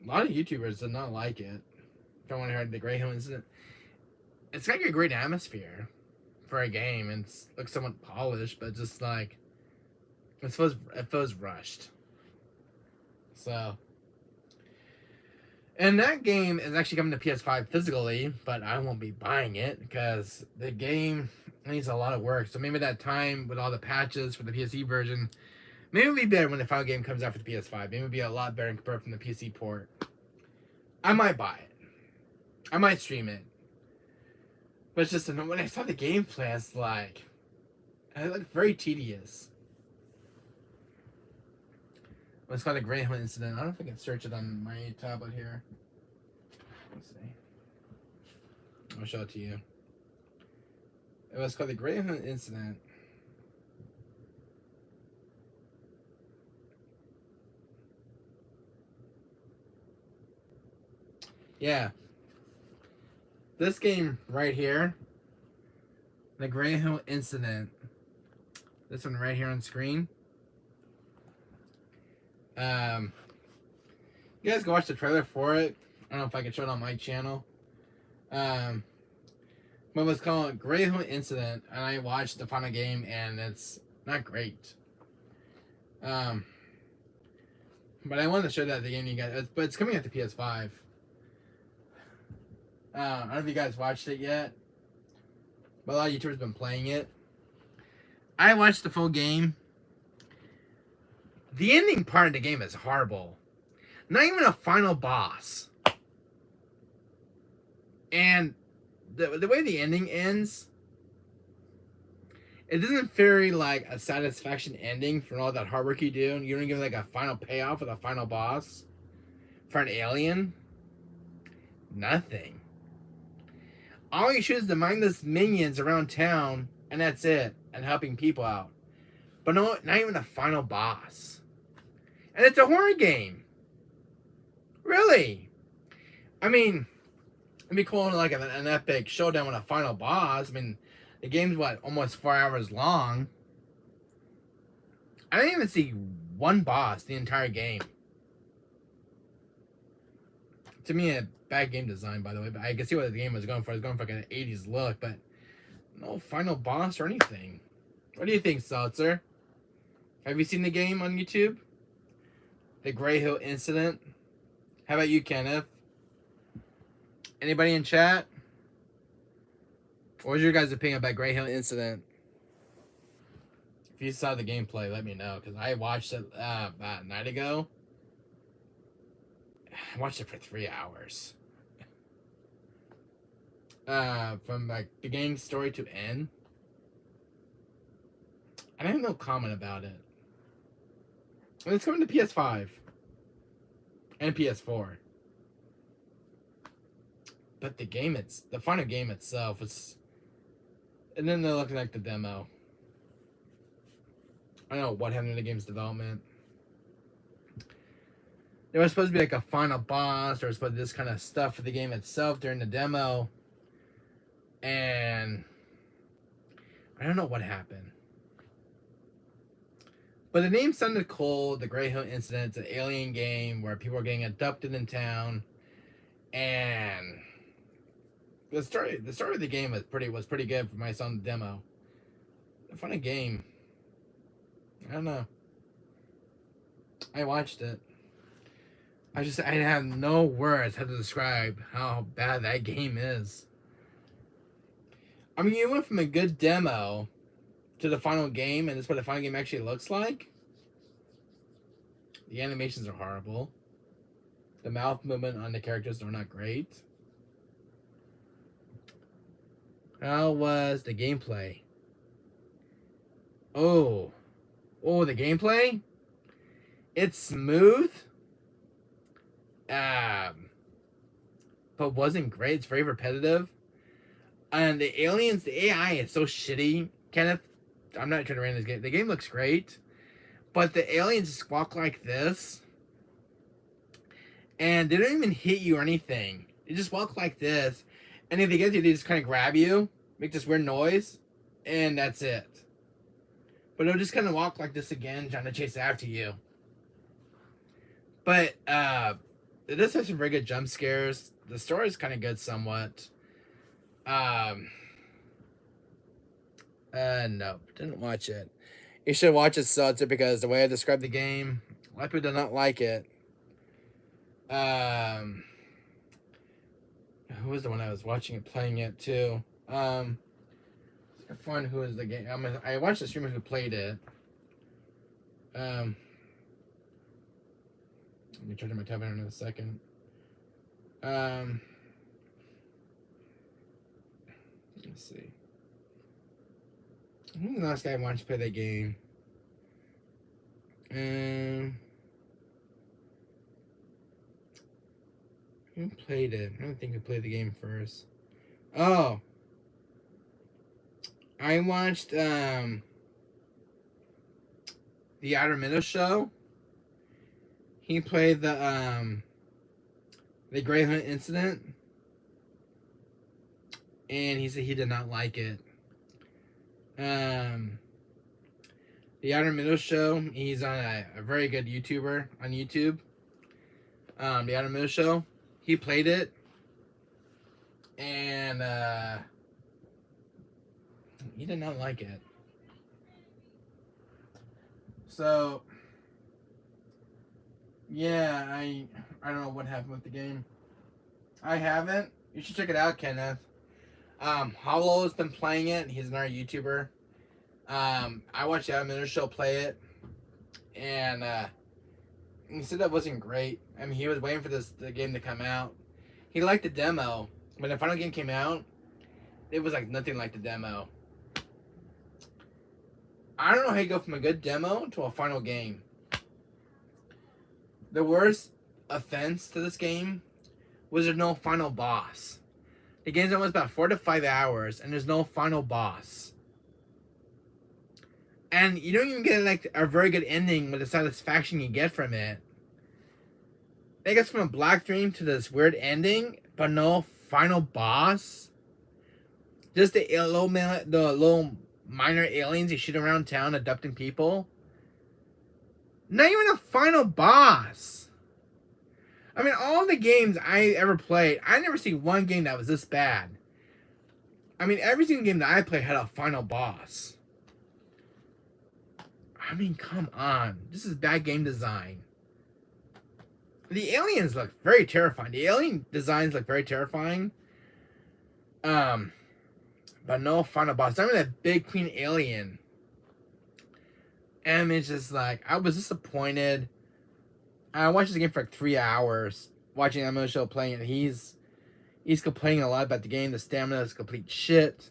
lot of YouTubers did not like it. If I want to hear the Gray Hill Incident. It's got a great atmosphere for a game, and it looks somewhat polished, but just like, it feels rushed. So, and that game is actually coming to PS5 physically, but I won't be buying it because the game needs a lot of work. So maybe that time with all the patches for the PC version, maybe it'll be better when the final game comes out for the PS5. Maybe it'll be a lot better compared from the PC port. I might buy it. I might stream it. But it's just when I saw the gameplay, it's like it looked very tedious. It's called a Greyhound incident. I don't know if I can search it on my tablet here. Let's see. I'll show it to you. It was called the Greyhound incident. Yeah. This game right here, the Greyhound incident. This one right here on screen. You guys can watch the trailer for it. I don't know if I can show it on my channel. But it was called Greyhound Incident, and I watched the final game, and it's not great. But I wanted to show that the game you guys, but it's coming at the PS5. I don't know if you guys watched it yet, but a lot of YouTubers have been playing it. I watched the full game. The ending part of the game is horrible. Not even a final boss. And the way the ending ends, it doesn't feel like a satisfaction ending for all that hard work you do. You don't give like a final payoff with a final boss for an alien. Nothing. All you shoot is the mindless minions around town, and that's it, and helping people out. But no, not even a final boss. And it's a horror game. Really? I mean, it'd be cool like an epic showdown with a final boss. I mean, the game's what, almost 4 hours long. I didn't even see one boss the entire game. To me, a bad game design, by the way. But I can see what the game was going for. It was going for like an 80s look, but no final boss or anything. What do you think, Seltzer? Have you seen the game on YouTube? The Greyhound Incident? How about you, Kenneth? Anybody in chat? What was your guys' opinion about Greyhound Incident? If you saw the gameplay, let me know, because I watched it about a night ago. I watched it for 3 hours. From like beginning story to end. I have no comment about it. And it's coming to PS5 and PS4. But the final game itself is, and then they're looking like the demo. I don't know what happened in the game's development. There was supposed to be like a final boss. There was supposed to be this kind of stuff for the game itself during the demo. And I don't know what happened. But the name sounded cool. The Greyhound Incident. It's an alien game where people are getting abducted in town. And the story of the game was pretty good for my son's demo. A funny game. I don't know. I watched it. I have no words how to describe how bad that game is. I mean, you went from a good demo to the final game, and this is what the final game actually looks like. The animations are horrible. The mouth movement on the characters are not great. How was the gameplay? Oh, the gameplay? It's smooth. But wasn't great. It's very repetitive. And the aliens, the AI is so shitty. Kenneth, I'm not trying to rant this game. The game looks great. But the aliens just walk like this. And they don't even hit you or anything. They just walk like this. And if they get you, they just kind of grab you. Make this weird noise. And that's it. But they'll just kind of walk like this again, trying to chase after you. But, it does have some very good jump scares. The story is kind of good somewhat. No, didn't watch it. You should watch it, Seltzer, because the way I described the game, a lot of people do not like it. Who was the one I was watching it, playing it too? I find who is the game. I watched the streamer who played it. Let me charge my tablet in a second. Let's see. Who's the last guy who watched play that game? Who played it? I don't think who played the game first. Oh, I watched the Outer Middle Show. He played the Grey Hunt incident, and he said he did not like it. The Outer Middle Show. He's on a very good YouTuber on YouTube. The Outer Middle Show. He played it, and he did not like it. So yeah, I don't know what happened with the game. I haven't. You should check it out, Kenneth. Hollow's been playing it. He's another YouTuber. I watched the Outer Middle Show play it, and he said that wasn't great. I mean, he was waiting for the game to come out. He liked the demo. When the final game came out, it was like nothing like the demo. I don't know how you go from a good demo to a final game. The worst offense to this game was there's no final boss. The game's almost about 4 to 5 hours, and there's no final boss. And you don't even get like a very good ending with the satisfaction you get from it. It gets from a black dream to this weird ending, but no final boss. Just the little minor aliens you shoot around town abducting people. Not even a final boss. I mean, all the games I ever played, I never seen one game that was this bad. I mean, every single game that I played had a final boss. I mean, come on. This is bad game design. The aliens look very terrifying. The alien designs look very terrifying. But no final boss. Not even that big queen alien. And it's just like, I was disappointed. I watched this game for like 3 hours. Watching Emma Show playing it. He's complaining a lot about the game. The stamina is complete shit.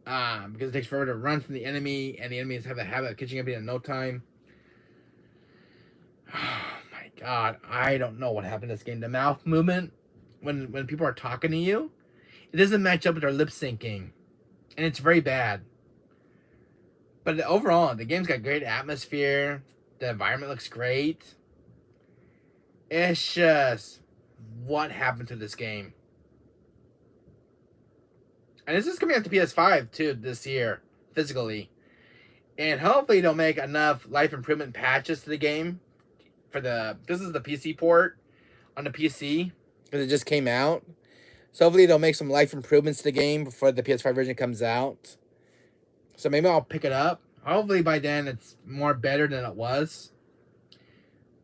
Because it takes forever to run from the enemy, and the enemies have a habit of catching up in no time. Oh my god, I don't know what happened in this game. The mouth movement, when people are talking to you, it doesn't match up with their lip syncing. And it's very bad. But overall, the game's got great atmosphere. The environment looks great. It's just, what happened to this game? And this is coming out to PS5 too this year, physically. And hopefully they'll make enough life improvement patches to the game for this is the PC port on the PC, because it just came out. So hopefully they'll make some life improvements to the game before the PS5 version comes out. So maybe I'll pick it up. Hopefully by then it's more better than it was.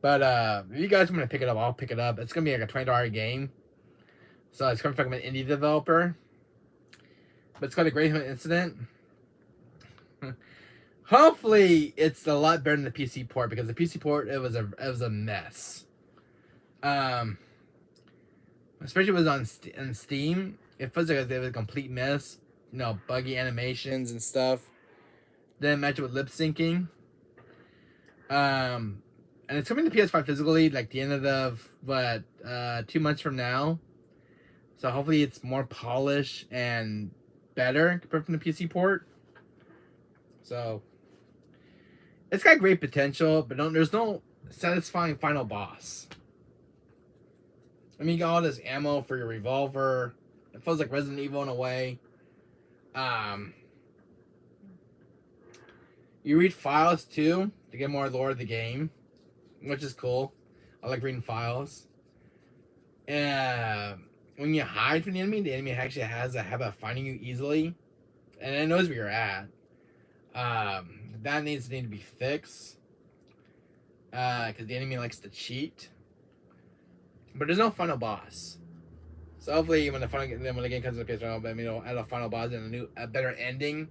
But if you guys want to pick it up, I'll pick it up. It's gonna be like a $20 game. So it's coming from an indie developer. But it's called the Grey Hunt Incident. Hopefully, it's a lot better than the PC port, because the PC port, it was a mess. Especially if it was on Steam, it feels like it was a complete mess. You know, buggy animations and stuff. Then match it with lip syncing. And it's coming to PS5 physically, like the end of 2 months from now. So hopefully, it's more polished and better compared from the PC port. So it's got great potential, but there's no satisfying final boss. I mean, you got all this ammo for your revolver. It feels like Resident Evil in a way. You read files too to get more lore of the game, which is cool. I like reading files. When you hide from the enemy actually has a habit of finding you easily, and it knows where you're at. that needs to be fixed. Because the enemy likes to cheat. But there's no final boss. So hopefully when the game comes to the PS5, maybe it'll add a final boss and a better ending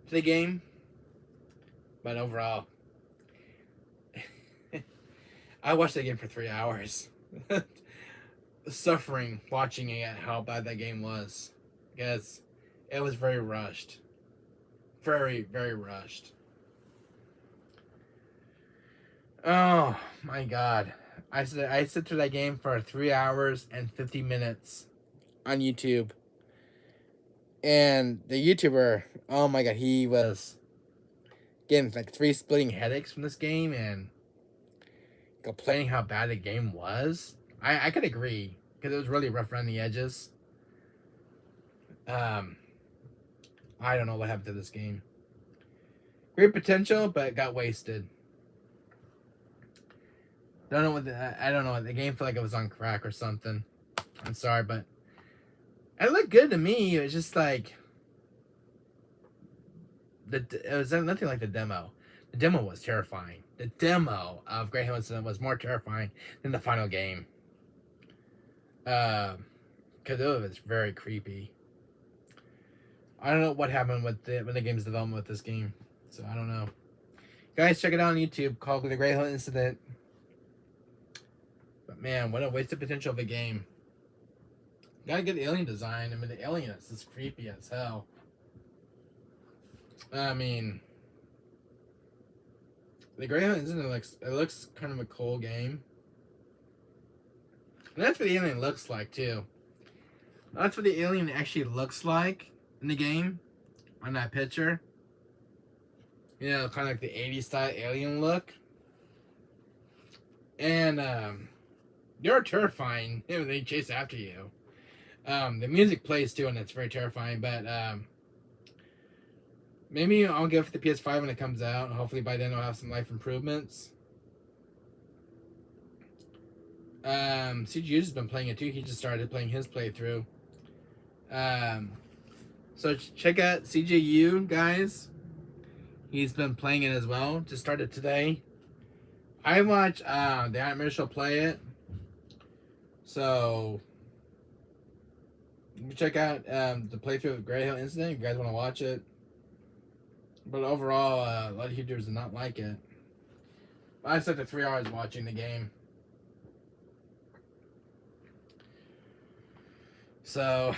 to the game. But overall, I watched the game for 3 hours. Suffering watching it, how bad that game was. Because it was very rushed. Very, very rushed. Oh my god. I sit through that game for 3 hours and 50 minutes on YouTube. And the YouTuber, oh my god, he was getting like 3 splitting headaches from this game and complaining how bad the game was. I could agree, because it was really rough around the edges. I don't know what happened to this game. Great potential, but it got wasted. I don't know what the game felt like it was on crack or something. I'm sorry, but it looked good to me. It was just like it was nothing like the demo. The demo was terrifying. The demo of Great Hill Incident was more terrifying than the final game. Because it was very creepy. I don't know what happened with the game's development with this game, so I don't know. Guys, check it out on YouTube, called The Great Hill Incident. But man, what a wasted potential of a game. Gotta get the alien design. I mean, the alien is just creepy as hell. I mean, the Great Hill Incident looks kind of a cool game. And that's what the alien looks like too. That's what the alien actually looks like in the game on that picture. You know, kind of like the 80s style alien look. And they're terrifying when they chase after you. The music plays too, and it's very terrifying. But maybe I'll get it for the PS5 when it comes out. Hopefully by then I'll have some life improvements. CGU's been playing it too. He just started playing his playthrough. So check out CJU, guys. He's been playing it as well. Just started today. I watch the Nightmare Show play it. So check out the playthrough of Great Hill Incident if you guys want to watch it. But overall, a lot of YouTubers did not like it. I spent 3 hours watching the game. So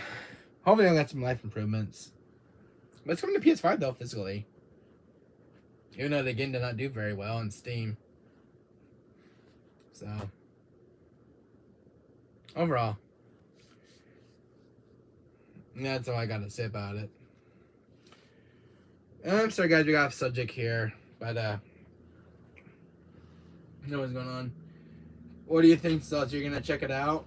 hopefully I'll get some life improvements. But it's coming to PS5 though, physically. Even though the game did not do very well on Steam. So overall, that's all I gotta say about it. I'm sorry guys, we got off subject here, but you know what's going on. What do you think, Sults? You're gonna check it out?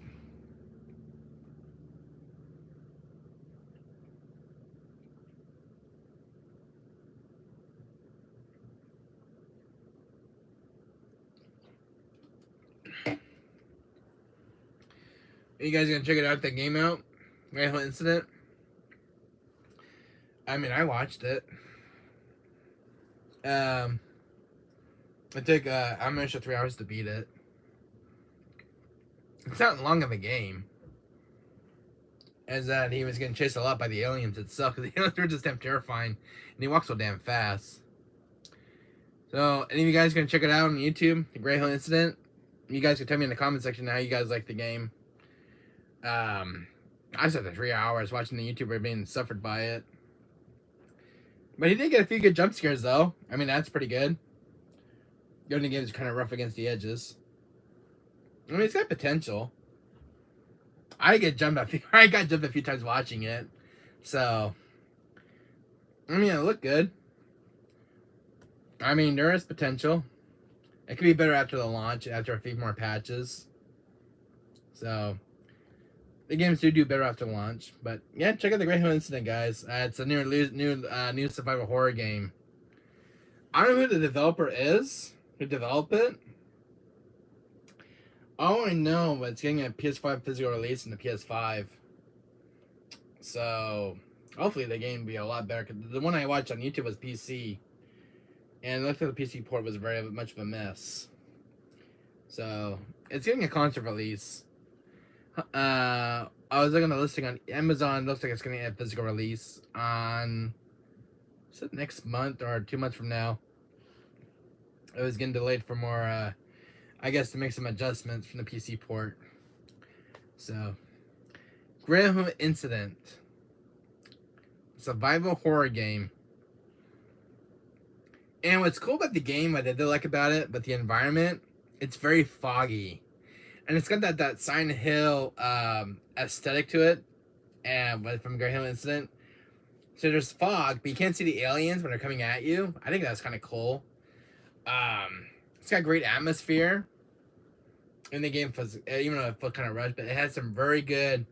Are you guys gonna check it out? That game out, Great Hill Incident. I mean, I watched it. It took I'm gonna show 3 hours to beat it. It's not long of a game. As that he was getting chased a lot by the aliens itself, because the aliens are just damn terrifying, and he walks so damn fast. So, any of you guys gonna check it out on YouTube, the Great Hill Incident? You guys can tell me in the comment section how you guys like the game. I spent 3 hours watching the YouTuber being suffered by it. But he did get a few good jump scares, though. I mean, that's pretty good. The only game is kind of rough against the edges. I mean, it's got potential. I got jumped a few times watching it. So, I mean, it looked good. I mean, there is potential. It could be better after the launch, after a few more patches. So, the games do better after launch. But yeah, check out the Great Hill Incident, guys. It's a new survival horror game. I don't know who the developer is who developed it. All I know is it's getting a PS5 physical release in the PS5. So hopefully the game will be a lot better. Cause the one I watched on YouTube was PC. and it looked like the PC port was very much of a mess. So it's getting a console release. I was looking at the listing on Amazon. It looks like it's going to get a physical release on, is it next month or 2 months from now? It was getting delayed for more, I guess, to make some adjustments from the PC port. So, Graham Incident, survival horror game. And what's cool about the game, what I did like about it, but the environment, it's very foggy. And it's got that Silent Hill aesthetic to it, and from Graham Incident. So there's fog, but you can't see the aliens when they're coming at you. I think that's kind of cool. It's got great atmosphere in the game, even though it felt kind of rushed, but it has some very good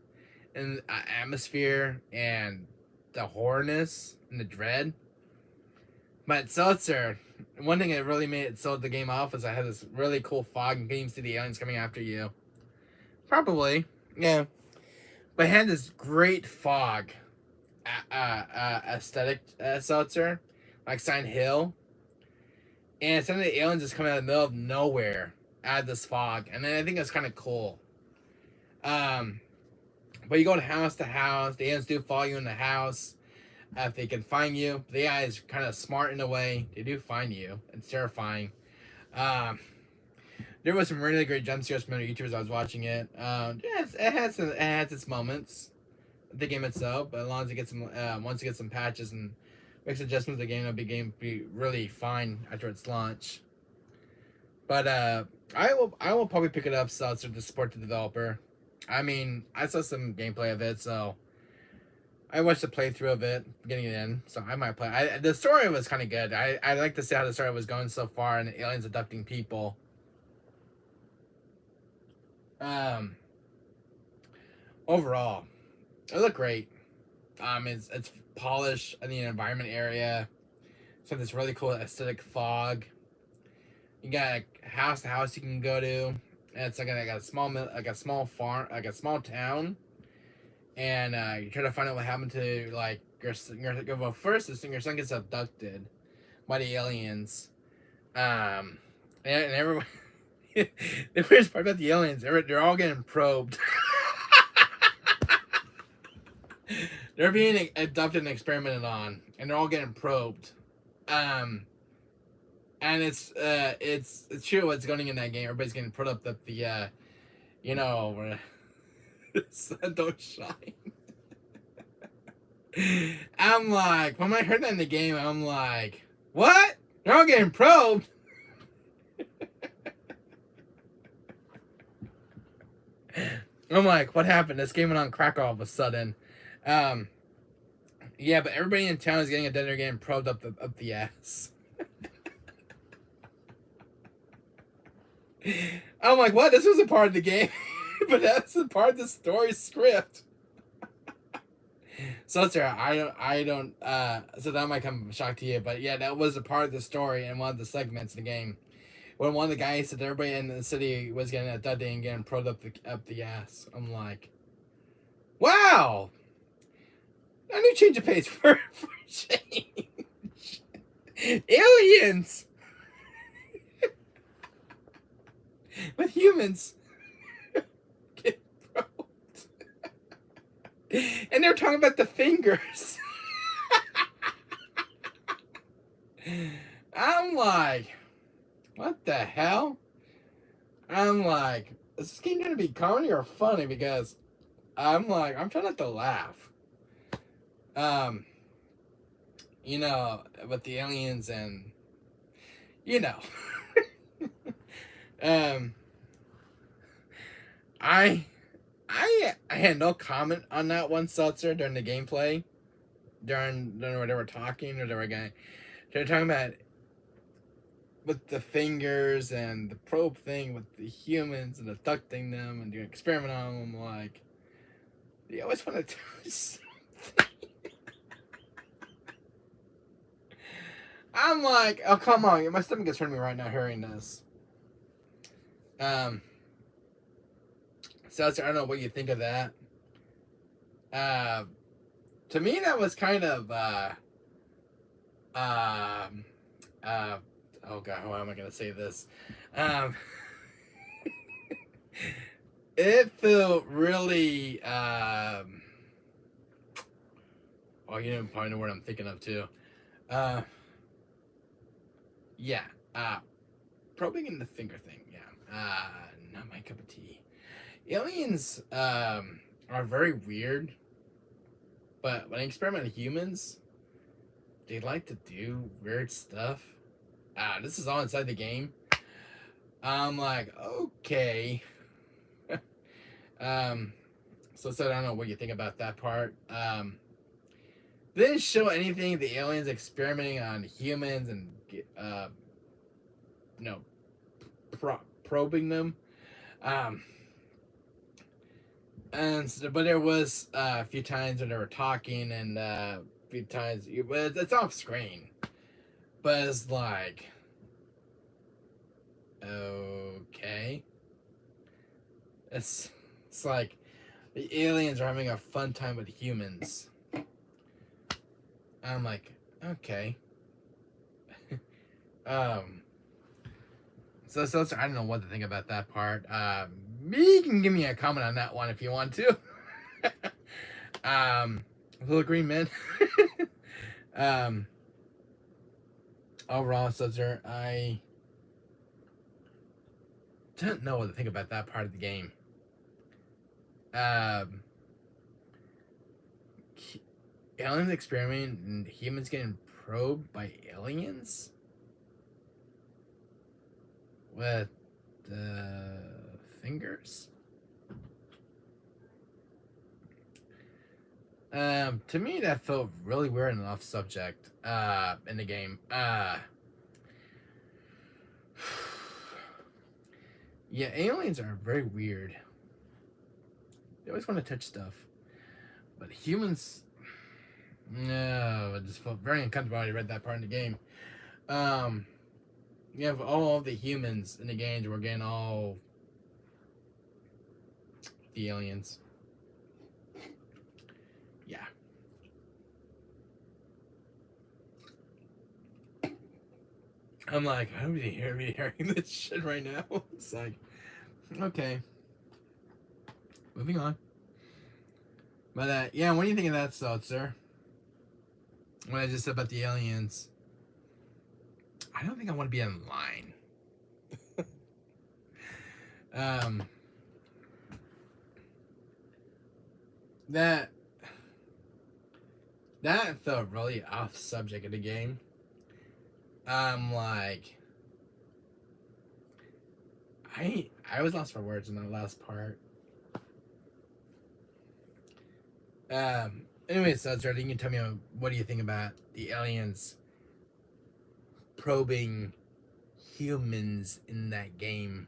atmosphere and the horrorness and the dread. But Seltzer, one thing that really made it sold the game off was I had this really cool fog and couldn't even see the aliens coming after you. Probably, yeah. But it had this great fog aesthetic Seltzer, like Silent Hill. And some of the aliens just come out of the middle of nowhere out of this fog. And then I think it's kind of cool. But you go to house, the aliens do follow you in the house. If they can find you, the AI is kind of smart in a way. They do find you. It's terrifying. There was some really great jump scares from other YouTubers I was watching it. Yes, it has its moments, the game itself. But as long as it gets some, once it gets some patches and makes adjustments, the game will be really fine after its launch. But I will probably pick it up so to support the developer. I mean, I saw some gameplay of it, so I watched a playthrough of it, getting it in, so I might play. The story was kind of good. I like to see how the story was going so far, and the aliens abducting people. Overall, it looked great. It's polished in the environment area. So this really cool aesthetic fog. You got a house to house you can go to. And it's like a small farm, like a small town. And you try to find out what happened to like your well, first your son gets abducted by the aliens, and everyone. The weirdest part about the aliens, they're all getting probed. They're being abducted and experimented on, and they're all getting probed. And it's true what's going in that game. Everybody's getting put up that the sun don't shine. I'm like, when I heard that in the game, I'm like, what? They're all getting probed? I'm like, what happened? This game went on crack all of a sudden. Yeah, but everybody in town is getting a dinner getting probed up the ass. I'm like, what? This was a part of the game, but that's a part of the story script. So Sarah, I don't. So that might come shock to you, but yeah, that was a part of the story and one of the segments of the game. When one of the guys said everybody in the city was getting abducted and getting probed up the ass. I'm like, wow. I need to change the pace for change. Aliens with humans get probed. And they're talking about the fingers. I'm like, what the hell? I'm like, is this game gonna be comedy or funny? Because I'm like, I'm trying not to laugh. With the aliens and, I had no comment on that one, Seltzer, during the gameplay, during where they were talking, or they're talking about with the fingers and the probe thing with the humans and abducting them and doing experiment on them. Like, you always want to do something. I'm like, oh, come on. My stomach is hurting me right now hearing this. So I don't know what you think of that. To me, that was kind of, Oh god, how am I gonna say this? Um, it felt really oh, you know, probably know what I'm thinking of too. Uh, yeah. Uh, Probing in the finger thing. Yeah. Not my cup of tea. Aliens are very weird, but when I experiment with humans, they like to do weird stuff. This is all inside the game. I'm like, okay. um, so I don't know what you think about that part. They didn't show anything the aliens experimenting on humans and you know, probing them. Um, but there was a few times when they were talking, and a few times it's off screen, but it's like, okay, it's like the aliens are having a fun time with humans. I'm like, okay. um, so I don't know what to think about that part. You can give me a comment on that one if you want to. Little green man. um, Overall, Suzzer, I don't know what to think about that part of the game. Aliens experiment and humans getting probed by aliens with the fingers. To me, that felt really weird and off subject. In the game. Yeah, aliens are very weird. They always want to touch stuff, but humans, no, it just felt very uncomfortable when I read that part in the game. You have all of the humans in the games were getting all the aliens. Yeah. I'm like, I'm really hearing this shit right now. It's like, okay. Moving on. But yeah, what do you think of that, sir? What I just said about the aliens. I don't think I want to be in line. That felt really off subject of the game. I'm like, I was lost for words in that last part. Anyway, Sudster, you can tell me what do you think about the aliens probing humans in that game.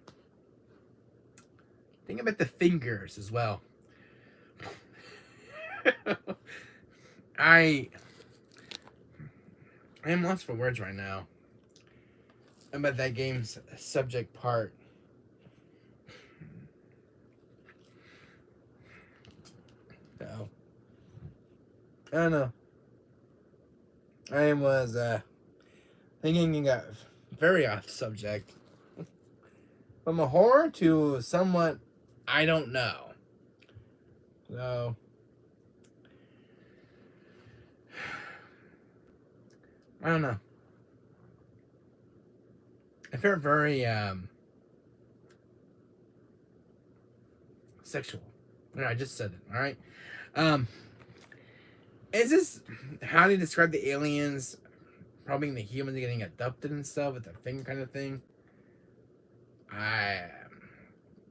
Think about the fingers as well. I am lost for words right now about that game's subject part. So, I don't know. I was thinking you got very off subject. From a horror to somewhat, I don't know. So, I don't know. I felt very sexual. I just said it. All right. Is this how do you describe the aliens probing the humans getting abducted and stuff with the finger kind of thing?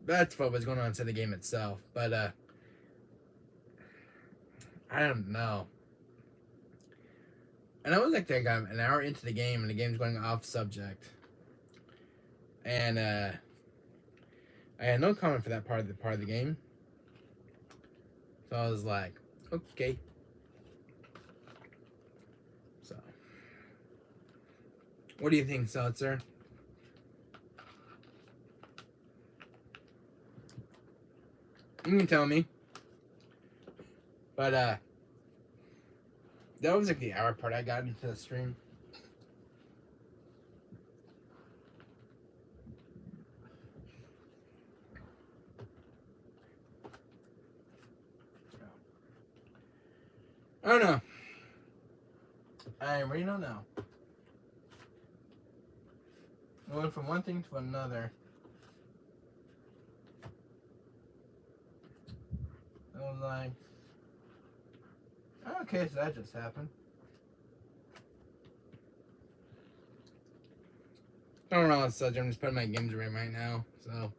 That's what was going on inside the game itself, but I don't know. And I was like, I got an hour into the game, and the game's going off subject, and I had no comment for that part of the game. So I was like, okay. So, what do you think, Seltzer? You can tell me. But that was like the hour part I got into the stream. I don't know. I really don't know. I went from one thing to another. I was like, okay, so that just happened. I don't know, so I'm just putting my games away right now, so.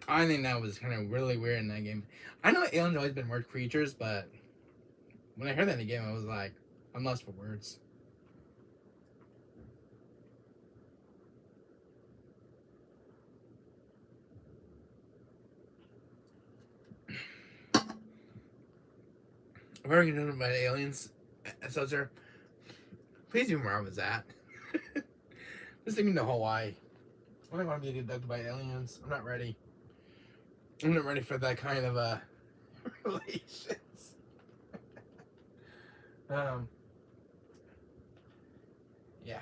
I think that was kind of really weird in that game. I know aliens always been weird creatures, but when I heard that in the game, I was like, I'm lost for words. If I ever get done by aliens, so sir, please do where I was at. Just thinking to Hawaii. I don't want to be abducted by aliens. I'm not ready. I'm not ready for that kind of relations. Yeah.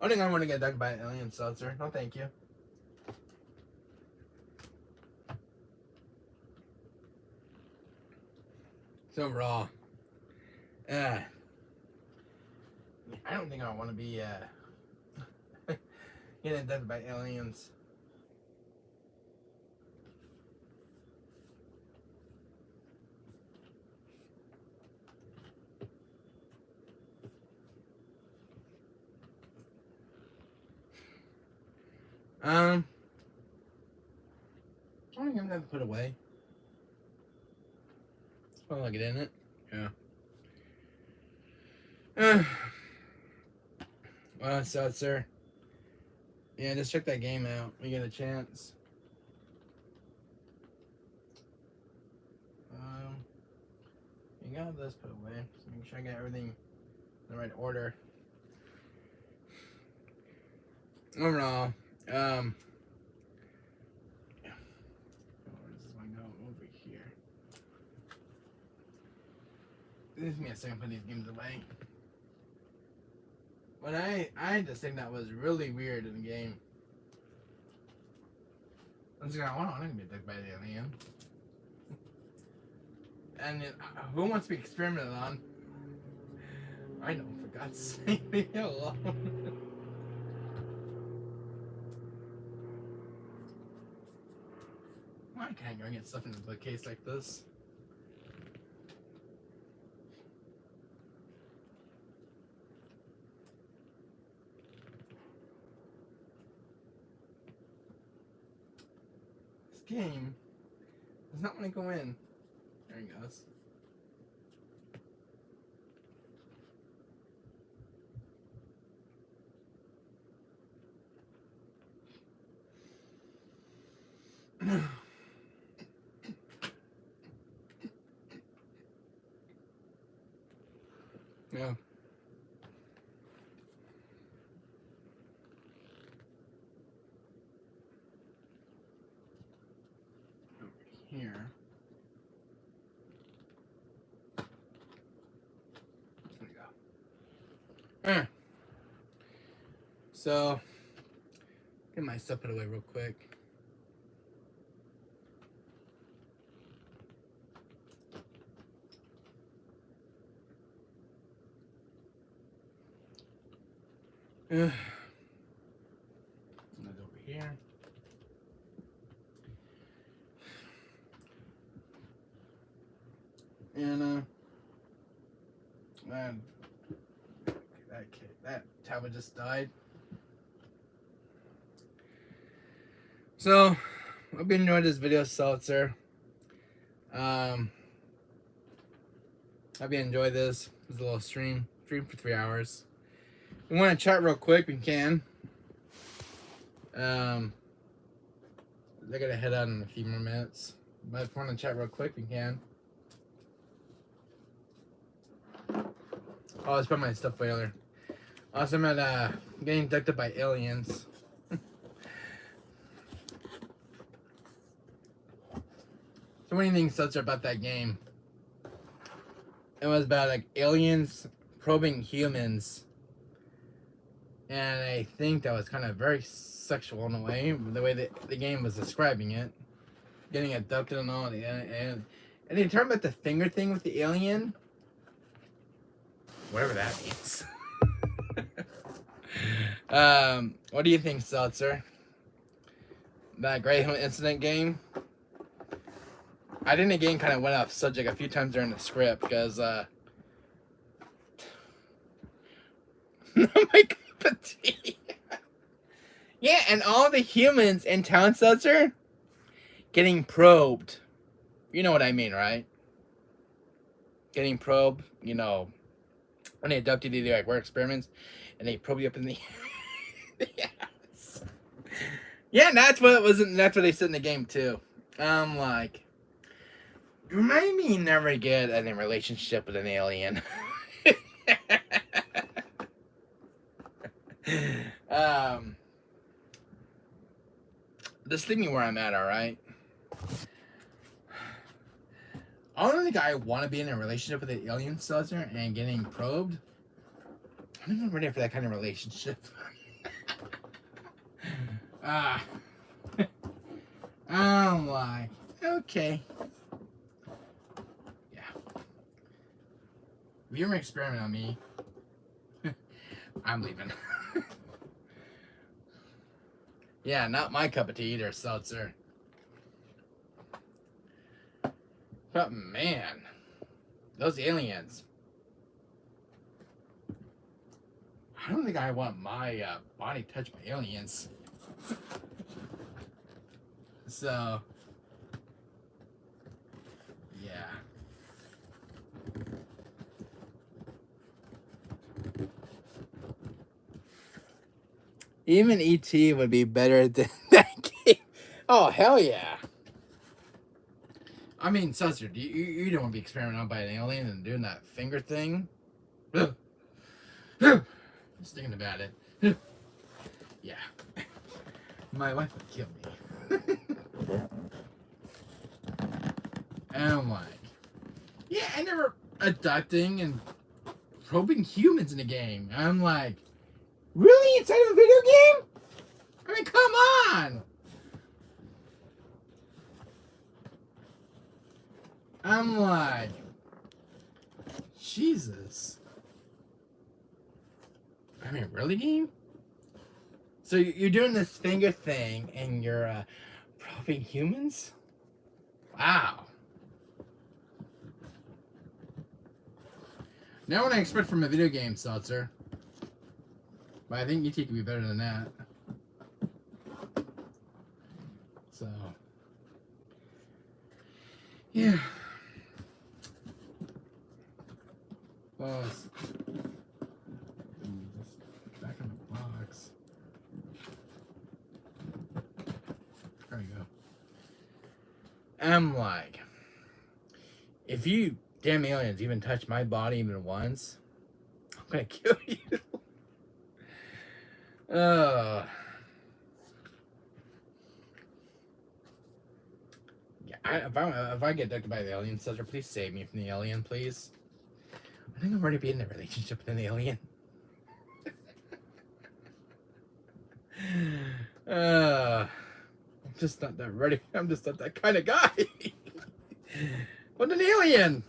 I think I want to get abducted by an alien, Seltzer. No, thank you. So raw. I don't think I want to be getting abducted by aliens. I don't think I'm gonna put away. I'll look it in it. Yeah. Well, Seltzer. Yeah, just check that game out when you get a chance. You got this put away. So make sure I get everything in the right order. Overall, where does this one go? Over here. Give me a second to put these games away. But I just think that was really weird in the game. I'm just gonna want to be attacked by the alien. And who wants to be experimented on? I know, for God's sake, leave me alone. Why can't I get stuff in a bookcase like this? This game does not want to go in. There he goes. Yeah. Over here. There we go. So, get my stuff put away real quick. That's over here. And man, that tablet just died. So, hope you enjoyed this video, Seltzer. Hope you enjoyed this. It was a little stream for 3 hours. If you want to chat real quick, we can. I gotta head out in a few more minutes. But if you want to chat real quick, we can. Oh, let's put my stuff away earlier. Also, I'm at getting abducted by aliens. So what do you think, Seltzer, about that game? It was about like aliens probing humans. And I think that was kind of very sexual in a way, the way that the game was describing it. Getting abducted and all. And they talk about the finger thing with the alien. Whatever that means. What do you think, Seltzer? That Great Incident game? I think the game kind of went off subject a few times during the script because, not my cup of tea. Yeah, and all the humans in town, Seltzer, getting probed. You know what I mean, right? Getting probed, you know, when they abduct you, they do like work experiments, and they probe you up in the yes. Yeah, that's what it was. That's what they said in the game too. I'm like, remind me never get in a relationship with an alien. Just leave me where I'm at, all right? I don't think I want to be in a relationship with an alien, Seltzer, and getting probed. I'm not ready for that kind of relationship. I'm like, okay. Yeah. If you ever experiment on me, I'm leaving. Yeah, not my cup of tea either, Seltzer. But man, those aliens. I don't think I want my body touched by aliens. So, yeah. Even E.T. would be better than that game. Oh, hell yeah. I mean, Seltzer, you don't want to be experimented on by an alien and doing that finger thing? Just thinking about it. Yeah. My wife would kill me. And I'm like, yeah, I never adopting and probing humans in a game. I'm like, really? Inside of a video game? I mean, come on! I'm like, Jesus. I mean, really, game? So you're doing this finger thing and you're probing humans? Wow. Now what I expect from a video game, Seltzer. But I think ET could be better than that. So, yeah. Plus, back in the box. There we go. I'm like, if you damn aliens even touch my body even once, I'm gonna kill you. Yeah, if I get abducted by the alien, Cesar, please save me from the alien, please. I think I'm ready to be in a relationship with an alien. I'm just not that ready. I'm just not that kind of guy. What an alien!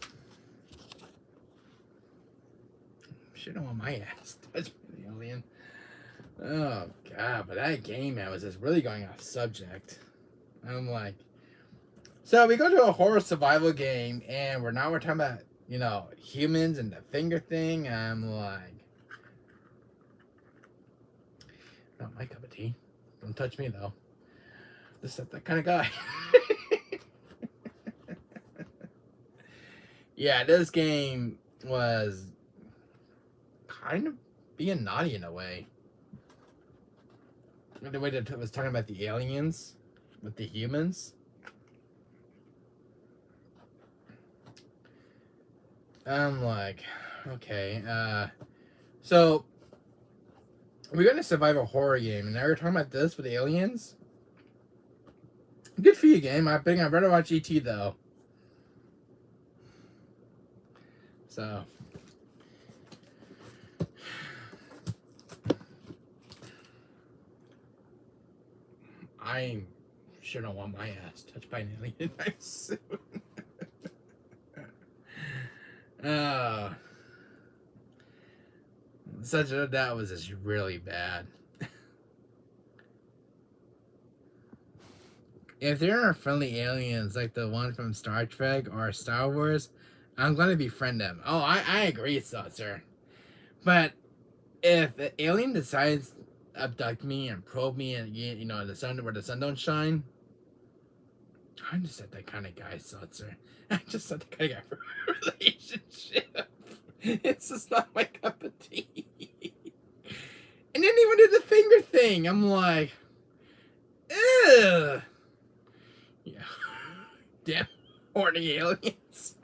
She don't want my ass touched by the alien. Oh god, but that game, man, was just really going off subject. I'm like, so we go to a horror survival game, and we're talking about, you know, humans and the finger thing. I'm like, not my cup of tea. Don't touch me though. Just not that kind of guy. Yeah, this game was kind of being naughty in a way. The way that it was talking about the aliens with the humans. I'm like, okay, so we're gonna survive a horror game, and now we're talking about this with aliens. Good for you, game. I think I'd rather watch ET though. So, I sure don't want my ass touched by an alien anytime soon. That was just really bad. If there are friendly aliens like the one from Star Trek or Star Wars, I'm going to befriend them. Oh, I agree, sir. But if an alien decides to abduct me and probe me and, you know, the sun where the sun don't shine, I'm just not that kind of guy, sir. I'm just not the kind of guy for a relationship. It's just not my cup of tea. And then he went to the finger thing. I'm like, ugh. Yeah. Damn horny aliens.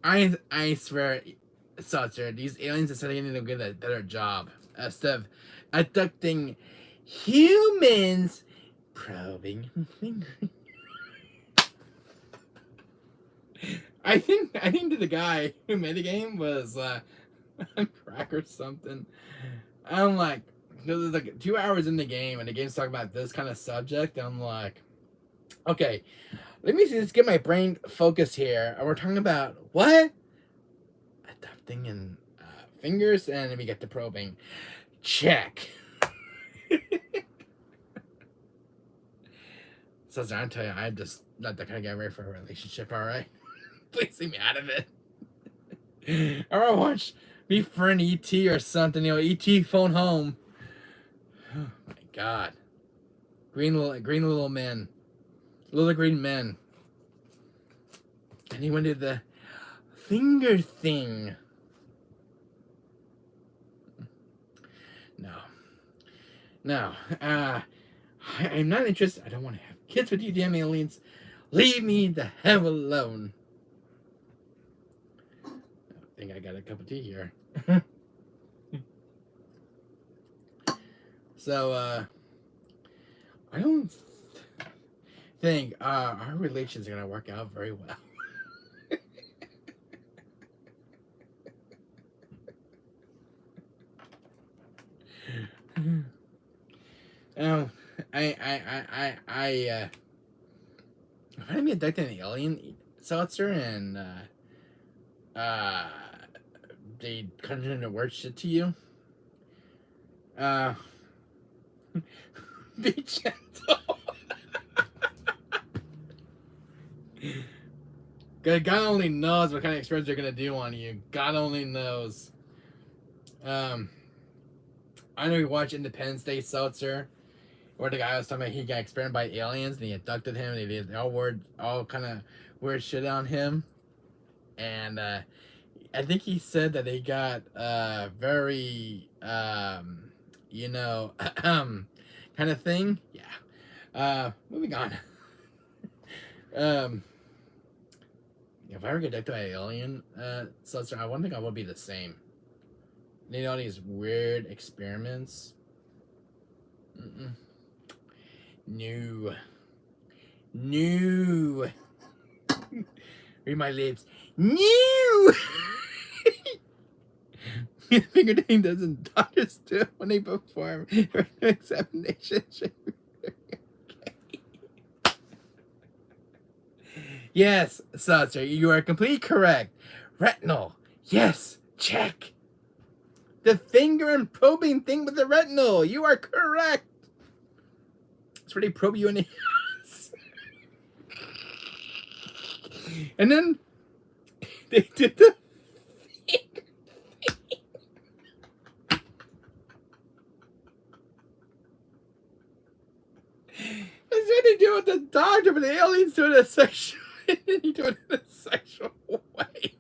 I swear, Saucer, these aliens are starting to get a better job. Instead of abducting humans, probing fingering. I think that the guy who made the game was on crack or something. I'm like, there's like 2 hours in the game and the game's talking about this kind of subject. I'm like, okay, let me just get my brain focused here. And we're talking about what? Adapting and fingers, and then we get to probing. Check. So I tell you, I'm just not the kind of guy ready for a relationship. All right, please leave me out of it. I want to watch me friend ET or something. You know, ET phone home. Oh my God, green little men, little green men. And he went to the finger thing. No, I'm not interested. I don't want to have kids with you damn aliens. Leave me the hell alone. I think I got a cup of tea here. So, I don't think our relations are going to work out very well. I'm gonna be abducted an alien, Seltzer, and they continue to word shit to you. Be gentle. God only knows what kind of experiments they're gonna do on you. God only knows. I know you watch Independence Day, Seltzer, where the guy was talking about he got experimented by aliens and he abducted him and they did all kind of weird shit on him. And I think he said that they got very you know kind of thing. Yeah. Moving on. If I ever get abducted by an alien, Seltzer, I wouldn't think I would be the same. They know these weird experiments. No. Read my lips. No. Finger thing doesn't doctors do when they perform examination. Yes, Seltzer, you are completely correct. Retinal. Yes, check. The finger and probing thing with the retinal. You are correct. It's where they probe you in the ass. And then they did the finger thing. That's what they do with the doctor, but the aliens do it in a sexual, and then you do it in a sexual way.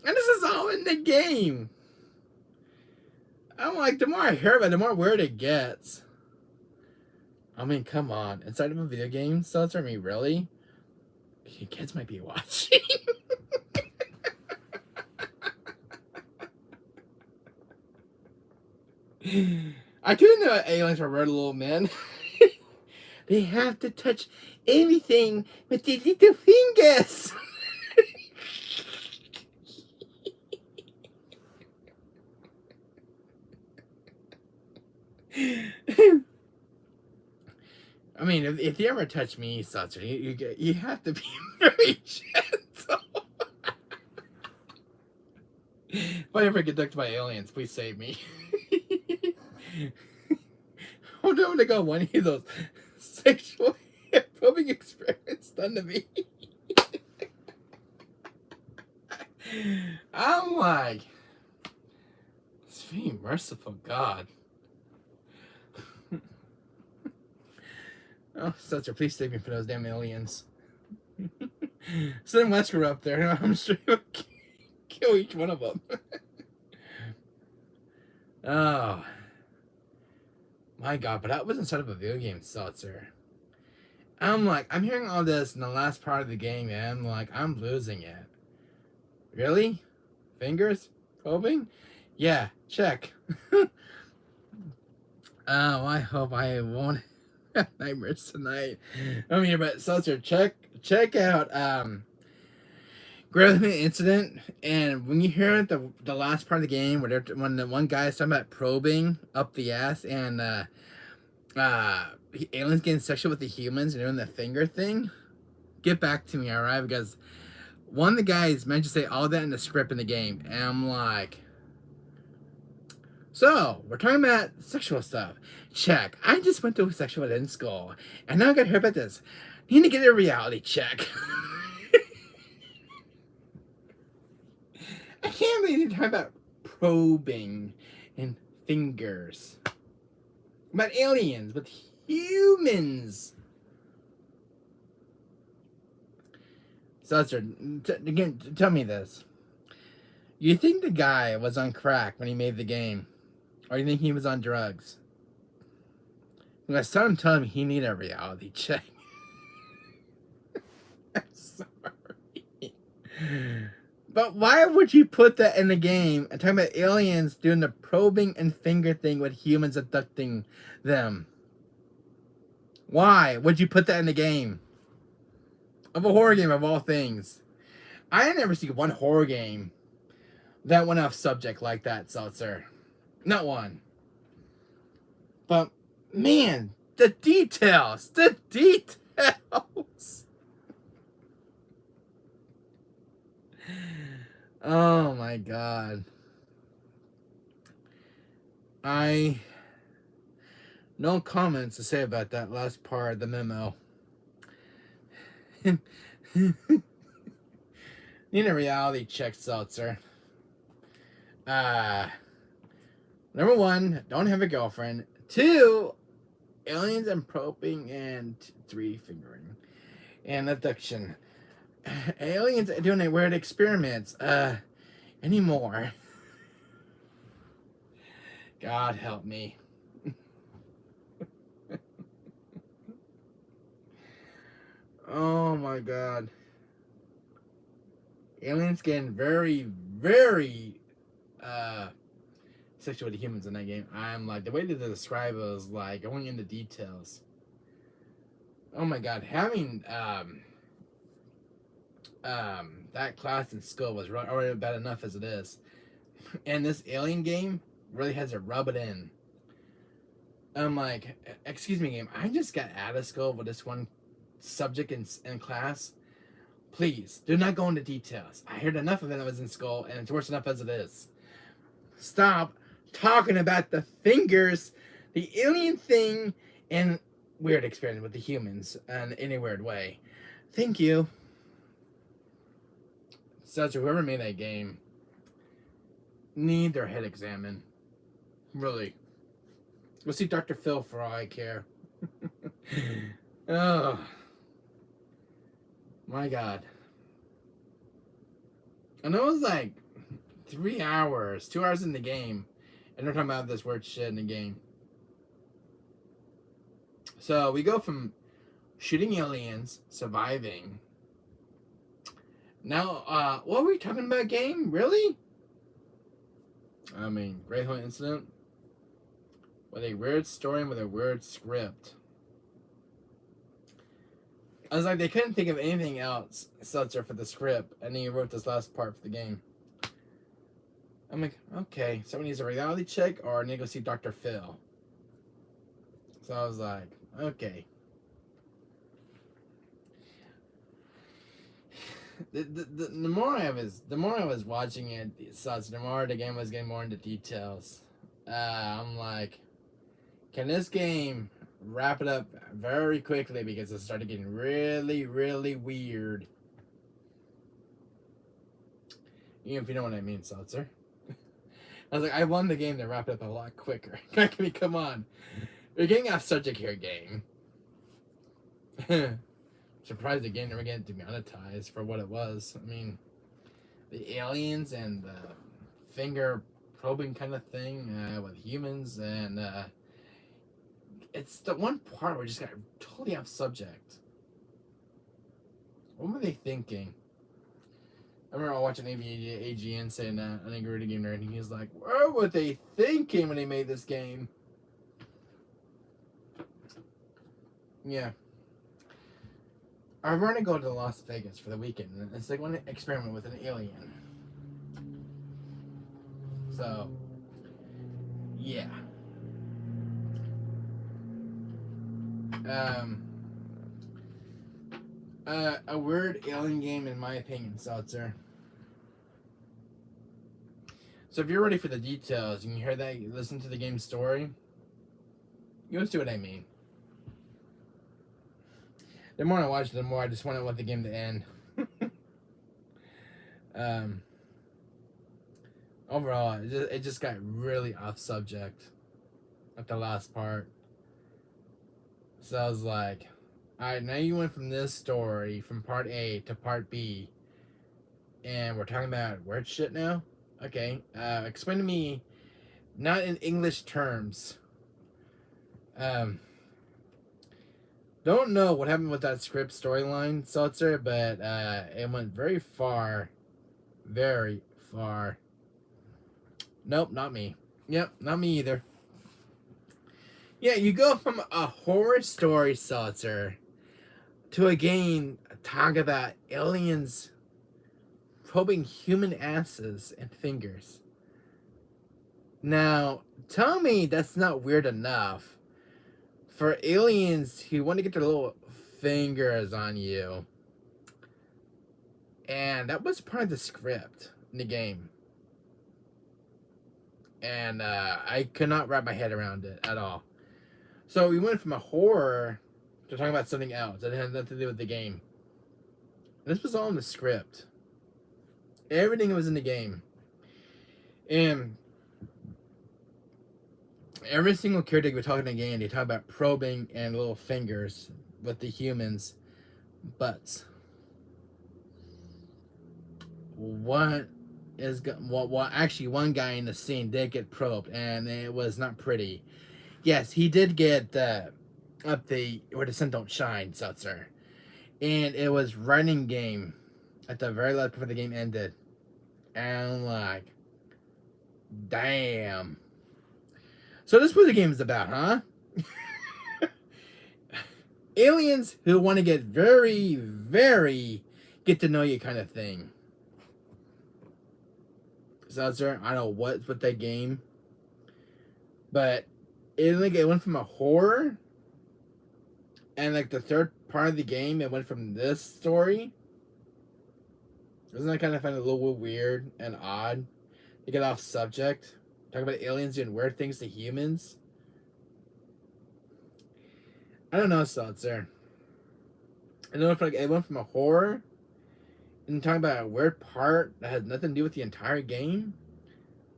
And this is all in the game. I'm like, the more I hear about it, the more weird it gets. I mean, come on. Inside of a video game, Seltzer, I mean, really? Your kids might be watching. I do know aliens are weird little men. They have to touch anything with their little fingers. I mean, if you ever touch me, Seltzer, you have to be very gentle. If I ever get abducted by aliens, please save me. I'm never gonna go one of those sexual probing experiments done to me. I'm like, sweet merciful God. Oh, Seltzer, please save me from those damn aliens. Send Wesker up there. I'm sure he'll kill each one of them. Oh. My God, but that was inside of a video game, Seltzer. I'm like, I'm hearing all this in the last part of the game, and I'm like, I'm losing it. Really? Fingers? Probing? Yeah, check. Oh, I hope I won't have nightmares tonight. I mean, but Seltzer, check out Gremlin Incident, and when you hear the last part of the game where when the one guy is talking about probing up the ass and aliens getting sexual with the humans and doing the finger thing, get back to me, alright? Because one of the guys meant to say all that in the script in the game, and I'm like, so we're talking about sexual stuff. Check. I just went to sexual ed in school, and now I gotta hear about this. Need to get a reality check. I can't believe you're talking about probing and fingers. About aliens with humans. Seltzer, again, tell me this. You think the guy was on crack when he made the game? Or you think he was on drugs? Because someone tell him he needed a reality check. I'm sorry. But why would you put that in the game and talking about aliens doing the probing and finger thing with humans abducting them? Why would you put that in the game? Of a horror game of all things. I never see one horror game that went off subject like that, Seltzer. Not one. But, man, the details. The details. Oh my God. No comments to say about that last part of the memo. Need a reality check, Seltzer. Number one, don't have a girlfriend. 2, aliens and probing, and 3, fingering and abduction. Aliens doing weird experiments. Anymore. God help me. Oh my God. Aliens getting very, very sexual with the humans in that game. I'm like, the way that they describe it was like going into details. Oh my God, having that class in school was already bad enough as it is, and this alien game really has to rub it in. I'm like, excuse me, game. I just got out of school with this one subject in class. Please do not go into details. I heard enough of it that was in school, and it's worse enough as it is. Stop talking about the fingers, the alien thing, and weird experience with the humans in a weird way. Thank you. So whoever made that game need their head examined. Really. We'll see Dr. Phil for all I care. Oh. My God. And it was like 3 hours, 2 hours in the game, and they're talking about this weird shit in the game. So we go from shooting aliens, surviving. Now, what were we talking about, game? Really? I mean, Great Home Incident with a weird story and with a weird script. I was like, they couldn't think of anything else, Seltzer, for the script, and then he wrote this last part for the game. I'm like, okay, someone needs a reality check, or I need to go see Dr. Phil. So I was like, okay. The more the more I was watching it, the more the game was getting more into details. I'm like, can this game wrap it up very quickly because it started getting really, really weird. Even if you know what I mean, Seltzer. I was like, I want the game to wrap it up a lot quicker. I mean, come on. We're getting off subject here, game. Surprised the game never get demonetized for what it was. I mean, the aliens and the finger probing kind of thing with humans, and it's the one part where it just got totally off subject. What were they thinking? I remember watching AGN saying that, an angry video game nerd, and he was like, what were they thinking when they made this game? Yeah. I'm going to go to Las Vegas for the weekend, and it's like one experiment with an alien. So, yeah. A weird alien game, in my opinion, Seltzer. So if you're ready for the details, you can hear that, you listen to the game's story. You'll see what I mean. The more I watch it, the more I just want the game to end. Overall, it just got really off subject at the last part. So I was like, alright, now you went from this story, from part A to part B, and we're talking about weird shit now? Okay, explain to me, not in English terms. Don't know what happened with that script storyline, Seltzer, but it went very far. Very far. Nope, not me. Yep, not me either. Yeah, you go from a horror story, Seltzer, to a game talk about aliens probing human asses and fingers. Now, tell me that's not weird enough for aliens who want to get their little fingers on you. And that was part of the script in the game. And I could not wrap my head around it at all. So we went from a horror to talking about something else that had nothing to do with the game. This was all in the script. Everything was in the game. And every single character we talk in the game, they talk about probing and little fingers with the humans' butts. Actually, one guy in the scene did get probed, and it was not pretty. Yes, he did get up where the sun don't shine, Seltzer, and it was running game at the very last before the game ended, and I'm like, damn. So this is what the game is about, huh? Aliens who want to get very, very get to know you kind of thing. Seltzer, I don't know what's with that game, but it went from a horror, and like the third part of the game, it went from this story. Doesn't that kind of find it a little weird and odd to get off subject? Talk about aliens doing weird things to humans. I don't know, Seltzer. I don't know if it went from a horror and talking about a weird part that has nothing to do with the entire game,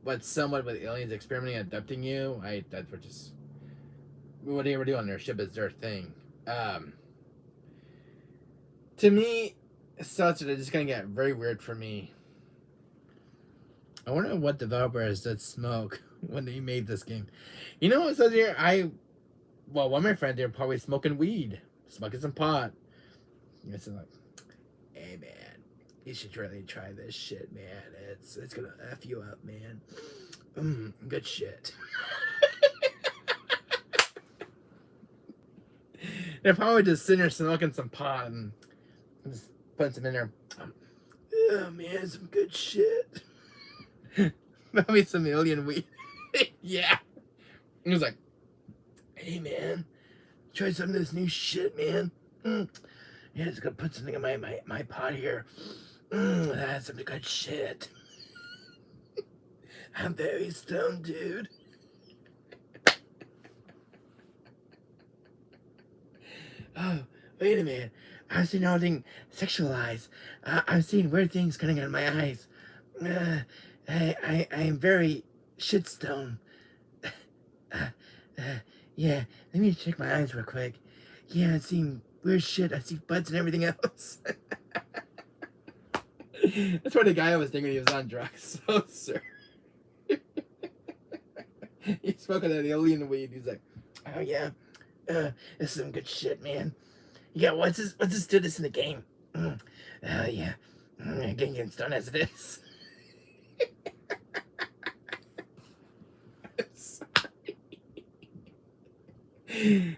but somewhat with aliens experimenting and abducting you. That's just what they ever do on their ship is their thing. To me, Seltzer, they're just gonna get very weird for me. I wonder what developers did smoke when they made this game. You know what, Seltzer? One of my friends, they're probably smoking weed, smoking some pot. It's like, hey man, you should really try this shit, man. It's gonna F you up, man. Good shit. They're probably just sitting there smoking some pot and just putting some in there. Oh man, some good shit. Probably some alien weed. Yeah. He was like, hey man, try some of this new shit, man. Yeah, just gonna put something in my pot here. That's some good shit. I'm very stoned, dude. Oh, wait a minute. I've seen everything sexualized. I've seen weird things coming out of my eyes. I am very shit stoned. Yeah, let me check my eyes real quick. Yeah, I've seen weird shit. I see butts and everything else. That's what the guy was thinking he was on drugs. So, sir. He's smoking that alien weed. He's like, oh yeah, this is some good shit, man. Yeah, what's this do this in the game? Oh yeah, getting stoned as it is.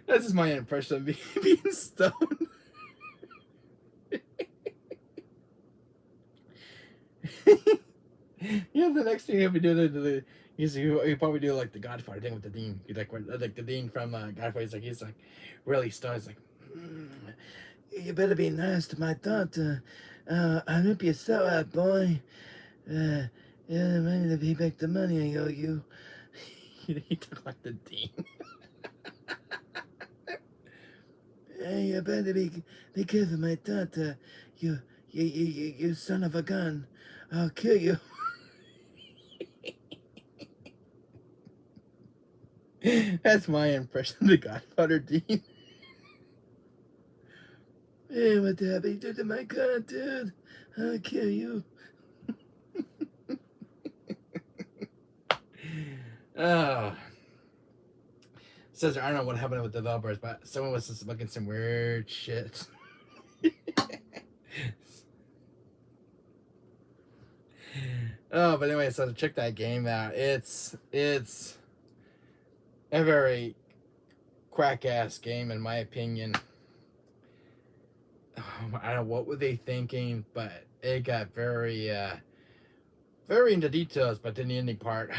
That's just my impression of being stoned. Yeah, the next thing he'll be doing he'll probably do like the Godfather thing with the Dean. Like the Dean from Godfather. He's like really stoned. He's like, you better be nice to my daughter. I hope you sell that boy. Yeah, maybe to pay back the money I owe you. he took like the Dean. Hey, you better be careful, my daughter. You son of a gun. I'll kill you. That's my impression of the Godfather Dean. Hey, what the hell you do to my gun, dude? I'll kill you. Oh. Says I don't know what happened with the developers, but someone was just looking some weird shit. Oh, but anyway, so check that game out. It's a very crack ass game in my opinion. I don't know what were they thinking, but it got very into details, but then the ending part.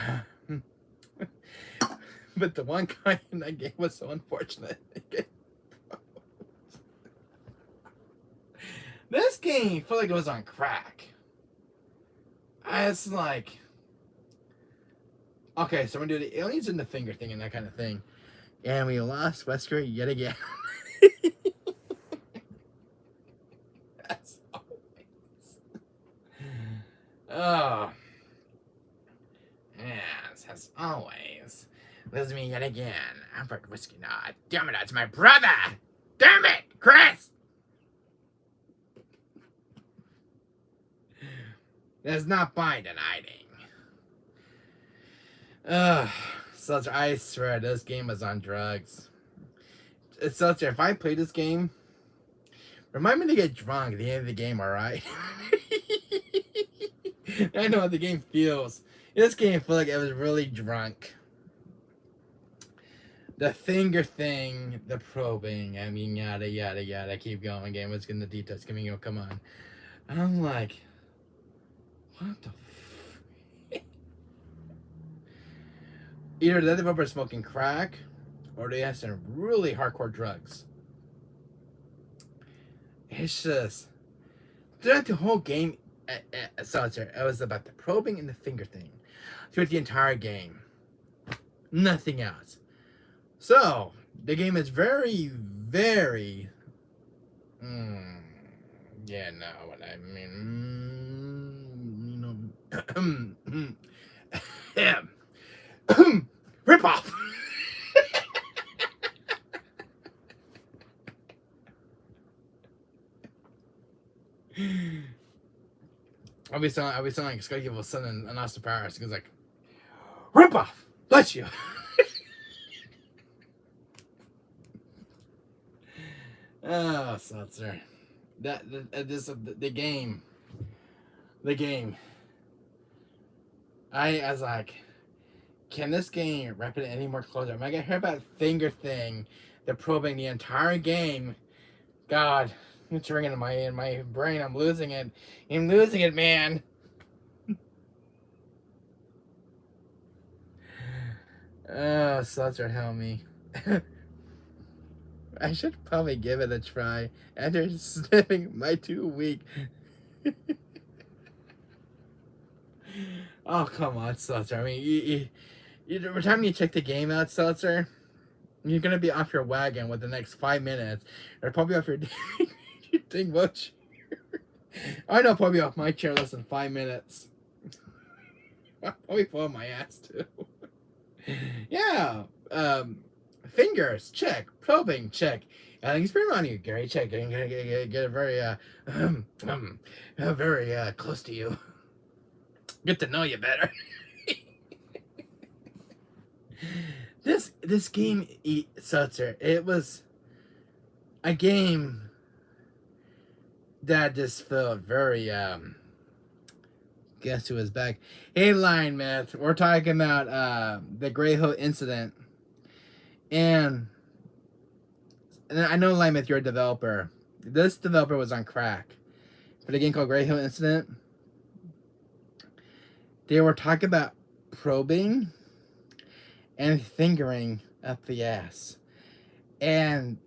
But the one guy in that game was so unfortunate. This game felt like it was on crack. I was like, okay, so we're gonna do the aliens and the finger thing and that kind of thing. And we lost Wesker yet again. As always. Oh. Yes, as always. This is me yet again. Albert Whiskey. Nah, damn it, that's my brother! Damn it, Chris! That's not by denying. Such, I swear, this game is on drugs. It's such, if I play this game, remind me to get drunk at the end of the game, alright? I know how the game feels. This game felt like I was really drunk. The finger thing, the probing, I mean, yada, yada, yada. Keep going, game. Let's get in the details. Give me, come on. I'm like, what the f? Either the developer is smoking crack, or they have some really hardcore drugs. It's just, throughout the whole game, so it was about the probing and the finger thing. Throughout the entire game. Nothing else. So, the game is very, very... yeah, no, what I mean... Rip off! I'll be sounding like Scott Evil's son in Austin Powers. He's like, rip off! Bless you! Oh, Seltzer. The game. I was like, can this game wrap it any more closer? Am I gonna hear about finger thing, the probing the entire game? God, it's ringing in my brain. I'm losing it. I'm losing it, man. Oh, Seltzer, help me. I should probably give it a try after sniffing my 2 week. Oh, come on, Seltzer. I mean, every time you check the game out, Seltzer, you're gonna be off your wagon with the next 5 minutes. Or probably off your you think much. I know, probably off my chair less than 5 minutes. I'll probably fall on my ass too. Yeah. Fingers, check. Probing, check. Experiment on you, Gary. Check. Get a very very close to you. Get to know you better. This game, Seltzer, it was a game that just felt very guess who was back? Hey, Line Myth. We're talking about the Grey Hill incident. And I know, Line Myth, you're a developer. This developer was on crack for the game called Grey Hill Incident. They were talking about probing and fingering up the ass. And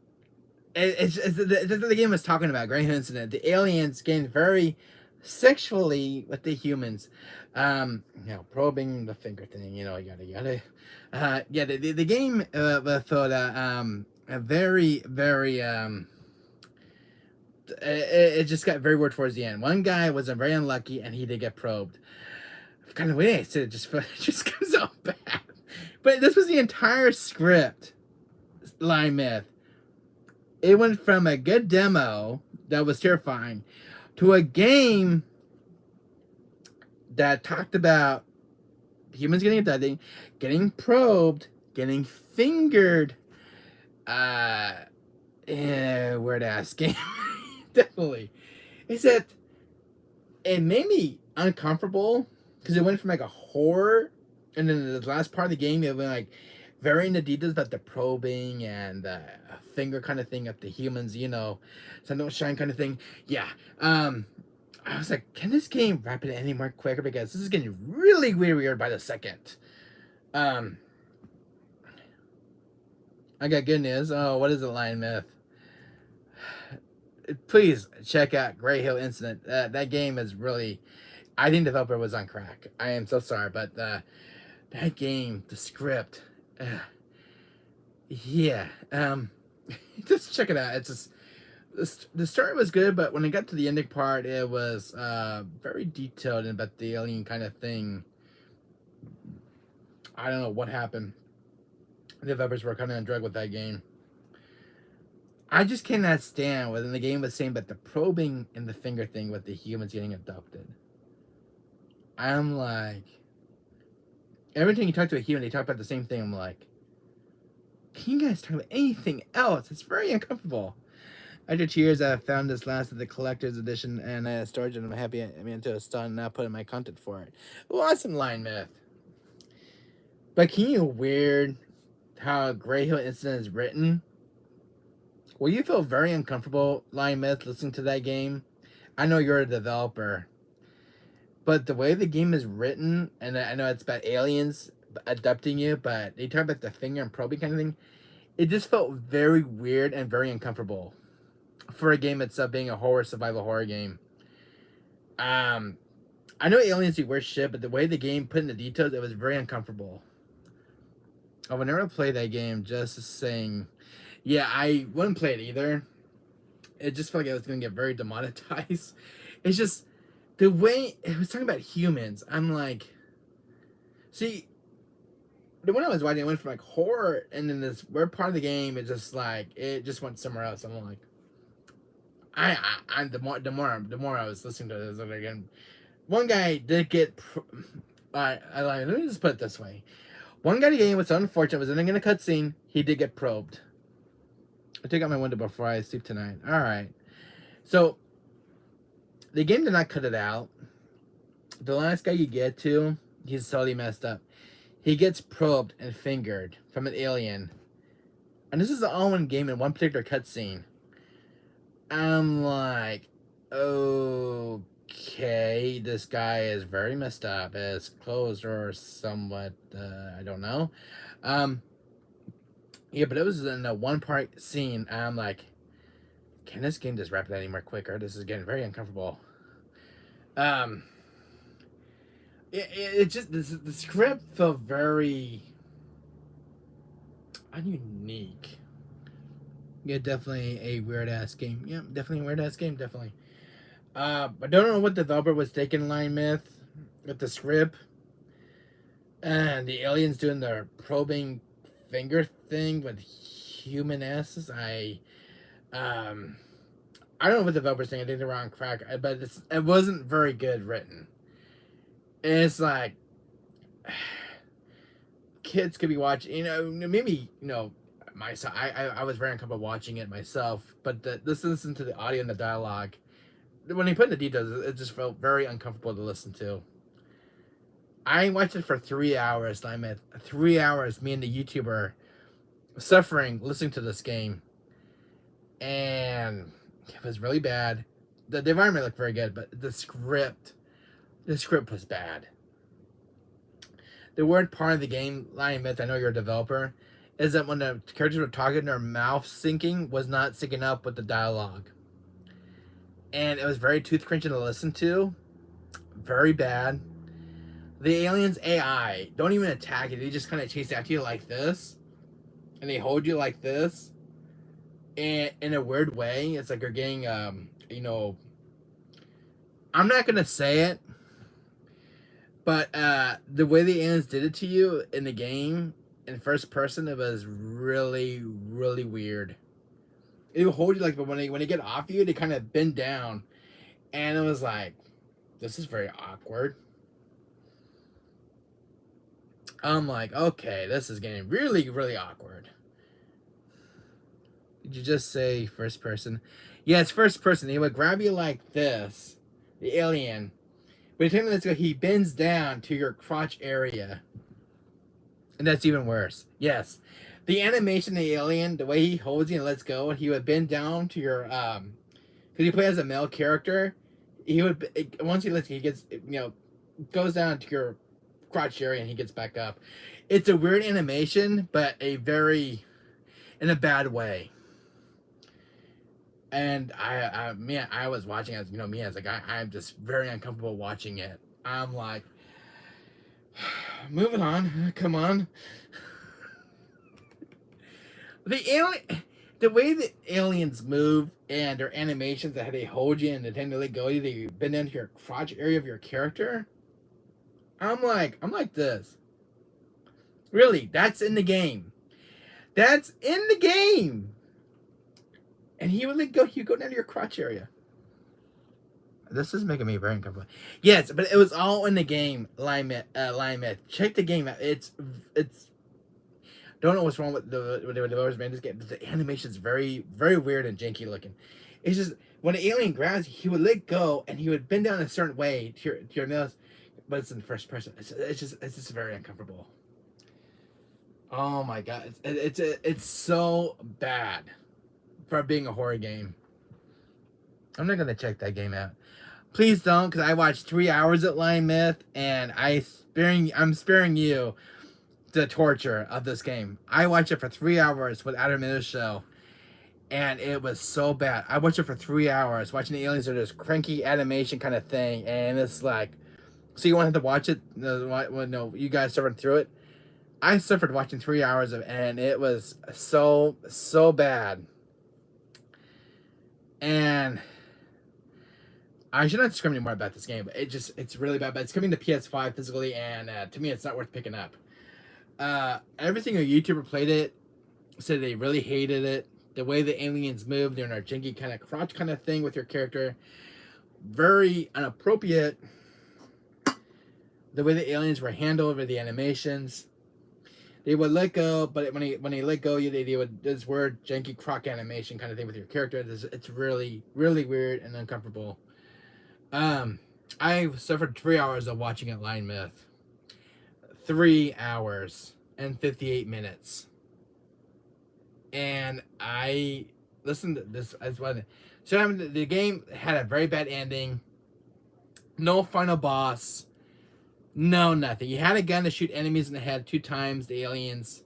it's the game was talking about Grey Hill Incident. The aliens getting very sexually with the humans. Probing the finger thing, yada yada. Yeah, the game felt a very it just got very weird towards the end. One guy was very unlucky and he did get probed. Kind of weird, so it just comes out bad. But this was the entire script, Line Myth. It went from a good demo that was terrifying to a game that talked about humans getting abducted, getting probed, getting fingered. Weird ass game. Definitely. It's that it made me uncomfortable because it went from like a horror, and then the last part of the game it went like very into details about the probing and finger kind of thing up the humans, sun don't shine kind of thing. Yeah. I was like, can this game wrap it any more quicker, because this is getting really weird by the second. I got good news. Oh, what is it, Lion Myth? Please check out Grey Hill Incident. That game is really, I think the developer was on crack. I am so sorry, but that game, the script, yeah, just check it out. It's just the story was good, but when it got to the ending part, it was very detailed about the alien kind of thing. I don't know what happened. The developers were kind of on drug with that game. I just cannot stand when the game was saying about the probing and the finger thing with the humans getting abducted. I'm like, every time you talk to a human, they talk about the same thing. I'm like, can you guys talk about anything else? It's very uncomfortable. After 2 years, I found this last of the collector's edition and I storage it. I'm happy to have started now putting my content for it. Awesome, Line Myth. But can you weird how Grey Hill Incident is written? Will you feel very uncomfortable, Line Myth, listening to that game? I know you're a developer, but the way the game is written, and I know it's about aliens abducting you, but they talk about the finger and probing kind of thing. It just felt very weird and very uncomfortable for a game that's being a survival horror game. I know aliens do weird shit, but the way the game put in the details, it was very uncomfortable. I would never play that game, just saying. Yeah, I wouldn't play it either. It just felt like I was going to get very demonetized. It's just the way it was talking about humans. I'm like, see, the one I was watching, it went from like horror, and then this weird part of the game, it just went somewhere else. I'm like, the more I was listening to this again, one guy did get. Let me just put it this way: one guy in the game was unfortunate. Was in a cutscene. He did get probed. I take out my window before I sleep tonight. All right. So, the game did not cut it out. The last guy you get to, he's totally messed up. He gets probed and fingered from an alien. And this is all one game in one particular cutscene. I'm like, okay, this guy is very messed up. His clothes are somewhat, I don't know. Yeah, but it was in a one part scene. I'm like, can this game just wrap it any more quicker? This is getting very uncomfortable. Um, it just the script felt very ununique. Yeah, definitely a weird ass game. Yeah, definitely a weird ass game. Definitely. I don't know what the developer was taking line myth with the script and the aliens doing their probing finger thing with human asses. Um I don't know what the developer's saying. I think they're wrong crack, but it wasn't very good written. It's like kids could be watching. Maybe myself. I was very uncomfortable watching it myself, but listen to the audio and the dialogue. When he put in the details, it just felt very uncomfortable to listen to. I watched it for 3 hours. I'm at 3 hours. Me and the YouTuber suffering listening to this game, and it was really bad. The environment looked very good, but the script was bad. The word part of the game, Lion Myth, I know you're a developer, is that when the characters were talking, their mouth syncing was not syncing up with the dialogue. And it was very tooth crunching to listen to. Very bad. The aliens AI don't even attack you. They just kind of chase after you like this. And they hold you like this. And in a weird way. It's like you're getting, I'm not going to say it. But the way the aliens did it to you in the game, in first person, it was really, really weird. It would hold you like, but when they get off you, they kind of bend down. And it was like, this is very awkward. I'm like, okay, this is getting really, really awkward. Did you just say first person? Yeah, it's first person. They would grab you like this, the alien. But he bends down to your crotch area. And that's even worse. Yes. The animation of the alien, the way he holds you and lets go, he would bend down to your because he plays as a male character. He would once he lets he gets goes down to your crotch area and he gets back up. It's a weird animation, but a very in a bad way. And I was watching as me as like I'm just very uncomfortable watching it. I'm like, moving on, come on. The way the aliens move and their animations that how they hold you and they tend to let go of you, they bend into your crotch area of your character. I'm like this. Really, that's in the game. That's in the game. And he would let go. He would go down to your crotch area. This is making me very uncomfortable. Yes, but it was all in the game. Line Myth. Check the game out. It's. Don't know what's wrong with the developers made this game. But the animation is very, very weird and janky looking. It's just when the alien grabs you, he would let go and he would bend down a certain way to your nose, but it's in first person. It's just very uncomfortable. Oh my god, it's so bad for being a horror game. I'm not gonna check that game out. Please don't, because I watched 3 hours at Lion Myth, and I'm sparing you the torture of this game. I watched it for 3 hours without a minute show, and it was so bad. I watched it for 3 hours, watching the aliens do this cranky animation kind of thing, and it's like, so you wanted to watch it? No, you guys suffered through it. I suffered watching 3 hours of, and it was so bad. And I should not discriminate more about this game, but it's really bad. But it's coming to PS5 physically, and to me, it's not worth picking up. Every single YouTuber played it, said they really hated it. The way the aliens move, they're in a janky kind of crotch kind of thing with your character. Very inappropriate. The way the aliens were handled with the animations. They would let go, but when they let go, they would this weird janky croc animation kind of thing with your character. It's really, really weird and uncomfortable. I suffered 3 hours of watching it Lion Myth. 3 hours and 58 minutes. And I listened to this as well. So the game had a very bad ending. No final boss. No nothing. You had a gun to shoot enemies in the head 2 times, the aliens.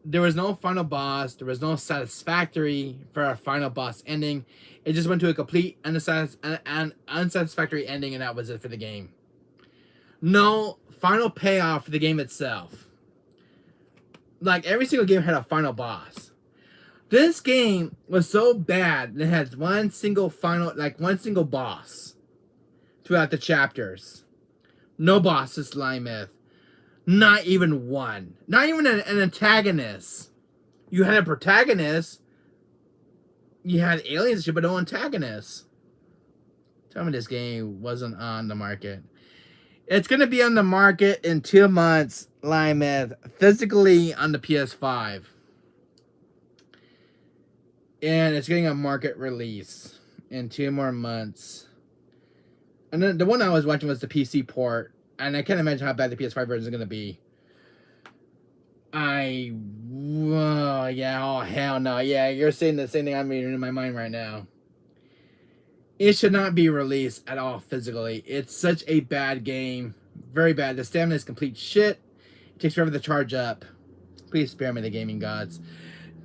there was no final boss. There was no satisfactory for a final boss ending. It just went to a complete unsatisfactory ending, and that was it for the game. No final payoff for the game itself. Like, every single game had a final boss. This game was so bad that it had one single boss throughout the chapters. No bosses, Lymith. Not even one. Not even an antagonist. You had a protagonist. You had aliens, but no antagonists. Tell me this game wasn't on the market. It's going to be on the market in 2 months, Lymith. Physically on the PS5. And it's getting a market release in 2 more months. And then the one I was watching was the PC port. And I can't imagine how bad the PS5 version is going to be. Oh, hell no. Yeah, you're saying the same thing I'm reading in my mind right now. It should not be released at all physically. It's such a bad game. Very bad. The stamina is complete shit. It takes forever to charge up. Please spare me, the gaming gods.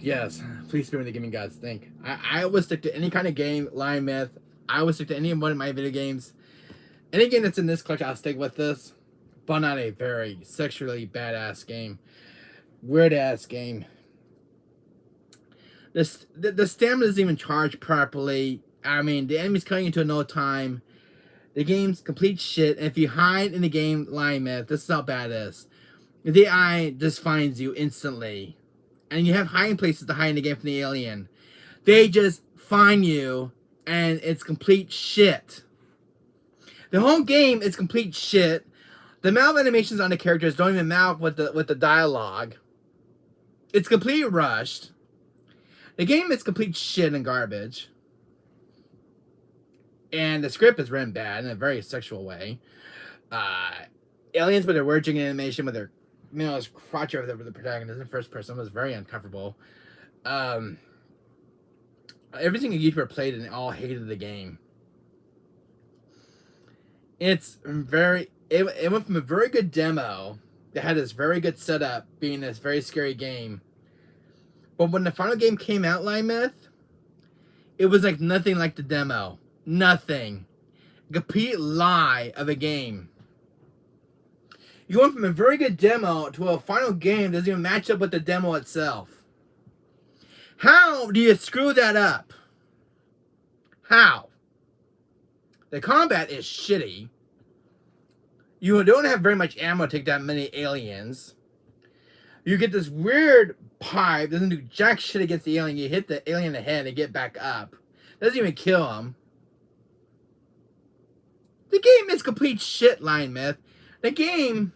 Yes, please spare me, the gaming gods. Think. I would stick to any kind of game, Lymith. I would stick to any one of my video games. Any game that's in this collection, I'll stick with this. But not a very sexually badass game. Weird ass game. The stamina doesn't even charge properly. I mean, the enemy's cutting into no time. The game's complete shit. And if you hide in the game, Lymith, this is how bad it is. The AI just finds you instantly. And you have hiding places to hide in the game from the alien. They just find you, and it's complete shit. The whole game is complete shit. The mouth animations on the characters don't even mouth with the dialogue. It's completely rushed. The game is complete shit and garbage. And the script is written bad in a very sexual way. Aliens with their word jigging animation with their crotch over the protagonist in first person was very uncomfortable. Every single YouTuber played it and all hated the game. It went from a very good demo that had this very good setup, being this very scary game. But when the final game came out, Lymith, it was like nothing like the demo. Nothing. A complete lie of a game. You went from a very good demo to a final game that doesn't even match up with the demo itself. How do you screw that up? How? The combat is shitty. You don't have very much ammo to take that many aliens. You get this weird pipe, doesn't do jack shit against the alien. You hit the alien in the head and get back up. Doesn't even kill him. The game is complete shit, Lymith. The game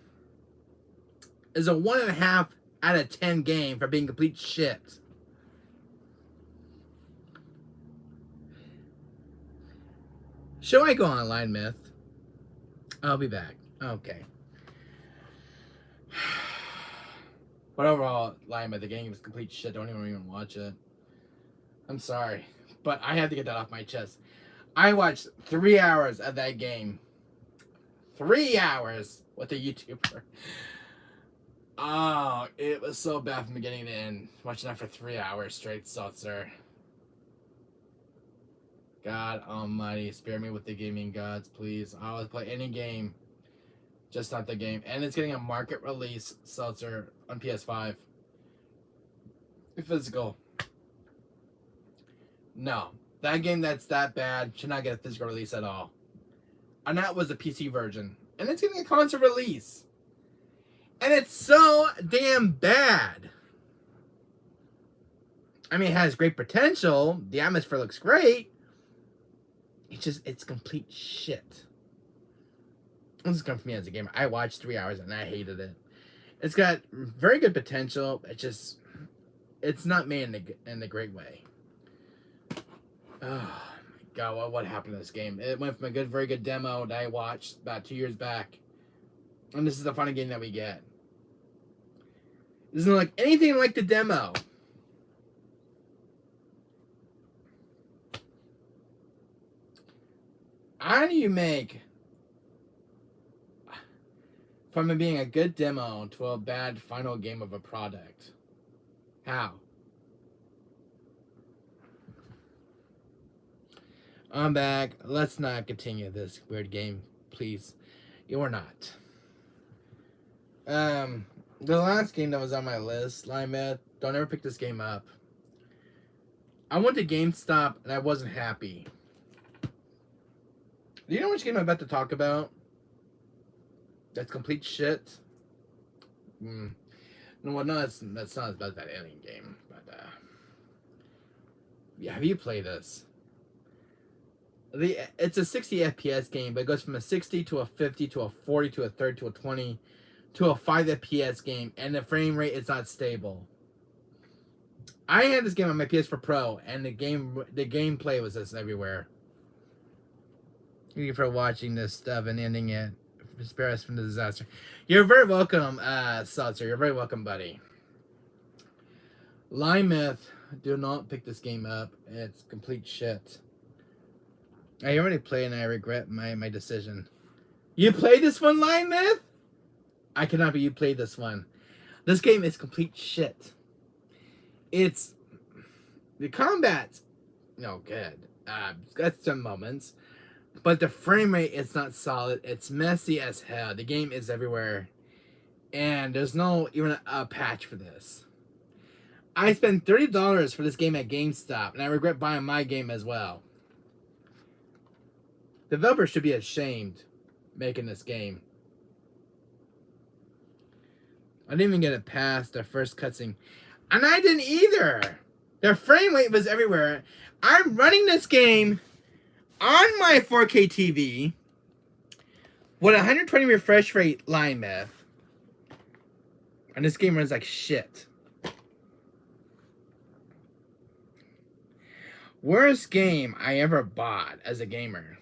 is a 1.5 out of 10 game for being complete shit. Shall I go on, Lymith? I'll be back. Okay. But overall, Lymith, the game is complete shit. Don't even watch it. I'm sorry. But I had to get that off my chest. I watched 3 hours of that game. 3 hours with a YouTuber. Oh, it was so bad from beginning to end. Watching that for 3 hours straight, Seltzer. God almighty, spare me with the gaming gods, please. I will play any game, just not the game. And it's getting a market release, Seltzer, on PS5. Physical. No. That game that's that bad should not get a physical release at all. And that was the PC version. And it's getting a console release. And it's so damn bad. I mean, it has great potential. The atmosphere looks great. It's complete shit. This is coming from me as a gamer. I watched 3 hours and I hated it. It's got very good potential. It's not made in the great way. Oh my god, what happened to this game? It went from a very good demo that I watched about 2 years back. And this is the final game that we get. It doesn't look anything like the demo. How do you make from it being a good demo to a bad final game of a product? How? I'm back. Let's not continue this weird game, please. You're not. The last game that was on my list, Line Myth, don't ever pick this game up. I went to GameStop and I wasn't happy. Do you know which game I'm about to talk about? That's complete shit. No, well, no, that's not as bad as that alien game. But yeah, have you played this? It's a 60 FPS game, but it goes from a 60 to a 50 to a 40 to a 30 to a 20 to a 5 FPS game, and the frame rate is not stable. I had this game on my PS4 Pro, and the gameplay was just everywhere. Thank you for watching this stuff and ending it. Spare us from the disaster. You're very welcome, Seltzer. You're very welcome, buddy. Line Myth, do not pick this game up. It's complete shit. I already played and I regret my decision. You played this one, Line Myth? I cannot be you played this one. This game is complete shit. It's... The combat's no good. It's got some moments. But the frame rate is not solid. It's messy as hell. The game is everywhere. And there's no even a patch for this. I spent $30 for this game at GameStop. And I regret buying my game as well. Developers should be ashamed making this game. I didn't even get it past the first cutscene. And I didn't either. The frame rate was everywhere. I'm running this game on my 4K TV with 120 refresh rate, Line Myth. And this game runs like shit. Worst game I ever bought as a gamer.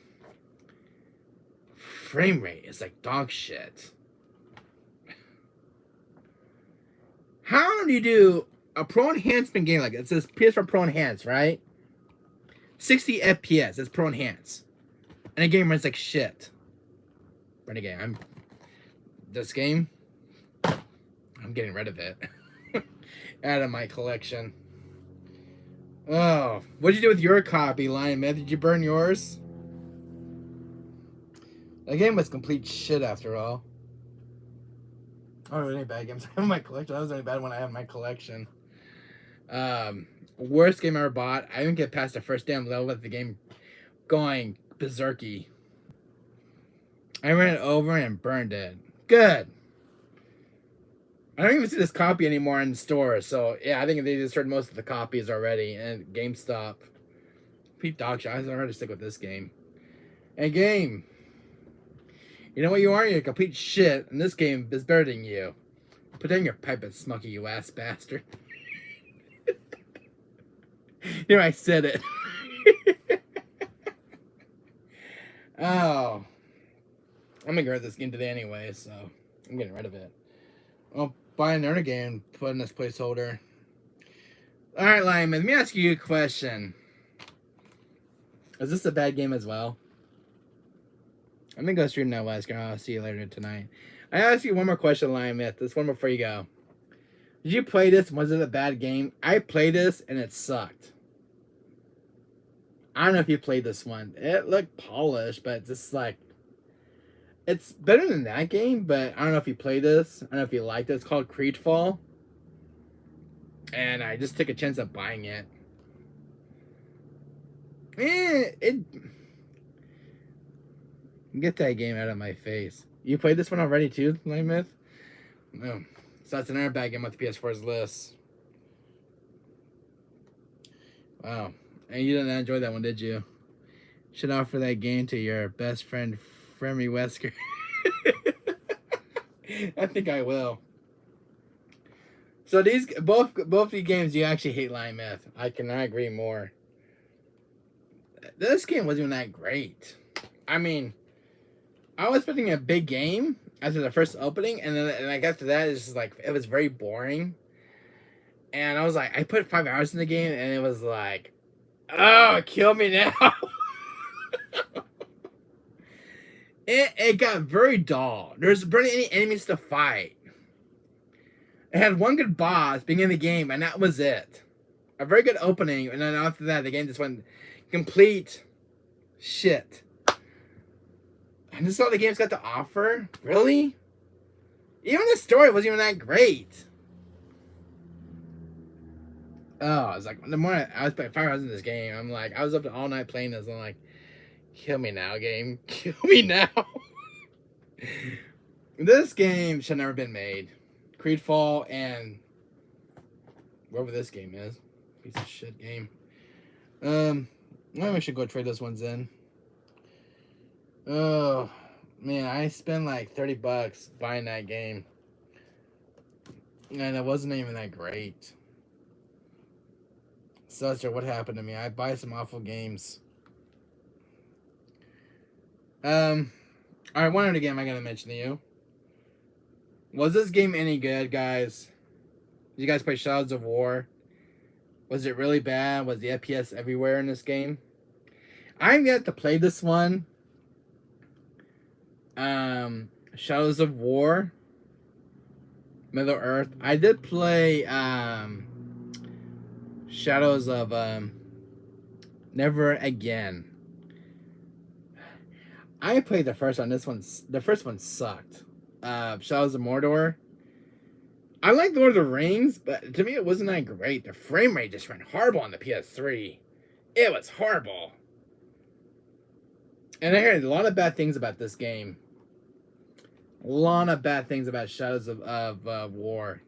Frame rate is like dog shit. How do you do a pro enhancement game like it? It says PS4 Pro Enhanced, right? 60 FPS, it's Pro Enhanced. And the game runs like shit. But again, this game, I'm getting rid of it. Out of my collection. Oh, what'd you do with your copy, Lion Myth? Did you burn yours? The game was complete shit after all. I don't have any bad games I have in my collection. That was the only bad one I have in my collection. Worst game I ever bought. I didn't get past the first damn level of the game going berserky. I ran it over and burned it. Good. I don't even see this copy anymore in the store. So, yeah, I think they destroyed most of the copies already. And GameStop. Pete Dogshot. I'm going to stick with this game. And game. You know what you are? You're a complete shit. And this game is better than you. Put down your pipe and smoky, you ass bastard. Here, I said it. Oh. I'm gonna get rid of this game today anyway, so I'm getting rid of it. I'll buy another game, put in this placeholder. Alright, Lyman, let me ask you a question. Is this a bad game as well? I'm gonna go stream that, Wesker. I'll see you later tonight. I ask you one more question, Lion Myth. This one before you go. Did you play this? Was it a bad game? I played this and it sucked. I don't know if you played this one. It looked polished, but just like it's better than that game. But I don't know if you played this. I don't know if you liked it. It's called Creedfall, and I just took a chance at buying it. Get that game out of my face. You played this one already too, Lion Myth? No. So that's another bad game on the PS4's list. Wow. And you didn't enjoy that one, did you? Should offer that game to your best friend, Fremmy Wesker. I think I will. So these both the games you actually hate, Lion Myth. I cannot agree more. This game wasn't even that great. I mean, I was expecting a big game after the first opening, and then like after that, it's just like it was very boring. And I was like, I put 5 hours in the game, and it was like, oh, kill me now. it got very dull. There's barely any enemies to fight. It had one good boss beginning of the game, and that was it. A very good opening, and then after that, the game just went complete shit. And this is all the game's got to offer? Really? Even the story wasn't even that great. Oh, I was like, the more I was playing 5 hours in this game, I'm like, I was up all night playing this. I'm like, kill me now, game. Kill me now. This game should have never been made. Creedfall and whatever this game is. Piece of shit game. Maybe I should go trade those ones in. Oh, man, I spent like $30 buying that game. And it wasn't even that great. Such what happened to me. I buy some awful games. Alright, one other game I gotta mention to you. Was this game any good, guys? Did you guys play Shadows of War? Was it really bad? Was the FPS everywhere in this game? I've yet to play this one. Shadows of War. Middle Earth. I did play Shadows of Never Again. I played the first one. The first one sucked. Shadows of Mordor. I like Lord of the Rings, but to me it wasn't that great. The frame rate just ran horrible on the PS3. It was horrible. And I heard a lot of bad things about this game. A lot of bad things about Shadows of War.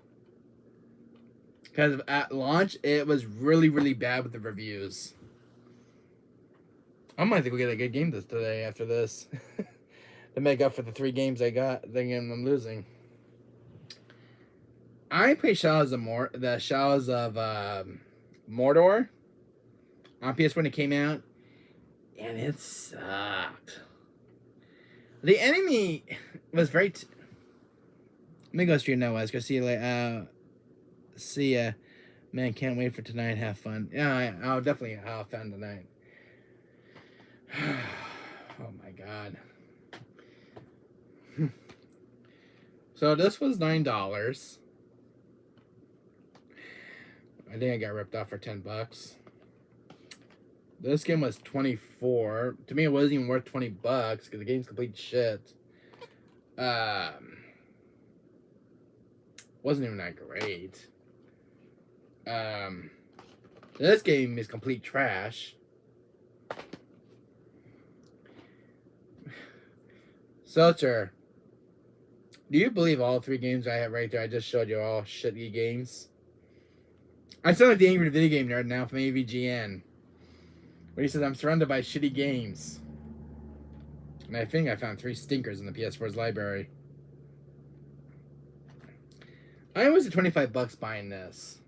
Because at launch, it was really, really bad with the reviews. I might think we get a good game today after this. To make up for the 3 games I got, thinking I'm losing. I played Shadows of Mordor on PS when it came out, and it sucked. The enemy was very. Let me go stream now, Wesker. See you later. See ya, man. Can't wait for tonight. Have fun. Yeah, I'll definitely have fun tonight. Oh my god. So this was $9. I think I got ripped off for $10. This game was $24. To me, it wasn't even worth $20 because the game's complete shit. Wasn't even that great. This game is complete trash. Seltzer, do you believe all 3 games I have right there? I just showed you all shitty games. I sound like the angry video game nerd now from AVGN. Where he says, I'm surrounded by shitty games. And I think I found 3 stinkers in the PS4's library. I was at $25 buying this.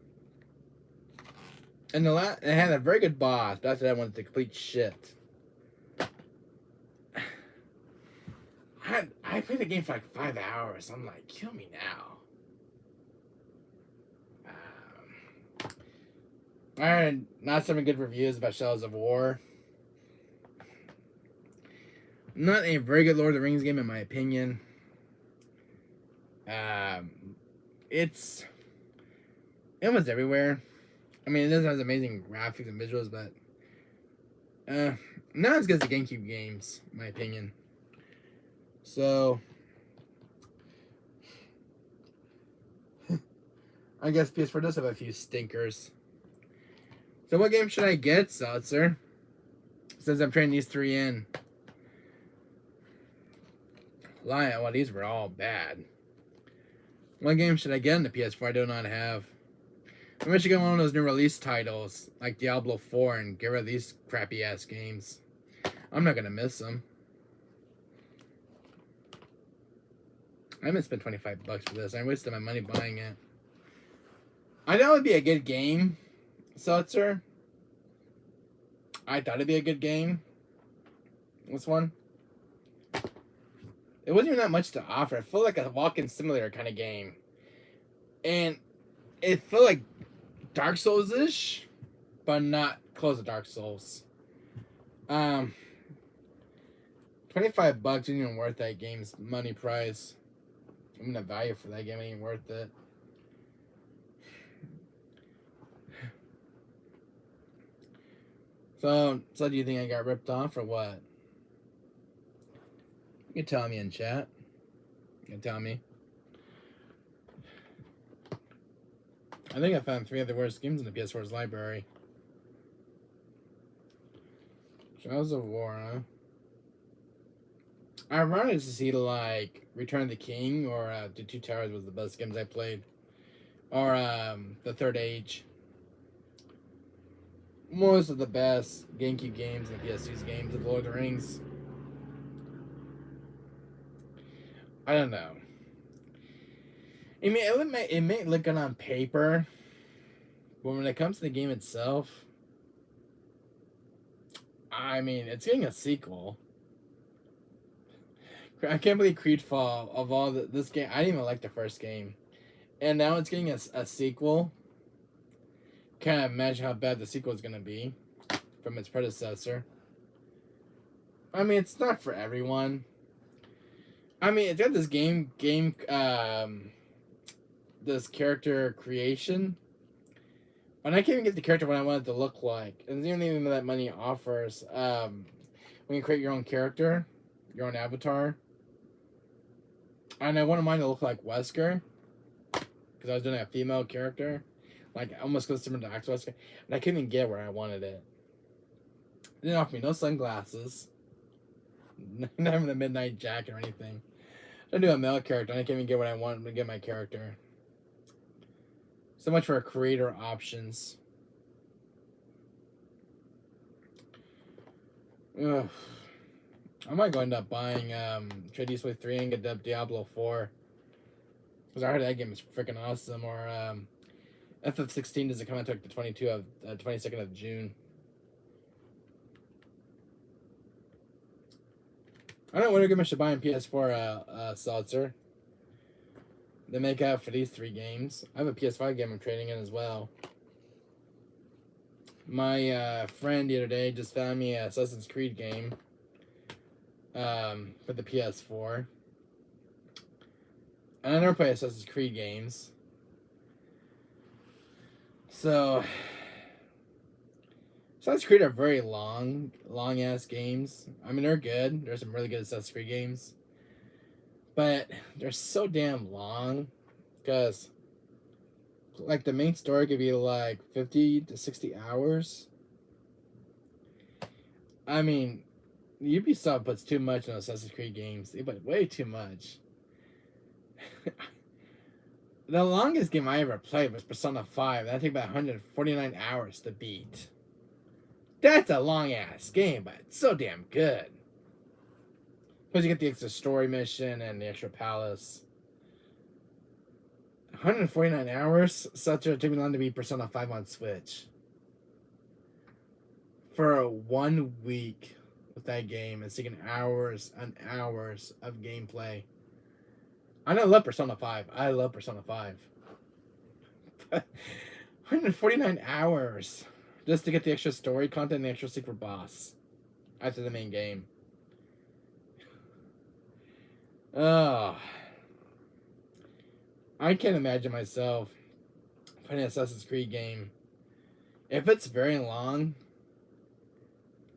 And it had a very good boss, but after that one, the complete shit. I played the game for like 5 hours. I'm like, kill me now. I heard not some good reviews about Shadows of War. Not a very good Lord of the Rings game in my opinion. It was everywhere. I mean, it doesn't have amazing graphics and visuals, but not as good as the GameCube games, in my opinion. So I guess PS4 does have a few stinkers. So what game should I get, Seltzer? Since I'm trading these 3 in. Well, these were all bad. What game should I get in the PS4 I do not have? I should get one of those new release titles, like Diablo 4, and get rid of these crappy-ass games. I'm not gonna miss them. I haven't spent $25 for this. I wasted my money buying it. I know it would be a good game, Seltzer. I thought it'd be a good game. This one. It wasn't even that much to offer. It felt like a walk-in simulator kind of game. And it felt like Dark Souls-ish, but not close to Dark Souls. $25 isn't even worth that game's money price. I mean, the value for that game ain't worth it. So do you think I got ripped off or what? You can tell me in chat. You can tell me. I think I found 3 of the worst games in the PS4's library. Shadows of War, huh? I wanted to see like Return of the King or The Two Towers was the best games I played. Or The Third Age. Most of the best GameCube games and PS2's games of Lord of the Rings. I don't know. I mean, it may look good on paper, but when it comes to the game itself, I mean, it's getting a sequel. I can't believe Creedfall, of all this game, I didn't even like the first game. And now it's getting a sequel. Can't imagine how bad the sequel is going to be from its predecessor. I mean, it's not for everyone. I mean, it's got this this character creation. And I can't even get the character what I want it to look like. And the only thing that money offers, when you create your own character, your own avatar. And I wanted mine to look like Wesker. Because I was doing a female character. Like, almost goes similar to Axe Wesker. And I couldn't even get where I wanted it. They didn't offer me no sunglasses. Not even a midnight jacket or anything. I do a male character, and I can't even get what I want to get my character. So much for creator options. Ugh. I might go end up buying Trade East Way 3 and get Diablo 4. Because I heard that game is freaking awesome. Or FF16 doesn't come out until the 22nd of June. I don't know what I should buy in PS4 Seltzer. They make out for these 3 games. I have a PS5 game I'm trading in as well. My friend the other day just found me an Assassin's Creed game for the PS4. And I never play Assassin's Creed games. So, Assassin's Creed are very long ass games. I mean, they're good. There's some really good Assassin's Creed games. But they're so damn long. Because, like, the main story could be like 50 to 60 hours. I mean, Ubisoft puts too much on Assassin's Creed games. They put way too much. The longest game I ever played was Persona 5. That took about 149 hours to beat. That's a long ass game, but it's so damn good. Plus you get the extra story mission and the extra palace. 149 hours? Such a took me long to beat Persona 5 on Switch. For 1 week with that game, it's taking hours and hours of gameplay. I love Persona 5. I love Persona 5. 149 hours just to get the extra story content and the extra secret boss after the main game. Oh, I can't imagine myself playing an Assassin's Creed game. If it's very long,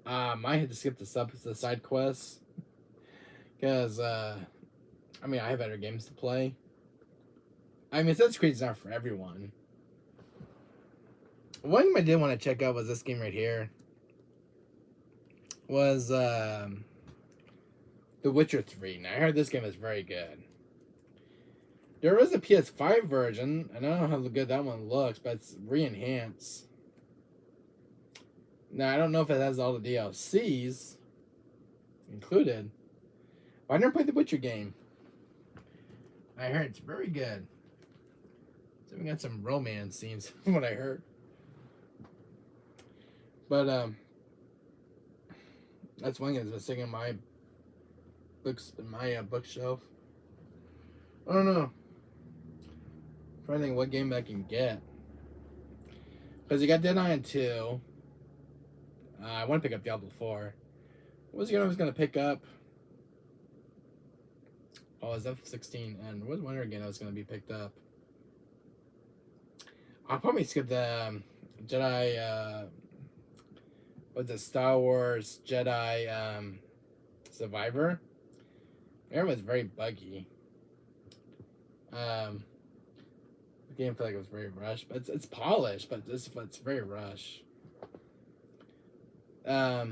I might have to skip the side quests. Because, I mean, I have better games to play. I mean, Assassin's Creed's not for everyone. One game I did want to check out was this game right here. Was The Witcher 3. Now, I heard this game is very good. There is a PS5 version, and I don't know how good that one looks, but it's re-enhanced. Now, I don't know if it has all the DLCs included. But I never played the Witcher game. I heard it's very good. So we got some romance scenes from what I heard. But that's one game that's been sitting in my books in my bookshelf. I don't know. I'm trying to think what game I can get. Because you got Dead Island 2. I want to pick up Diablo 4. What was the game I was going to pick up? Oh, it's F16, and what was one again that was going to be picked up? I'll probably skip the Jedi, with the Star Wars Jedi Survivor. It was very buggy. The game felt like it was very rushed, but it's polished, but it's very rushed. I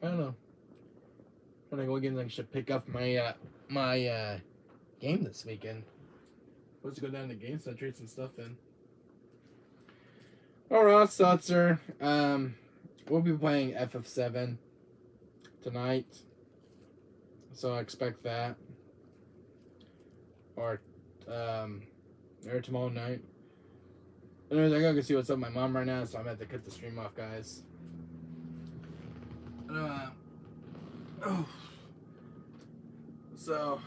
don't know. When I go again, I should pick up my game this weekend. Supposed to go down to GameStop, trade some stuff in. Alright, Seltzer. We'll be playing FF7 tonight, so I expect that. Or tomorrow night. Anyways, I gotta go see what's up with my mom right now, so I'm gonna have to cut the stream off, guys. So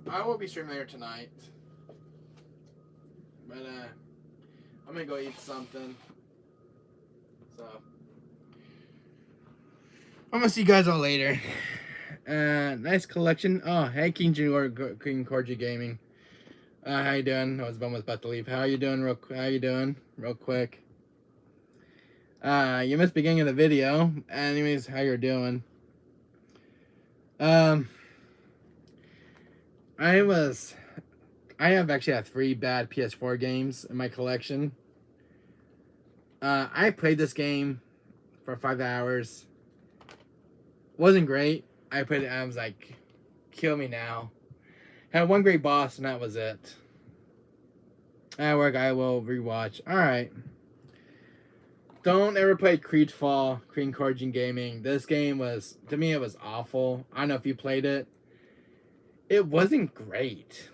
I will be streaming later tonight, but I'm gonna go eat something. So I'm gonna see you guys all later. Nice collection. Oh, hey, King Corgi Gaming. How you doing? I was about to leave. How you doing? Real quick. You missed the beginning of the video. Anyways, how you're doing? I have actually had 3 bad PS4 games in my collection. I played this game for 5 hours. Wasn't great. I played it and I was like, kill me now. Had one great boss and that was it. At work, I will rewatch. Alright. Don't ever play Creedfall, King Corgi Gaming. This game was, to me, it was awful. I don't know if you played it. It wasn't great.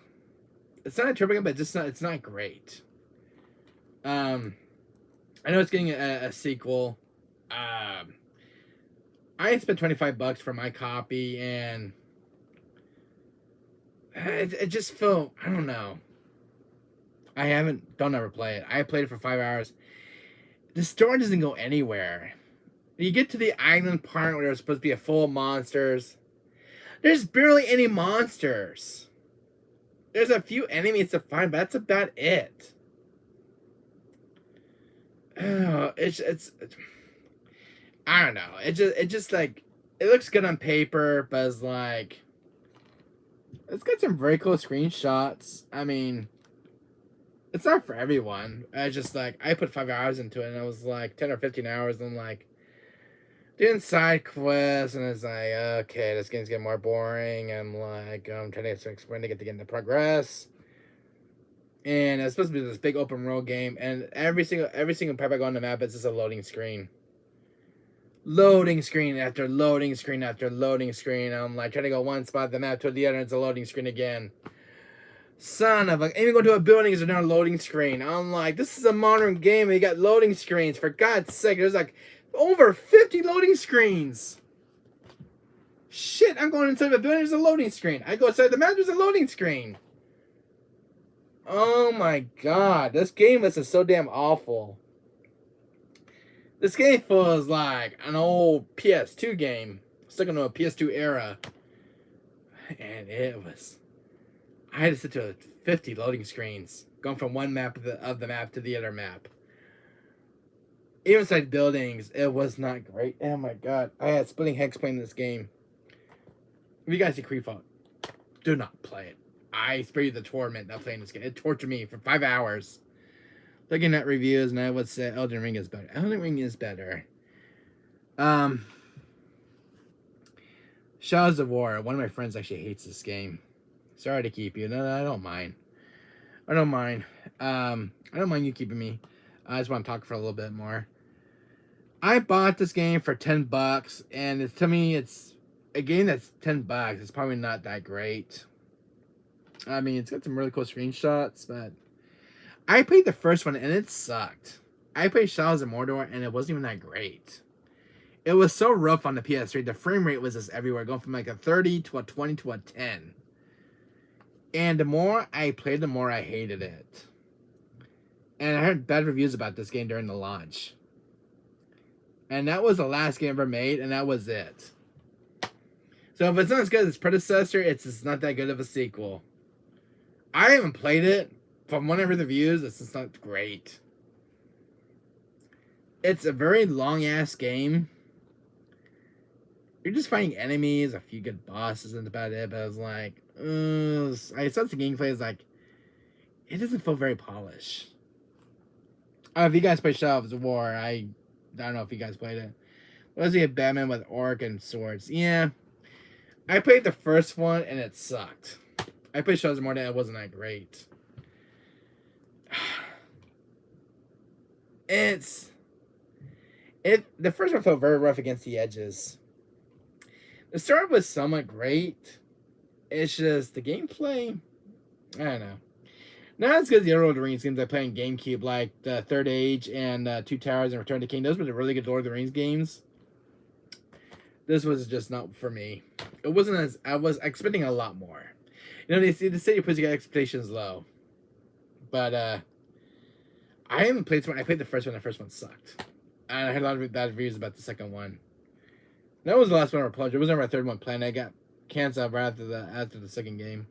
It's not a triple game, but it's not great. I know it's getting a sequel. I spent $25 for my copy, and it just felt, I don't know. Don't ever play it. I played it for 5 hours. The story doesn't go anywhere. You get to the island part where there's supposed to be a full of monsters. There's barely any monsters. There's a few enemies to find, but that's about it. It's I don't know. It just like, it looks good on paper, but it's like, it's got some very cool screenshots. I mean, it's not for everyone. I just like, I put 5 hours into it and I was like 10 or 15 hours and I'm like doing side quests and it's like, okay, this game's getting more boring. I'm like, I'm trying to explain to get into progress. And it's supposed to be this big open world game, and every single pipe I go on the map, it's just a loading screen. Loading screen after loading screen after loading screen. I'm like trying to go one spot of the map to the other, and it's a loading screen again. Son of a, even go to a building is another loading screen. I'm like, this is a modern game and you got loading screens. For God's sake, there's like over 50 loading screens. Shit, I'm going inside the building, there's a loading screen. I go inside the map, there's a loading screen. Oh my God, this game is so damn awful. This game feels like an old PS2 game, stuck into a PS2 era. And it was, I had to sit to 50 loading screens, going from one map of the map to the other map. Even inside buildings, it was not great. Oh my God, I had splitting hex playing this game. If you guys see Creedfall, do not play it. I spare you the torment of playing this game. It tortured me for 5 hours. Looking at reviews, and I would say Elden Ring is better. Elden Ring is better. Shadows of War. One of my friends actually hates this game. Sorry to keep you. No, I don't mind. I don't mind. I don't mind you keeping me. I just want to talk for a little bit more. I bought this game for $10, and to me, it's a game that's $10. It's probably not that great. I mean, it's got some really cool screenshots, but I played the first one and it sucked. I played Shadows of Mordor and it wasn't even that great. It was so rough on the PS3. The frame rate was just everywhere, going from like a 30 to a 20 to a 10. And the more I played, the more I hated it. And I heard bad reviews about this game during the launch. And that was the last game ever made, and that was it. So if it's not as good as its predecessor, it's just not that good of a sequel. I haven't played it. From one of the reviews, it's just not great. It's a very long-ass game. you're just fighting enemies, a few good bosses, and about it. But I was like, I saw the gameplay is like, it doesn't feel very polished. If you guys play Shadow of War, I don't know if you guys played it. Was he a Batman with orc and swords? Yeah, I played the first one and it sucked. I played Shadow of War and it wasn't that great. The first one felt very rough against the edges. The start was somewhat great. It's just the gameplay, I don't know. Not as good as the other Lord of the Rings games I played in GameCube, like the Third Age and Two Towers and Return of the King. Those were the really good Lord of the Rings games. This was just not for me. It wasn't as I was expecting a lot more. You know, they say you put your expectations low, but I haven't played one. I played the first one. The first one sucked, and I heard a lot of bad reviews about the second one. That was the last one I played. It was never a third one planned. I got canceled right after the second game.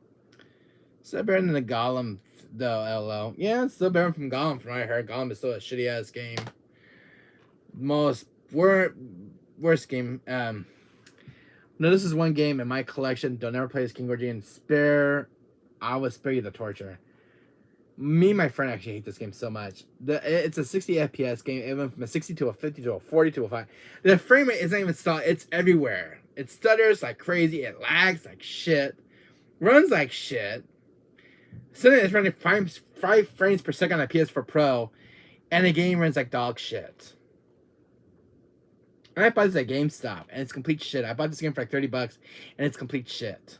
Still better than the Gollum, though. LO. Yeah, it's still better from Gollum. From what I heard, Gollum is still a shitty ass game. Worst game. No, this is one game in my collection. Don't ever play as King Gordian. I will spare you the torture. Me and my friend actually hate this game so much. It's a 60 FPS game. It went from a 60 to a 50 to a 40 to a 5. The frame rate isn't even stalled. It's everywhere. It stutters like crazy. It lags like shit. Runs like shit. Suddenly it's running 5 frames per second on a PS4 Pro. And the game runs like dog shit. And I bought this at GameStop. And it's complete shit. I bought this game for like $30. And it's complete shit.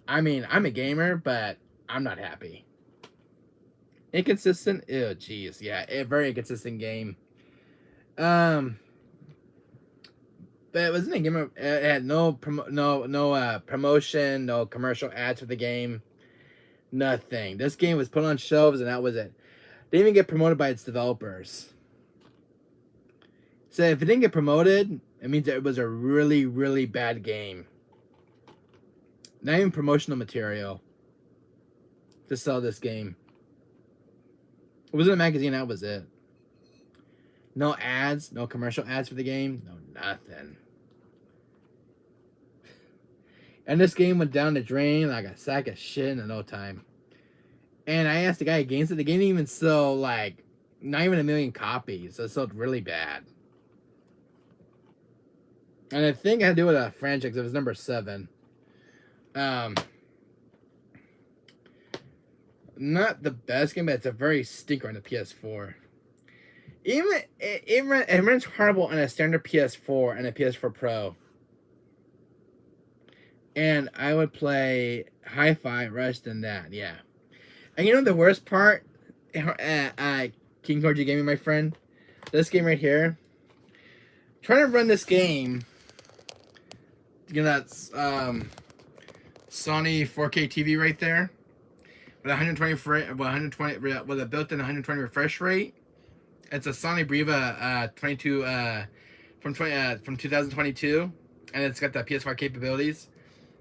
I mean, I'm a gamer, but I'm not happy. Inconsistent? Ew, jeez. Yeah, a very inconsistent game. But it wasn't a game. It had no promotion, no commercial ads for the game. Nothing. This game was put on shelves and that was it. They didn't even get promoted by its developers. So if it didn't get promoted, it means that it was a really, really bad game. Not even promotional material to sell this game. It was in a magazine, that was it. No ads, no commercial ads for the game, no nothing. And this game went down the drain like a sack of shit in no time. And I asked the guy against it, the game didn't even sell like not even 1 million copies. So it sold really bad. And I think it had to do with a franchise. It was number 7. Not the best game, but it's a very stinker on the PS4. It runs horrible on a standard PS4 and a PS4 Pro. And I would play Hi-Fi Rush than that, yeah. And you know the worst part? King Gorgie Gaming, my friend. This game right here. Trying to run this game. You know that's Sony 4K TV right there. With 120 with a built-in 120 refresh rate. It's a Sony Bravia 22 from 2022, and it's got the PS5 capabilities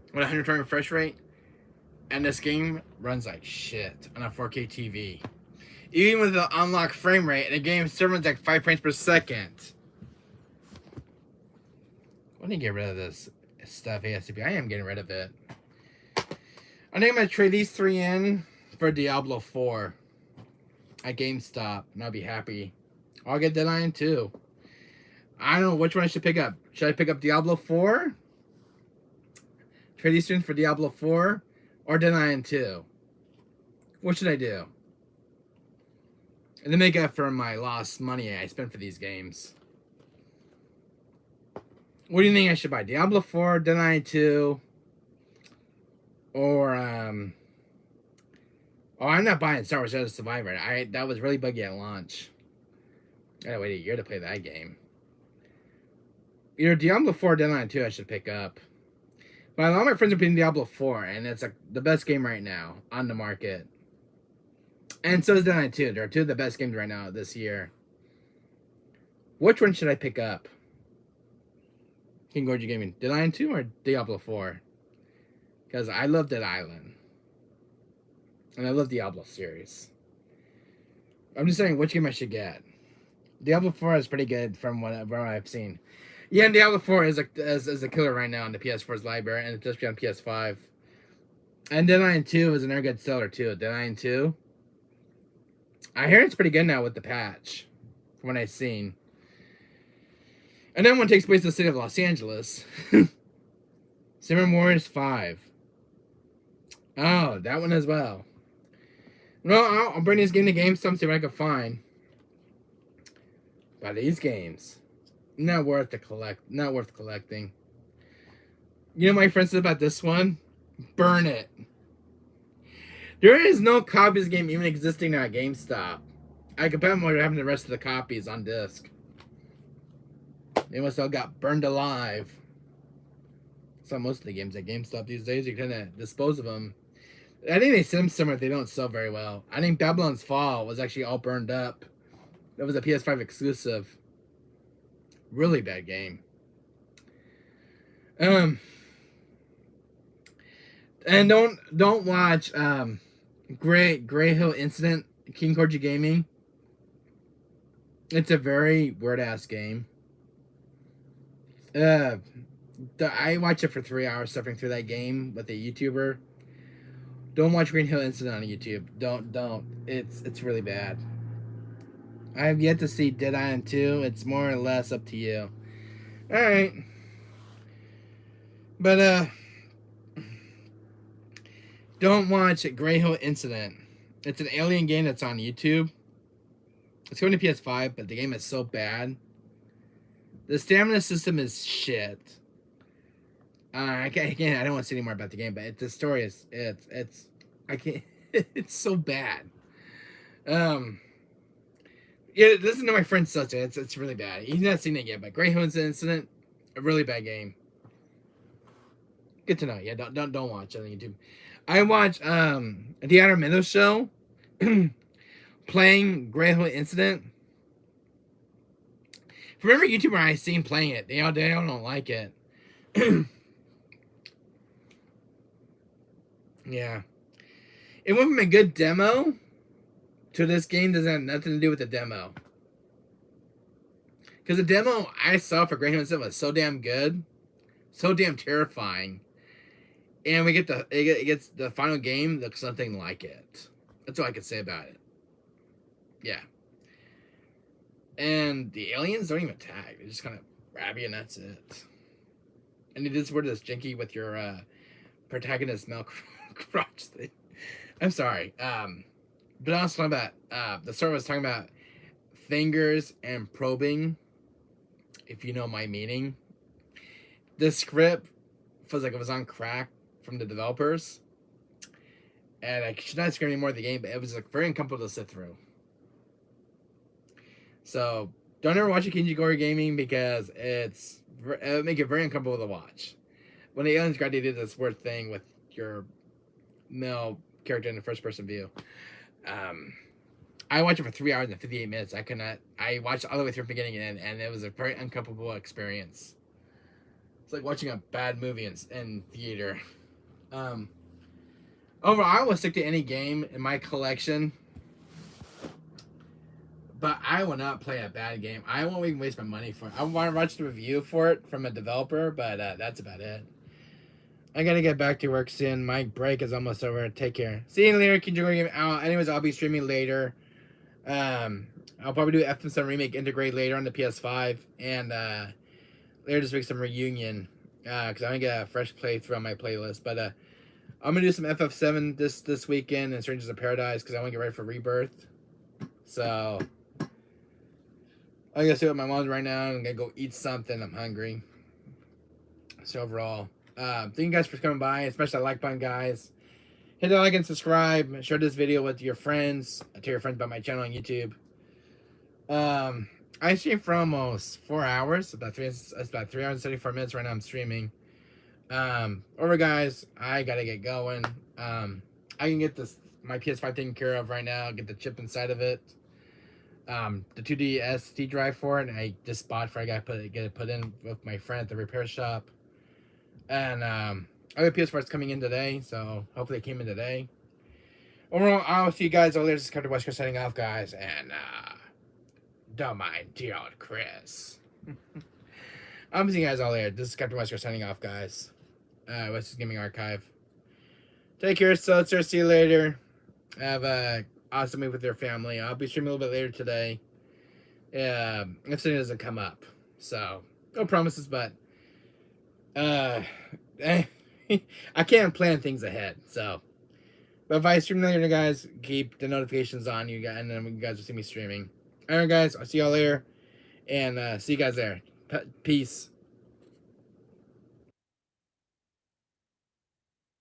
with 120 refresh rate. And this game runs like shit on a 4K TV. Even with the unlocked frame rate, the game still runs like 5 frames per second. I need to get rid of this stuff ASCP. I am getting rid of it. I think I'm going to trade these 3 in for Diablo 4 at GameStop, and I'll be happy. I'll get Dead Island 2. I don't know which one I should pick up. Should I pick up Diablo 4? Trade these 3 in for Diablo 4? Or Dead Island 2? What should I do? And then make up for my lost money I spent for these games. What do you think I should buy? Diablo 4, Dead Island 2, or oh, I'm not buying Star Wars Jedi Survivor. That was really buggy at launch. I gotta wait a year to play that game. Either Diablo 4 or Dead Island 2 I should pick up. But a lot of my friends are playing Diablo 4, and it's like the best game right now on the market. And so is Dead Island 2. They're 2 of the best games right now this year. Which one should I pick up? King Gorgie Gaming, Dead Island 2 or Diablo 4? Because I love Dead Island. And I love Diablo series. I'm just saying which game I should get. Diablo 4 is pretty good from what I've seen. Yeah, and Diablo 4 is a killer right now on the PS4's library, and it's just on PS5. And Dead Island 2 is another good seller too. Dead Island 2. I hear it's pretty good now with the patch, from what I've seen. And then one takes place in the city of Los Angeles. Samurai Warriors 5. Oh, that one as well. Well, I'll bring this game to GameStop, see what I can find. But these games, not worth collecting. You know what my friend said about this one? Burn it. There is no copies of the game even existing now at GameStop. I compare them what happened to the rest of the copies on disc. They must all got burned alive. So most of the games at GameStop these days, you kind of dispose of them. I think they sell them somewhere they don't sell very well. I think Babylon's Fall was actually all burned up. That was a PS5 exclusive. Really bad game. And don't watch Grey Hill Incident, King Koji Gaming. It's a very weird ass game. I watched it for 3 hours suffering through that game with a YouTuber. Don't watch Green Hill Incident on YouTube. Don't. It's really bad. I have yet to see Dead Island 2. It's more or less up to you. Alright. But don't watch Grey Hill Incident. It's an alien game that's on YouTube. It's going to PS5, but the game is so bad. The stamina system is shit. I don't want to say any more about the game, but the story is I can't. It's so bad. Yeah, listen to my friend such it. It's really bad. He's not seen it yet, but Grey Hill Incident, a really bad game. Good to know. Yeah, don't watch it on YouTube. I watched the Outer Meadows show playing Grey Hill Incident. If you remember YouTuber I seen playing it, they all don't like it. Yeah. It went from a good demo to this game doesn't have nothing to do with the demo. Because the demo I saw for Grey Hill Incident was so damn good, so damn terrifying. And it gets the final game looks nothing like it. That's all I can say about it. Yeah. And the aliens don't even attack. They just kind of grab you and that's it. And it is where this jinky with your protagonist Mel crotch thing. I'm sorry. But I was talking about the story was talking about fingers and probing. If you know my meaning. The script feels like it was on crack from the developers. And I should not scare any more of the game, but it was like very uncomfortable to sit through. So don't ever watch a Kinji Gory Gaming because it'll make it very uncomfortable to watch. When the aliens tried to do this weird thing with your male character in the first person view. I watched it for 3 hours and 58 minutes. I watched all the way through the beginning and end, and it was a very uncomfortable experience. It's like watching a bad movie in theater. Overall, I will stick to any game in my collection. But I will not play a bad game. I won't even waste my money for it. I want to watch the review for it from a developer, but that's about it. I gotta get back to work soon. My break is almost over. Take care. See you later. Keep your game out. Anyways, I'll be streaming later. I'll probably do FF7 Remake Integrate later on the PS5. And later this week, some Reunion. Because I want to get a fresh playthrough on my playlist. But I'm going to do some FF7 this weekend and Strangers of Paradise because I want to get ready for Rebirth. So I gotta sit with my mom right now. I'm gonna go eat something. I'm hungry. So overall, thank you guys for coming by, especially the like button, guys. Hit the like and subscribe. Share this video with your friends. Tell your friends about my channel on YouTube. I stream for almost 4 hours. It's about 3 hours and 74 minutes right now. I'm streaming. Over, guys. I gotta get going. I can get my PS5 taken care of right now. Get the chip inside of it. The 2D SD drive for it, and I just bought for. I gotta get it put in with my friend at the repair shop. And other PS4 is coming in today, so hopefully it came in today. Overall, I'll see you guys later. This is Captain Wesker signing off, guys, and don't mind dear old Chris. I'm seeing you guys all later. This is Captain Wesker signing off, guys. Wesker's Gaming Archive. Take care, so see you later. Have a awesome week with your family. I'll be streaming a little bit later today. If something doesn't come up. So, no promises, but I can't plan things ahead. So, but if I stream later, guys, keep the notifications on you guys, and then you guys will see me streaming. Alright, guys, I'll see y'all later, and see you guys there. Peace.